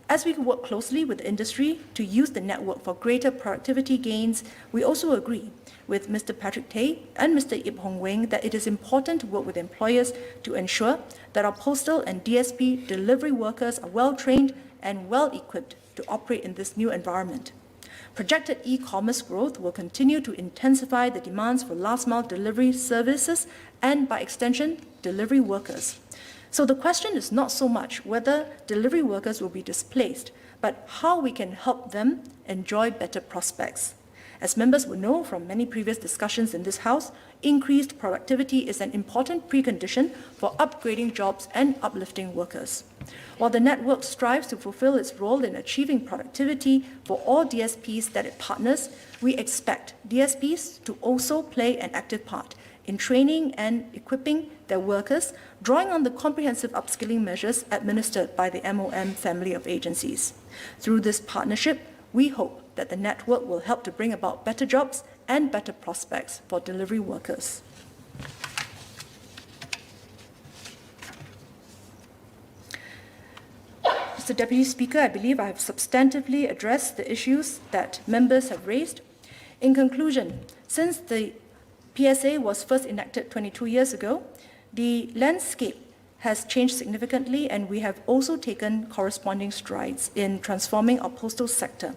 As we work closely with the industry to use the network for greater productivity gains, we also agree with Mr. Patrick Tay and Mr. Ip Hong Weng that it is important to work with employers to ensure that our postal and DSP delivery workers are well-trained and well-equipped to operate in this new environment. Projected e-commerce growth will continue to intensify the demands for last-mile delivery services and, by extension, delivery workers. So the question is not so much whether delivery workers will be displaced, but how we can help them enjoy better prospects. As members will know from many previous discussions in this House, increased productivity is an important precondition for upgrading jobs and uplifting workers. While the network strives to fulfill its role in achieving productivity for all DSPs that it partners, we expect DSPs to also play an active part in training and equipping their workers, drawing on the comprehensive upskilling measures administered by the MOM family of agencies. Through this partnership, we hope that the network will help to bring about better jobs and better prospects for delivery workers. Mr. Deputy Speaker, I believe I have substantively addressed the issues that members have raised. In conclusion, since the PSA was first enacted 22 years ago, the landscape has changed significantly, and we have also taken corresponding strides in transforming our postal sector.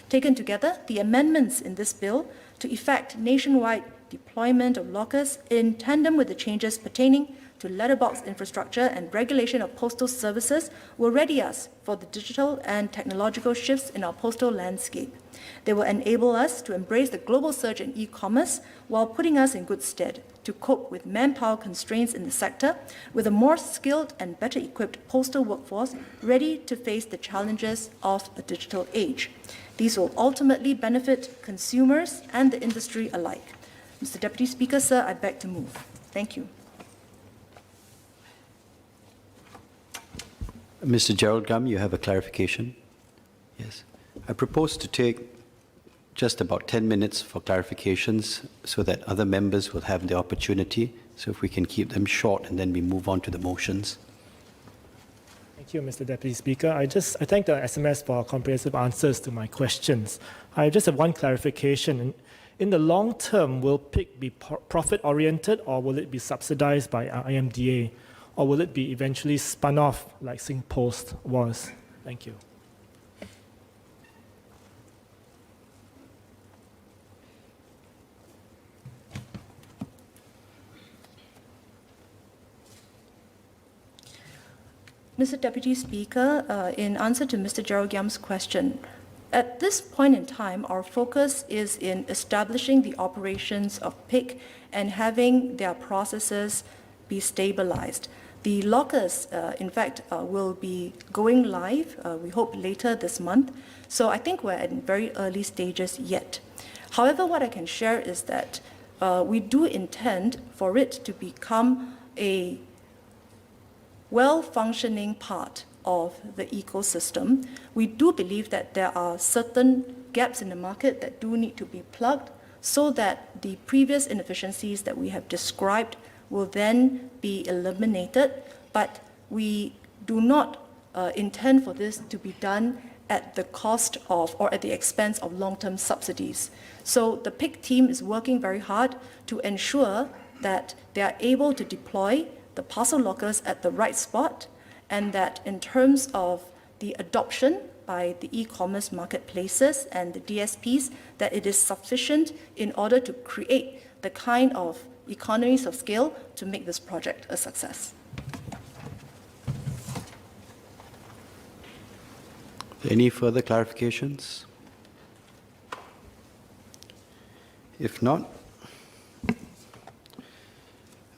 Taken together, the amendments in this bill to effect nationwide deployment of lockers in tandem with the changes pertaining to letterbox infrastructure and regulation of postal services will ready us for the digital and technological shifts in our postal landscape. They will enable us to embrace the global surge in e-commerce while putting us in good stead to cope with manpower constraints in the sector with a more skilled and better equipped postal workforce ready to face the challenges of a digital age. These will ultimately benefit consumers and the industry alike. Mr. Deputy Speaker, sir, I beg to move. Thank you. Mr. Gerald Gum, you have a clarification? Yes. I propose to take just about 10 minutes for clarifications so that other members will have the opportunity. So if we can keep them short and then we move on to the motions. Thank you, Mr. Deputy Speaker. I thank the SMS for comprehensive answers to my questions. I just have one clarification. In the long term, will PIC be profit-oriented or will it be subsidized by IMDA? Or will it be eventually spun off like SingPost was? Thank you. Mr. Deputy Speaker, in answer to Mr. Gerald Giam's question, at this point in time, our focus is in establishing the operations of PIC and having their processes be stabilized. The lockers, in fact, will be going live, we hope later this month. So I think we're at very early stages yet. However, what I can share is that we do intend for it to become a well-functioning part of the ecosystem. We do believe that there are certain gaps in the market that do need to be plugged so that the previous inefficiencies that we have described will then be eliminated, but we do not intend for this to be done at the cost of or at the expense of long-term subsidies. So the PIC team is working very hard to ensure that they are able to deploy the parcel lockers at the right spot, and that in terms of the adoption by the e-commerce marketplaces and the DSPs, that it is sufficient in order to create the kind of economies of scale to make this project a success. Any further clarifications? If not,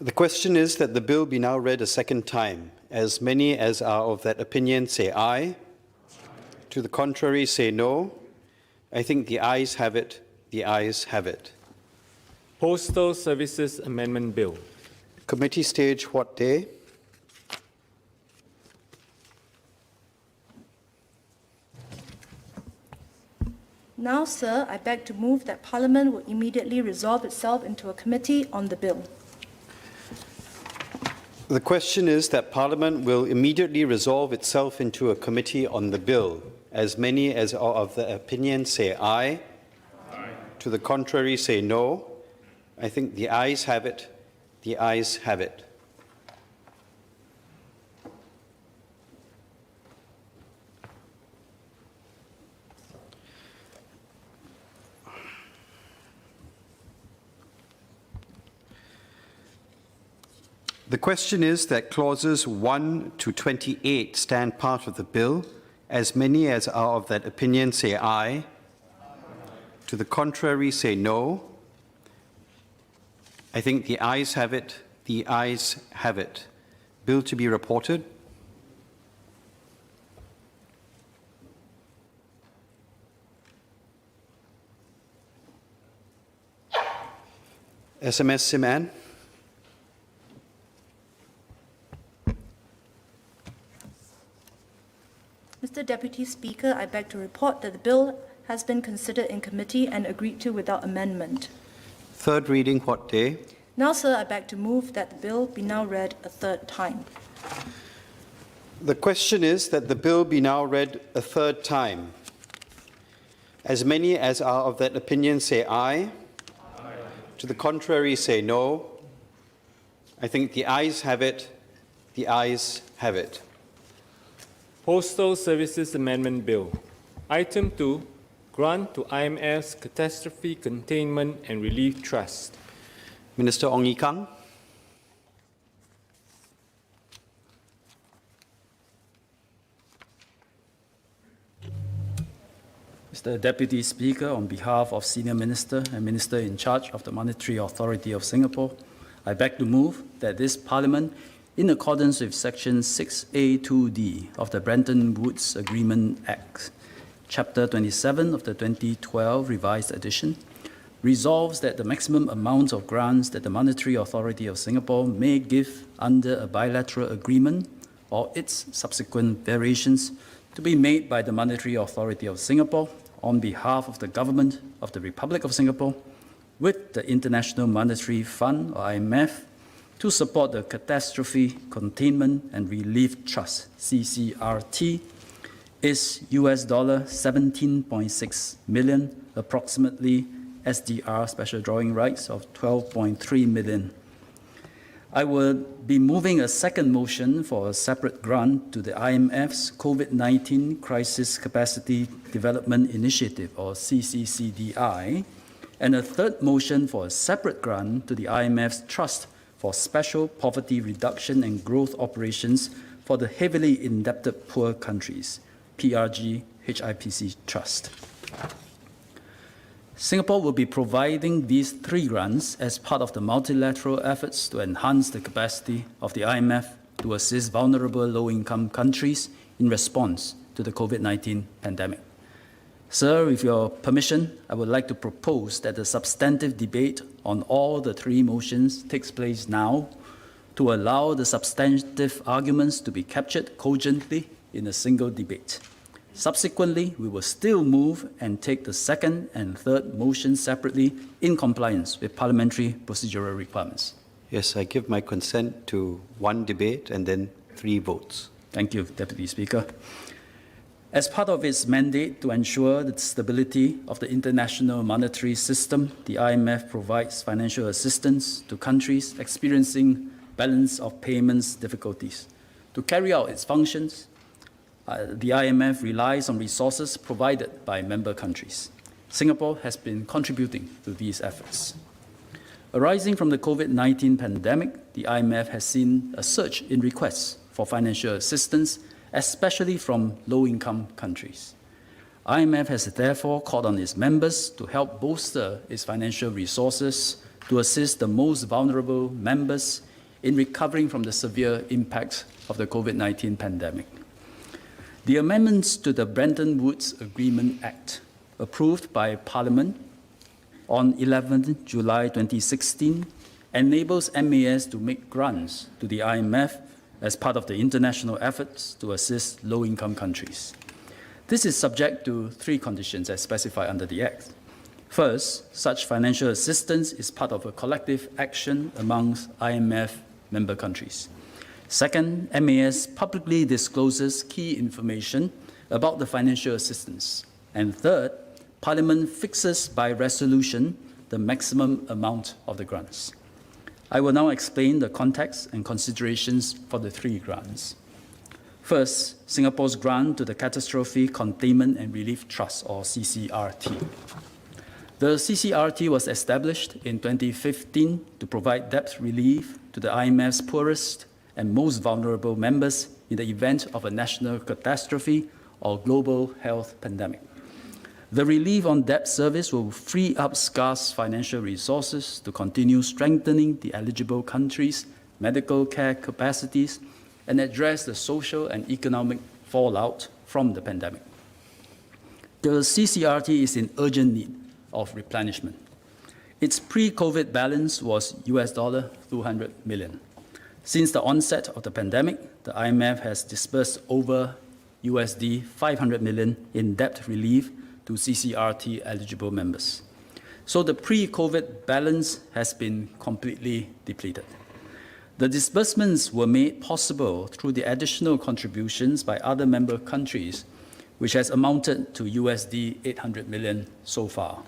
the question is that the bill be now read a second time. As many as are of that opinion say aye. To the contrary say no. I think the ayes have it. The ayes have it. Postal Services Amendment Bill. Committee stage what day? Now, sir, I beg to move that Parliament will immediately resolve itself into a committee on the bill. The question is that Parliament will immediately resolve itself into a committee on the bill. As many as are of the opinion say aye. Aye. To the contrary say no. I think the ayes have it. The ayes have it. The question is that clauses 1 to 28 stand part of the bill. As many as are of that opinion say aye. To the contrary say no. I think the ayes have it. The ayes have it. Bill to be reported. SMS Siman. Mr. Deputy Speaker, I beg to report that the bill has been considered in committee and agreed to without amendment. Third reading what day? Now, sir, I beg to move that the bill be now read a third time. The question is that the bill be now read a third time. As many as are of that opinion say aye. Aye. To the contrary say no. I think the ayes have it. The ayes have it. Postal Services Amendment Bill. Item 2, grant to IMF's Catastrophe Containment and Relief Trust. Minister Ong Ye Kung. Mr. Deputy Speaker, on behalf of Senior Minister and Minister in charge of the Monetary Authority of Singapore, I beg to move that this Parliament, in accordance with Section 6A2D of the Bretton Woods Agreement Act, Chapter 27 of the 2012 Revised Edition, resolves that the maximum amount of grants that the Monetary Authority of Singapore may give under a bilateral agreement or its subsequent variations to be made by the Monetary Authority of Singapore on behalf of the Government of the Republic of Singapore with the International Monetary Fund, or IMF, to support the Catastrophe Containment and Relief Trust, CCRT, is $17.6 million, approximately SDR special drawing rights of 12.3 million. I will be moving a second motion for a separate grant to the IMF's COVID-19 Crisis Capacity Development Initiative, or CCCDI, and a third motion for a separate grant to the IMF's Trust for Special Poverty Reduction and Growth Operations for the heavily indebted poor countries, PRG HIPC Trust. Singapore will be providing these 3 grants as part of the multilateral efforts to enhance the capacity of the IMF to assist vulnerable low-income countries in response to the COVID-19 pandemic. Sir, with your permission, I would like to propose that the substantive debate on all the 3 motions takes place now to allow the substantive arguments to be captured cogently in a single debate. Subsequently, we will still move and take the 2nd and 3rd motions separately in compliance with parliamentary procedural requirements. Yes, I give my consent to 1 debate and then 3 votes. Thank you, Deputy Speaker. As part of its mandate to ensure the stability of the international monetary system, the IMF provides financial assistance to countries experiencing balance of payments difficulties. To carry out its functions, the IMF relies on resources provided by member countries. Singapore has been contributing to these efforts. Arising from the COVID-19 pandemic, the IMF has seen a surge in requests for financial assistance, especially from low-income countries. IMF has therefore called on its members to help bolster its financial resources to assist the most vulnerable members in recovering from the severe impact of the COVID-19 pandemic. The amendments to the Bretton Woods Agreement Act, approved by Parliament on 11 July 2016, enables MAS to make grants to the IMF as part of the international efforts to assist low-income countries. This is subject to 3 conditions as specified under the Act. First, such financial assistance is part of a collective action amongst IMF member countries. Second, MAS publicly discloses key information about the financial assistance. And third, Parliament fixes by resolution the maximum amount of the grants. I will now explain the context and considerations for the 3 grants. First, Singapore's grant to the Catastrophe Containment and Relief Trust, or CCRT. The CCRT was established in 2015 to provide debt relief to the IMF's poorest and most vulnerable members in the event of a national catastrophe or global health pandemic. The relief on debt service will free up scarce financial resources to continue strengthening the eligible countries' medical care capacities and address the social and economic fallout from the pandemic. The CCRT is in urgent need of replenishment. Its pre-COVID balance was $200 million. Since the onset of the pandemic, the IMF has disbursed over $500 million in debt relief to CCRT eligible members. So the pre-COVID balance has been completely depleted. The disbursements were made possible through the additional contributions by other member countries, which has amounted to $800 million so far.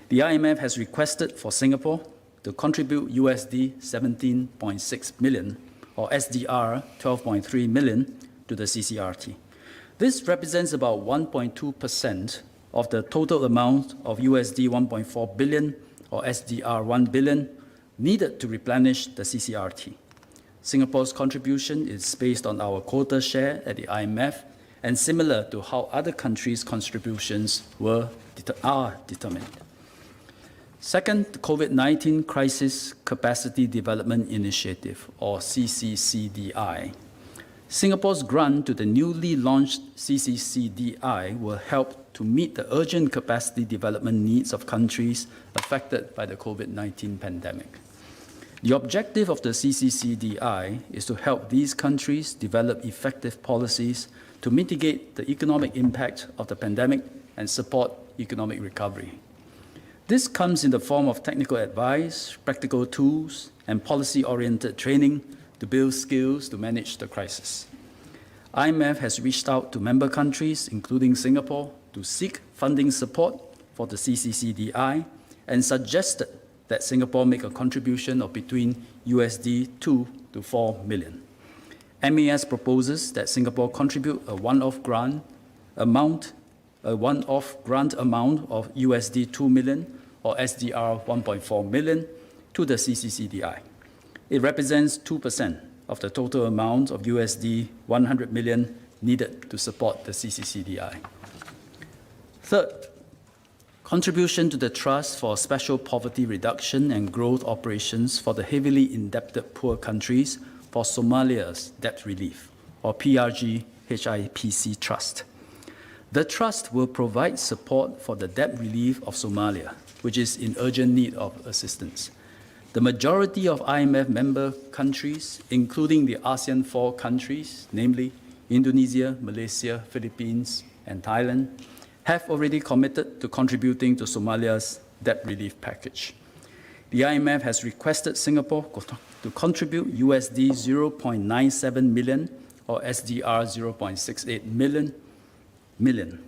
The IMF has requested for Singapore to contribute $17.6 million, or SDR 12.3 million, to the CCRT. This represents about 1.2% of the total amount of $1.4 billion, or SDR 1 billion, needed to replenish the CCRT. Singapore's contribution is based on our quota share at the IMF and similar to how other countries' contributions are determined. Second, the COVID-19 Crisis Capacity Development Initiative, or CCCDI. Singapore's grant to the newly launched CCCDI will help to meet the urgent capacity development needs of countries affected by the COVID-19 pandemic. The objective of the CCCDI is to help these countries develop effective policies to mitigate the economic impact of the pandemic and support economic recovery. This comes in the form of technical advice, practical tools, and policy-oriented training to build skills to manage the crisis. IMF has reached out to member countries, including Singapore, to seek funding support for the CCCDI and suggested that Singapore make a contribution of between $2 to $4 million. MAS proposes that Singapore contribute a one-off grant amount of $2 million, or SDR 1.4 million, to the CCCDI. It represents 2% of the total amount of USD 100 million needed to support the CCCDI. Third, contribution to the Trust for Special Poverty Reduction and Growth Operations for the Heavily Indebted Poor Countries for Somalia's Debt Relief, or PRG HIPC Trust. The Trust will provide support for the debt relief of Somalia, which is in urgent need of assistance. The majority of IMF member countries, including the ASEAN 4 countries, namely Indonesia, Malaysia, Philippines, and Thailand, have already committed to contributing to Somalia's debt relief package. The IMF has requested Singapore to contribute USD 0.97 million or SDR 0.68 million.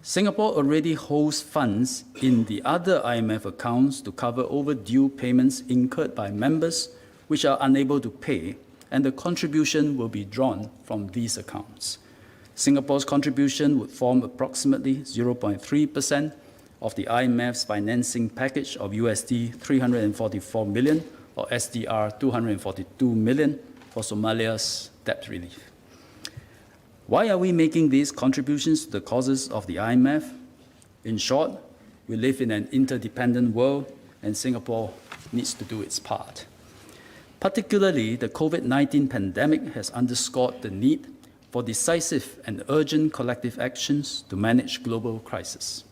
Singapore already holds funds in the other IMF accounts to cover overdue payments incurred by members which are unable to pay, and the contribution will be drawn from these accounts. Singapore's contribution would form approximately 0.3% of the IMF's financing package of USD 344 million or SDR 242 million for Somalia's debt relief. Why are we making these contributions to the causes of the IMF? In short, we live in an interdependent world, and Singapore needs to do its part. Particularly, the COVID-19 pandemic has underscored the need for decisive and urgent collective actions to manage global crisis.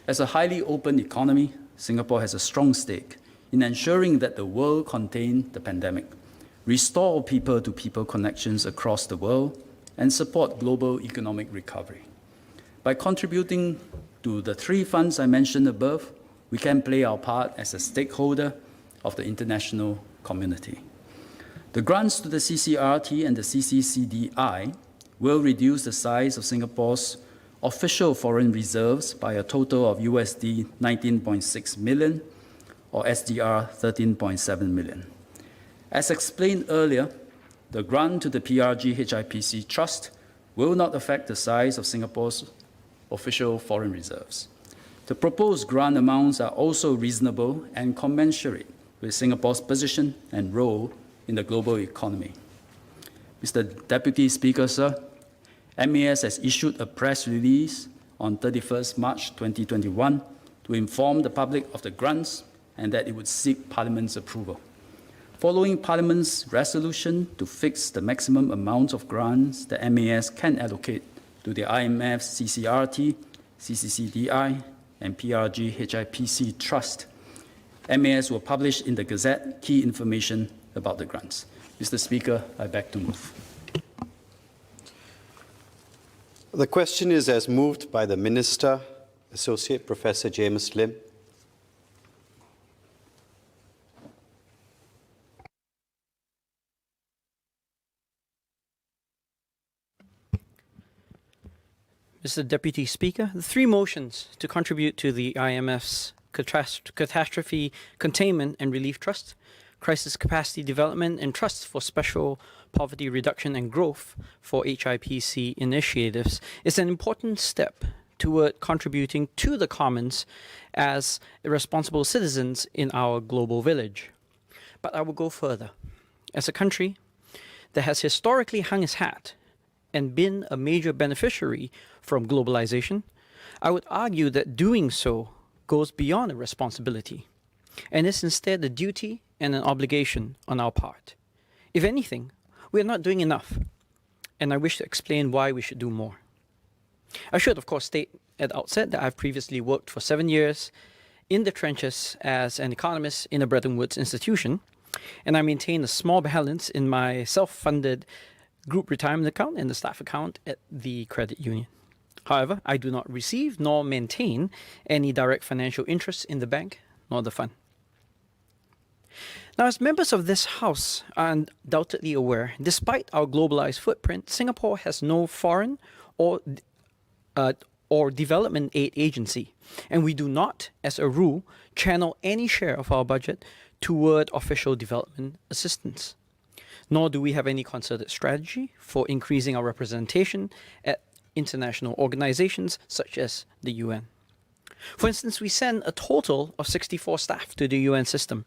As a highly open economy, Singapore has a strong stake in ensuring that the world contain the pandemic, restore people-to-people connections across the world, and support global economic recovery. By contributing to the 3 funds I mentioned above, we can play our part as a stakeholder of the international community. The grants to the CCRT and the CCCDI will reduce the size of Singapore's official foreign reserves by a total of USD 19.6 million or SDR 13.7 million. As explained earlier, the grant to the PRG HIPC Trust will not affect the size of Singapore's official foreign reserves. The proposed grant amounts are also reasonable and commensurate with Singapore's position and role in the global economy. Mr. Deputy Speaker, sir, MAS has issued a press release on 31st March 2021 to inform the public of the grants and that it would seek Parliament's approval. Following Parliament's resolution to fix the maximum amount of grants the MAS can allocate to the IMF CCRT, CCCDI, and PRG HIPC Trust, MAS will publish in the Gazette key information about the grants. Mr. Speaker, I beg to move. The question is as moved by the Minister, Associate Professor James Lim. Mr. Deputy Speaker, the 3 motions to contribute to the IMF's Catastrophe Containment and Relief Trust, Crisis Capacity Development and Trusts for Special Poverty Reduction and Growth for HIPC initiatives is an important step toward contributing to the commons as responsible citizens in our global village. But I will go further. As a country that has historically hung its hat and been a major beneficiary from globalization, I would argue that doing so goes beyond a responsibility and is instead a duty and an obligation on our part. If anything, we are not doing enough, and I wish to explain why we should do more. I should, of course, state at the outset that I've previously worked for 7 years in the trenches as an economist in a Bretton Woods institution, and I maintain a small balance in my self-funded group retirement account and the staff account at the credit union. However, I do not receive nor maintain any direct financial interest in the bank nor the fund. Now, as members of this House are undoubtedly aware, despite our globalized footprint, Singapore has no foreign or development aid agency, and we do not, as a rule, channel any share of our budget toward official development assistance. Nor do we have any concerted strategy for increasing our representation at international organizations such as the UN. For instance, we send a total of 64 staff to the UN system,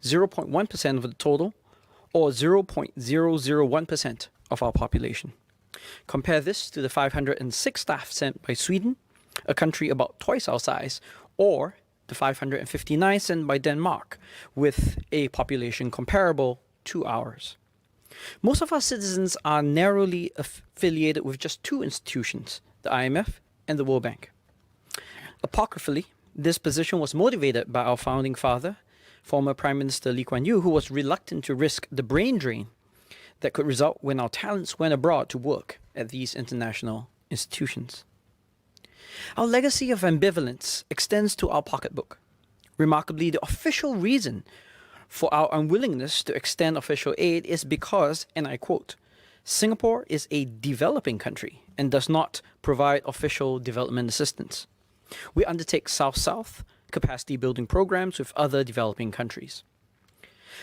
0.1% of the total, or 0.001% of our population. Compare this to the 506 staff sent by Sweden, a country about twice our size, or the 559 sent by Denmark, with a population comparable to ours. Most of our citizens are narrowly affiliated with just two institutions, the IMF and the World Bank. Apocryphally, this position was motivated by our founding father, former Prime Minister Lee Kuan Yew, who was reluctant to risk the brain drain that could result when our talents went abroad to work at these international institutions. Our legacy of ambivalence extends to our pocketbook. Remarkably, the official reason for our unwillingness to extend official aid is because, and I quote, Singapore is a developing country and does not provide official development assistance. We undertake South-South capacity building programs with other developing countries.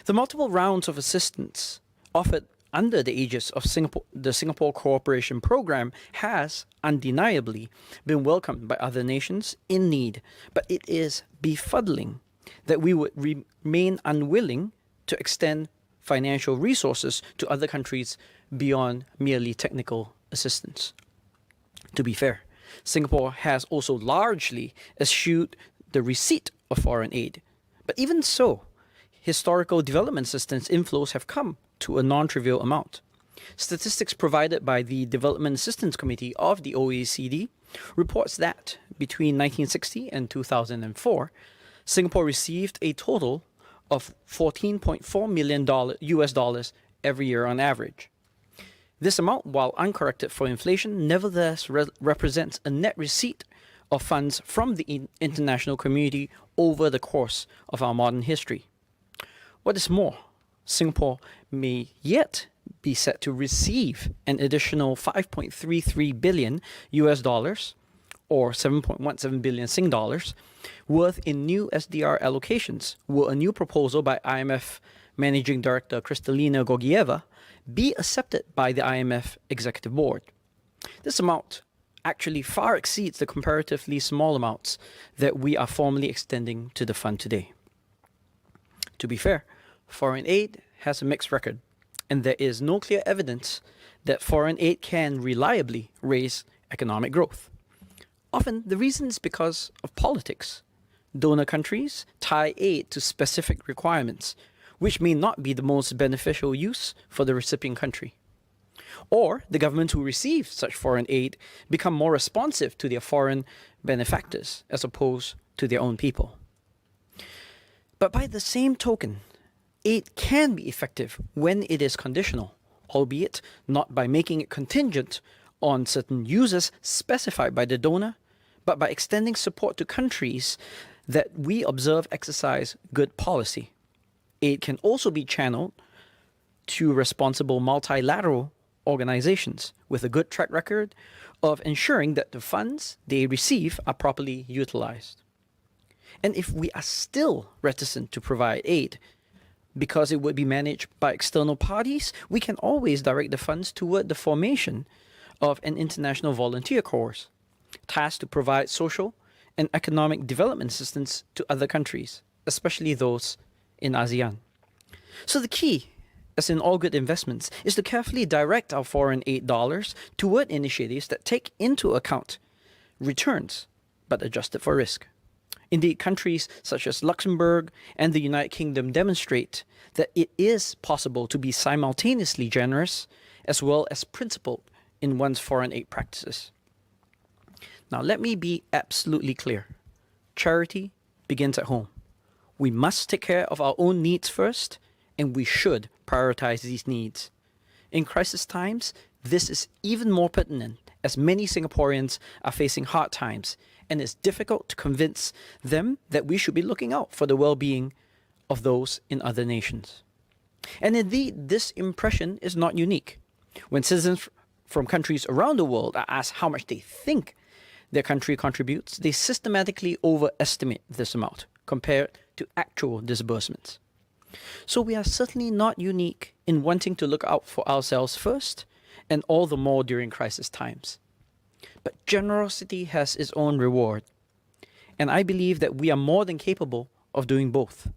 The multiple rounds of assistance offered under the aegis of the Singapore Cooperation Program has undeniably been welcomed by other nations in need, but it is befuddling that we would remain unwilling to extend financial resources to other countries beyond merely technical assistance. To be fair, Singapore has also largely eschewed the receipt of foreign aid. But even so, historical development assistance inflows have come to a non-trivial amount. Statistics provided by the Development Assistance Committee of the OECD reports that between 1960 and 2004, Singapore received a total of $14.4 million US dollars every year on average. This amount, while uncorrected for inflation, nevertheless represents a net receipt of funds from the international community over the course of our modern history. What is more, Singapore may yet be set to receive an additional 5.33 billion US dollars, or 7.17 billion Sing dollars, worth in new SDR allocations, were a new proposal by IMF Managing Director Kristalina Georgieva be accepted by the IMF Executive Board. This amount actually far exceeds the comparatively small amounts that we are formally extending to the fund today. To be fair, foreign aid has a mixed record, and there is no clear evidence that foreign aid can reliably raise economic growth. Often, the reason is because of politics. Donor countries tie aid to specific requirements, which may not be the most beneficial use for the recipient country. Or the governments who receive such foreign aid become more responsive to their foreign benefactors as opposed to their own people. But by the same token, aid can be effective when it is conditional, albeit not by making it contingent on certain users specified by the donor, but by extending support to countries that we observe exercise good policy. Aid can also be channeled to responsible multilateral organizations with a good track record of ensuring that the funds they receive are properly utilized. And if we are still reticent to provide aid because it would be managed by external parties, we can always direct the funds toward the formation of an international volunteer corps, tasked to provide social and economic development assistance to other countries, especially those in ASEAN. So the key, as in all good investments, is to carefully direct our foreign aid dollars toward initiatives that take into account returns, but adjusted for risk. Indeed, countries such as Luxembourg and the United Kingdom demonstrate that it is possible to be simultaneously generous as well as principled in one's foreign aid practices. Now, let me be absolutely clear. Charity begins at home. We must take care of our own needs first, and we should prioritize these needs. In crisis times, this is even more pertinent as many Singaporeans are facing hard times, and it's difficult to convince them that we should be looking out for the well-being of those in other nations. And indeed, this impression is not unique. When citizens from countries around the world are asked how much they think their country contributes, they systematically overestimate this amount compared to actual disbursements. So we are certainly not unique in wanting to look out for ourselves first, and all the more during crisis times. But generosity has its own reward, and I believe that we are more than capable of doing both.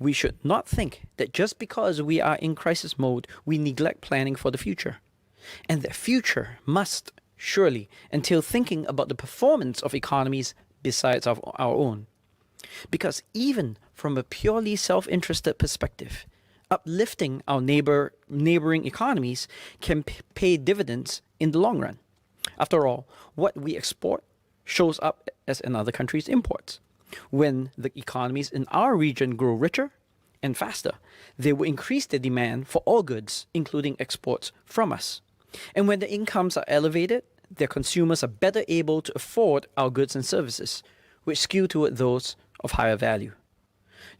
we should not think that just because we are in crisis mode, we neglect planning for the future. And the future must surely entail thinking about the performance of economies besides of our own. Because even from a purely self-interested perspective, uplifting our neighboring economies can pay dividends in the long run. After all, what we export shows up as another country's imports. When the economies in our region grow richer and faster, they will increase the demand for all goods, including exports from us. And when the incomes are elevated, their consumers are better able to afford our goods and services, which skew toward those of higher value.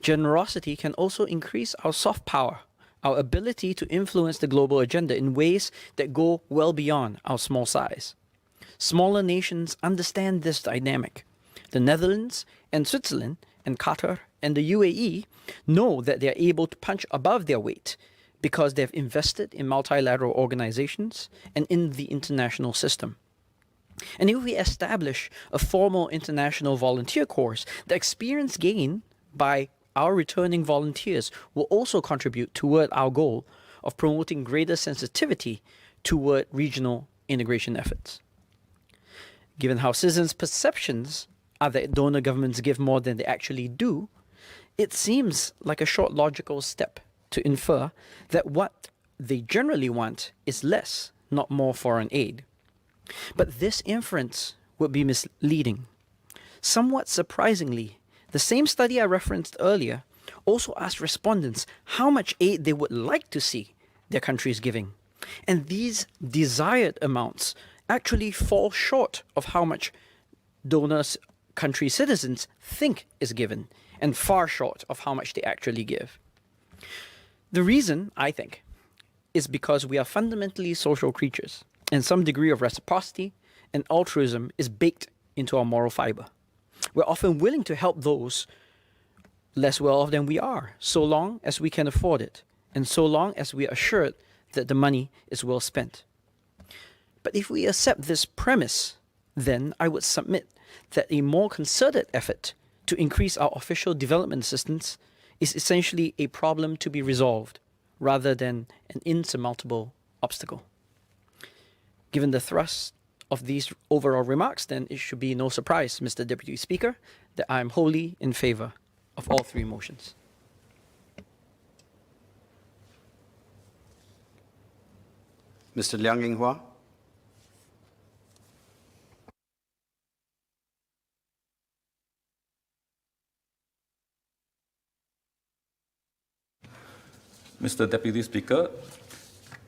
Generosity can also increase our soft power, our ability to influence the global agenda in ways that go well beyond our small size. Smaller nations understand this dynamic. The Netherlands and Switzerland and Qatar and the UAE know that they are able to punch above their weight because they've invested in multilateral organizations and in the international system. And if we establish a formal international volunteer corps, the experience gained by our returning volunteers will also contribute toward our goal of promoting greater sensitivity toward regional integration efforts. Given how citizens' perceptions are that donor governments give more than they actually do, it seems like a short logical step to infer that what they generally want is less, not more foreign aid. But this inference would be misleading. Somewhat surprisingly, the same study I referenced earlier also asked respondents how much aid they would like to see their countries giving. And these desired amounts actually fall short of how much donors' country citizens think is given, and far short of how much they actually give. The reason, I think, is because we are fundamentally social creatures, and some degree of reciprocity and altruism is baked into our moral fiber. We're often willing to help those less well off than we are, so long as we can afford it, and so long as we are assured that the money is well spent. But if we accept this premise, then I would submit that a more concerted effort to increase our official development assistance is essentially a problem to be resolved, rather than an insurmountable obstacle. Given the thrust of these overall remarks, then it should be no surprise, Mr. Deputy Speaker, that I am wholly in favor of all three motions. Mr. Liang Yinghua. Mr. Deputy Speaker,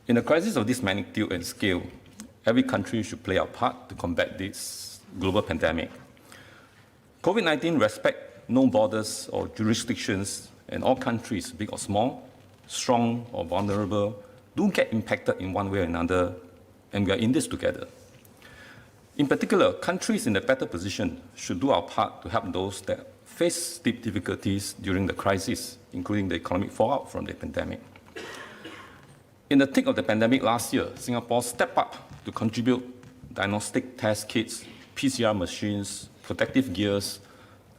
in a crisis of this magnitude and scale, every country should play our part to combat this global pandemic. COVID-19 respects no borders or jurisdictions, and all countries, big or small, strong or vulnerable, do get impacted in one way or another, and we are in this together. In particular, countries in a better position should do our part to help those that face deep difficulties during the crisis, including the economic fallout from the pandemic. In the thick of the pandemic last year, Singapore stepped up to contribute diagnostic test kits, PCR machines, protective gears,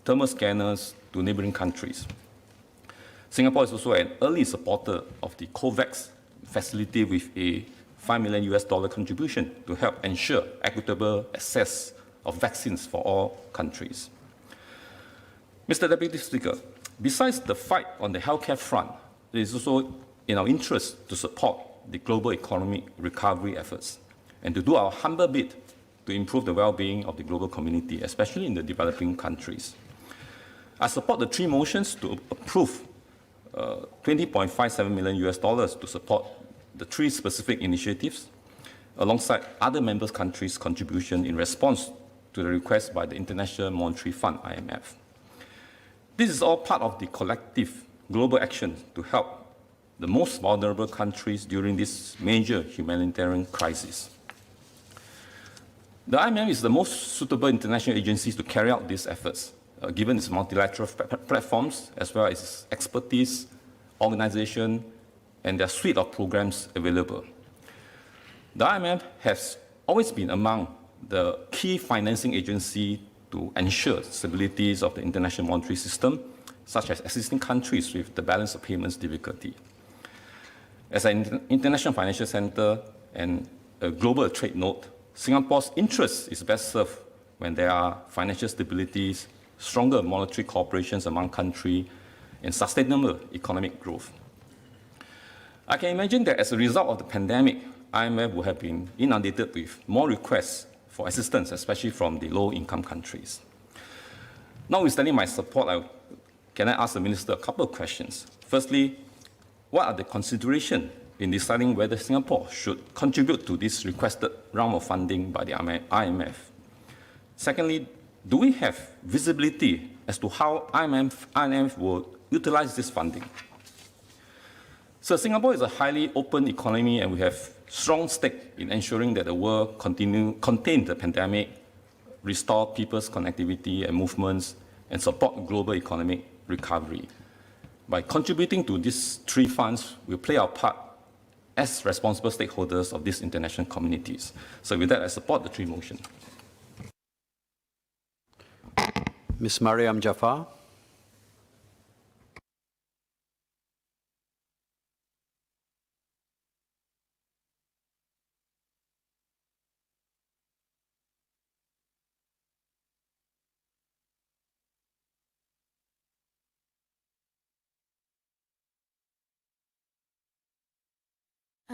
thermal scanners to neighboring countries. Singapore is also an early supporter of the COVAX facility with a $5 million contribution to help ensure equitable access of vaccines for all countries. Mr. Deputy Speaker, besides the fight on the healthcare front, it is also in our interest to support the global economic recovery efforts and to do our humble bit to improve the well-being of the global community, especially in the developing countries. I support the three motions to approve $20.57 million to support the three specific initiatives, alongside other member countries' contribution in response to the request by the International Monetary Fund, IMF. This is all part of the collective global action to help the most vulnerable countries during this major humanitarian crisis. The IMF is the most suitable international agency to carry out these efforts, given its multilateral platforms, as well as its expertise, organization, and their suite of programs available. The IMF has always been among the key financing agencies to ensure stability of the international monetary system such as assisting countries with the balance of payments difficulty. As an international financial center and a global trade node, Singapore's interest is best served when there are financial stabilities, stronger monetary cooperations among countries, and sustainable economic growth. I can imagine that as a result of the pandemic, IMF would have been inundated with more requests for assistance, especially from the low-income countries. Notwithstanding my support, can I ask the Minister a couple of questions? Firstly, what are the considerations in deciding whether Singapore should contribute to this requested round of funding by the IMF? Secondly, do we have visibility as to how IMF will utilize this funding? So Singapore is a highly open economy, and we have strong stake in ensuring that the world contain the pandemic, restore people's connectivity and movements, and support global economic recovery. By contributing to these three funds, we play our part as responsible stakeholders of these international communities. So with that, I support the three motions. Ms. Mariam Jafar.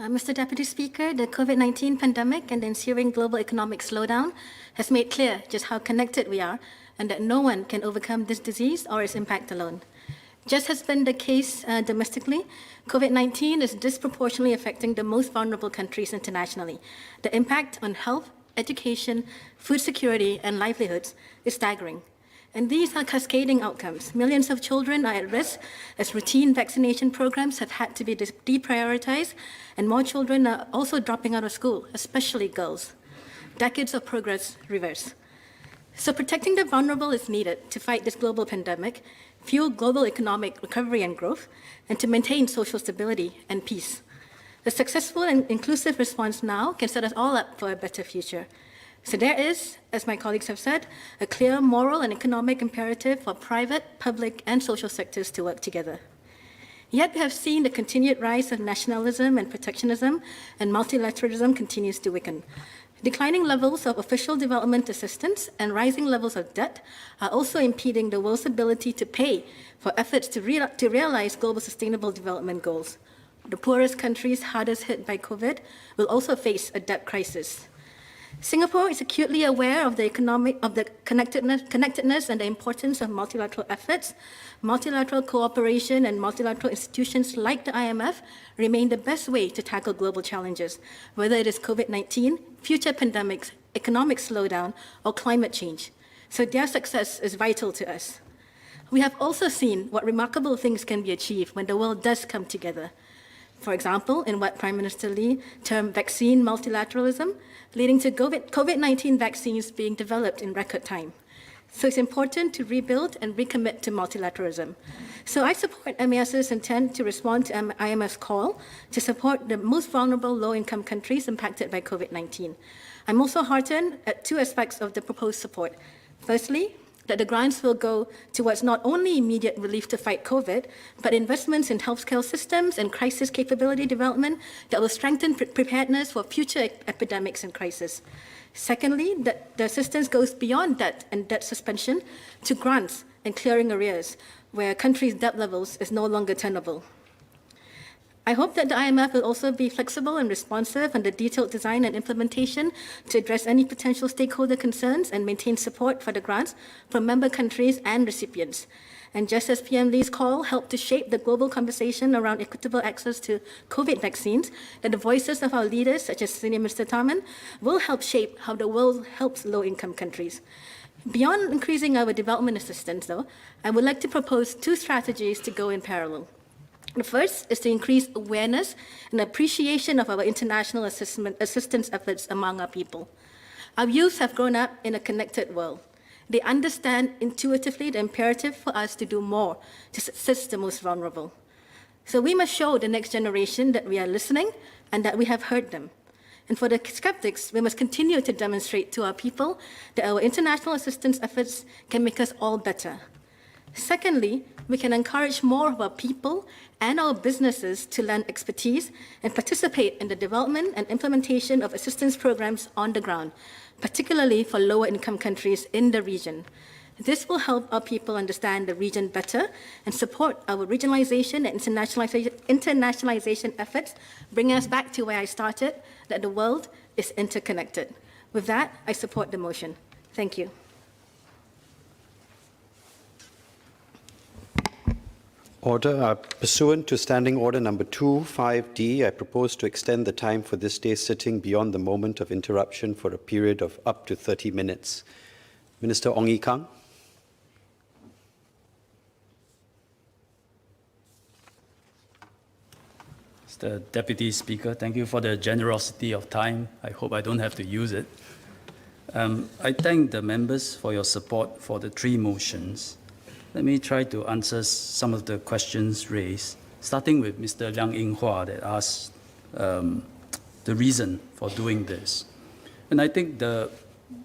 Mr. Deputy Speaker, the COVID-19 pandemic and the ensuing global economic slowdown has made clear just how connected we are and that no one can overcome this disease or its impact alone. Just has been the case domestically, COVID-19 is disproportionately affecting the most vulnerable countries internationally. The impact on health, education, food security, and livelihoods is staggering. And these are cascading outcomes. Millions of children are at risk as routine vaccination programs have had to be deprioritized, and more children are also dropping out of school, especially girls. Decades of progress reversed. So protecting the vulnerable is needed to fight this global pandemic, fuel global economic recovery and growth, and to maintain social stability and peace. The successful and inclusive response now can set us all up for a better future. So there is, as my colleagues have said, a clear moral and economic imperative for private, public, and social sectors to work together. Yet we have seen the continued rise of nationalism and protectionism, and multilateralism continues to weaken. Declining levels of official development assistance and rising levels of debt are also impeding the world's ability to pay for efforts to realize global sustainable development goals. The poorest countries hardest hit by COVID will also face a debt crisis. Singapore is acutely aware of the connectedness and the importance of multilateral efforts. Multilateral cooperation and multilateral institutions like the IMF remain the best way to tackle global challenges, whether it is COVID-19, future pandemics, economic slowdown, or climate change. So their success is vital to us. We have also seen what remarkable things can be achieved when the world does come together. For example, in what Prime Minister Lee termed vaccine multilateralism, leading to COVID-19 vaccines being developed in record time. So it's important to rebuild and recommit to multilateralism. So I support MAS's intent to respond to IMF's call to support the most vulnerable low-income countries impacted by COVID-19. I'm also heartened at two aspects of the proposed support. Firstly, that the grants will go towards not only immediate relief to fight COVID, but investments in healthcare systems and crisis capability development that will strengthen preparedness for future epidemics and crises. Secondly, that the assistance goes beyond debt and debt suspension to grants and clearing arrears, where a country's debt levels is no longer tenable. I hope that the IMF will also be flexible and responsive on the detailed design and implementation to address any potential stakeholder concerns and maintain support for the grants from member countries and recipients. And just as PM Lee's call helped to shape the global conversation around equitable access to COVID vaccines, that the voices of our leaders, such as Senior Minister Tharman, will help shape how the world helps low-income countries. Beyond increasing our development assistance, though, I would like to propose two strategies to go in parallel. The first is to increase awareness and appreciation of our international assistance efforts among our people. Our youth have grown up in a connected world. They understand intuitively the imperative for us to do more to assist the most vulnerable. So we must show the next generation that we are listening and that we have heard them. And for the skeptics, we must continue to demonstrate to our people that our international assistance efforts can make us all better. Secondly, we can encourage more of our people and our businesses to lend expertise and participate in the development and implementation of assistance programs on the ground, particularly for lower income countries in the region. This will help our people understand the region better and support our regionalization and internationalization efforts, bringing us back to where I started, that the world is interconnected. With that, I support the motion. Thank you. Order. Pursuant to Standing Order number 25D, I propose to extend the time for this day's sitting beyond the moment of interruption for a period of up to 30 minutes. Minister Ong Ye Kung. Mr. Deputy Speaker, thank you for the generosity of time. I hope I don't have to use it. I thank the members for your support for the three motions. Let me try to answer some of the questions raised, starting with Mr. Liang Yinghua that asked the reason for doing this. And I think the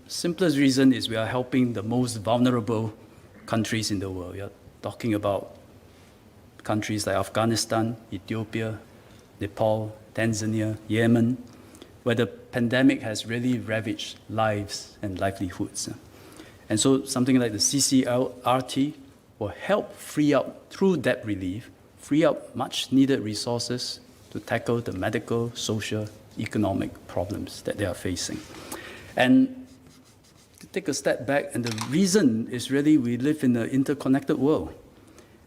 simplest reason is we are helping the most vulnerable countries in the world. We are talking about countries like Afghanistan, Ethiopia, Nepal, Tanzania, Yemen, where the pandemic has really ravaged lives and livelihoods. And so something like the CCLRT will help free up, through debt relief, free up much needed resources to tackle the medical, social, economic problems that they are facing. And to take a step back, and the reason is really we live in an interconnected world.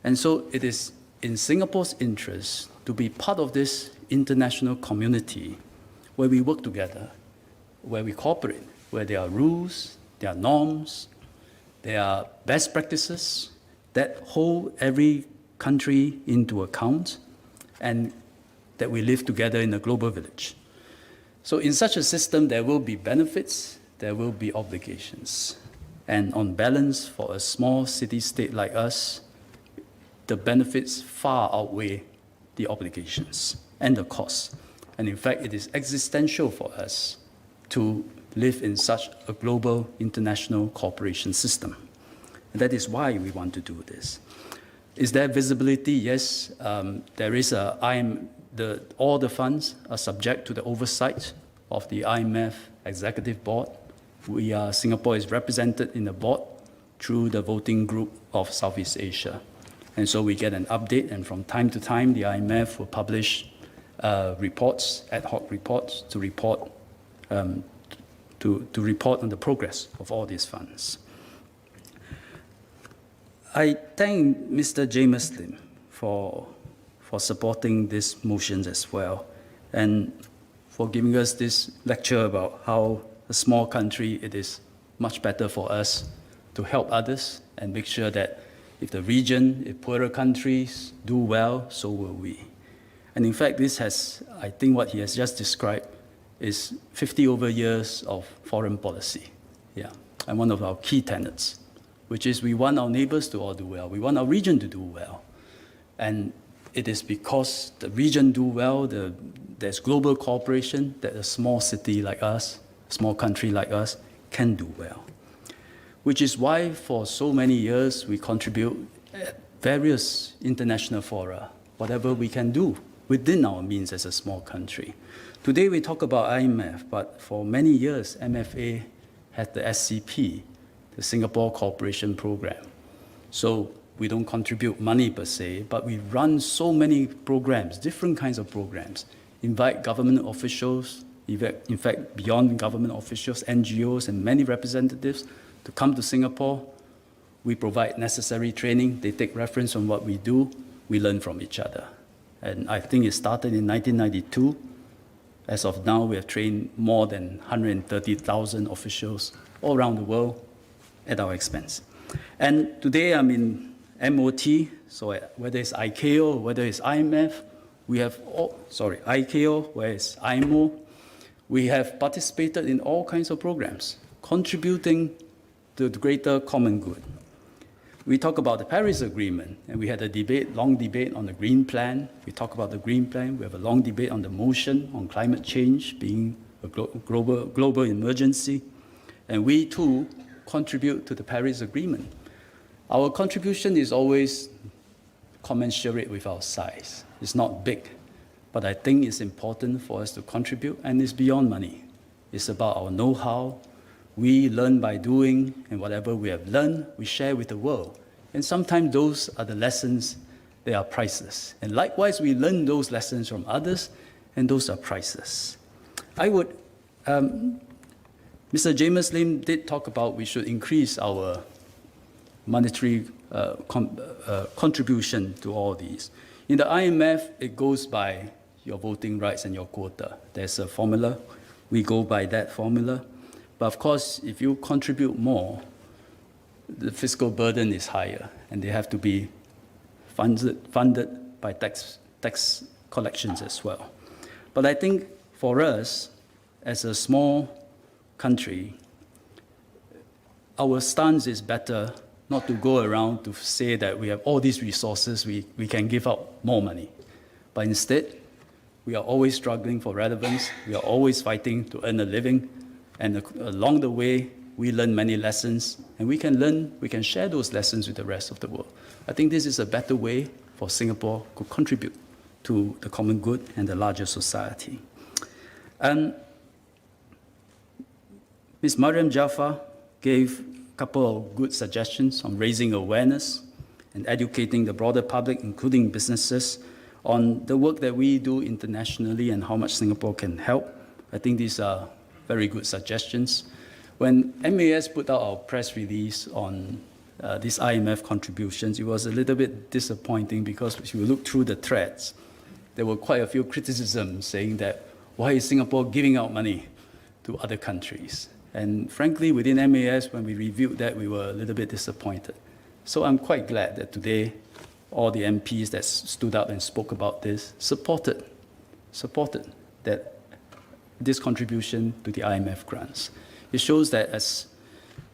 And so it is in Singapore's interest to be part of this international community where we work together, where we cooperate, where there are rules, there are norms, there are best practices that hold every country into account, and that we live together in a global village. So in such a system, there will be benefits, there will be obligations. And on balance, for a small city-state like us, the benefits far outweigh the obligations and the costs. And in fact, it is existential for us to live in such a global international cooperation system. And that is why we want to do this. Is there visibility? Yes. There is all the funds are subject to the oversight of the IMF Executive Board. Singapore is represented in the board through the voting group of Southeast Asia. And so we get an update, and from time to time, the IMF will publish reports, ad hoc reports, to report on the progress of all these funds. I thank Mr. James Lim for supporting these motions as well, and for giving us this lecture about how a small country, it is much better for us to help others and make sure that if the region, if poorer countries do well, so will we. And in fact, I think what he has just described is 50 over years of foreign policy. Yeah, and one of our key tenets, which is we want our neighbors to all do well. We want our region to do well. And it is because the region do well, there's global cooperation, that a small city like us, a small country like us, can do well. Which is why for so many years we contribute at various international fora, whatever we can do within our means as a small country. Today we talk about IMF, but for many years MFA had the SCP, the Singapore Cooperation Program. So we don't contribute money per se, but we run so many programs, different kinds of programs, invite government officials, in fact, beyond government officials, NGOs, and many representatives to come to Singapore. We provide necessary training. They take reference on what we do. We learn from each other. And I think it started in 1992. As of now, we have trained more than 130,000 officials all around the world at our expense. And today I'm in MOT, so whether it's ICAO, whether it's IMF, we have ICAO, where it's IMO, we have participated in all kinds of programs, contributing to the greater common good. We talk about the Paris Agreement, and we had a long debate on the Green Plan. We talk about the Green Plan. We have a long debate on the motion on climate change being a global emergency. And we, too, contribute to the Paris Agreement. Our contribution is always commensurate with our size. It's not big, but I think it's important for us to contribute, and it's beyond money. It's about our know-how. We learn by doing, and whatever we have learned, we share with the world. And sometimes those are the lessons that are priceless. And likewise, we learn those lessons from others, and those are priceless. I would, Mr. James Lim did talk about we should increase our monetary contribution to all these. In the IMF, it goes by your voting rights and your quota. There's a formula. We go by that formula. But of course, if you contribute more, the fiscal burden is higher, and they have to be funded by tax collections as well. But I think for us, as a small country, our stance is better not to go around to say that we have all these resources, we can give out more money. But instead, we are always struggling for relevance, we are always fighting to earn a living, and along the way, we learn many lessons, and we can share those lessons with the rest of the world. I think this is a better way for Singapore to contribute to the common good and the larger society. Ms. Mariam Jafar gave a couple of good suggestions on raising awareness and educating the broader public, including businesses, on the work that we do internationally and how much Singapore can help. I think these are very good suggestions. When MAS put out our press release on these IMF contributions, it was a little bit disappointing because if you look through the threads, there were quite a few criticisms saying that, why is Singapore giving out money to other countries? And frankly, within MAS, when we reviewed that, we were a little bit disappointed. So I'm quite glad that today, all the MPs that stood up and spoke about this supported that this contribution to the IMF grants. It shows that as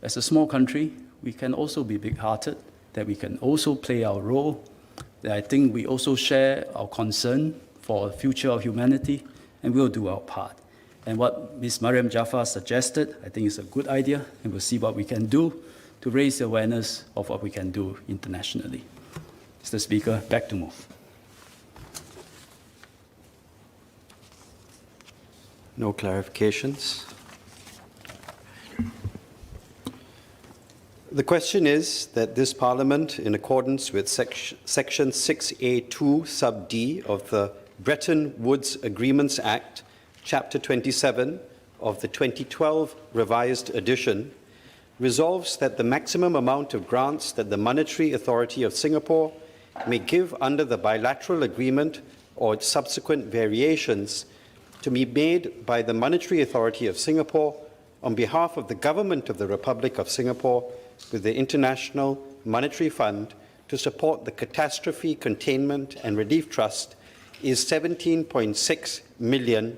a small country, we can also be big-hearted, that we can also play our role, that I think we also share our concern for the future of humanity, and we'll do our part. And what Ms. Mariam Jafar suggested, I think is a good idea, and we'll see what we can do to raise the awareness of what we can do internationally. Mr. Speaker, back to move. No clarifications. The question is that this Parliament, in accordance with Section 6A2 sub D of the Bretton Woods Agreements Act, Chapter 27 of the 2012 revised edition, resolves that the maximum amount of grants that the Monetary Authority of Singapore may give under the bilateral agreement or its subsequent variations to be made by the Monetary Authority of Singapore on behalf of the Government of the Republic of Singapore with the International Monetary Fund to support the Catastrophe Containment and Relief Trust is $17.6 million,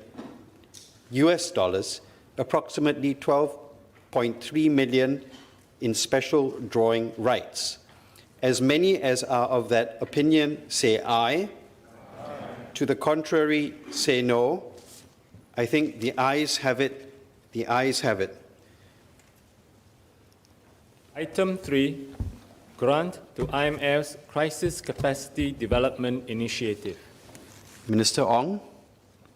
approximately $12.3 million in special drawing rights. As many as are of that opinion say aye. To the contrary, say no. I think the ayes have it. The ayes have it. Item 3, grant to IMF's Crisis Capacity Development Initiative. Minister Ong.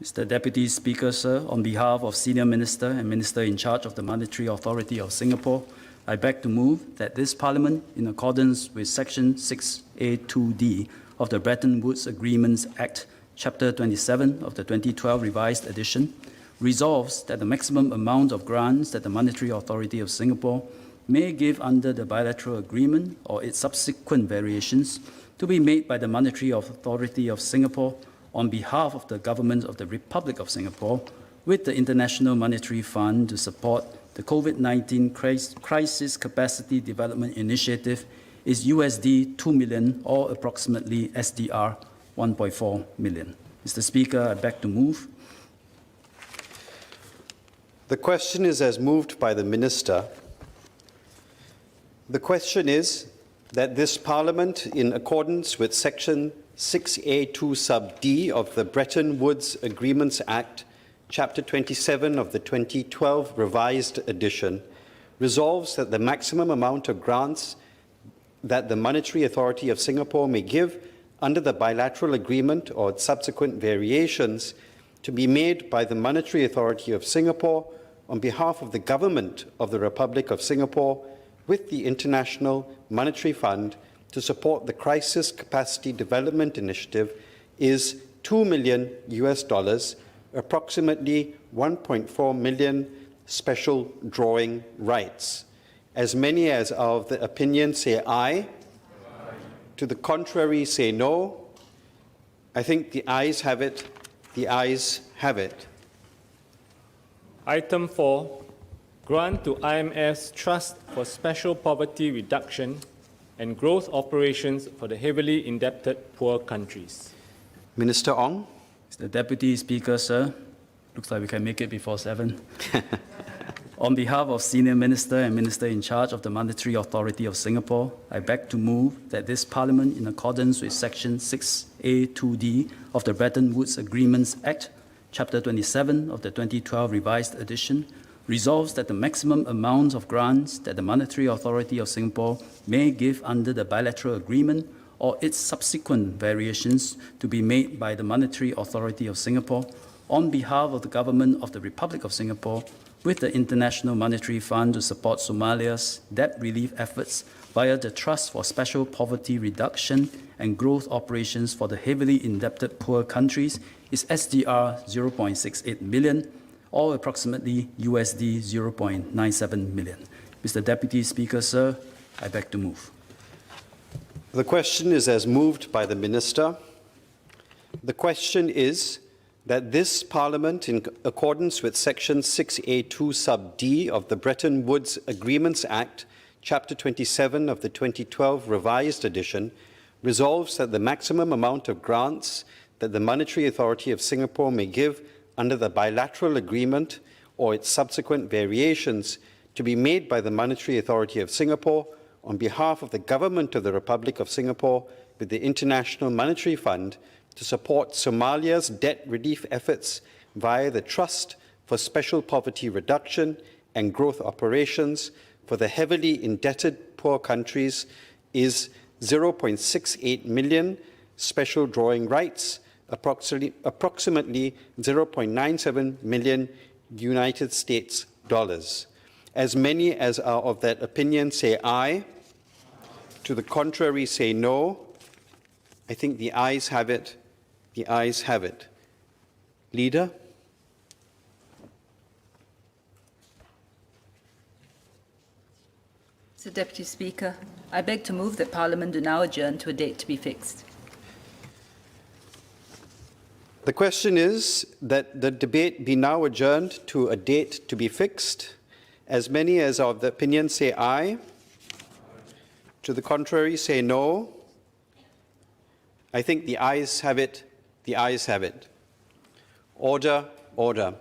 Mr. Deputy Speaker, sir, on behalf of Senior Minister and Minister in charge of the Monetary Authority of Singapore, I beg to move that this Parliament, in accordance with Section 6A2D of the Bretton Woods Agreements Act, Chapter 27 of the 2012 revised edition, resolves that the maximum amount of grants that the Monetary Authority of Singapore may give under the bilateral agreement or its subsequent variations to be made by the Monetary Authority of Singapore on behalf of the Government of the Republic of Singapore with the International Monetary Fund to support the COVID-19 Crisis Capacity Development Initiative is USD 2 million or approximately SDR 1.4 million. Mr. Speaker, I beg to move. The question is as moved by the Minister. The question is that this Parliament, in accordance with Section 6A2 sub D of the Bretton Woods Agreements Act, Chapter 27 of the 2012 revised edition, resolves that the maximum amount of grants that the Monetary Authority of Singapore may give under the bilateral agreement or its subsequent variations to be made by the Monetary Authority of Singapore on behalf of the Government of the Republic of Singapore with the International Monetary Fund to support the Crisis Capacity Development Initiative is $2 million, approximately 1.4 million special drawing rights. As many as are of the opinion say aye. To the contrary say no. I think the ayes have it. The ayes have it. Item 4, grant to IMF's Trust for Special Poverty Reduction and Growth Operations for the Heavily Indebted Poor Countries. Minister Ong. Mr. Deputy Speaker, sir, looks like we can make it before 7. On behalf of Senior Minister and Minister in charge of the Monetary Authority of Singapore, I beg to move that this Parliament, in accordance with Section 6A(2)(d) of the Bretton Woods Agreements Act, Chapter 27 of the 2012 Revised Edition, resolves that the maximum amount of grants that the Monetary Authority of Singapore may give under the bilateral agreement or its subsequent variations to be made by the Monetary Authority of Singapore on behalf of the Government of the Republic of Singapore with the International Monetary Fund to support Somalia's debt relief efforts via the Trust for Special Poverty Reduction and Growth Operations for the Heavily Indebted Poor Countries is SDR 0.68 million, or approximately USD 0.97 million. Mr. Deputy Speaker, sir, I beg to move. The question is as moved by the Minister. The question is that this Parliament, in accordance with Section 6A(2) sub D of the Bretton Woods Agreements Act, Chapter 27 of the 2012 Revised Edition, resolves that the maximum amount of grants that the Monetary Authority of Singapore may give under the bilateral agreement or its subsequent variations to be made by the Monetary Authority of Singapore on behalf of the Government of the Republic of Singapore with the International Monetary Fund to support Somalia's debt relief efforts via the Trust for Special Poverty Reduction and Growth Operations for the Heavily Indebted Poor Countries is 0.68 million special drawing rights, approximately 0.97 million United States dollars. As many as are of that opinion say aye. To the contrary say no. I think the ayes have it. The ayes have it. Leader? Mr. Deputy Speaker, I beg to move that Parliament do now adjourn to a date to be fixed. The question is that the debate be now adjourned to a date to be fixed. As many as are of the opinion say aye. To the contrary say no. I think the ayes have it. The ayes have it. Order, order.